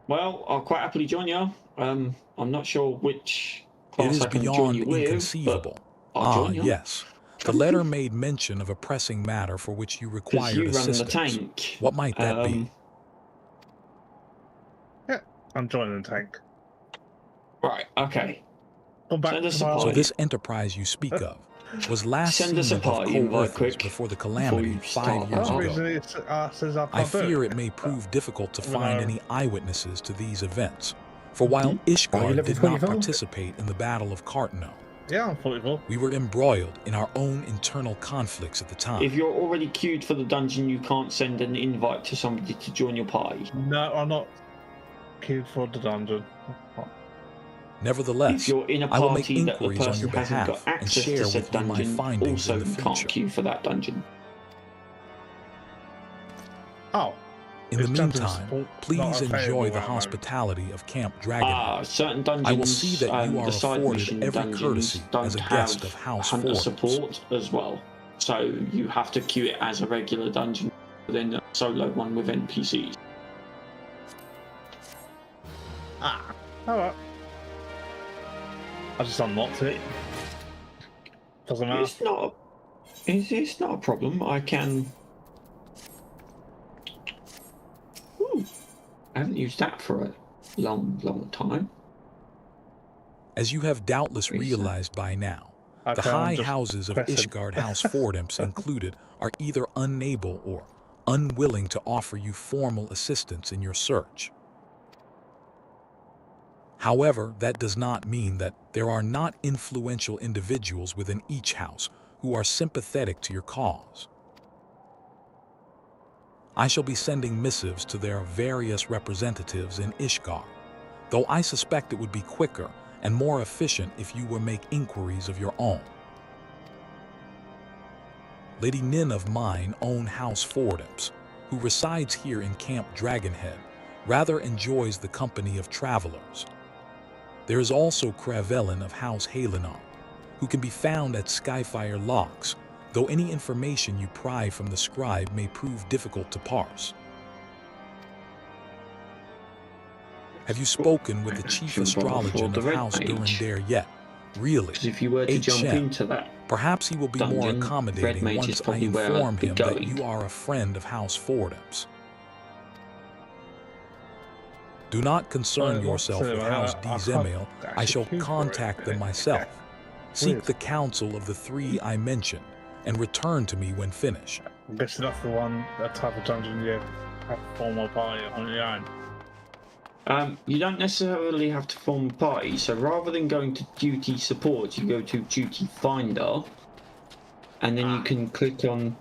Well, I'll quite happily join you. I'm not sure which It class is I can join beyond you with, inconceivable. but I'll join you. Yes. The letter made mention of a pressing matter for which you required you run the assistance. tank. What might that be? Yeah, I'm joining the tank. Right, okay. Come back Send us to a my party. So this enterprise you speak of was last Send seen us a above party invite co-workers quick before the before calamity you 5 start. years The ago. reason it says I I can't do fear it may prove difficult to Even find though- any eyewitnesses to these events. For while Are you Ishgard level did not 24? participate in the Battle of Cartno, Yeah, I'm 44. we were embroiled in our own internal conflicts at the time. If you're already queued for the dungeon, you can't send an invite to somebody to join your party. No, I'm not queued for the dungeon. Nevertheless, If you're in a I will make party that the inquiries on person your hasn't behalf got and access share to with said you my dungeon, findings also in the you can't future. queue for that dungeon. Oh. In the This dungeon's meantime, not please available enjoy at the the moment. hospitality of Camp Dragonhead. Certain dungeons, I will see that you are the side afforded mission every dungeons courtesy don't as a have guest of House hunter Fordham's. support as well. So you have to queue it as a regular dungeon, then a solo one with NPCs. Alright. I just unlocked it. Doesn't matter. It's not a problem. I can. Ooh, I haven't used that for a long time. As you have doubtless realized by now, the Okay, I'm high just houses of pressing. Ishgard House Fordham's included are either unable or unwilling to offer you formal assistance in your search. However, that does not mean that there are not influential individuals within each house who are sympathetic to your cause. I shall be sending missives to their various representatives in Ishgard, though I suspect it would be quicker and more efficient if you were make inquiries of your own. Lady Nin of mine own House Fordham's, who resides here in Camp Dragonhead, rather enjoys the company of travelers. There is also Cravelin of House Halenar, who can be found at Skyfire Locks, though any information you pry from the scribe may prove difficult to parse. Have you spoken with the chief astrologer of House Durandare yet? Really? Because if you were to jump into that, perhaps he will be more dungeon, accommodating Red Mage is once I probably where I'd inform be him that going. you are a friend of House Fordham's. Do not concern yourself with House Dzemail. I shall contact them myself. Seek the counsel of the three I mentioned, and return to me when finished. I guess that's the one, that type of dungeon you have to form a party on your own. You don't necessarily have to form a party, so rather than going to duty support, you go to duty finder, and then you can click on,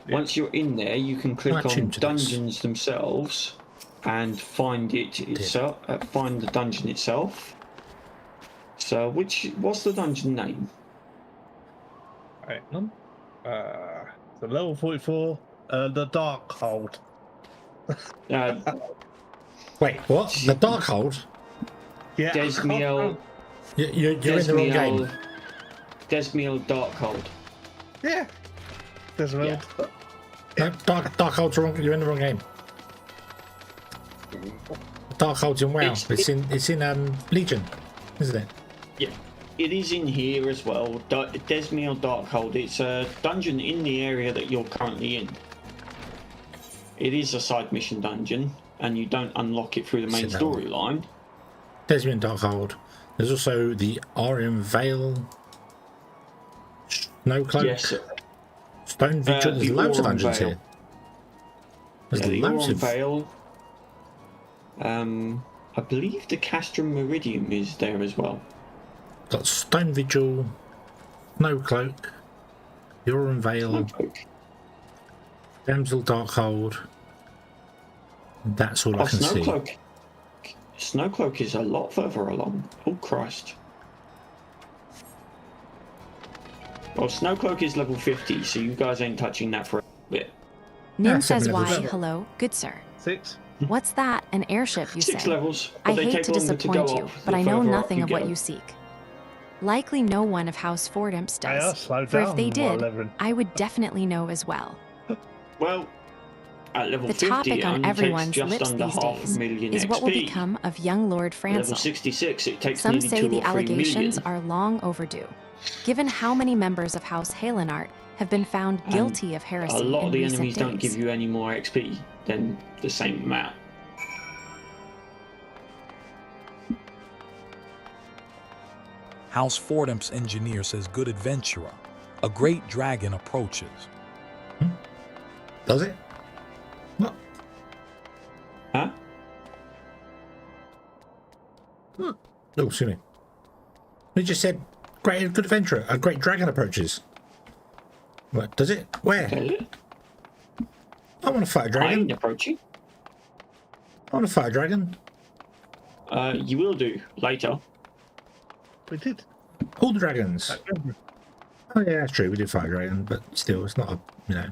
once you're in there, you can click on dungeons themselves, and find it itself, find the dungeon itself. So, what's the dungeon name? The level 44, the Darkhold. Wait, what? The Darkhold? Yeah. Desmiel. You're in the wrong game. Desmiel Darkhold. Yeah. Desmiel. No, Darkhold's wrong. You're in the wrong game. Darkhold's in WoW. It's in Legion, isn't it? Yeah. it is in here as well. Desmere Darkhold. It's a dungeon in the area that you're currently in. It is a side mission dungeon, and you don't unlock it through the main storyline. Desmere Darkhold. There's also the Arian Vale, Snowcloak, Yes. Stone Vigil. There's the loads of Auron dungeons Vale. here. There's The loads Auron of. Vale. I believe the Castrum Meridium is there as well. Got Stone Vigil, Snowcloak, the Auron Vale, Damsel Darkhold. That's all I can Snowcloak. see. Snowcloak is a lot further along. Oh Christ. Well, Snowcloak is level 50, so you guys ain't touching that for a bit. Nim says why, hello, good sir. 6. What's that? An airship, you 6 say? levels, but I they hate take to longer to go disappoint you, up but the I know further up nothing you of what go. you seek. Likely no one of House Fordimps does. slow For if down they while did, leveling. I would definitely know as well. Well, at level The 50, topic it on only everyone's takes just lips under these half days a million is XP. what will become of young Lord At level Francel. 66, it takes Some nearly say 2 the or 3 allegations million. are long overdue, given how many members of House Halenart have been found And guilty of heresy a lot in of the recent enemies days. don't give you any more XP than the same amount. House Fordham's engineer says good adventurer. A great dragon approaches. Does it? What? Huh? Oh, excuse me. We just said great good adventurer. A great dragon approaches. What? Does it? Where? I want to fight a I dragon. ain't approaching. I want to fight a dragon. You will do later. We did. All the dragons. Oh yeah, that's true. We did fight a dragon, but still, it's not a, you know.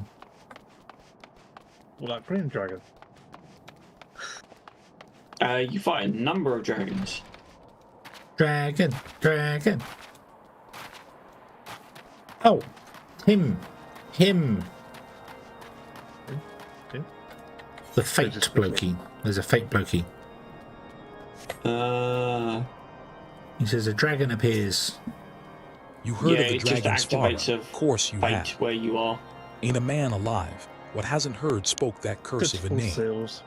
Well, that green dragon. You fight a number of dragons. Dragon. Oh, him. The fate blokey. There's a fate blokey. He says a dragon appears. You heard of the it just dragon's activates father. a Of course you fate have. where you are. Ain't a man alive. What hasn't heard spoke that curse of a name. Seals.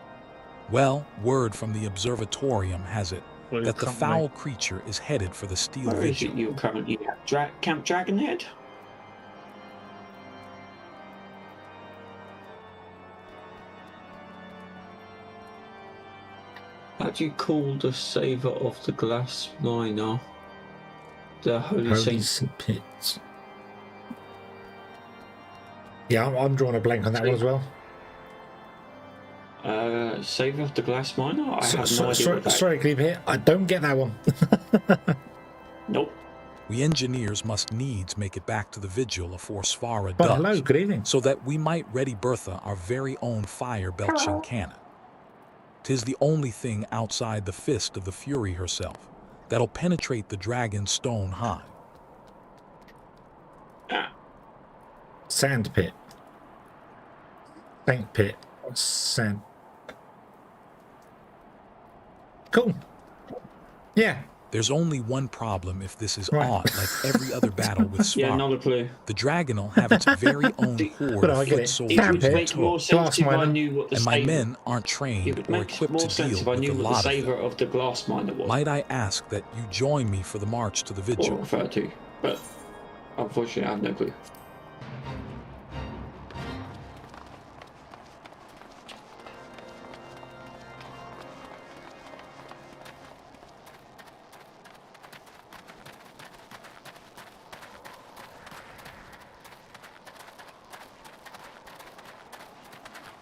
Well, word from the observatorium has it Well, that the company. foul creature is headed for the steel Where is vigil. it you're currently at? Camp Dragonhead? How do you call the saver of the glass miner? The Holy Holy Saint. St. Pits. Yeah, I'm drawing a blank on that one as well. Saver of the glass miner? I have no idea what that Sorry, Glebe here. I don't get that one. Nope. We engineers must needs make it back to the vigil afore Svara Well, does. hello, good evening. So that we might ready Bertha our very own fire-belching cannon. 'Tis the only thing outside the fist of the Fury herself that'll penetrate the dragon's stone hide. Sand pit. Saint pit. Sand. Cool. Yeah. There's only one problem if this is Right. odd like every other battle with Svara. Yeah, not a clue. The dragon will have its very own horde But I of get foot it. soldiers Sand It pit. would on make more tour. sense Glass if I miner. knew what the And my saver... men aren't It trained would or make equipped more to sense deal if I with knew a what the lot of saver them. of the glass miner was. Might I ask that you join me for the march to the Or vigil? refer to, but unfortunately I have no clue.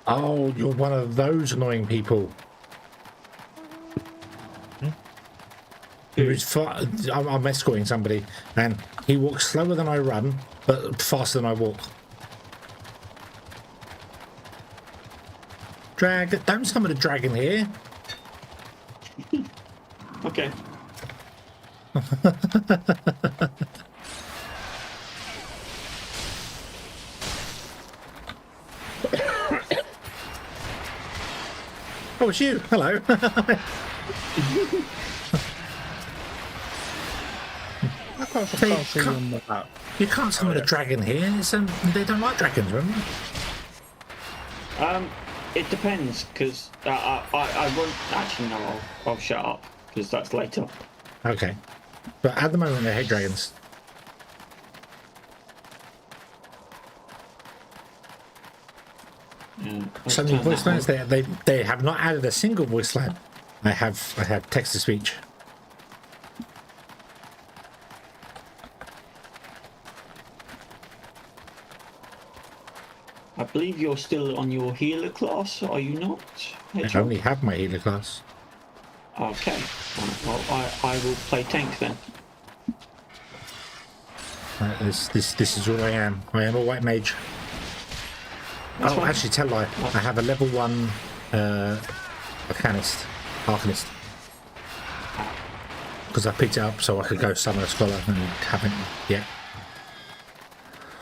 Oh, you're one of those annoying people. I'm escorting somebody, and he walks slower than I run, but faster than I walk. Dragon, don't summon a dragon here. Okay. Oh, it's you. Hello. suppose I They can't see can't- on the map. You can't summon a dragon here. They don't like dragons, remember? It depends, because I won't... Actually, no, I'll shut up, because that's later. Okay. But at the moment, they hate dragons. Yeah, So many voice lines. They have not added a single voice line. I have text to speech. I believe you're still on your healer class, are you not? I only have my healer class. Okay. Right, well, I will play tank then. This is all I am. I am a white mage. That's oh, fine. actually, tell lie. I have a level 1 Arcanist. Because I picked it up so I could go summon a scholar and haven't yet.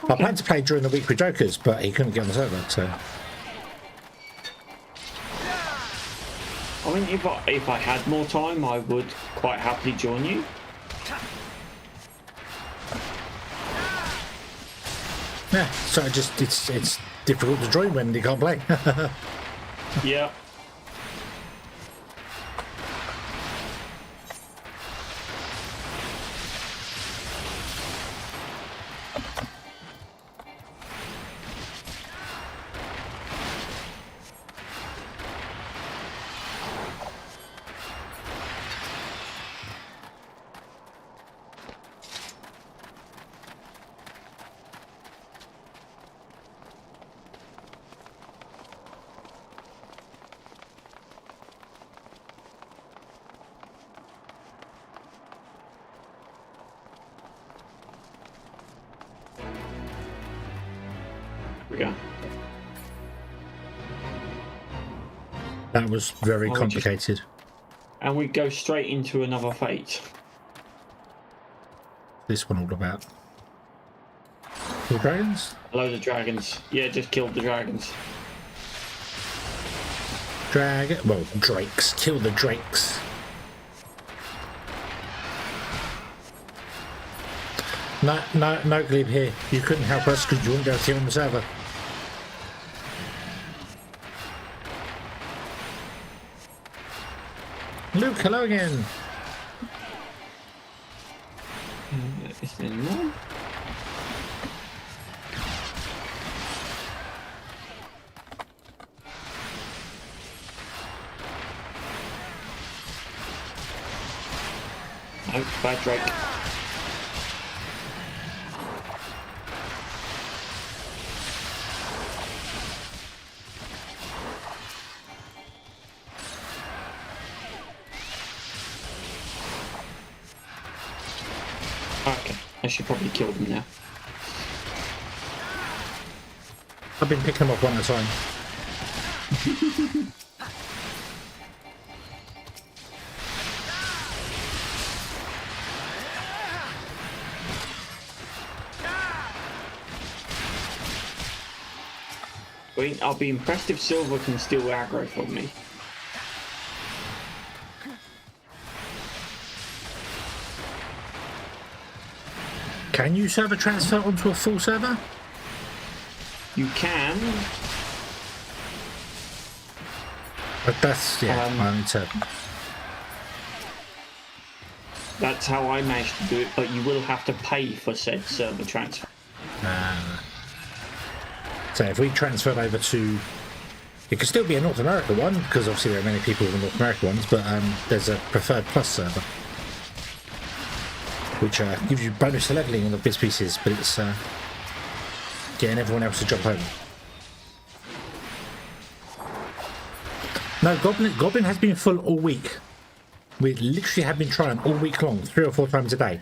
I planned to play during the week with Jokers, but he couldn't get on the server, so... I mean, if I had more time, I would quite happily join you. Yeah, so it's difficult to join when you can't play. Yeah. We go. That was very complicated. And we go straight into another fate. This one all about. The dragons? A load of dragons. Yeah, just killed the dragons. Well, drakes. Kill the drakes. No, Glebe here. You couldn't help us because you wouldn't be able to get on the server. Luke, hello again. Is there more? No, bad Drake. Okay, I should probably kill them now. I've been picking them up one at a time. I'll be impressed if Silver can steal aggro from me. Can you server transfer onto a full server? You can. But that's, yeah, I need to... That's how I managed to do it, but you will have to pay for said server transfer. So if we transferred over to... It could still be a North America one, because obviously there are many people with North America ones, but there's a preferred plus server. Which gives you bonus to leveling on the bits pieces, but it's getting everyone else to jump over. No, Goblin has been full all week. We literally have been trying all week long, 3 or 4 times a day.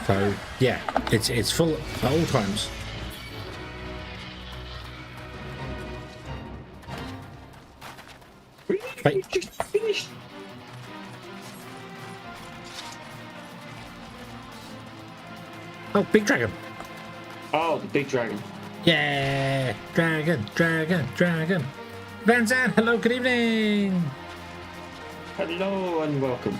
So yeah, it's full at all times. Really? Just finished. Oh, big dragon. Oh, the big dragon. Yeah, dragon. Van Zan, hello, good evening. Hello and welcome.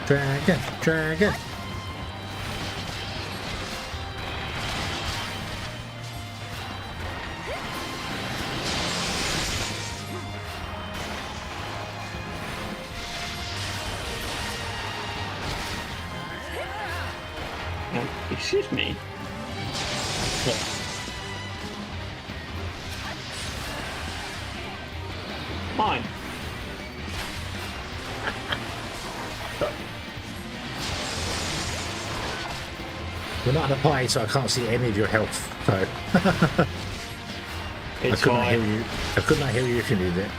Dragon, dragon. Excuse me. Mine. We're not at a party, so I can't see any of your health. So It's I could not fine. hear you. I could not hear you if you needed it.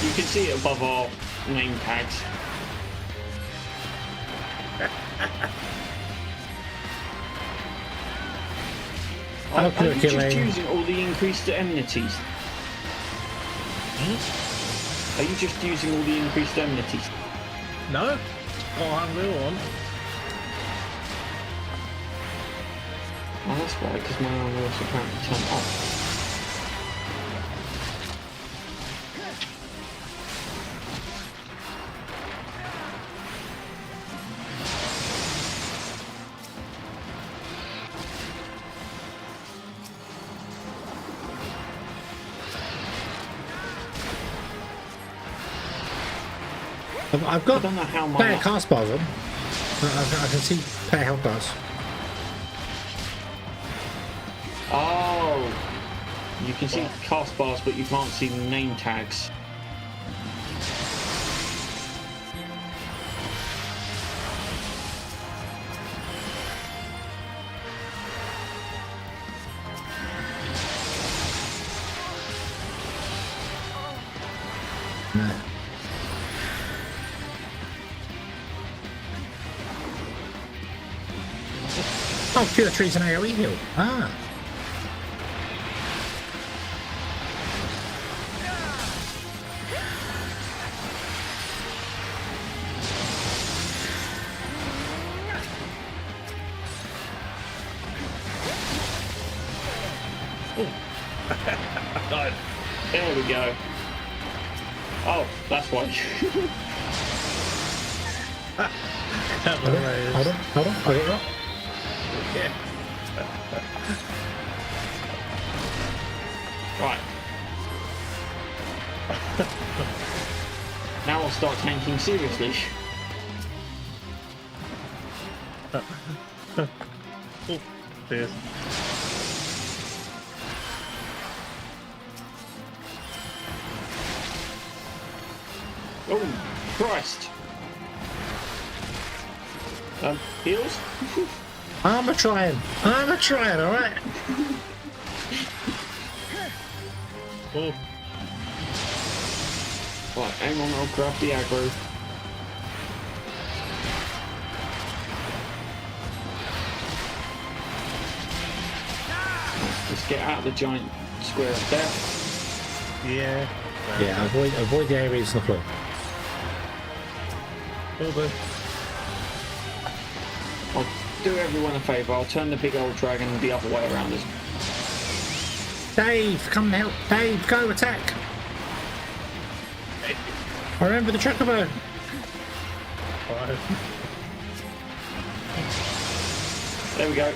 You can see it above our name tags. Are you just using all the increased amenities? Are you just using all the increased amenities? No. Oh, I'm real one. Oh, that's right, because my armor was apparently turned off. I've got I don't know how my player cast bars on. I can see player health bars. Oh, you can see cast bars, but you can't see name tags. No. Oh, Killer Tree's an AoE heal. Ah. There we go. Oh, that's why. Hold on. I got it right. Yeah. Right. Now I'll start tanking seriously. Oh, cheers. Oh, Christ. Heals? I'm a trying, alright? Oh. Right, hang on, I'll grab the aggro. Let's get out of the giant square of death. Yeah. Yeah, avoid the areas on the floor. I'll do everyone a favour, I'll turn the big old dragon the other way around us. Dave, come help. Dave, go attack. I remember the chocobo. There we go.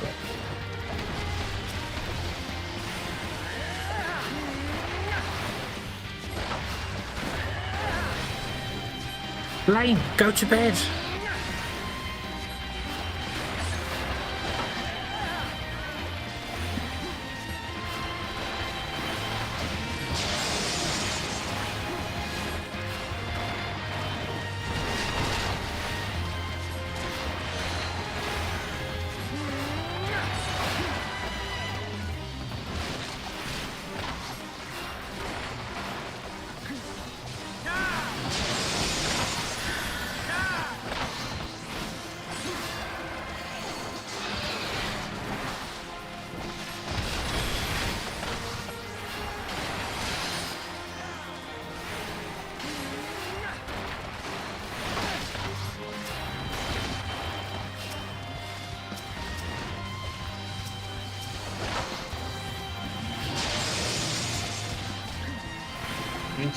Blaine, go to bed.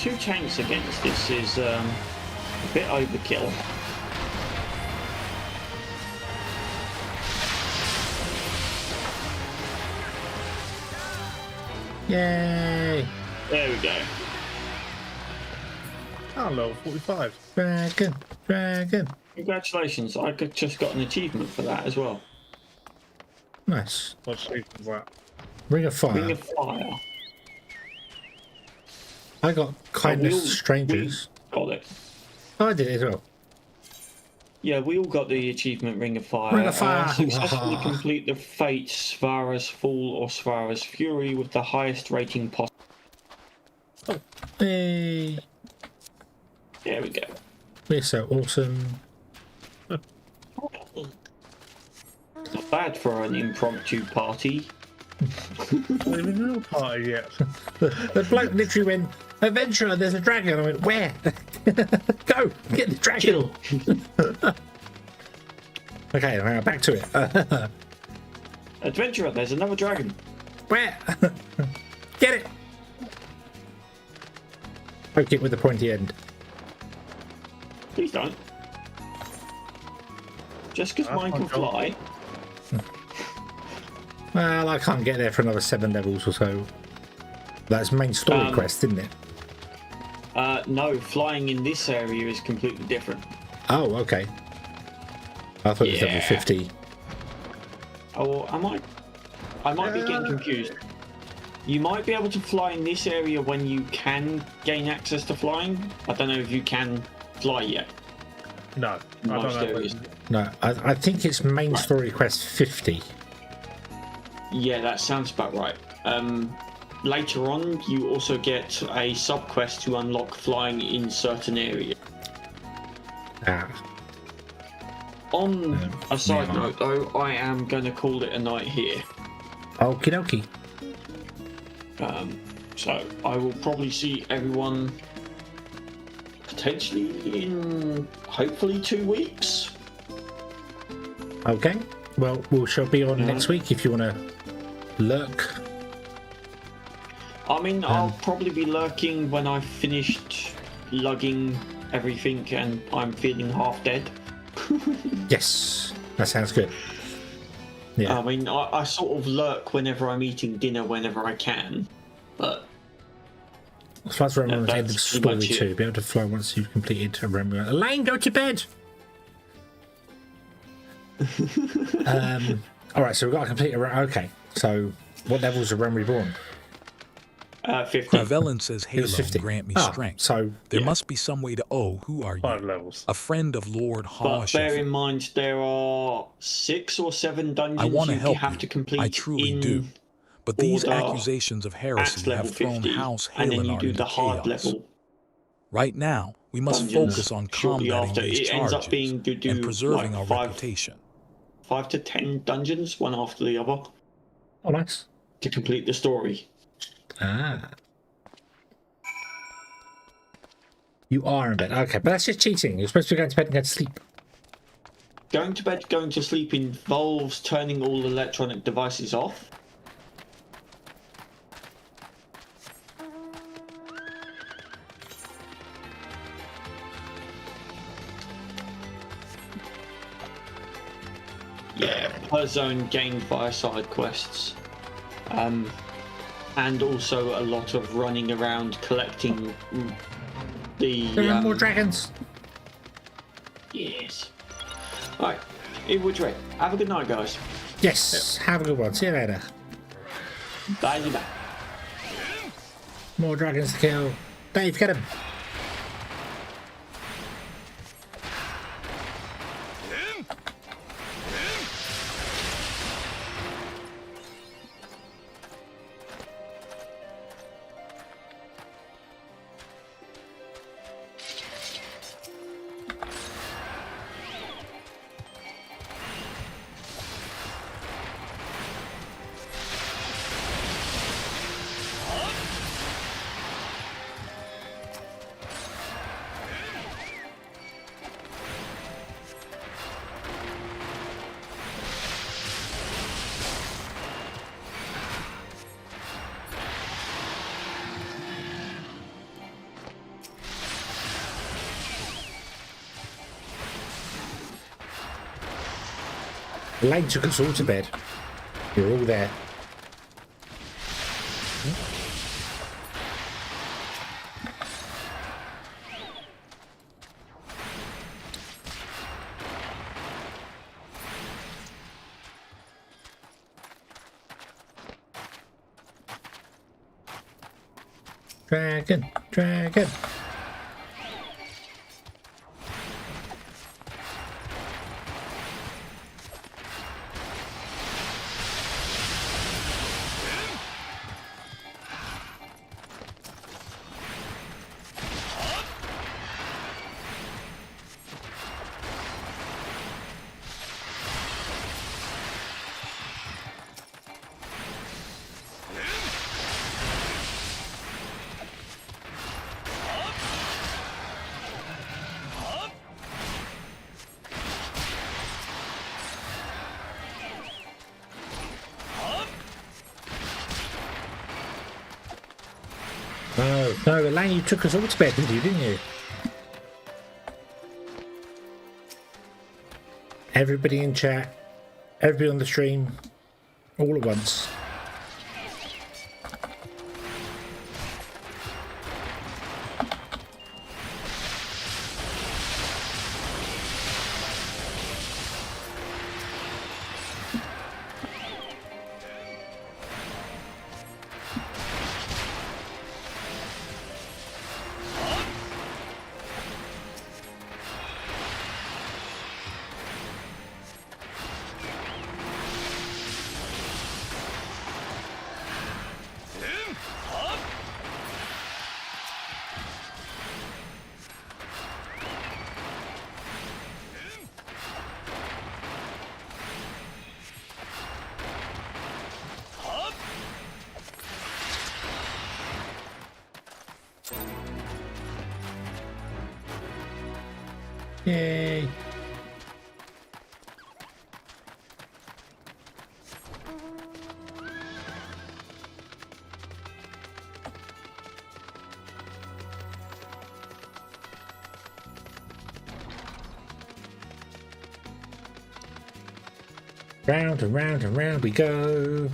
2 tanks against this is a bit overkill. Yay! There we go. Oh, level 45. Dragon. Congratulations, I just got an achievement for that as well. Nice. What achievement was that? Ring of Fire. Ring of Fire. I got Kindness Strangers. Got it. Oh, I did it as well. Yeah, we all got the achievement Ring of Fire. Ring of Fire. Successfully complete the fate Svara's Fall or Svara's Fury with the highest rating possible. Hey. There we go. We're so awesome. Not bad for an impromptu party. Not even a real party yet. The bloke literally went, "Adventurer, there's a dragon." I went, "Where?" Go, get the dragon. Okay, now back to it. Adventurer, there's another dragon. Where? Get it. Poke it with the pointy end. Please don't. Just because mine can fly. Well, I can't get there for another 7 levels or so. That's main story quest, isn't it? No, flying in this area is completely different. Oh, okay. I thought it was level 50. Oh, I might be getting confused. You might be able to fly in this area when you can gain access to flying. I don't know if you can fly yet. No, I don't know. No, I think it's main story quest 50. Yeah, that sounds about right. Later on, you also get a sub-quest to unlock flying in certain areas. On a side note, though, I am going to call it a night here. Okie dokie. So I will probably see everyone potentially in hopefully 2 weeks. Okay. Well, we shall be on next week if you want to lurk. I mean, I'll probably be lurking when I've finished lugging everything and I'm feeling half dead. Yes, that sounds good. Yeah. I mean, I sort of lurk whenever I'm eating dinner whenever I can, but... Flights around at the end of story 2. Be able to fly once you've completed a realm. Elaine, go to bed! Alright, so we've got to complete a realm. Okay, so what levels are Realm Reborn? 50. Gravelin says Halo grant me strength. So there must be some way to... Oh, who are you? 5 levels. A friend of Lord But bear Harshaw. in mind, there are 6 or 7 dungeons want to you help have to complete. I truly in do. But these order accusations of heresy at have level thrown 50, House and then you Halenar do into the hard chaos. level. Right now, we must dungeons focus on shortly combating after. these It ends charges up being to do and preserving like our reputation. 5 to 10 dungeons, one after the other. Oh, nice. To complete the story. You are in bed. Okay, but that's just cheating. You're supposed to be going to bed and go to sleep. Going to bed, going to sleep involves turning all electronic devices off. Yeah, per zone gained via side quests. And also a lot of running around collecting the... There are more dragons. Yes. Right, in which way? Have a good night, guys. Yes, have a good one. See you later. Bye, bye. More dragons to kill. Dave, get him. Elaine took us all to bed. We were all there. Dragon, dragon. No, Elaine, you took us all to bed, didn't you? Everybody in chat, everybody on the stream, all at once. Yay. Round and round and round we go.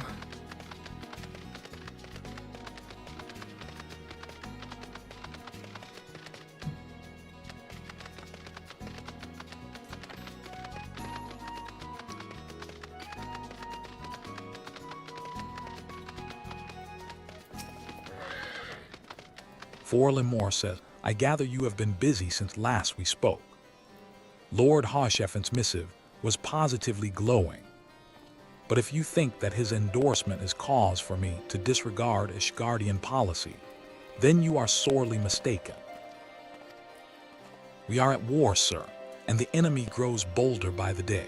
Lemore says, I gather you have been busy since last we spoke. Lord Harsheffen's missive was positively glowing. But if you think that his endorsement is cause for me to disregard Ishgardian policy, then you are sorely mistaken. We are at war, sir, and the enemy grows bolder by the day.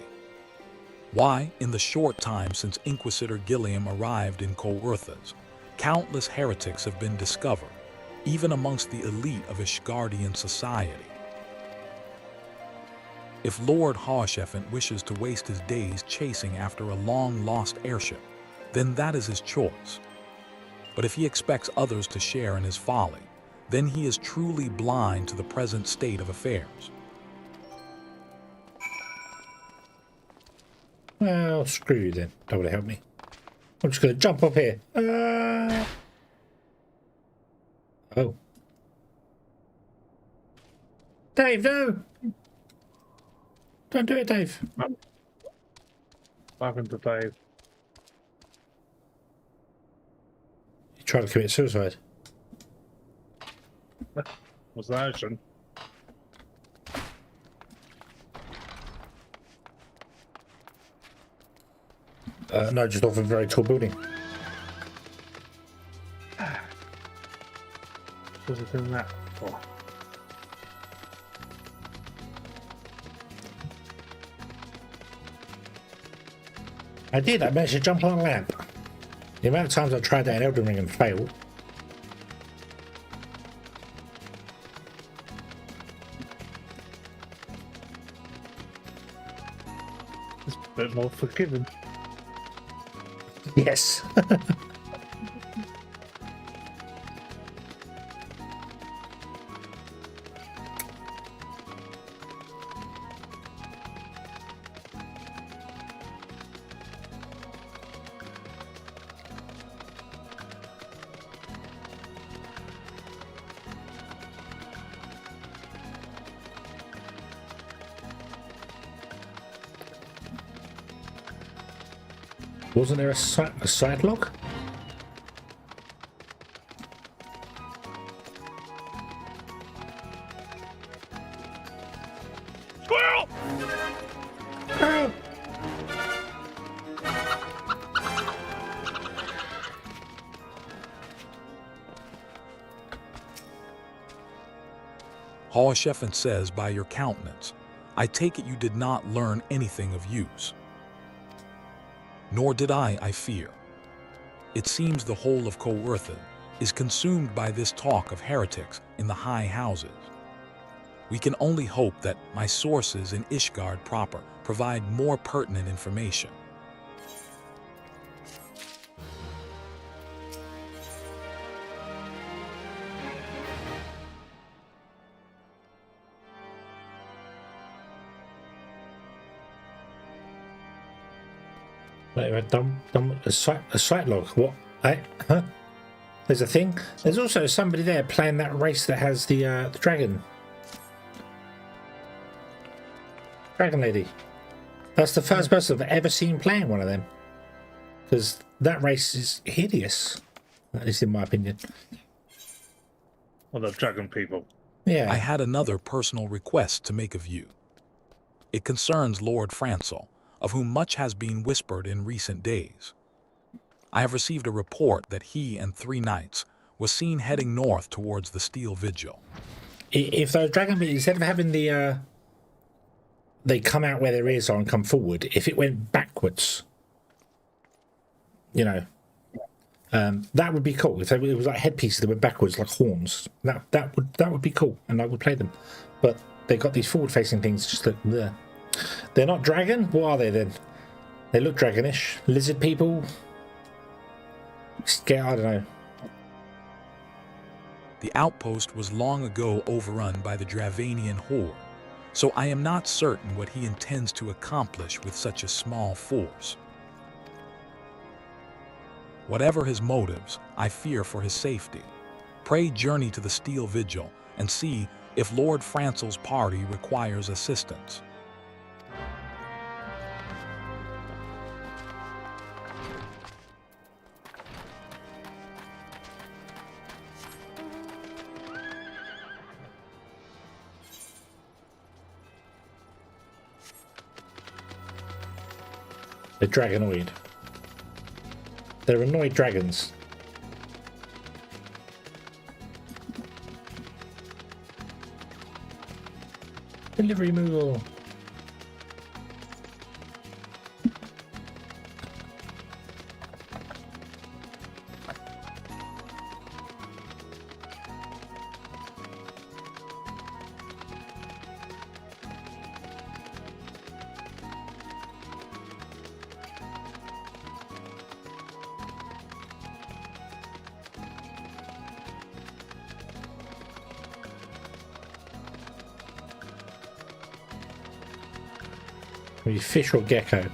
Why, in the short time since Inquisitor Gilliam arrived in Coerthas, countless heretics have been discovered, even amongst the elite of Ishgardian society. If Lord Harsheffen wishes to waste his days chasing after a long-lost airship, then that is his choice. But if he expects others to share in his folly, then he is truly blind to the present state of affairs. Well, screw you then. That would have helped me. I'm just going to jump up here. Oh. Dave, no! Don't do it, Dave. What happened to Dave? He tried to commit suicide. Was the ocean? No, just off a very tall building. Was it in that? Oh. I did. I managed to jump on a lamp. The amount of times I tried that in Elden Ring and failed. It's a bit more forgiving. Yes. Wasn't there a side log? Squirrel! Squirrel! Hallchefen says, by your countenance, I take it you did not learn anything of use. Nor did I fear. It seems the whole of Coerthan is consumed by this talk of heretics in the high houses. We can only hope that my sources in Ishgard proper provide more pertinent information. Wait, a sight log. What? Huh? There's a thing. There's also somebody there playing that race that has the dragon. Dragon lady. That's the first person I've ever seen playing one of them. Because that race is hideous. At least in my opinion. Well, the dragon people. Yeah. I had another personal request to make of you. It concerns Lord Francel, of whom much has been whispered in recent days. I have received a report that he and 3 knights were seen heading north towards the Steel Vigil. If those dragon bees, instead of having the they come out where their ears are and come forward, if it went backwards, you know, that would be cool. If it was like headpieces that went backwards like horns, that would be cool, and I would play them. But they got these forward-facing things, just like bleh. They're not dragon? What are they then? They look dragonish. Lizard people? Scared, I don't know. The outpost was long ago overrun by the Dravanian horde, so I am not certain what he intends to accomplish with such a small force. Whatever his motives, I fear for his safety. Pray journey to the Steel Vigil and see if Lord Francel's party requires assistance. They're dragonoid. They're annoyed dragons. Delivery mule. Maybe fish or gecko.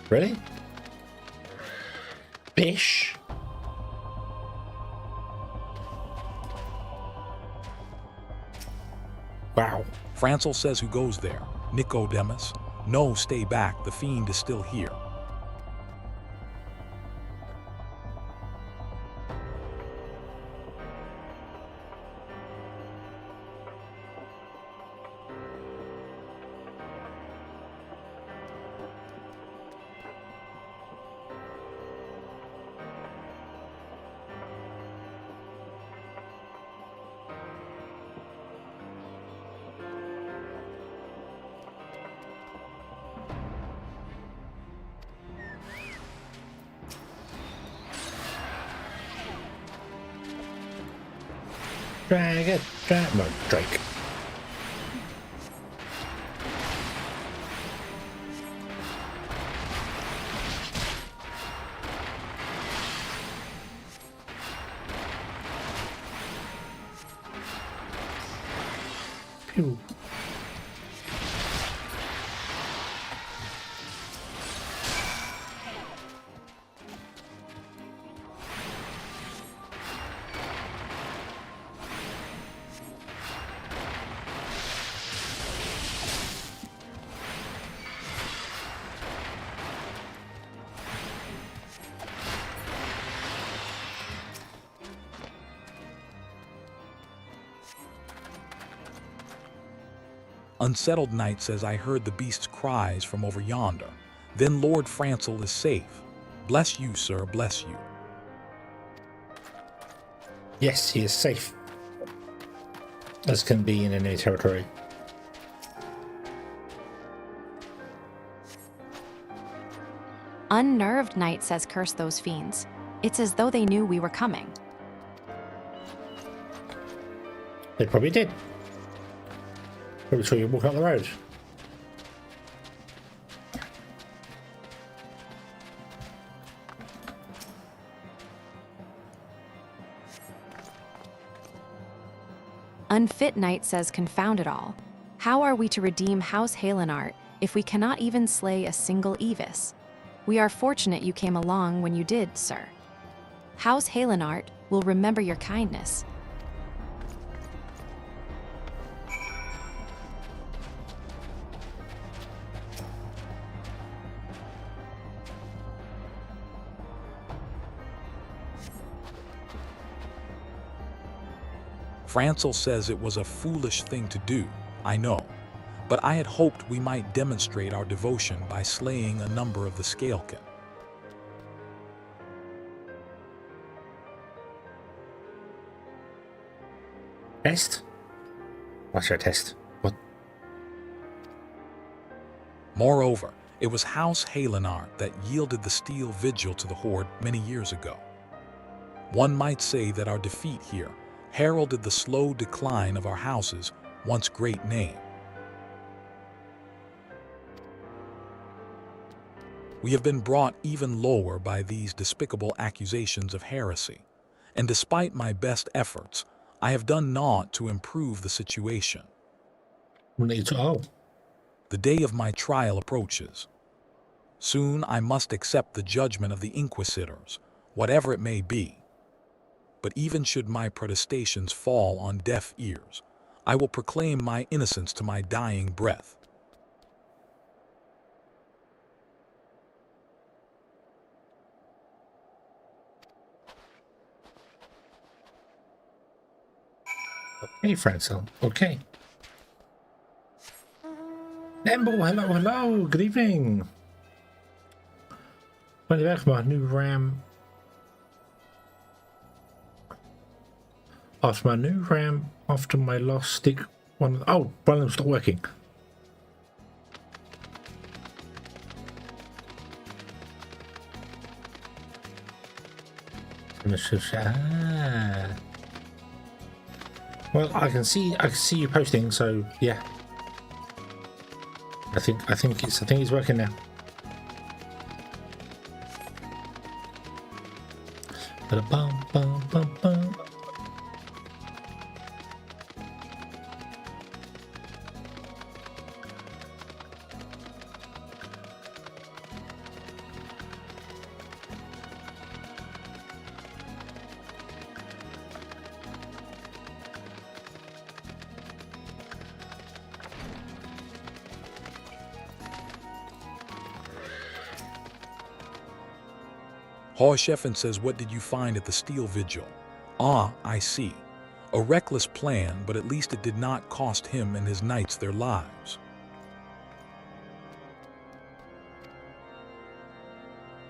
Really? Fish? Wow. Francel says who goes there? Nicodemus? No, stay back. The fiend is still here. No, Drake. Pew. Unsettled Knight says I heard the beast's cries from over yonder. Then Lord Francel is safe. Bless you, sir, bless you. Yes, he is safe. As can be in enemy territory. Unnerved Knight says curse those fiends. It's as though they knew we were coming. They probably did. Probably saw you walk out the road. Unfit Knight says confound it all. How are we to redeem House Halenart if we cannot even slay a single Evis? We are fortunate you came along when you did, sir. House Halenart will remember your kindness. Francel says it was a foolish thing to do, I know, but I had hoped we might demonstrate our devotion by slaying a number of the Scalekin. Test? What's your test? What? Moreover, it was House Halenart that yielded the steel vigil to the Horde many years ago. One might say that our defeat here heralded the slow decline of our house's once great name. We have been brought even lower by these despicable accusations of heresy, and despite my best efforts, I have done naught to improve the situation. Oh. The day of my trial approaches. Soon I must accept the judgment of the Inquisitors, whatever it may be. But even should my protestations fall on deaf ears, I will proclaim my innocence to my dying breath. Okay, Francel. Okay. Nemble, hello, hello. Good evening. Ben je weg, maar nu RAM. After my new RAM, after my last stick, one of one of them stopped working. Well, I can see you posting, so yeah. I think it's working now. Bum, bum, bum, bum. Horscheffen says, what did you find at the Steel Vigil? Ah, I see. A reckless plan, but at least it did not cost him and his knights their lives.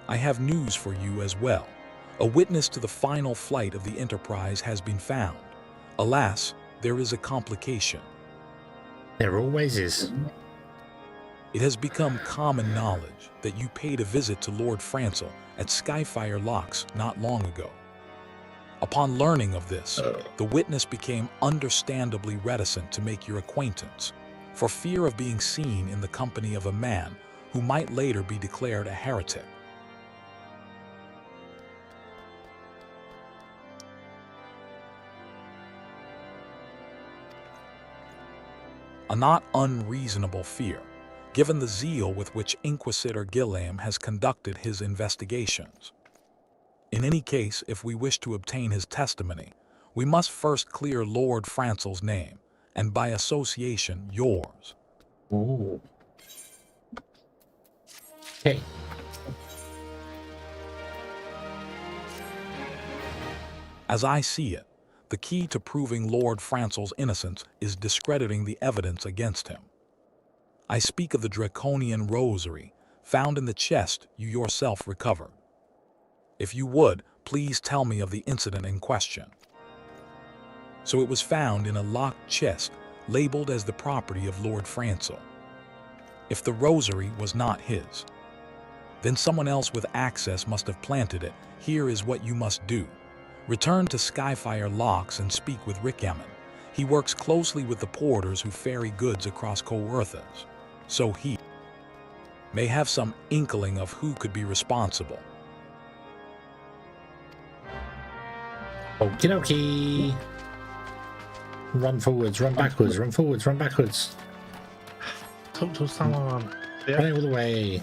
I have news for you as well. A witness to the final flight of the Enterprise has been found. Alas, there is a complication. There always is. It has become common knowledge that you paid a visit to Lord Francel at Skyfire Locks not long ago. Upon learning of this, the witness became understandably reticent to make your acquaintance, for fear of being seen in the company of a man who might later be declared a heretic. A not unreasonable fear, given the zeal with which Inquisitor Gilliam has conducted his investigations. In any case, if we wish to obtain his testimony, we must first clear Lord Francel's name, and by association, yours. Ooh. Okay. As I see it, the key to proving Lord Francel's innocence is discrediting the evidence against him. I speak of the draconian rosary found in the chest you yourself recovered. If you would, please tell me of the incident in question. So it was found in a locked chest labeled as the property of Lord Francel. If the rosary was not his, then someone else with access must have planted it. Here is what you must do. Return to Skyfire Locks and speak with Rick Emmon. He works closely with the porters who ferry goods across Coerthas, so he may have some inkling of who could be responsible. Okie dokie. Run forwards, run backwards, run forwards, run backwards. Talk to someone. Yeah. Running all the way.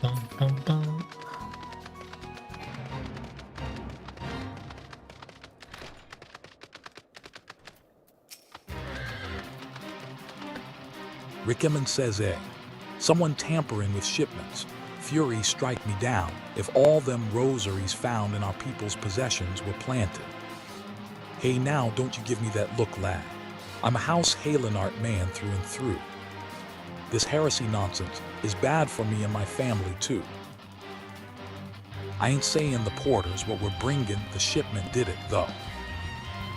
Bum, bum, bum. Rick Emmon says A. Someone tampering with shipments. Fury strike me down if all them rosaries found in our people's possessions were planted. Hey now, don't you give me that look, lad. I'm a House Halenart man through and through. This heresy nonsense is bad for me and my family too. I ain't saying the porters what we're bringing, the shipment did it though.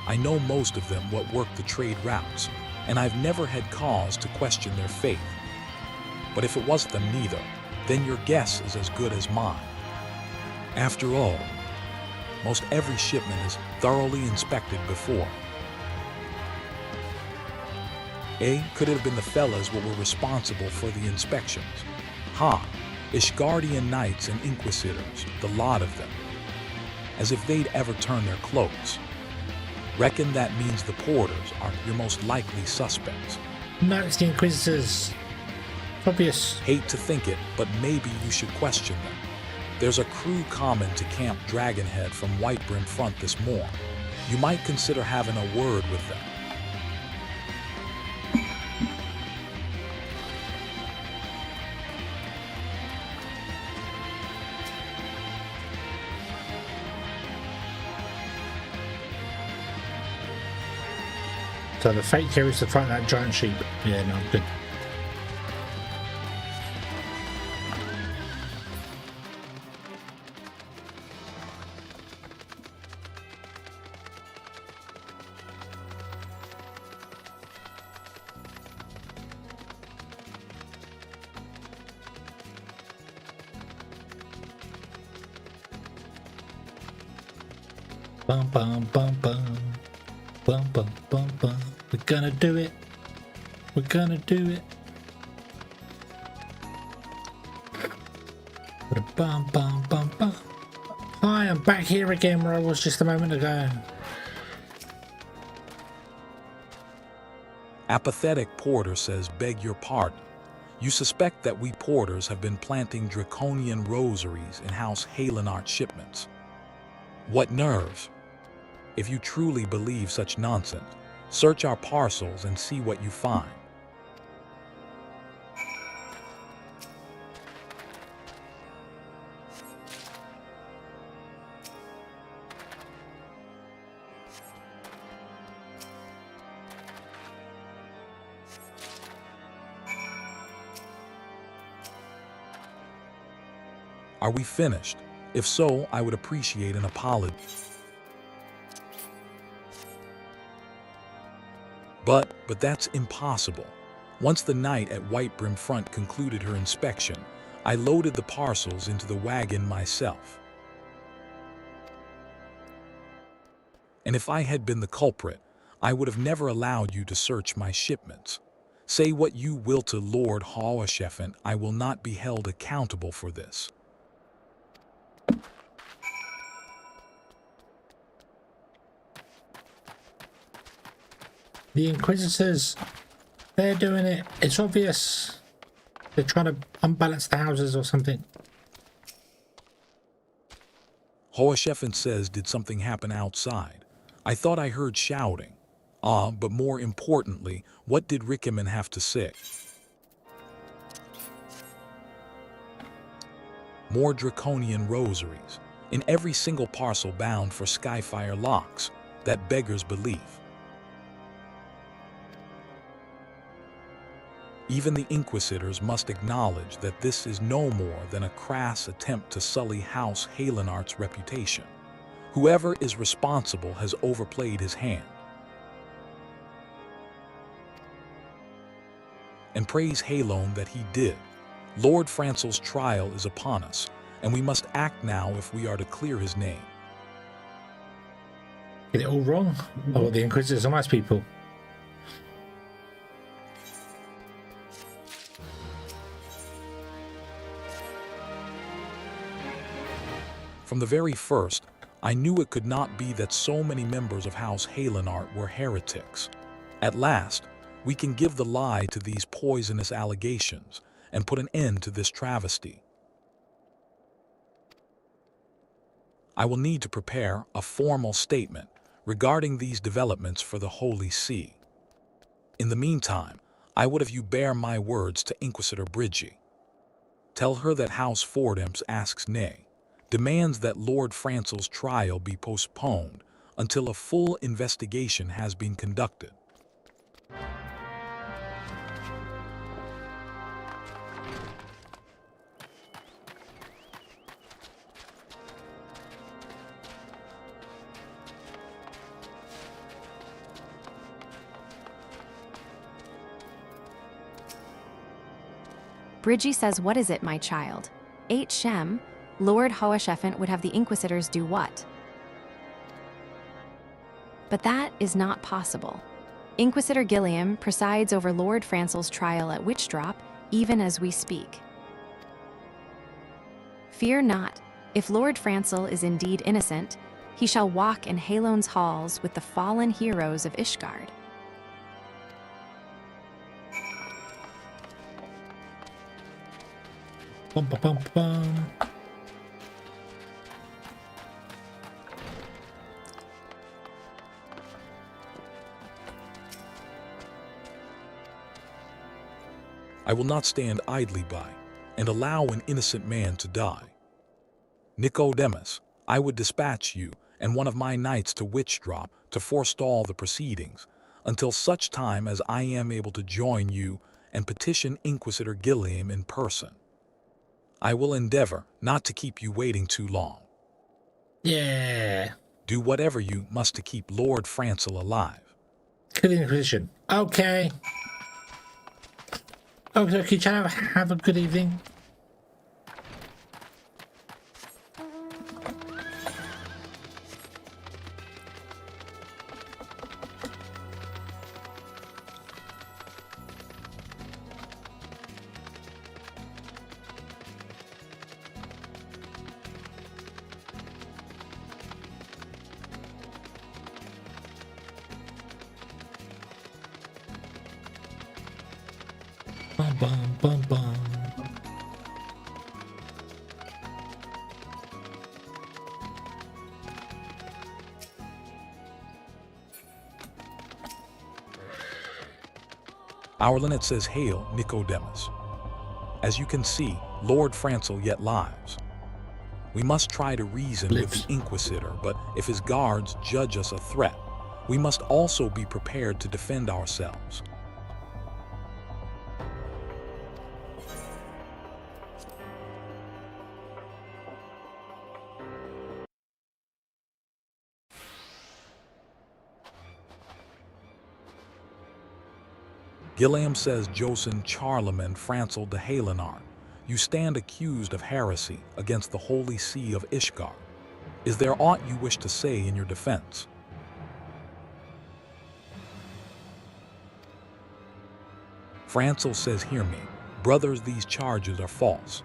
I know most of them what work the trade routes, and I've never had cause to question their faith. But if it wasn't them neither, then your guess is as good as mine. After all, most every shipment is thoroughly inspected before. Could it have been the fellas what were responsible for the inspections? Ishgardian knights and inquisitors, the lot of them. As if they'd ever turn their clothes. Reckon that means the porters are your most likely suspects. No, it's the Inquisitors. Obvious. Hate to think it, but maybe you should question them. There's a crew common to Camp Dragonhead from Whitebrim Front this morn. You might consider having a word with them. So the fate here is to find that giant sheep. Yeah, no, good. Bum bum bum bum. Bum bum bum bum. We're gonna do it. We're gonna do it. Bum bum bum bum. Hi, I'm back here again where I was just a moment ago. Apathetic porter says, beg your pardon. You suspect that we porters have been planting draconian rosaries in House Halenart shipments. What nerve! If you truly believe such nonsense, search our parcels and see what you find. Are we finished? If so, I would appreciate an apology. But that's impossible. Once the knight at Whitebrim Front concluded her inspection, I loaded the parcels into the wagon myself. And if I had been the culprit, I would have never allowed you to search my shipments. Say what you will to Lord Haueschefen, I will not be held accountable for this. The Inquisitors, they're doing it. It's obvious. They're trying to unbalance the houses or something. Hoashefin says, did something happen outside? I thought I heard shouting. But more importantly, what did Rickaman have to say? More draconian rosaries, in every single parcel bound for Skyfire locks, that beggars belief. Even the Inquisitors must acknowledge that this is no more than a crass attempt to sully House Halenart's reputation. Whoever is responsible has overplayed his hand. And praise Halone that he did. Lord Francel's trial is upon us, and we must act now if we are to clear his name. Get it all wrong? Oh, the Inquisitors are nice people. From the very first, I knew it could not be that so many members of House Halenart were heretics. At last, we can give the lie to these poisonous allegations and put an end to this travesty. I will need to prepare a formal statement regarding these developments for the Holy See. In the meantime, I would have you bear my words to Inquisitor Bridgie. Tell her that House Fordhams asks nay, demands that Lord Francel's trial be postponed until a full investigation has been conducted. Bridgie says, what is it, my child? 8 Shem, Lord Hoashefin would have the Inquisitors do what? But that is not possible. Inquisitor Gilliam presides over Lord Francel's trial at Witchdrop, even as we speak. Fear not. If Lord Francel is indeed innocent, he shall walk in Halone's halls with the fallen heroes of Ishgard. Bum, bum, bum, bum. I will not stand idly by and allow an innocent man to die. Nicodemus, I would dispatch you and one of my knights to Witchdrop to forestall the proceedings until such time as I am able to join you and petition Inquisitor Gilliam in person. I will endeavor not to keep you waiting too long. Yeah. Do whatever you must to keep Lord Francel alive. Kill the Inquisition. Okay. Okay, Chad, have a good evening. Bum, bum, bum, bum. Our Linnet says, hail, Nicodemus. As you can see, Lord Francel yet lives. We must try to reason with the Inquisitor, but if his guards judge us a threat, we must also be prepared to defend ourselves. Gilliam says, Josen Charlemagne Francel de Halenart, you stand accused of heresy against the Holy See of Ishgard. Is there aught you wish to say in your defense? Francel says, hear me, brothers, these charges are false.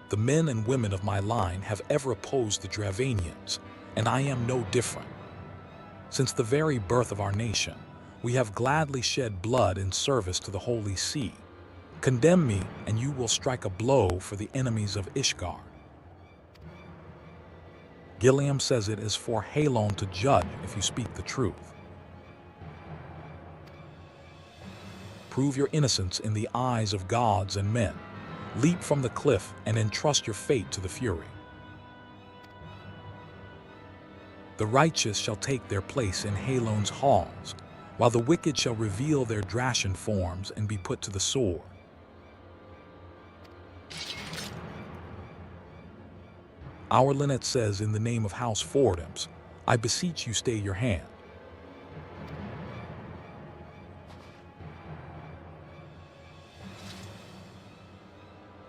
The men and women of my line have ever opposed the Dravanians, and I am no different. Since the very birth of our nation, we have gladly shed blood in service to the Holy See. Condemn me, and you will strike a blow for the enemies of Ishgard. Gilliam says it is for Halon to judge if you speak the truth. Prove your innocence in the eyes of gods and men. Leap from the cliff and entrust your fate to the Fury. The righteous shall take their place in Halon's halls, while the wicked shall reveal their Drashan forms and be put to the sword. Our Lynette says, in the name of House Fordhams, I beseech you stay your hand.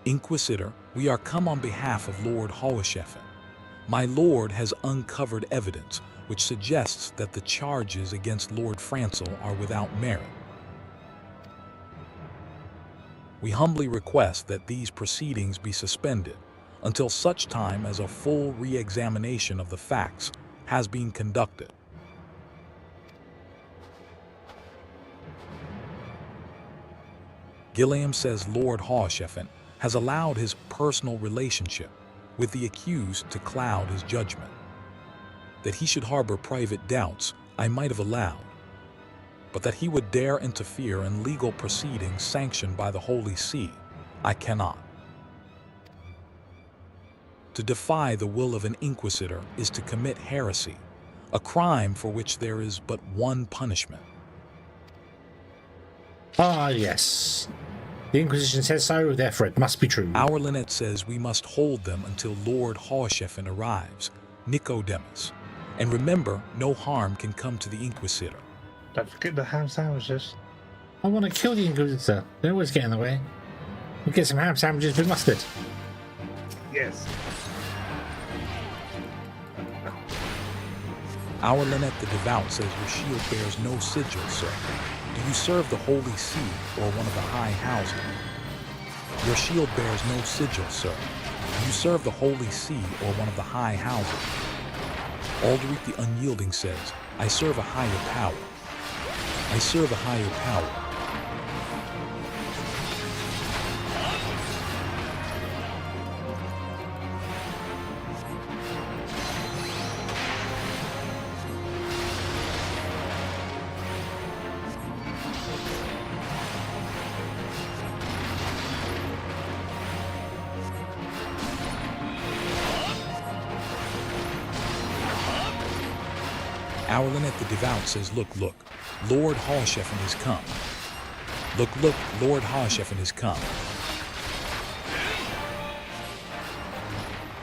Inquisitor, we are come on behalf of Lord Hoheshefen. My lord has uncovered evidence which suggests that the charges against Lord Francel are without merit. We humbly request that these proceedings be suspended until such time as a full re-examination of the facts has been conducted. Gilliam says Lord Hoheshefen has allowed his personal relationship with the accused to cloud his judgment. That he should harbor private doubts I might have allowed, but that he would dare interfere in legal proceedings sanctioned by the Holy See, I cannot. To defy the will of an inquisitor is to commit heresy, a crime for which there is but one punishment. Ah, yes. The Inquisition says so, therefore it must be true. Our Lynette says we must hold them until Lord Hoheshefen arrives, Nicodemus. And remember, no harm can come to the Inquisitor. Don't forget the ham sandwiches. I want to kill the Inquisitor. They always get in the way. We'll get some ham sandwiches with mustard. Yes. Our Lynette the Devout says your shield bears no sigil, sir. Do you serve the Holy See or one of the high houses? Your shield bears no sigil, sir. Do you serve the Holy See or one of the high houses? Aldrich the Unyielding says, I serve a higher power. I serve a higher power. Our Lynette the Devout says, look, Lord Hoheshefen is come. Look, Lord Hoheshefen is come.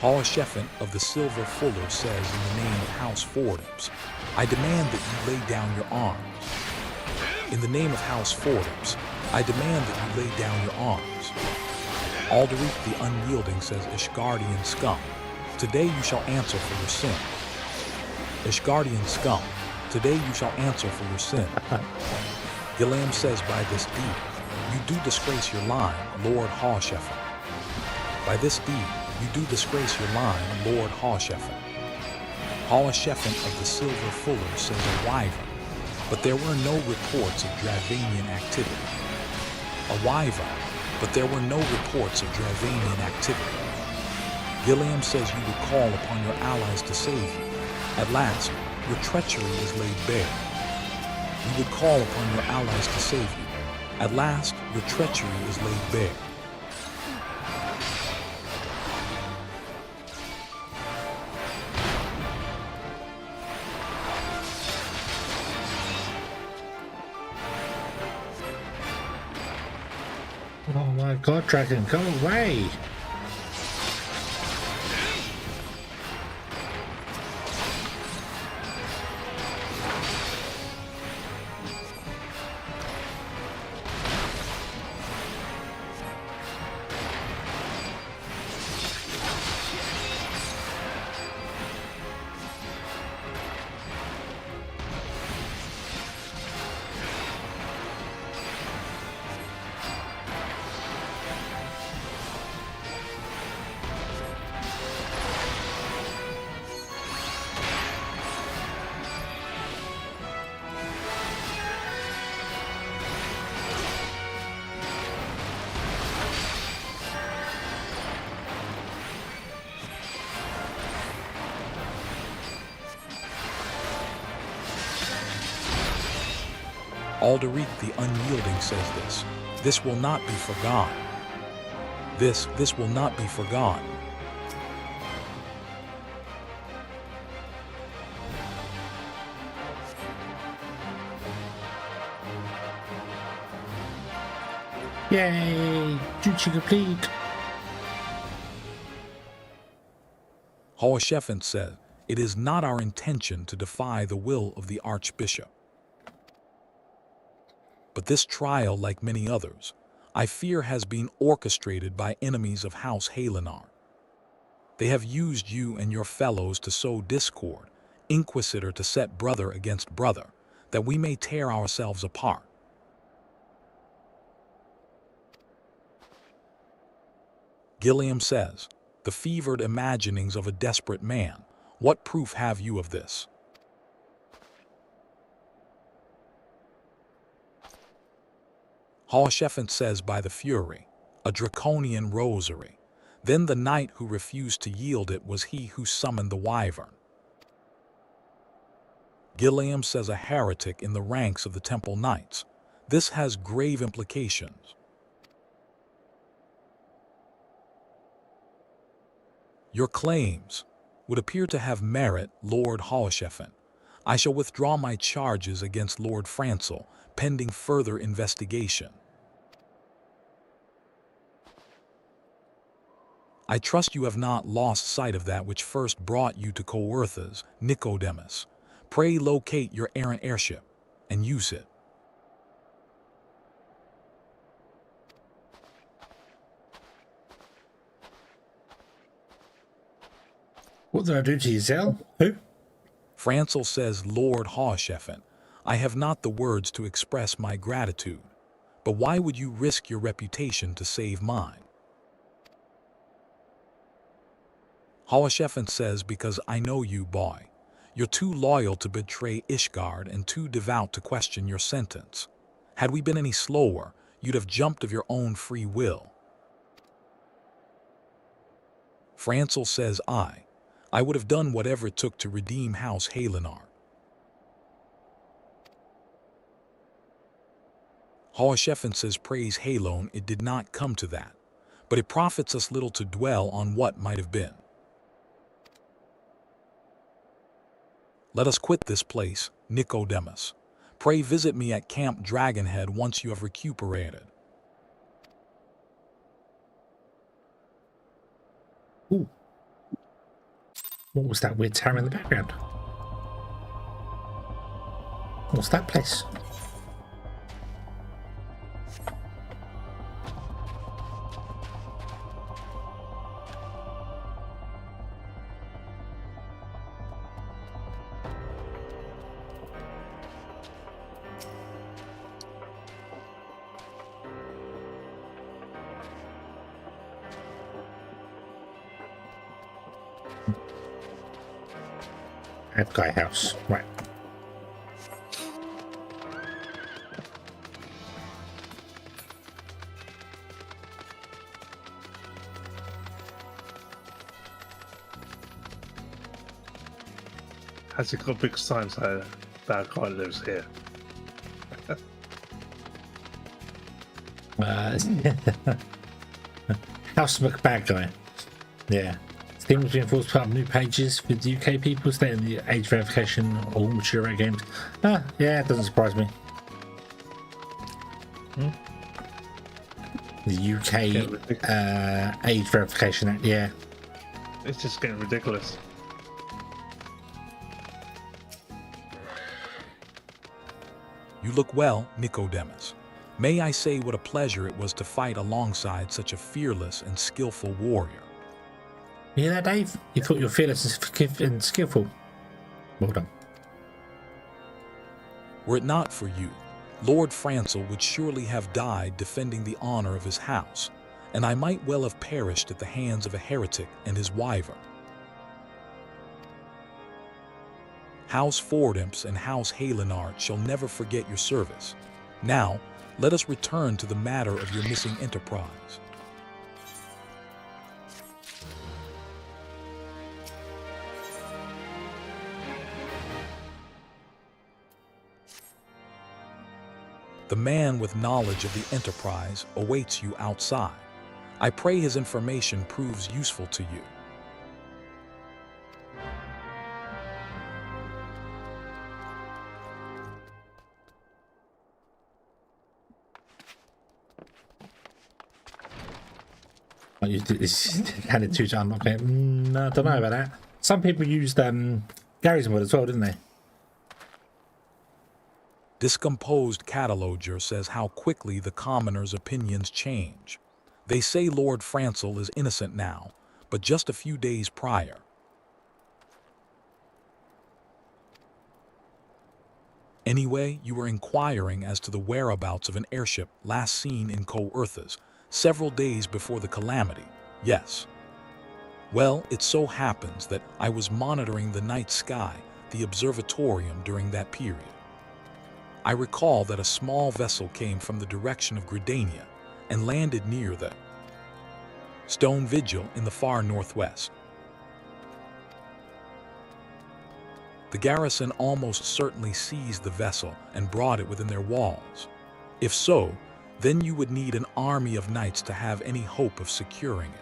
Hoheshefen of the Silver Fuller says in the name of House Fordhams, I demand that you lay down your arms. In the name of House Fordhams, I demand that you lay down your arms. Aldrich the Unyielding says, Ishgardian scum, today you shall answer for your sin. Ishgardian scum, today you shall answer for your sin. Gilliam says, by this deed, you do disgrace your line, Lord Hoheshefen. By this deed, you do disgrace your line, Lord Hoheshefen. Hoheshefen of the Silver Fuller says a wyvern, but there were no reports of Dravanian activity. A wyvern, but there were no reports of Dravanian activity. Gilliam says you would call upon your allies to save you. At last, your treachery is laid bare. You would call upon your allies to save you. At last, your treachery is laid bare. Oh my god, Dragon, go away! Alderic the Unyielding says this. This will not be forgotten. This will not be forgotten. Yay! Duty complete. Hallsheffin said, it is not our intention to defy the will of the Archbishop. But this trial, like many others, I fear has been orchestrated by enemies of House Halenar. They have used you and your fellows to sow discord, Inquisitor to set brother against brother, that we may tear ourselves apart. Gilliam says, the fevered imaginings of a desperate man, what proof have you of this? Hallsheffin says by the Fury, a draconian rosary. Then the knight who refused to yield it was he who summoned the wyvern. Gilliam says a heretic in the ranks of the Temple Knights. This has grave implications. Your claims would appear to have merit, Lord Hallsheffin. I shall withdraw my charges against Lord Francel, pending further investigation. I trust you have not lost sight of that which first brought you to Coerthas, Nicodemus. Pray locate your errant airship and use it. What did I do to you, Zell? Who? Francel says, Lord Hallsheffin, I have not the words to express my gratitude, but why would you risk your reputation to save mine? Hallsheffin says, because I know you, boy. You're too loyal to betray Ishgard and too devout to question your sentence. Had we been any slower, you'd have jumped of your own free will. Francel says, I would have done whatever it took to redeem House Halenar. Hallsheffin says, praise Halon, it did not come to that, but it profits us little to dwell on what might have been. Let us quit this place, Nicodemus. Pray visit me at Camp Dragonhead once you have recuperated. Ooh. What was that weird tower in the background? What's that place? Bad guy house, right. Has it got a big sign saying that guy lives here? House Bad Guy. Yeah. Steam was reinforced part of new pages with UK people stating the age verification of all mature games. Ah, yeah, it doesn't surprise me. The UK age verification act, yeah. It's just getting ridiculous. You look well, Nicodemus. May I say what a pleasure it was to fight alongside such a fearless and skillful warrior. You hear that, Dave? You thought you were fearless and skillful. Well done. Were it not for you, Lord Francel would surely have died defending the honor of his house, and I might well have perished at the hands of a heretic and his wyvern. House Fordimps and House Halenard shall never forget your service. Now, let us return to the matter of your missing enterprise. The man with knowledge of the Enterprise awaits you outside. I pray his information proves useful to you. It's handed 2 to unlock it. No, I don't know about that. Some people used Garrison Wood as well, didn't they? Discomposed Cataloger says how quickly the commoners' opinions change. They say Lord Francel is innocent now, but just a few days prior. Anyway, you were inquiring as to the whereabouts of an airship last seen in Coerthas, several days before the calamity, yes. Well, it so happens that I was monitoring the night sky, the observatorium, during that period. I recall that a small vessel came from the direction of Gridania and landed near the Stone Vigil in the far northwest. The garrison almost certainly seized the vessel and brought it within their walls. If so, then you would need an army of knights to have any hope of securing it.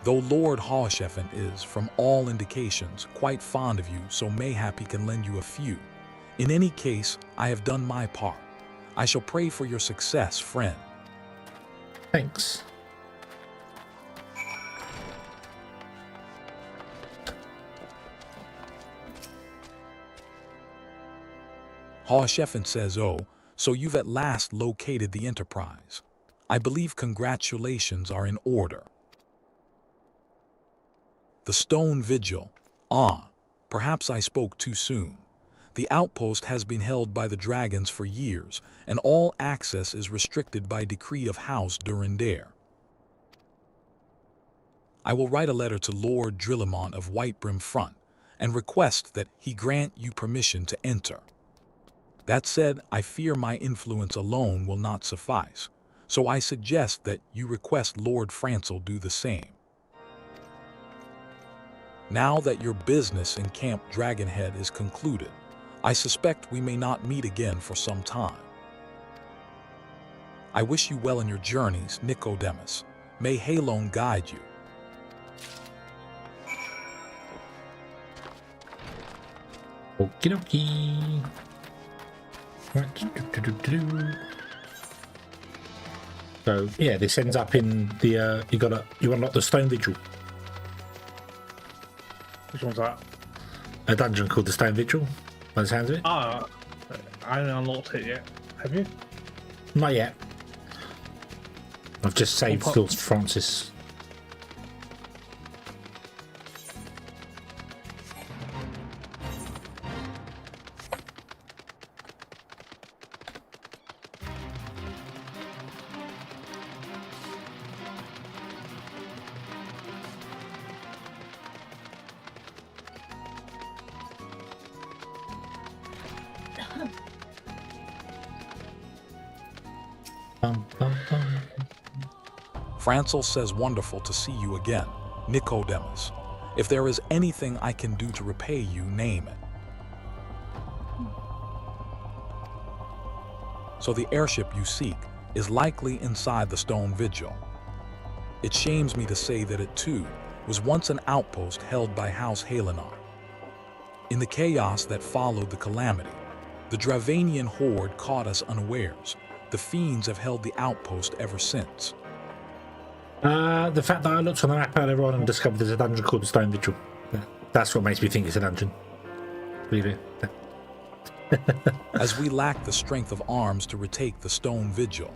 Though Lord Hawsheffen is, from all indications, quite fond of you, so mayhap he can lend you a few. In any case, I have done my part. I shall pray for your success, friend. Thanks. Hawsheffen says, oh, so you've at last located the Enterprise. I believe congratulations are in order. The Stone Vigil. Ah, perhaps I spoke too soon. The outpost has been held by the dragons for years, and all access is restricted by decree of House Durandare. I will write a letter to Lord Drillimont of Whitebrim Front, and request that he grant you permission to enter. That said, I fear my influence alone will not suffice, so I suggest that you request Lord Francel do the same. Now that your business in Camp Dragonhead is concluded, I suspect we may not meet again for some time. I wish you well in your journeys, Nicodemus. May Halon guide you. Okie dokie. Right. So yeah, this ends up in the you unlock the Stone Vigil. Which one's that? A dungeon called the Stone Vigil, by the sounds of it. Ah, I haven't unlocked it yet. Have you? Not yet. I've just saved Lord Francis. Francel says wonderful to see you again, Nicodemus. If there is anything I can do to repay you, name it. So the airship you seek is likely inside the Stone Vigil. It shames me to say that it too was once an outpost held by House Halenar. In the chaos that followed the calamity, the Dravanian horde caught us unawares. The fiends have held the outpost ever since. The fact that I looked on the map earlier on and discovered there's a dungeon called the Stone Vigil. That's what makes me think it's a dungeon. Believe it. As we lack the strength of arms to retake the Stone Vigil,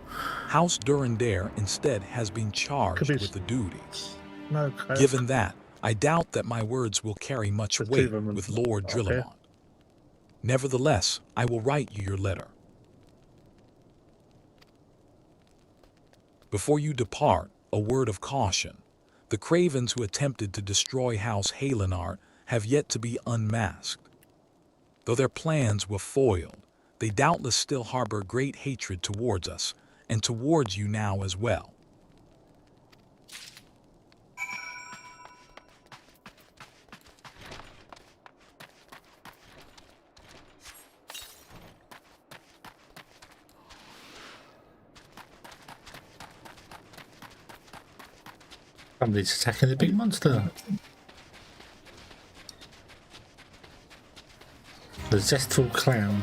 House Durandare instead has been charged with the duty. No, Given that, I doubt that my words will carry much weight with Lord Drillimont. Nevertheless, I will write you your letter. Before you depart, a word of caution. The cravens who attempted to destroy House Halenar have yet to be unmasked. Though their plans were foiled, they doubtless still harbor great hatred towards us, and towards you now as well. Somebody's attacking the big monster. The zestful clown.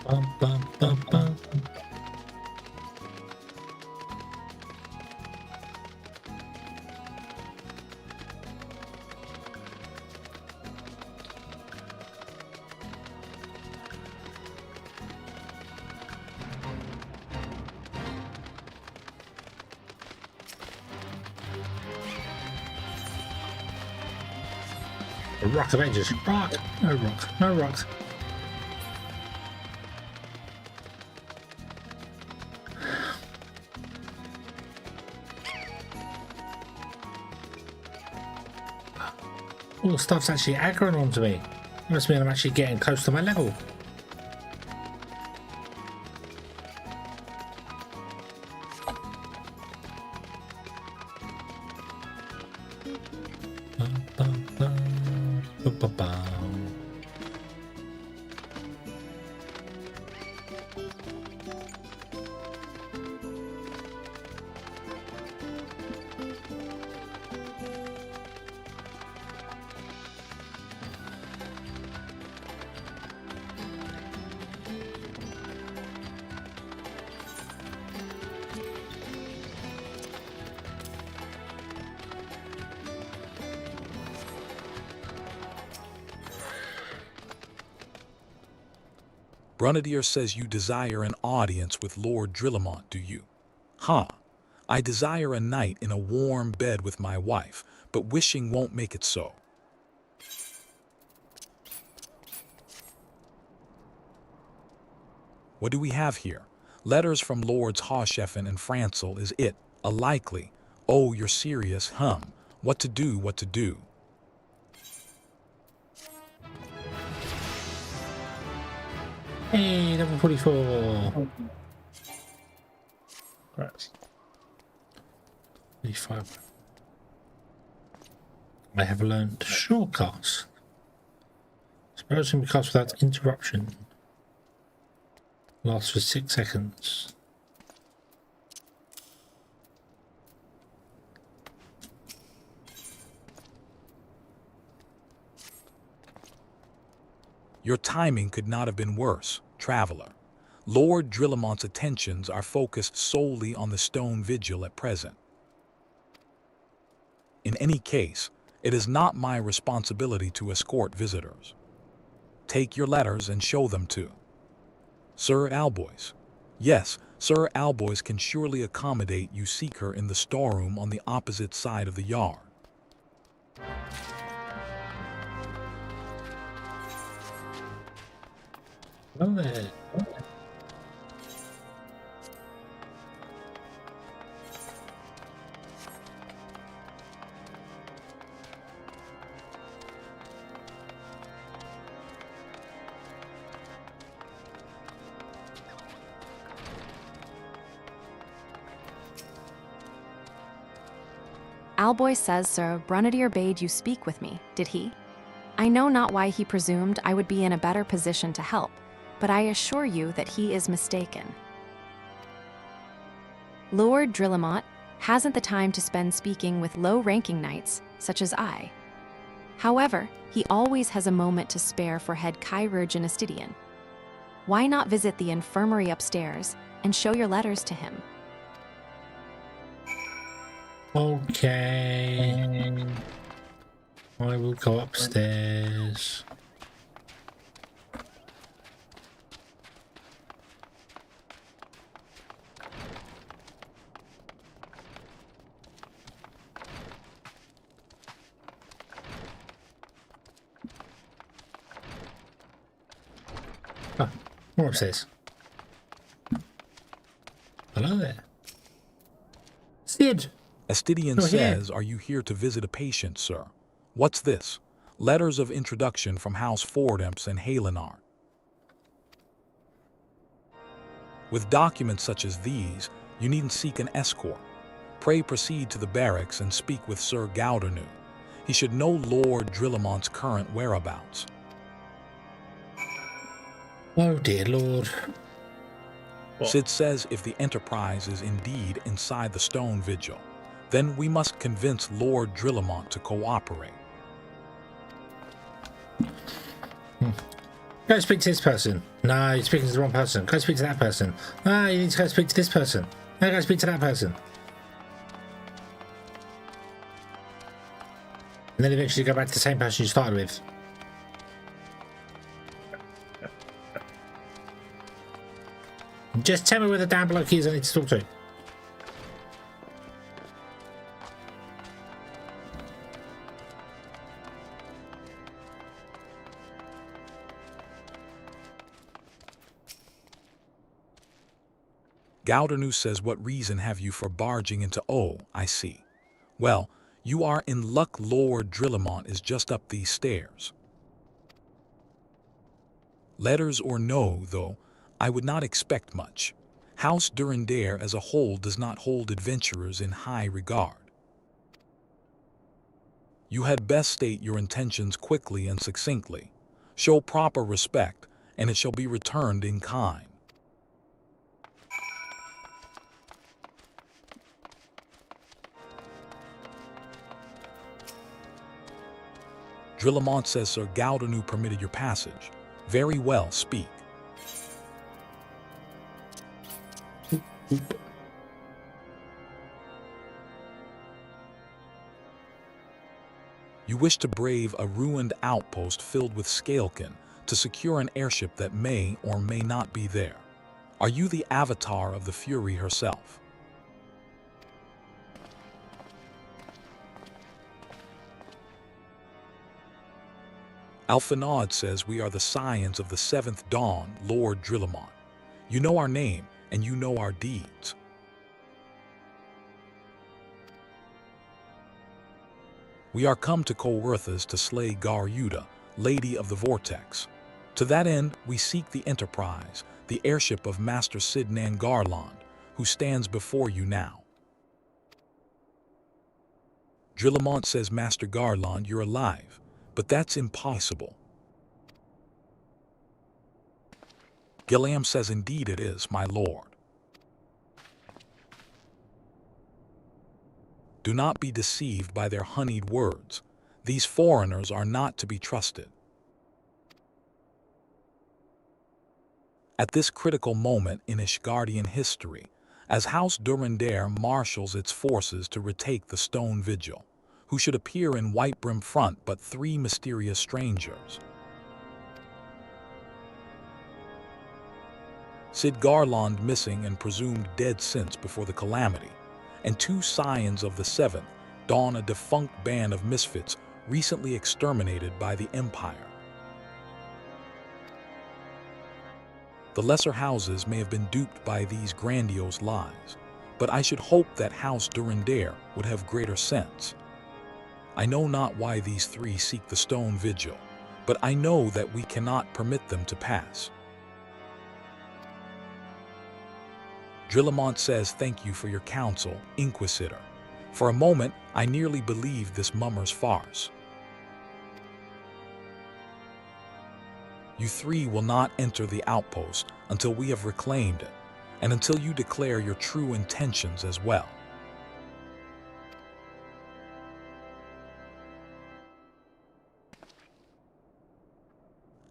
Bum, bum, bum, bum. The Rock of Ages. Rock! No rock. No rock. All the stuff's actually aggroing onto me. Must mean I'm actually getting close to my level. Brunadier says you desire an audience with Lord Drillamont, do you? Huh. I desire a night in a warm bed with my wife, but wishing won't make it so. What do we have here? Letters from Lords Hawsheffen and Francel, is it? A likely. Oh, you're serious, What to do, what to do? Hey, level 44. Right. 45. I have learned shortcuts. Spells can be cast without interruption. Lasts for 6 seconds. Your timing could not have been worse, traveler. Lord Drillamont's attentions are focused solely on the stone vigil at present. In any case, it is not my responsibility to escort visitors. Take your letters and show them to Sir Alboys. Yes, Sir Alboys can surely accommodate you seek her in the storeroom on the opposite side of the yard. Oh, there. Alboy says Sir Brunadier bade you speak with me, did he? I know not why he presumed I would be in a better position to help, but I assure you that he is mistaken. Lord Drillamont hasn't the time to spend speaking with low-ranking knights, such as I. However, he always has a moment to spare for head chirurgeon Astidian. Why not visit the infirmary upstairs and show your letters to him? Okay. I will go upstairs. More upstairs. Hello there. Sid! Astidian You're here. says, are you here to visit a patient, sir? What's this? Letters of introduction from House Fordamps and Halenar. With documents such as these, you needn't seek an escort. Pray proceed to the barracks and speak with Sir Gaudernu. He should know Lord Drillamont's current whereabouts. Oh dear Lord. Sid says if the Enterprise is indeed inside the Stone Vigil, then we must convince Lord Drillamont to cooperate. Go speak to this person. No, you're speaking to the wrong person. Go speak to that person. No, you need to go speak to this person. No, go speak to that person. And then eventually go back to the same person you started with. Just tell me where the damn bloke is I need to talk to. Gaudernu says, what reason have you for barging into I see. Well, you are in luck. Lord Drillamont is just up these stairs. Letters or no, though, I would not expect much. House Durandare as a whole does not hold adventurers in high regard. You had best state your intentions quickly and succinctly. Show proper respect, and it shall be returned in kind. Drillamont says Sir Gaudernu permitted your passage. Very well, speak. You wish to brave a ruined outpost filled with scalekin to secure an airship that may or may not be there. Are you the avatar of the Fury herself? Alphanod says we are the scions of the 7th Dawn, Lord Drillamont. You know our name, and you know our deeds. We are come to Colwerthas to slay Garyuda, Lady of the Vortex. To that end, we seek the Enterprise, the airship of Master Sidnan Garland, who stands before you now. Drillamont says, Master Garland, you're alive, but that's impossible. Gilliam says, indeed it is, my lord. Do not be deceived by their honeyed words. These foreigners are not to be trusted. At this critical moment in Ishgardian history, as House Durandare marshals its forces to retake the Stone Vigil, who should appear in Whitebrim front but 3 mysterious strangers. Sid Garland missing and presumed dead since before the calamity, and 2 scions of the 7th Dawn, a defunct band of misfits recently exterminated by the Empire. The lesser houses may have been duped by these grandiose lies, but I should hope that House Durandare would have greater sense. I know not why these 3 seek the Stone Vigil, but I know that we cannot permit them to pass. Drillamont says, thank you for your counsel, Inquisitor. For a moment, I nearly believed this mummer's farce. You 3 will not enter the outpost until we have reclaimed it, and until you declare your true intentions as well.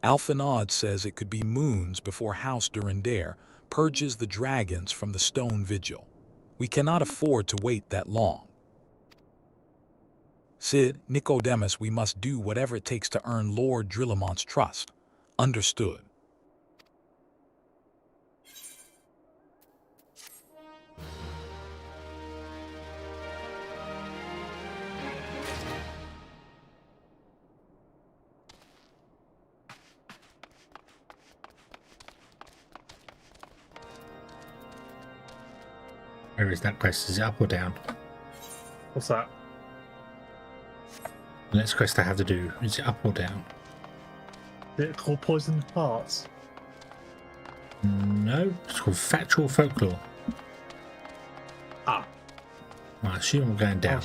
Alphanod says it could be moons before House Durandare purges the dragons from the Stone Vigil. We cannot afford to wait that long. Sid, Nicodemus, we must do whatever it takes to earn Lord Drillamont's trust. Understood. Where is that quest? Is it up or down? What's that? The next quest I have to do, is it up or down? Is it called Poisoned Hearts? No, it's called Factual Folklore. Ah. I assume I'm going down.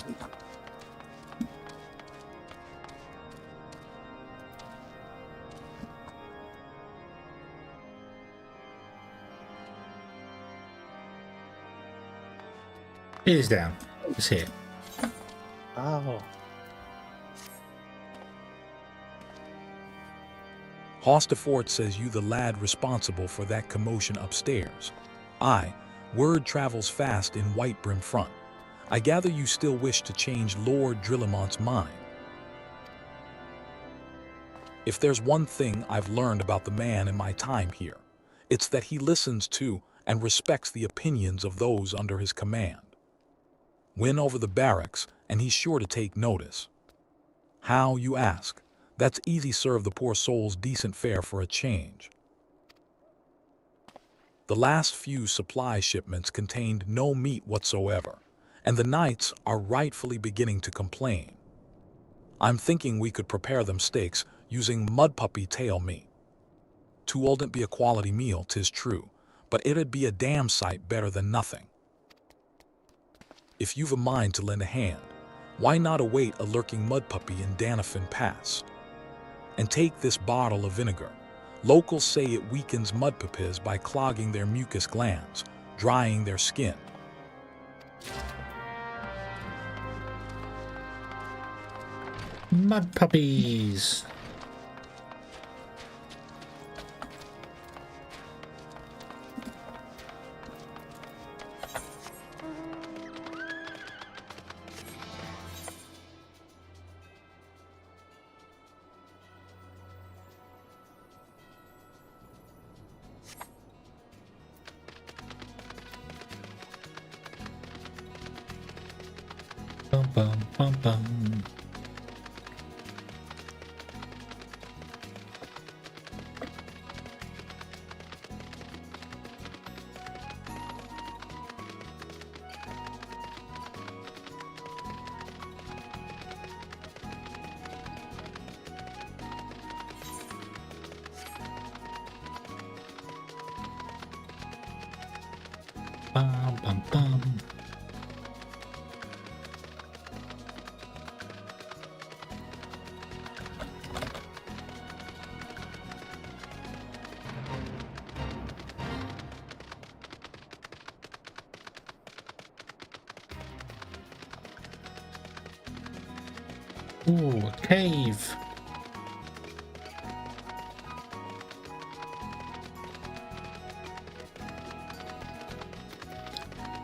It is down. It's here. Oh. Hostafort says you the lad responsible for that commotion upstairs. Aye, word travels fast in White Brim Front. I gather you still wish to change Lord Drillamont's mind. If there's one thing I've learned about the man in my time here, it's that he listens to and respects the opinions of those under his command. Win over the barracks, and he's sure to take notice. How, you ask? That's easy serve the poor soul's decent fare for a change. The last few supply shipments contained no meat whatsoever, and the knights are rightfully beginning to complain. I'm thinking we could prepare them steaks using mud puppy tail meat. 'Twouldn't be a quality meal, 'tis true, but it'd be a damn sight better than nothing. If you've a mind to lend a hand, why not await a lurking mud puppy in Danafin Pass? And take this bottle of vinegar. Locals say it weakens mud puppies by clogging their mucus glands, drying their skin. Mud puppies. Bum, bum, bum, bum. Bum, bum, bum. Ooh, a cave.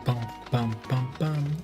Bum, bum, bum, bum.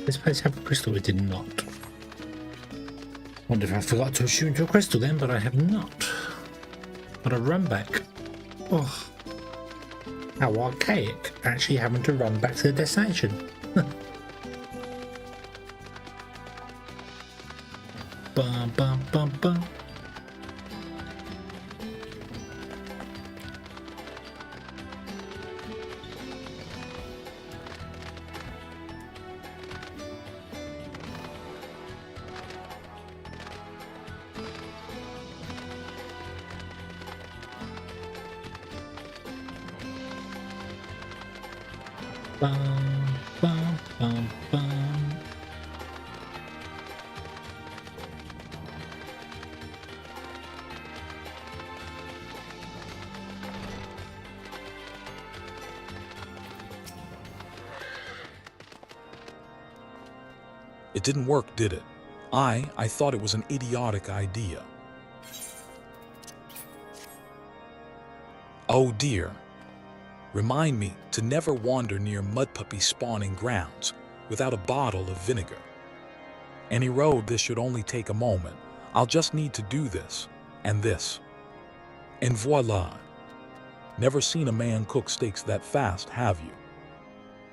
This place have a crystal? It did not. Wonder if I forgot to shoot into a crystal then, but I have not. But a run back. Oh, how archaic! Actually having to run back to the destination. Bum bum bum bum. bum, bum, bum, bum. It didn't work, did it? I thought it was an idiotic idea. Oh dear. Remind me to never wander near mud puppy spawning grounds without a bottle of vinegar. Any road, this should only take a moment. I'll just need to do this and this. And voila. Never seen a man cook steaks that fast, have you?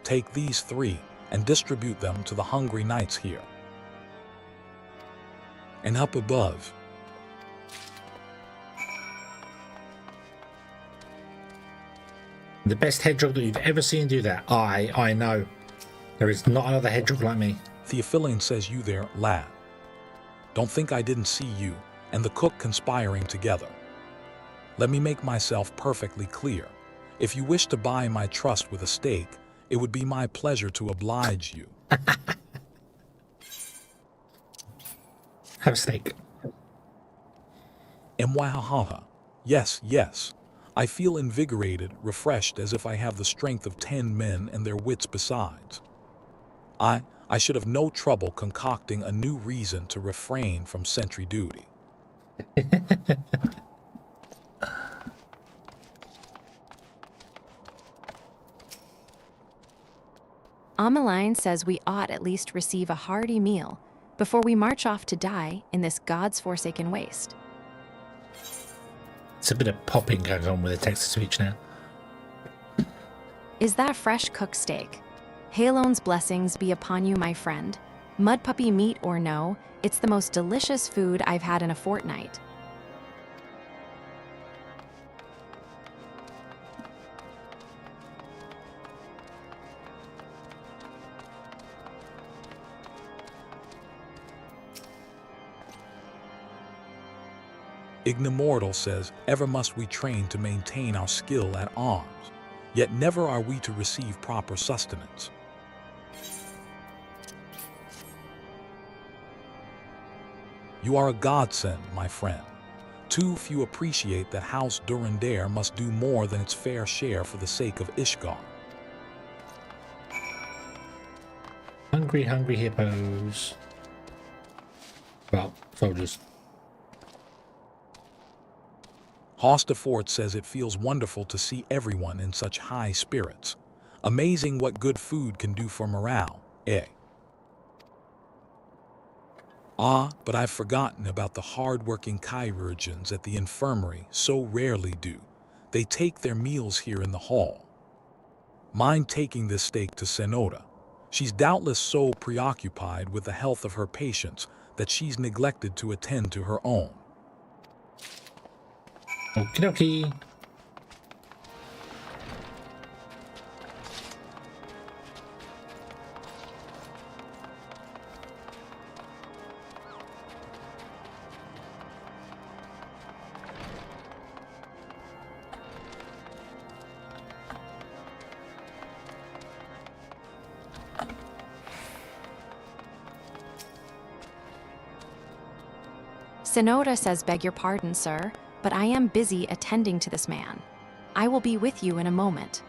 Take these 3 and distribute them to the hungry knights here. And up above, the best hedgehog that you've ever seen do that. I know. There is not another hedgehog like me. Theophylline says you there, lad. Don't think I didn't see you and the cook conspiring together. Let me make myself perfectly clear. If you wish to buy my trust with a steak, it would be my pleasure to oblige you. Have a steak. Mwahaha. Yes, yes. I feel invigorated, refreshed, as if I have the strength of 10 men and their wits besides. I should have no trouble concocting a new reason to refrain from sentry duty. Amaline says we ought at least receive a hearty meal before we march off to die in this God's forsaken waste. It's a bit of popping going on with the text-to-speech now. Is that fresh cooked steak? Halone's blessings be upon you, my friend. Mud puppy meat or no, it's the most delicious food I've had in a fortnight. Ignomortal says, ever must we train to maintain our skill at arms, yet never are we to receive proper sustenance. You are a godsend, my friend. Too few appreciate that House Durandare must do more than its fair share for the sake of Ishgar. Hungry, hungry hippos. Well, soldiers. Hostafort says it feels wonderful to see everyone in such high spirits. Amazing what good food can do for morale, eh? Ah, but I've forgotten about the hard-working chirurgeons at the infirmary so rarely do. They take their meals here in the hall. Mind taking this steak to Senora. She's doubtless so preoccupied with the health of her patients that she's neglected to attend to her own. Okie dokie. Sonora says, beg your pardon, sir, but I am busy attending to this man. I will be with you in a moment.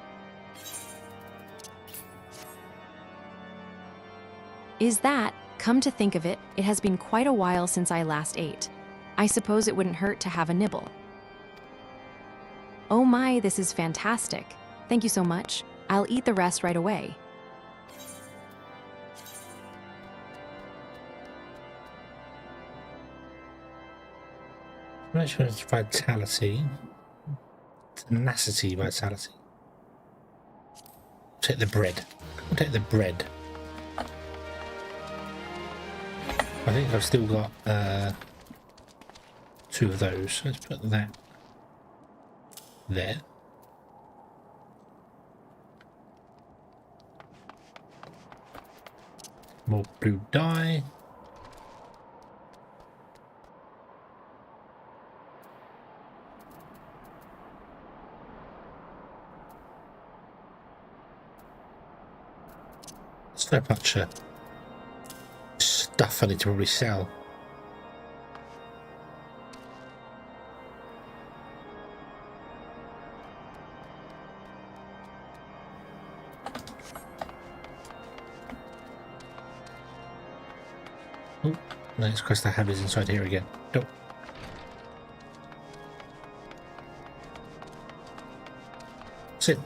Is that, come to think of it, it has been quite a while since I last ate. I suppose it wouldn't hurt to have a nibble. Oh my, this is fantastic. Thank you so much. I'll eat the rest right away. Which one's vitality? Tenacity, vitality. Take the bread. We'll take the bread. I think I've still got 2 of those. Let's put that there. More blue dye. So much stuff I need to probably sell. Oh, the next quest I have is inside here again. Nope. Sit.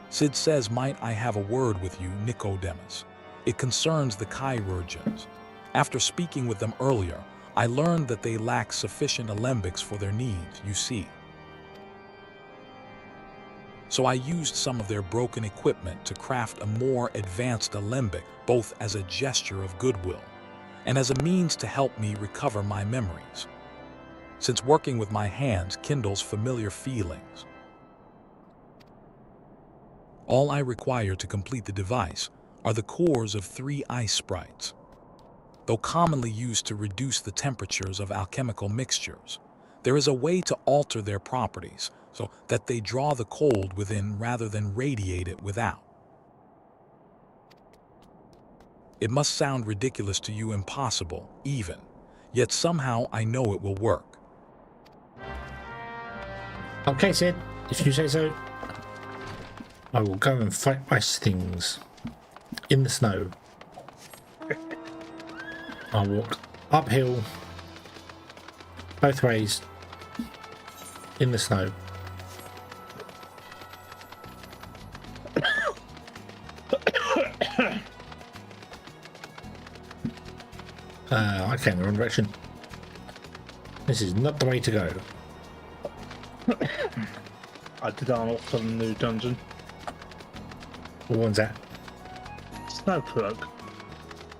Sid says, might I have a word with you, Nicodemus? It concerns the chirurgeons. After speaking with them earlier, I learned that they lack sufficient alembics for their needs, you see. So I used some of their broken equipment to craft a more advanced alembic, both as a gesture of goodwill and as a means to help me recover my memories, since working with my hands kindles familiar feelings. All I require to complete the device are the cores of 3 ice sprites. Though commonly used to reduce the temperatures of alchemical mixtures, there is a way to alter their properties so that they draw the cold within rather than radiate it without. It must sound ridiculous to you, impossible, even, yet somehow I know it will work. Okay, Sid, if you say so. I will go and fight ice things in the snow. I'll walk uphill, both ways, in the snow. I came the wrong direction. This is not the way to go. I did unlock a new dungeon. What one's that? Snowplug.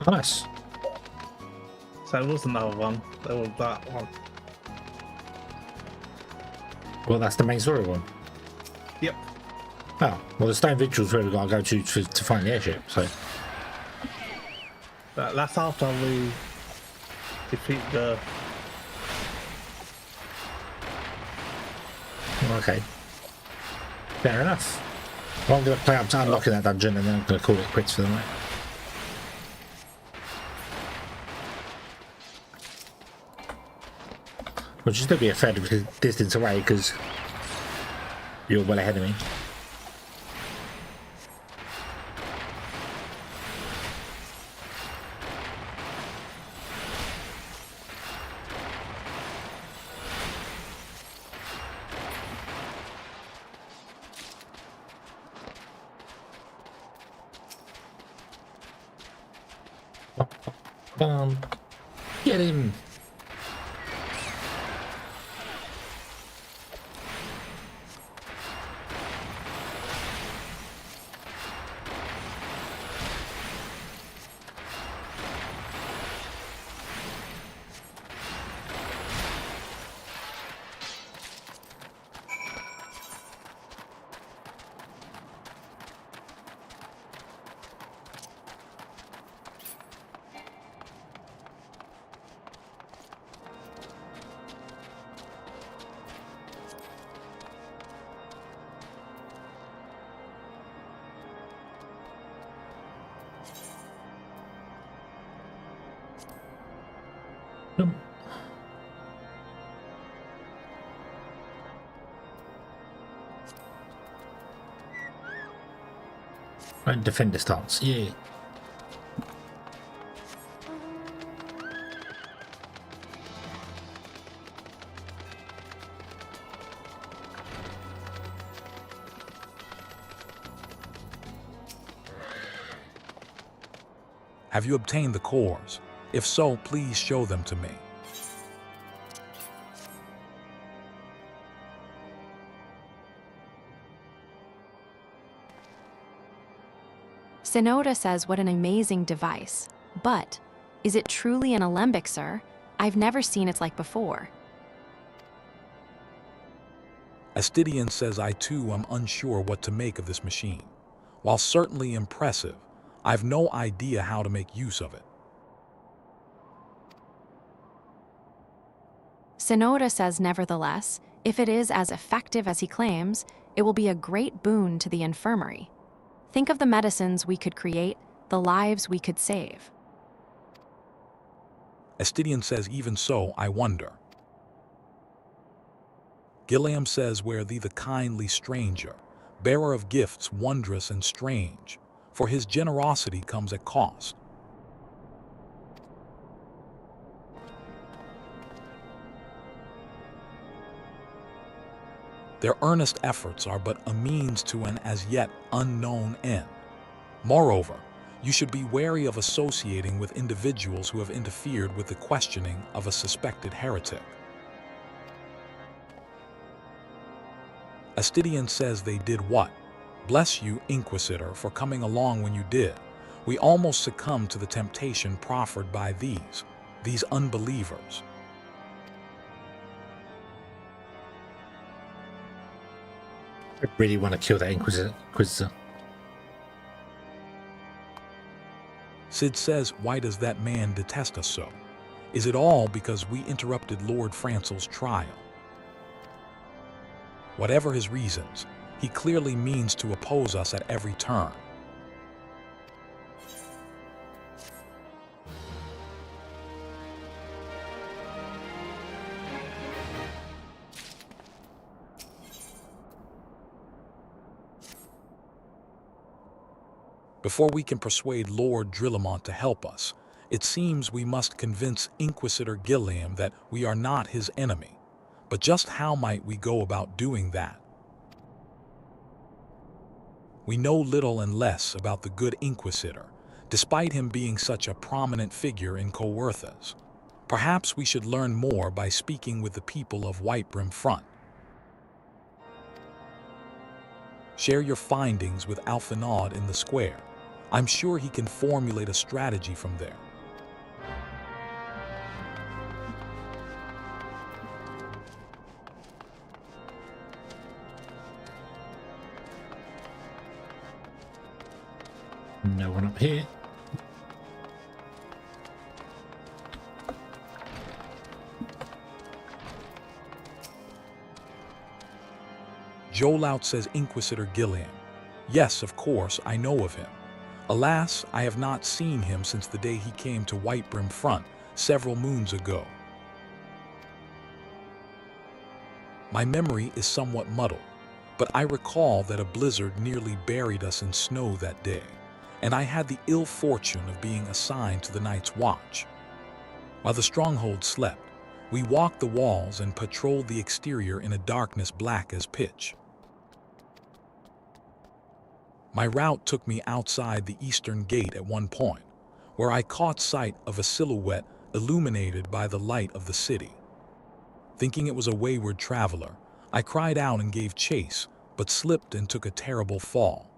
Nice. So there was another one. There was that one. Well, that's the main story one. Yep. Oh, well, the Stone Vigil's where we've got to go to find the airship, so. That's after we defeat the... Okay. Fair enough. Well, I'm going to play up to unlocking that dungeon and then I'm going to call it quits for the night. Which will still be a fair distance away because you're well ahead of me. Get him! Right, defender stance, yeah. Have you obtained the cores? If so, please show them to me. Sonoda says what an amazing device. But, is it truly an alembic, sir? I've never seen its like before. Astidian says I too am unsure what to make of this machine. While certainly impressive, I've no idea how to make use of it. Sonoda says nevertheless, if it is as effective as he claims, It will be a great boon to the infirmary. Think of the medicines we could create, the lives we could save. Estidian says, even so, I wonder. Gilliam says, were thee the kindly stranger, bearer of gifts wondrous and strange, for his generosity comes at cost. Their earnest efforts are but a means to an as yet unknown end. Moreover, you should be wary of associating with individuals who have interfered with the questioning of a suspected heretic. Estidian says they did what? Bless you, Inquisitor, for coming along when you did. We almost succumbed to the temptation proffered by these unbelievers. I really want to kill that Inquisitor. Sid says, why does that man detest us so? Is it all because we interrupted Lord Francel's trial? Whatever his reasons, he clearly means to oppose us at every turn. Before we can persuade Lord Drillamont to help us, it seems we must convince Inquisitor Gilliam that we are not his enemy. But just how might we go about doing that? We know little and less about the good Inquisitor, despite him being such a prominent figure in Coerthas. Perhaps we should learn more by speaking with the people of Whitebrim Front. Share your findings with Alphinaud in the square. I'm sure he can formulate a strategy from there. No one up here. Jolout says, Inquisitor Gilliam. Yes, of course, I know of him. Alas, I have not seen him since the day he came to Whitebrim Front several moons ago. My memory is somewhat muddled, but I recall that a blizzard nearly buried us in snow that day, and I had the ill fortune of being assigned to the night's watch. While the stronghold slept, we walked the walls and patrolled the exterior in a darkness black as pitch. My route took me outside the eastern gate at one point, where I caught sight of a silhouette illuminated by the light of the city. Thinking it was a wayward traveler, I cried out and gave chase, but slipped and took a terrible fall.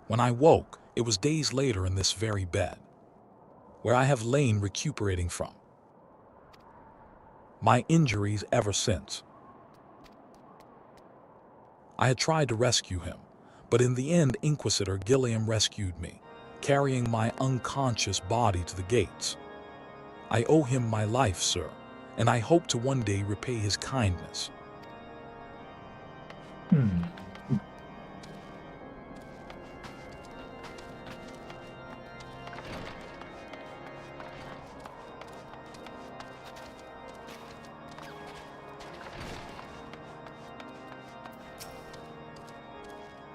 When I woke, it was days later in this very bed, where I have lain recuperating from my injuries ever since. I had tried to rescue him, but in the end Inquisitor Gilliam rescued me, carrying my unconscious body to the gates. I owe him my life, sir, and I hope to one day repay his kindness.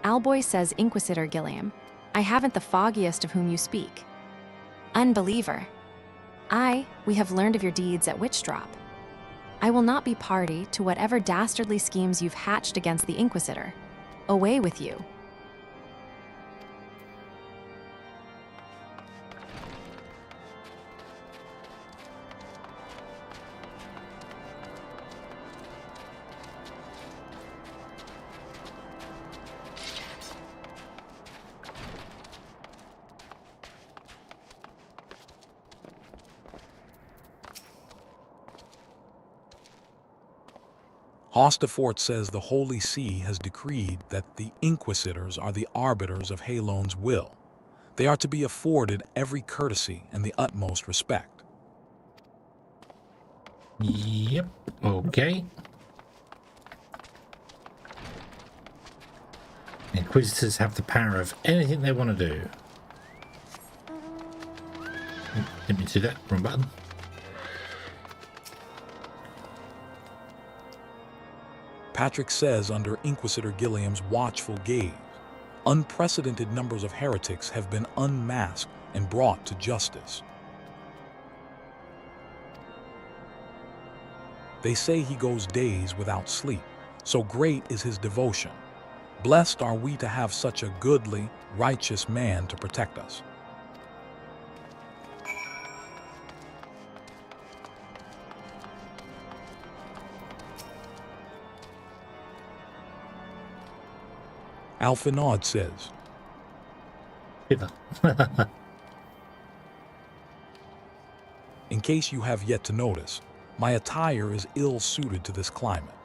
Alboy says, Inquisitor Gilliam, I haven't the foggiest of whom you speak. Unbeliever. We have learned of your deeds at Witchdrop. I will not be party to whatever dastardly schemes you've hatched against the Inquisitor. Away with you. Hostafort says the Holy See has decreed that the Inquisitors are the arbiters of Halon's will. They are to be afforded every courtesy and the utmost respect. Yep, okay. Inquisitors have the power of anything they want to do. Didn't mean to do that. Wrong button. Patrick says under Inquisitor Gilliam's watchful gaze, unprecedented numbers of heretics have been unmasked and brought to justice. They say he goes days without sleep, so great is his devotion. Blessed are we to have such a goodly, righteous man to protect us. Alphanod says, in case you have yet to notice, my attire is ill-suited to this climate.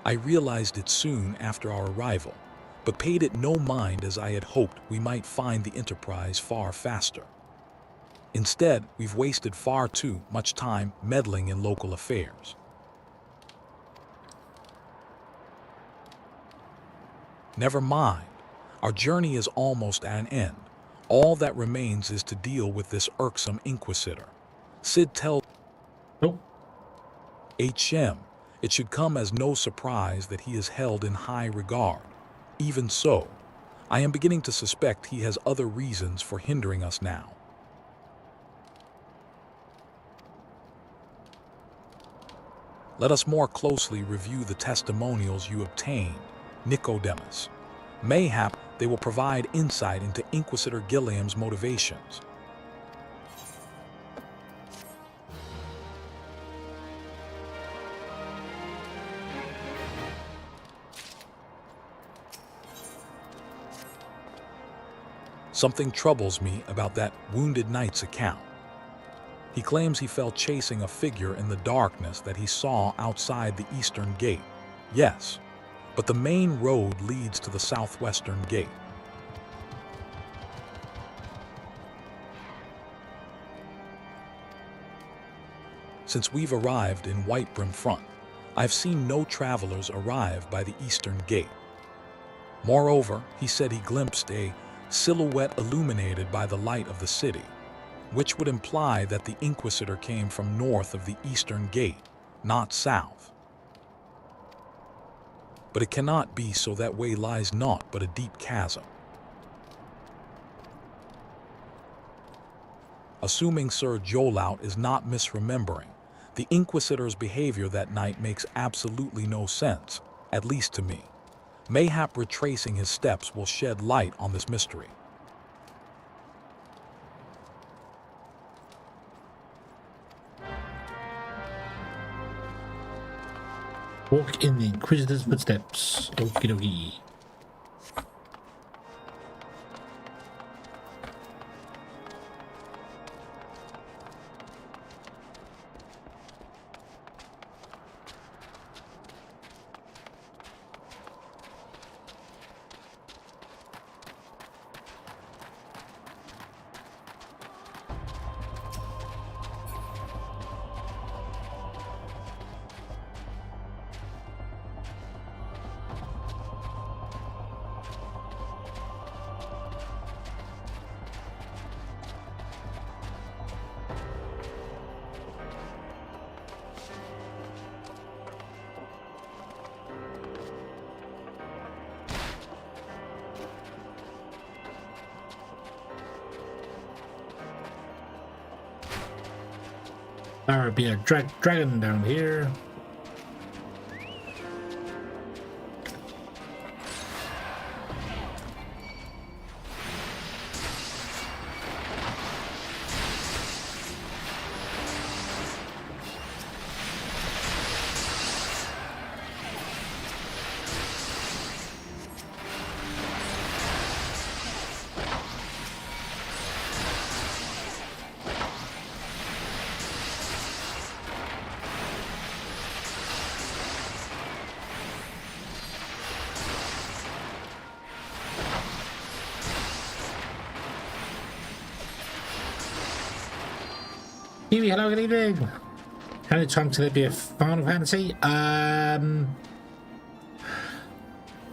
I realized it soon after our arrival, but paid it no mind as I had hoped we might find the Enterprise far faster. Instead, we've wasted far too much time meddling in local affairs. Never mind. Our journey is almost at an end. All that remains is to deal with this irksome Inquisitor. Sid tells HM it should come as no surprise that he is held in high regard. Even so, I am beginning to suspect he has other reasons for hindering us now. Let us more closely review the testimonials you obtained, Nicodemus. Mayhap they will provide insight into Inquisitor Gilliam's motivations. Something troubles me about that Wounded Knight's account. He claims he felt chasing a figure in the darkness that he saw outside the eastern gate. Yes, but the main road leads to the southwestern gate. Since we've arrived in Whitebrim Front, I've seen no travelers arrive by the eastern gate. Moreover, he said he glimpsed a silhouette illuminated by the light of the city, which would imply that the Inquisitor came from north of the eastern gate, not south. But it cannot be, so that way lies naught but a deep chasm. Assuming Sir Jolaut is not misremembering, the Inquisitor's behavior that night makes absolutely no sense, at least to me. Mayhap retracing his steps will shed light on this mystery. Walk in the Inquisitor's footsteps. Okie dokie. There would be a dragon down here. Kiwi, hello, good evening. How many times can there be a Final Fantasy?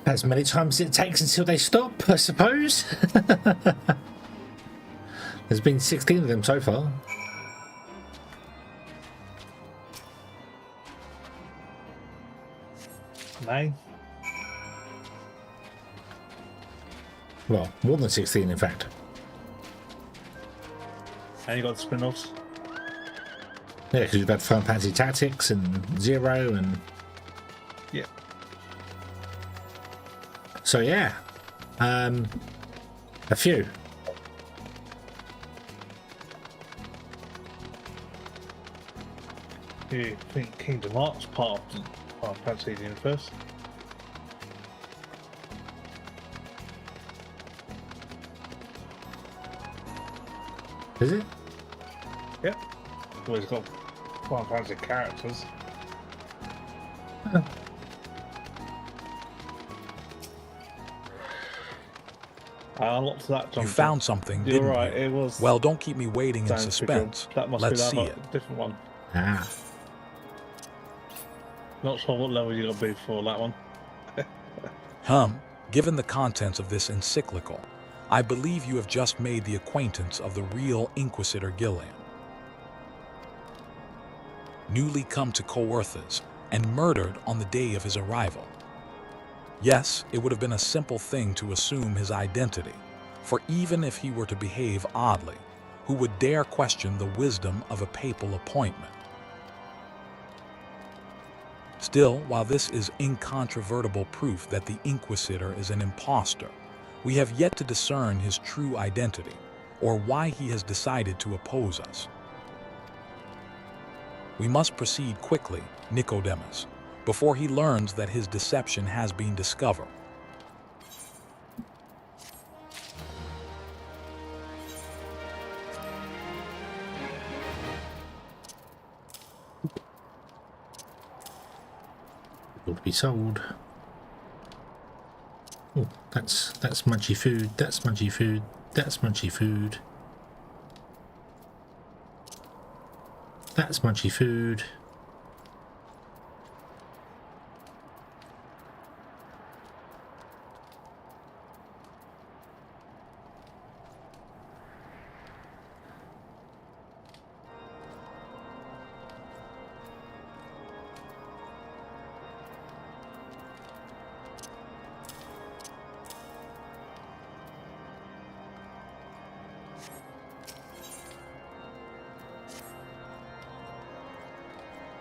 As many times as it takes until they stop, I suppose. There's been 16 of them so far. Nine. Well, more than 16 in fact. And you got the spin-offs. Yeah, because you've had Fantasy Tactics and Zero and... Yeah. So yeah, a few. You think Kingdom Hearts part of Fantasy Universe? Is it? Yep. Well, it's got Final Fantasy characters. I unlocked that. You found something, You're didn't right. you? It was. Well, don't keep me waiting in Sounds suspense. That must Let's be see that it. different one. Ah. Not sure what level you got to be for that one. Given the contents of this encyclical, I believe you have just made the acquaintance of the real Inquisitor Gilliam. Newly come to Coerthas and murdered on the day of his arrival. Yes, it would have been a simple thing to assume his identity, for even if he were to behave oddly, who would dare question the wisdom of a papal appointment? Still, while this is incontrovertible proof that the Inquisitor is an impostor, we have yet to discern his true identity, or why he has decided to oppose us. We must proceed quickly, Nicodemus, before he learns that his deception has been discovered. Will be sold. Oh, that's munchy food. That's munchy food. That's munchy food. That's munchy food.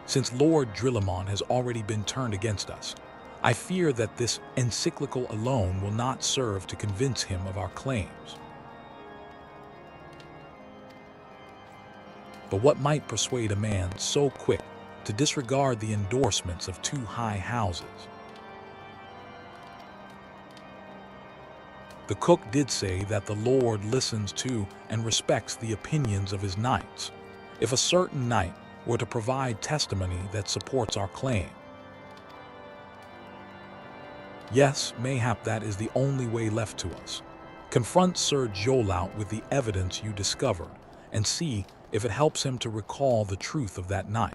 Since Lord Drillamon has already been turned against us, I fear that this encyclical alone will not serve to convince him of our claims. But what might persuade a man so quick to disregard the endorsements of two high houses? The cook did say that the Lord listens to and respects the opinions of his knights. If a certain knight were to provide testimony that supports our claim. Yes, mayhap that is the only way left to us. Confront Sir Jolaut with the evidence you discovered and see if it helps him to recall the truth of that night.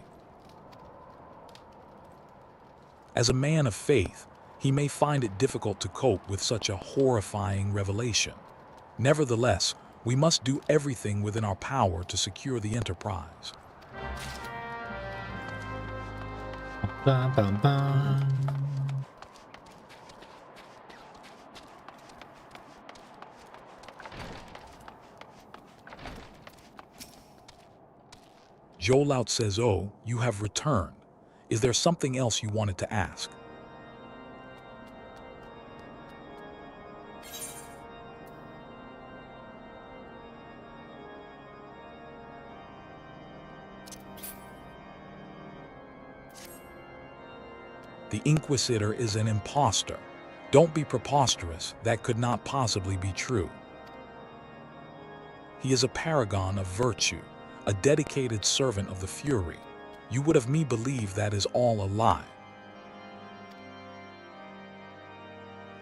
As a man of faith, he may find it difficult to cope with such a horrifying revelation. Nevertheless, we must do everything within our power to secure the enterprise. Bum, bum, bum. Jolaut says, "Oh, you have returned. Is there something else you wanted to ask?" The Inquisitor is an impostor. Don't be preposterous. That could not possibly be true. He is a paragon of virtue, a dedicated servant of the Fury. You would have me believe that is all a lie.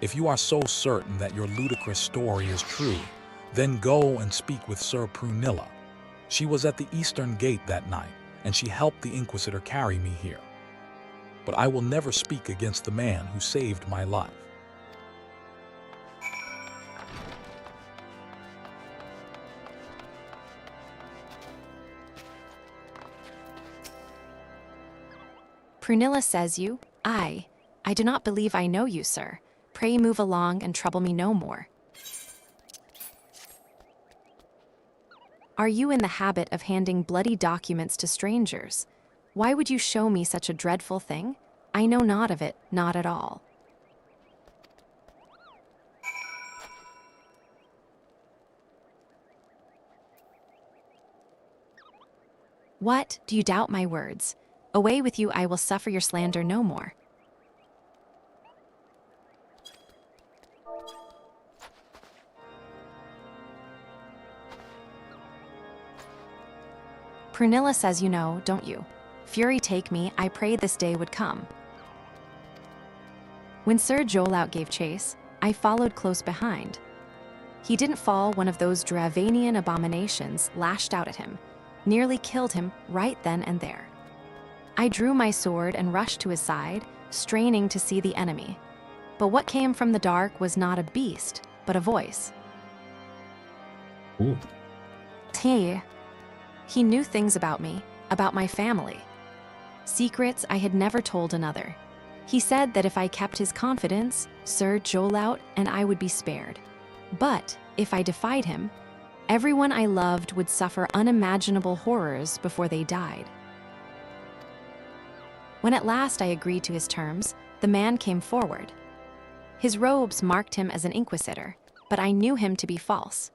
If you are so certain that your ludicrous story is true, then go and speak with Sir Prunilla. She was at the Eastern Gate that night, and she helped the Inquisitor carry me here. But I will never speak against the man who saved my life. Prunilla says you, I do not believe I know you, sir. Pray move along and trouble me no more. Are you in the habit of handing bloody documents to strangers? Why would you show me such a dreadful thing? I know not of it, not at all. What? Do you doubt my words? Away with you, I will suffer your slander no more. Prunilla says you know, don't you? Fury take me, I prayed this day would come. When Sir Jolout gave chase, I followed close behind. He didn't fall, one of those Dravanian abominations lashed out at him, nearly killed him right then and there. I drew my sword and rushed to his side, straining to see the enemy. But what came from the dark was not a beast, but a voice. Ooh. He knew things about me, about my family. Secrets I had never told another. He said that if I kept his confidence, Sir Jolout and I would be spared. But if I defied him, everyone I loved would suffer unimaginable horrors before they died. When at last I agreed to his terms, the man came forward. His robes marked him as an inquisitor, but I knew him to be false.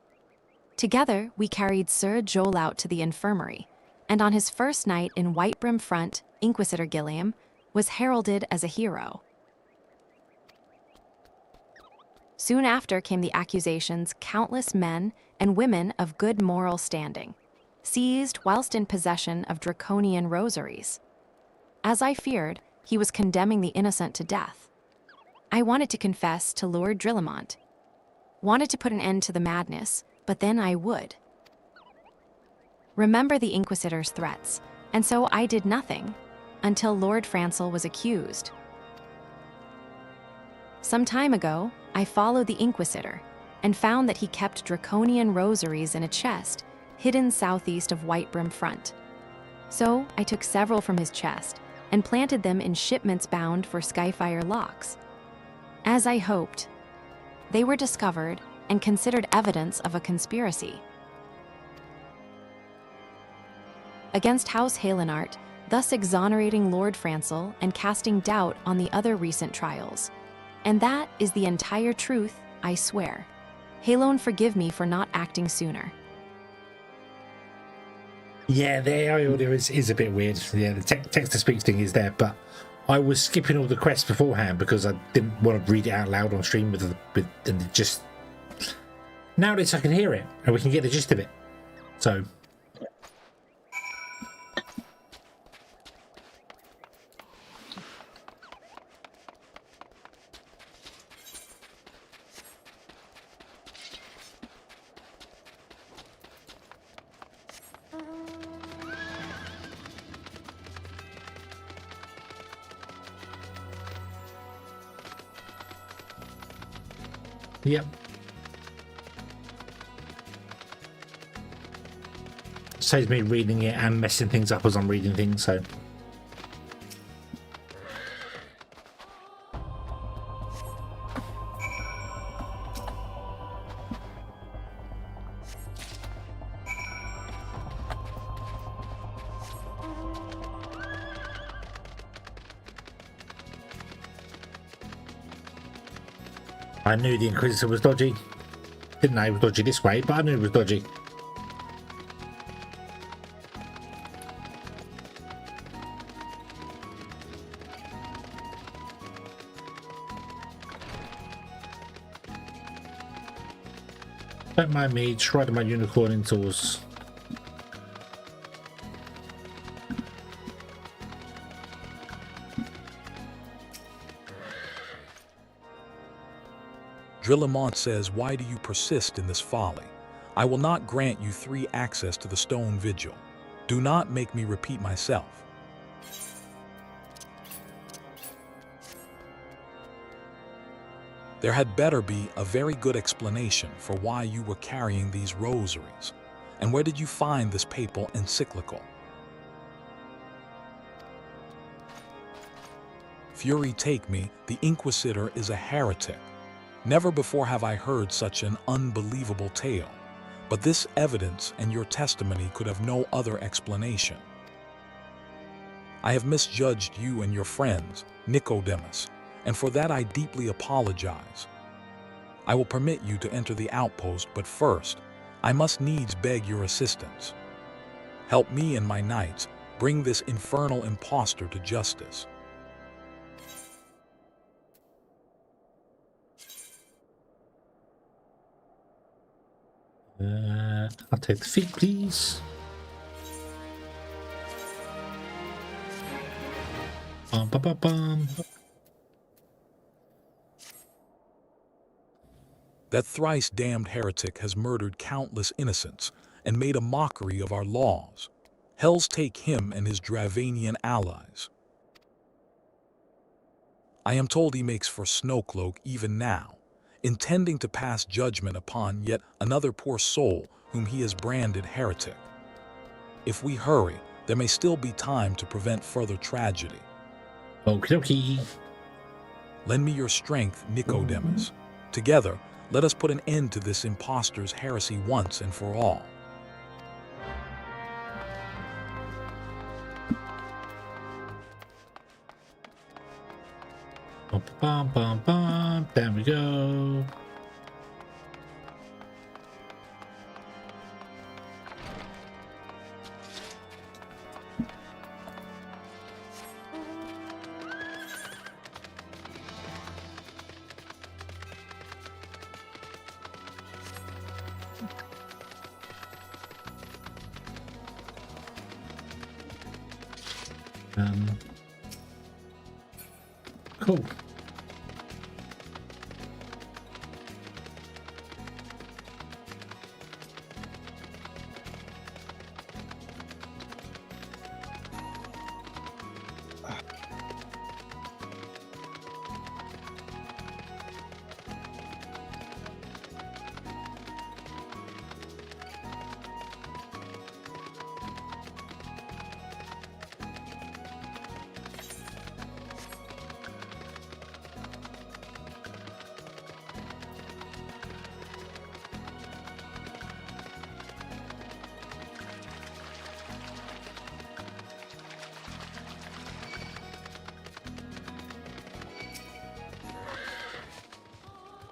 Together, we carried Sir Jolout to the infirmary, and on his first night in Whitebrim Front, Inquisitor Gilliam was heralded as a hero. Soon after came the accusations countless men and women of good moral standing, seized whilst in possession of draconian rosaries. As I feared, he was condemning the innocent to death. I wanted to confess to Lord Drillamont, wanted to put an end to the madness, but then I would. Remember the Inquisitor's threats, and so I did nothing until Lord Francel was accused. Some time ago, I followed the Inquisitor and found that he kept draconian rosaries in a chest hidden southeast of Whitebrim Front. So I took several from his chest and planted them in shipments bound for Skyfire locks. As I hoped, they were discovered and considered evidence of a conspiracy against House Halenart, thus exonerating Lord Francel and casting doubt on the other recent trials. And that is the entire truth, I swear. Halone, forgive me for not acting sooner. Yeah, the AI audio is a bit weird. Yeah, the text-to-speech thing is there, but I was skipping all the quests beforehand because I didn't want to read it out loud on stream with and just... Now that I can hear it, and we can get the gist of it. So... Yep. Saves me reading it and messing things up as I'm reading things, so. I knew the Inquisitor was dodgy. Didn't know he was dodgy this way, but I knew he was dodgy. Don't mind me, just riding my unicorn indoors. Drillamont says, why do you persist in this folly? I will not grant you 3 access to the stone vigil. Do not make me repeat myself. There had better be a very good explanation for why you were carrying these rosaries. And where did you find this papal encyclical? Fury take me, the Inquisitor is a heretic. Never before have I heard such an unbelievable tale, but this evidence and your testimony could have no other explanation. I have misjudged you and your friends, Nicodemus, and for that I deeply apologize. I will permit you to enter the outpost, but first, I must needs beg your assistance. Help me and my knights bring this infernal impostor to justice. I'll take the feet, please. Bum, bum, bum, bum. That thrice damned heretic has murdered countless innocents and made a mockery of our laws. Hells take him and his Dravanian allies. I am told he makes for Snowcloak even now, intending to pass judgment upon yet another poor soul whom he has branded heretic. If we hurry, there may still be time to prevent further tragedy. Okie dokie. Lend me your strength, Nicodemus. Together, let us put an end to this impostor's heresy once and for all. Bum, bum, bum, bum. There we go. Cool.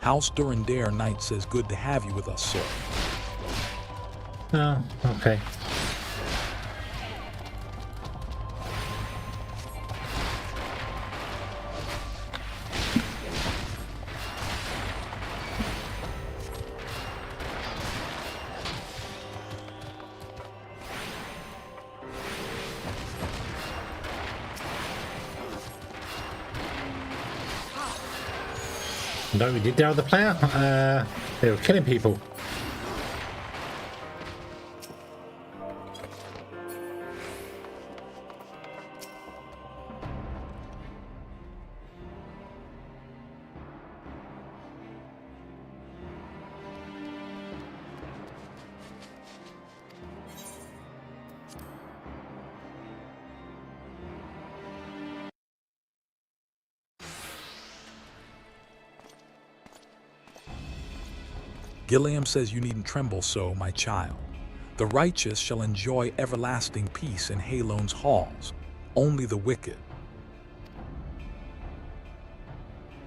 House Durandare Knight says good to have you with us, sir. Oh, okay. No, we did the other player. They were killing people. Gilliam says you needn't tremble so, my child. The righteous shall enjoy everlasting peace in Halon's halls. Only the wicked.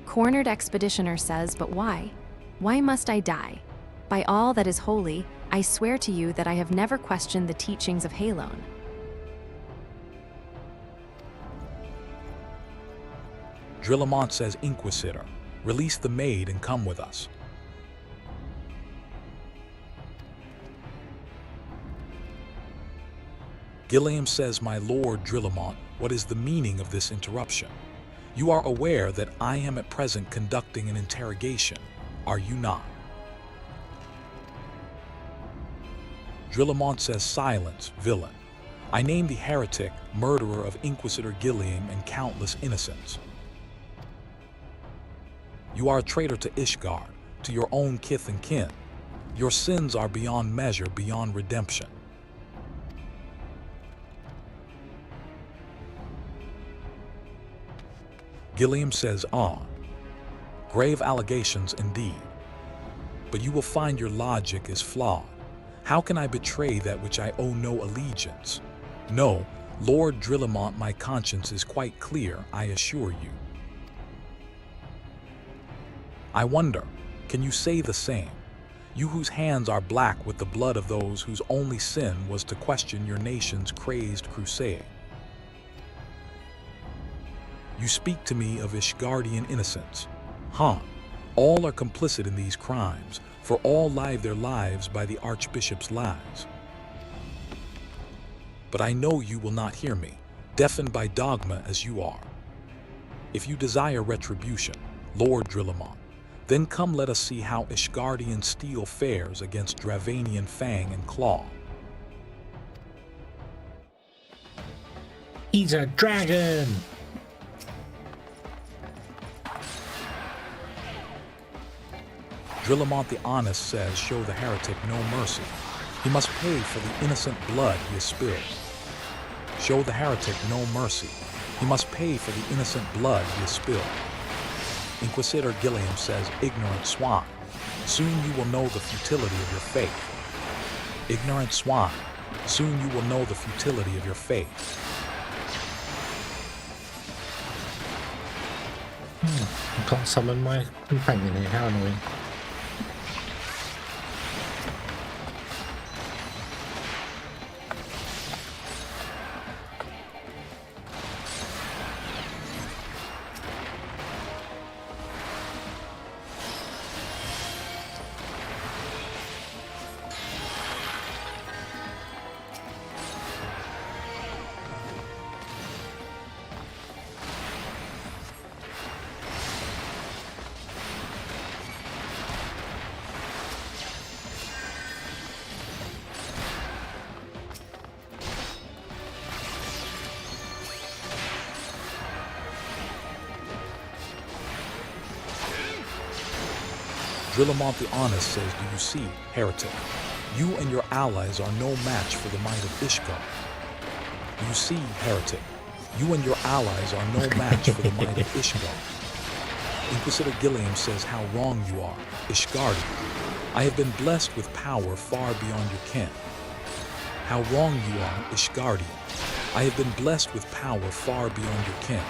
Cornered Expeditioner says, but why? Why must I die? By all that is holy, I swear to you that I have never questioned the teachings of Halon. Drillamont says, Inquisitor, release the maid and come with us. Gilliam says, my lord Drillamont, what is the meaning of this interruption? You are aware that I am at present conducting an interrogation, are you not? Drillamont says, silence, villain. I name the heretic, murderer of Inquisitor Gilliam and countless innocents. You are a traitor to Ishgard, to your own kith and kin. Your sins are beyond measure, beyond redemption. Gilliam says, ah. Grave allegations indeed. But you will find your logic is flawed. How can I betray that which I owe no allegiance? No, Lord Drillamont, my conscience is quite clear, I assure you. I wonder, can you say the same? You whose hands are black with the blood of those whose only sin was to question your nation's crazed crusade. You speak to me of Ishgardian innocence. Huh, all are complicit in these crimes, for all live their lives by the Archbishop's lies. But I know you will not hear me, deafened by dogma as you are. If you desire retribution, Lord Drillamont, then come let us see how Ishgardian steel fares against Dravanian fang and claw. He's a dragon! Drillamont the Honest says, show the heretic no mercy. He must pay for the innocent blood he has spilled. Show the heretic no mercy. He must pay for the innocent blood he has spilled. Inquisitor Gilliam says, ignorant swine, soon you will know the futility of your faith. Ignorant swine, soon you will know the futility of your faith. I can't summon my companion here, how annoying. Drillamont the Honest says, do you see, heretic? You and your allies are no match for the might of Ishgar. Do you see, heretic? You and your allies are no match for the might of Ishgar. Inquisitor Gilliam says how wrong you are, Ishgardian. I have been blessed with power far beyond your ken. How wrong you are, Ishgardian. I have been blessed with power far beyond your ken.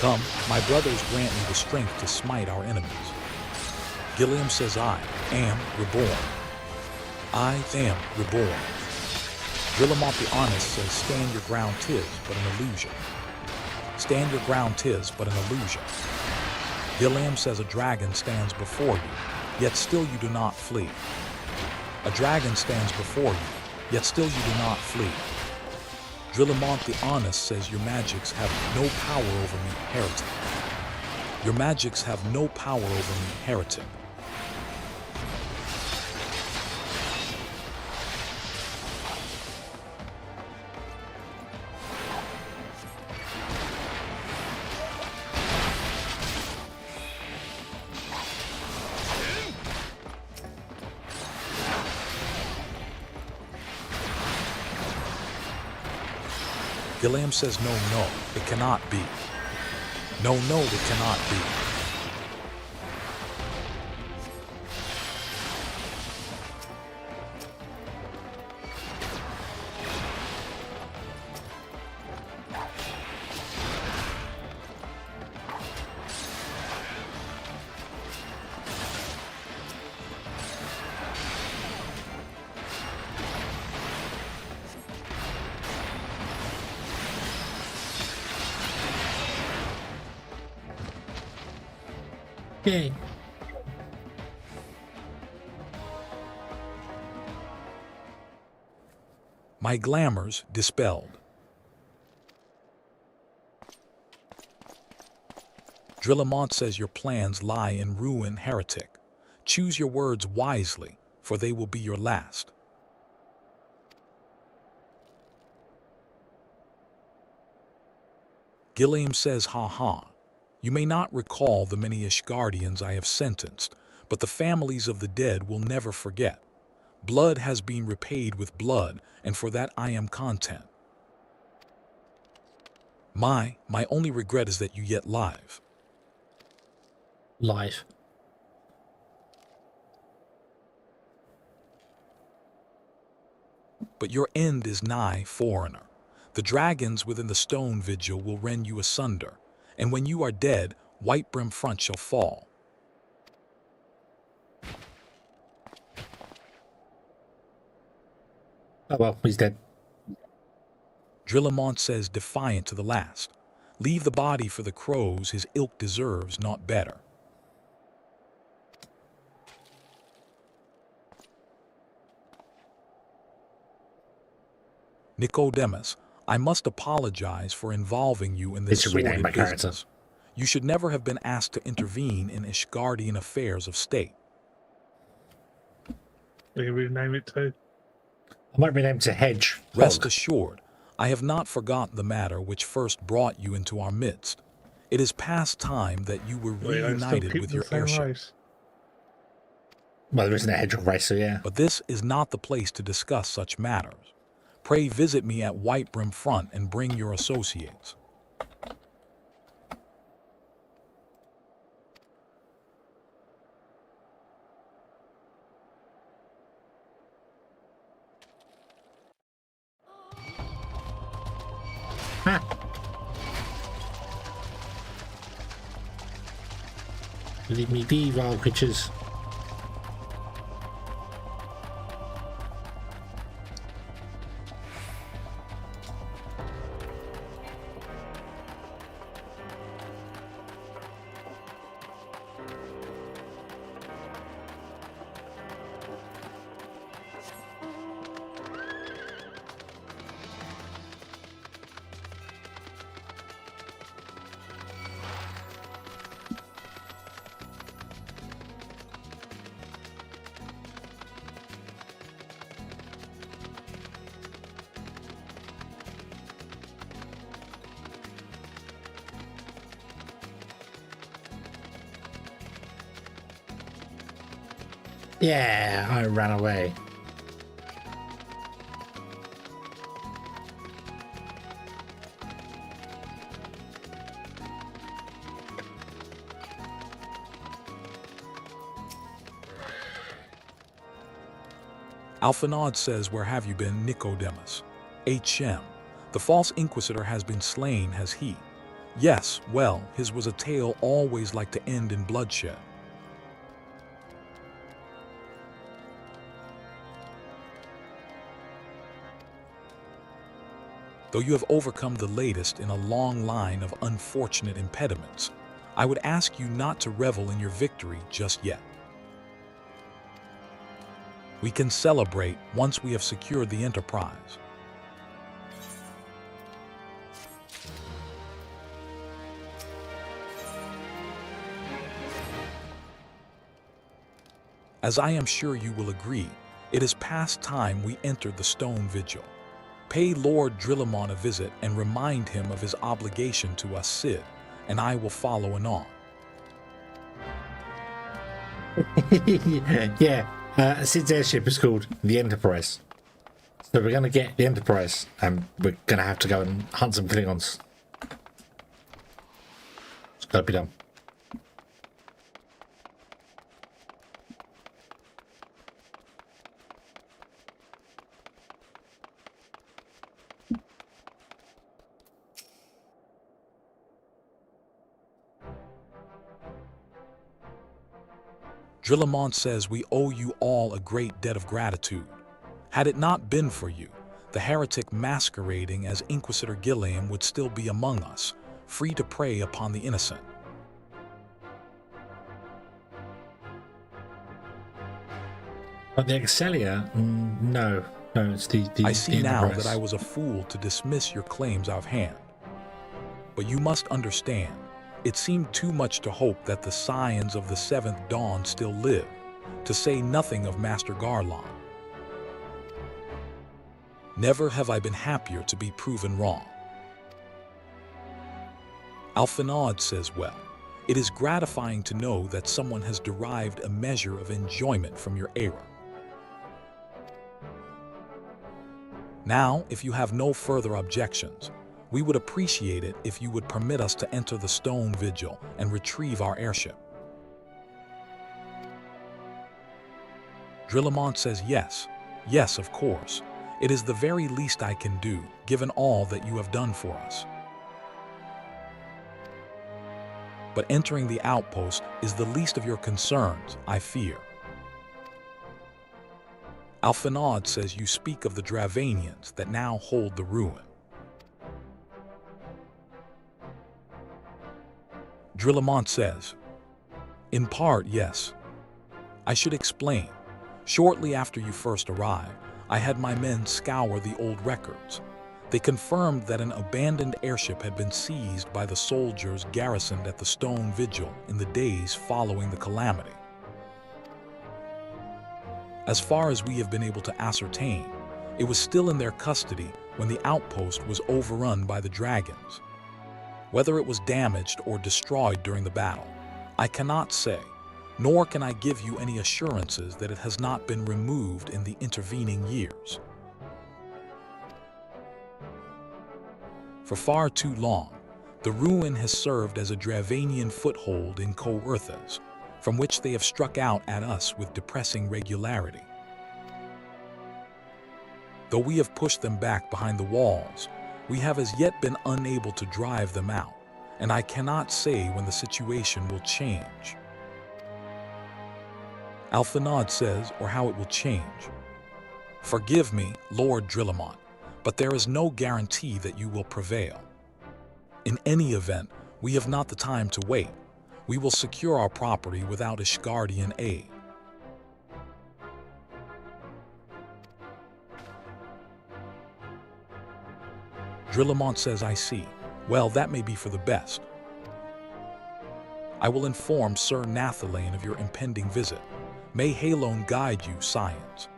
Come, my brothers, grant me the strength to smite our enemies. Gilliam says, I am reborn. I am reborn. Drillamont the Honest says, stand your ground, 'tis but an illusion. Stand your ground, 'tis but an illusion. Gilliam says, a dragon stands before you, yet still you do not flee. A dragon stands before you, yet still you do not flee. Drillamont the Honest says, your magics have no power over me, heretic. Your magics have no power over me, heretic. Gilliam says, no, no, it cannot be. No, no, it cannot be. Yay. My glamours dispelled. Drillamont says your plans lie in ruin, heretic. Choose your words wisely, for they will be your last. Gilliam says, ha ha. You may not recall the many Ishgardians I have sentenced, but the families of the dead will never forget. Blood has been repaid with blood, and for that I am content. My only regret is that you yet live. Live. But your end is nigh, foreigner. The dragons within the stone vigil will rend you asunder, and when you are dead, White Brim Front shall fall. Oh well, he's dead. Drillamont says, defiant to the last, leave the body for the crows, his ilk deserves not better. Nicodemus, I must apologize for involving you in this It should rename sordid my character. business. You should never have been asked to intervene in Ishgardian affairs of state. We can rename it too. I might rename it to Hedge. Rest assured, I have not forgotten the matter which first brought you into our midst. It is past time that you were reunited with your airship. Well, there isn't a hedgehog race, so yeah. But this is not the place to discuss such matters. Pray visit me at White Brim Front and bring your associates. Leave me be, vile creatures. Yeah, I ran away. Alphanod says, where have you been, Nicodemus? H.M. The false inquisitor has been slain, has he? Yes, well, his was a tale always like to end in bloodshed. Though you have overcome the latest in a long line of unfortunate impediments, I would ask you not to revel in your victory just yet. We can celebrate once we have secured the enterprise. As I am sure you will agree, it is past time we entered the stone vigil. Pay Lord Drillamon a visit and remind him of his obligation to us Sid, and I will follow anon. Yeah, Sid's airship is called the Enterprise. So we're going to get the Enterprise, and we're going to have to go and hunt some Klingons. It's got to be done. Drillamon says we owe you all a great debt of gratitude. Had it not been for you, the heretic masquerading as Inquisitor Gilliam would still be among us, free to prey upon the innocent. But the Excelia? No, it's the I see the now Enterprise. that I was a fool to dismiss your claims out of hand. But you must understand, it seemed too much to hope that the scions of the Seventh Dawn still live, to say nothing of Master Garlon. Never have I been happier to be proven wrong. Alphanod says, well, it is gratifying to know that someone has derived a measure of enjoyment from your error. Now, if you have no further objections, We would appreciate it if you would permit us to enter the stone vigil and retrieve our airship. Drillamont says yes. Yes, of course. It is the very least I can do, given all that you have done for us. But entering the outpost is the least of your concerns, I fear. Alphinaud says you speak of the Dravanians that now hold the ruin. Drillamont says, in part, yes. I should explain. Shortly after you first arrived, I had my men scour the old records. They confirmed that an abandoned airship had been seized by the soldiers garrisoned at the Stone Vigil in the days following the calamity. As far as we have been able to ascertain, it was still in their custody when the outpost was overrun by the dragons. Whether it was damaged or destroyed during the battle, I cannot say, nor can I give you any assurances that it has not been removed in the intervening years. For far too long, the ruin has served as a Dravanian foothold in Coerthas, from which they have struck out at us with depressing regularity. Though we have pushed them back behind the walls, we have as yet been unable to drive them out, and I cannot say when the situation will change. Alphinaud says, or how it will change. Forgive me, Lord Drillamont, but there is no guarantee that you will prevail. In any event, we have not the time to wait. We will secure our property without Ishgardian aid. Drillamont says, I see. Well, that may be for the best. I will inform Sir Nathalane of your impending visit. May Halone guide you, science.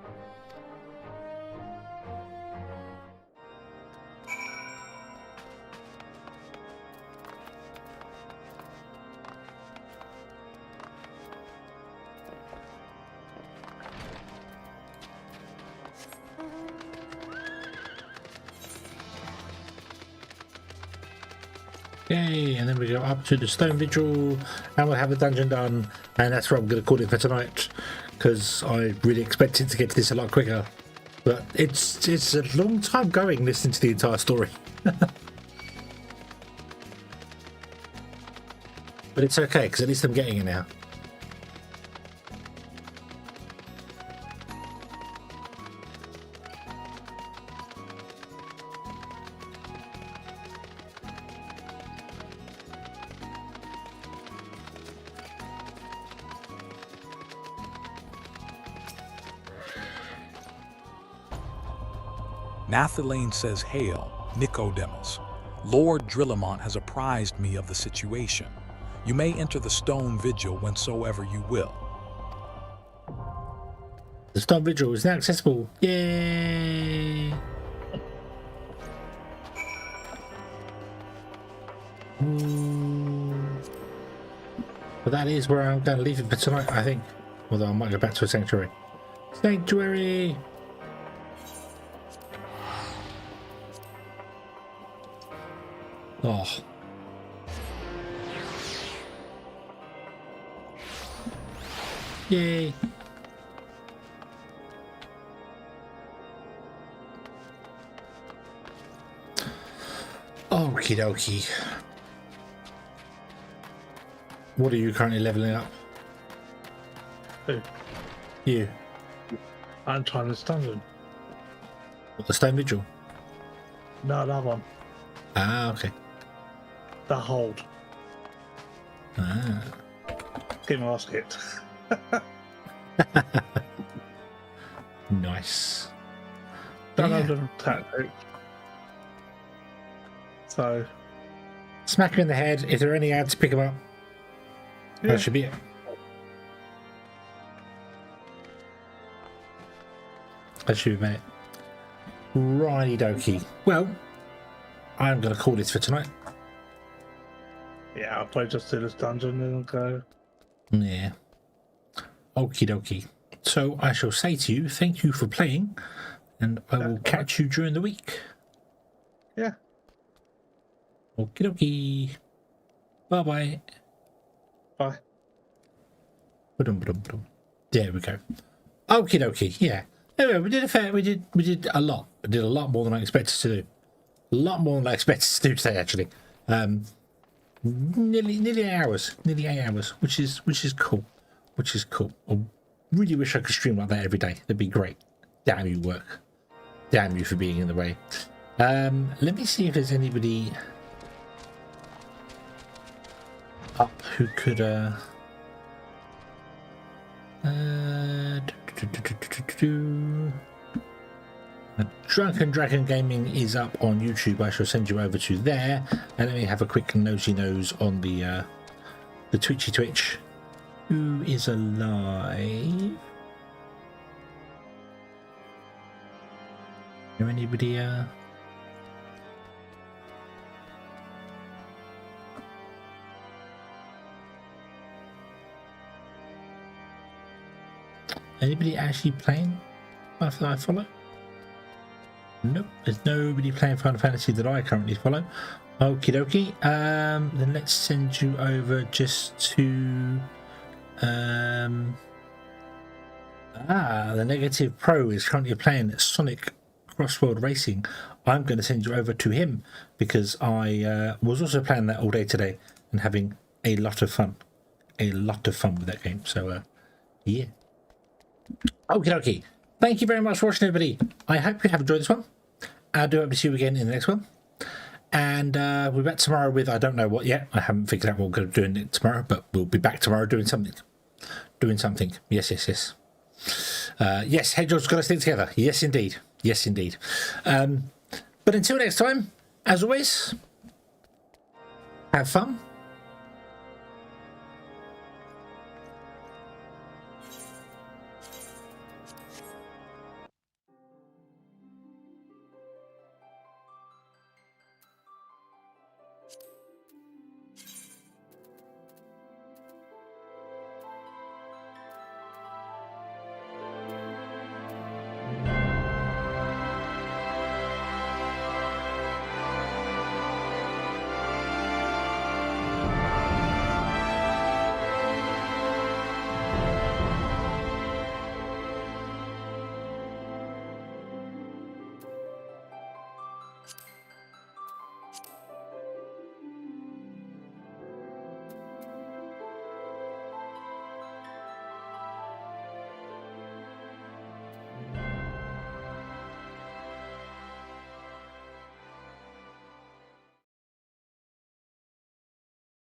Yay, and then we go up to the Stone Vigil and we'll have the dungeon done, and that's where I'm going to call it for tonight, because I really expected to get to this a lot quicker, but it's a long time going listening to the entire story. But it's okay, because at least I'm getting it now. Nathalane says, Hail, Nicodemus. Lord Drillamont has apprised me of the situation. You may enter the Stone Vigil whensoever you will. The Stone Vigil is now accessible. Yay! But that is where I'm going to leave it for tonight, I think. Although I might go back to a sanctuary. Sanctuary! Oh. Yay. Okie dokie. What are you currently leveling up? Who? You. I'm trying this dungeon. What, the Stone Vigil? No, that one. Ah, okay. The hold. Ah. Get my ass hit. Nice. Don't know the tactic. So. Smack him in the head. If there are any ads, pick him up. Yeah. That should be it. That should be it. Righty dokie. Well, I'm going to call this for tonight. Yeah, I'll probably just do this dungeon and go. Yeah. Okie dokie. So I shall say to you, thank you for playing, and I will catch you during the week. Yeah. Okie dokie. Bye bye. Bye. There we go. Okie dokie. Yeah. Anyway, we did a lot. We did a lot more than I expected to do. A lot more than I expected to do today, actually. Nearly 8 hours. Nearly 8 hours, which is cool. Which is cool. I really wish I could stream like that every day. That'd be great. Damn you, work. Damn you for being in the way. Let me see if there's anybody up who could Drunken Dragon Gaming is up on YouTube. I shall send you over to there, and let me have a quick nosy nose on the Twitchy Twitch. Who is alive? Is there anybody anybody actually playing that I follow? Nope, there's nobody playing Final Fantasy that I currently follow. Okie dokie. Then let's send you over just to the Negative Pro is currently playing Sonic Crossworld Racing. I'm going to send you over to him because I was also playing that all day today and having a lot of fun. A lot of fun with that game. So yeah. Okie dokie. Thank you very much for watching, everybody. I hope you have enjoyed this one. I do hope to see you again in the next one. And we'll be back tomorrow with I don't know what yet. I haven't figured out what we're going to do tomorrow, but we'll be back tomorrow doing something. Doing something. Yes, yes, yes. Yes, Hedgehog's got to stick together. Yes, indeed. Yes, indeed. But until next time, as always, have fun.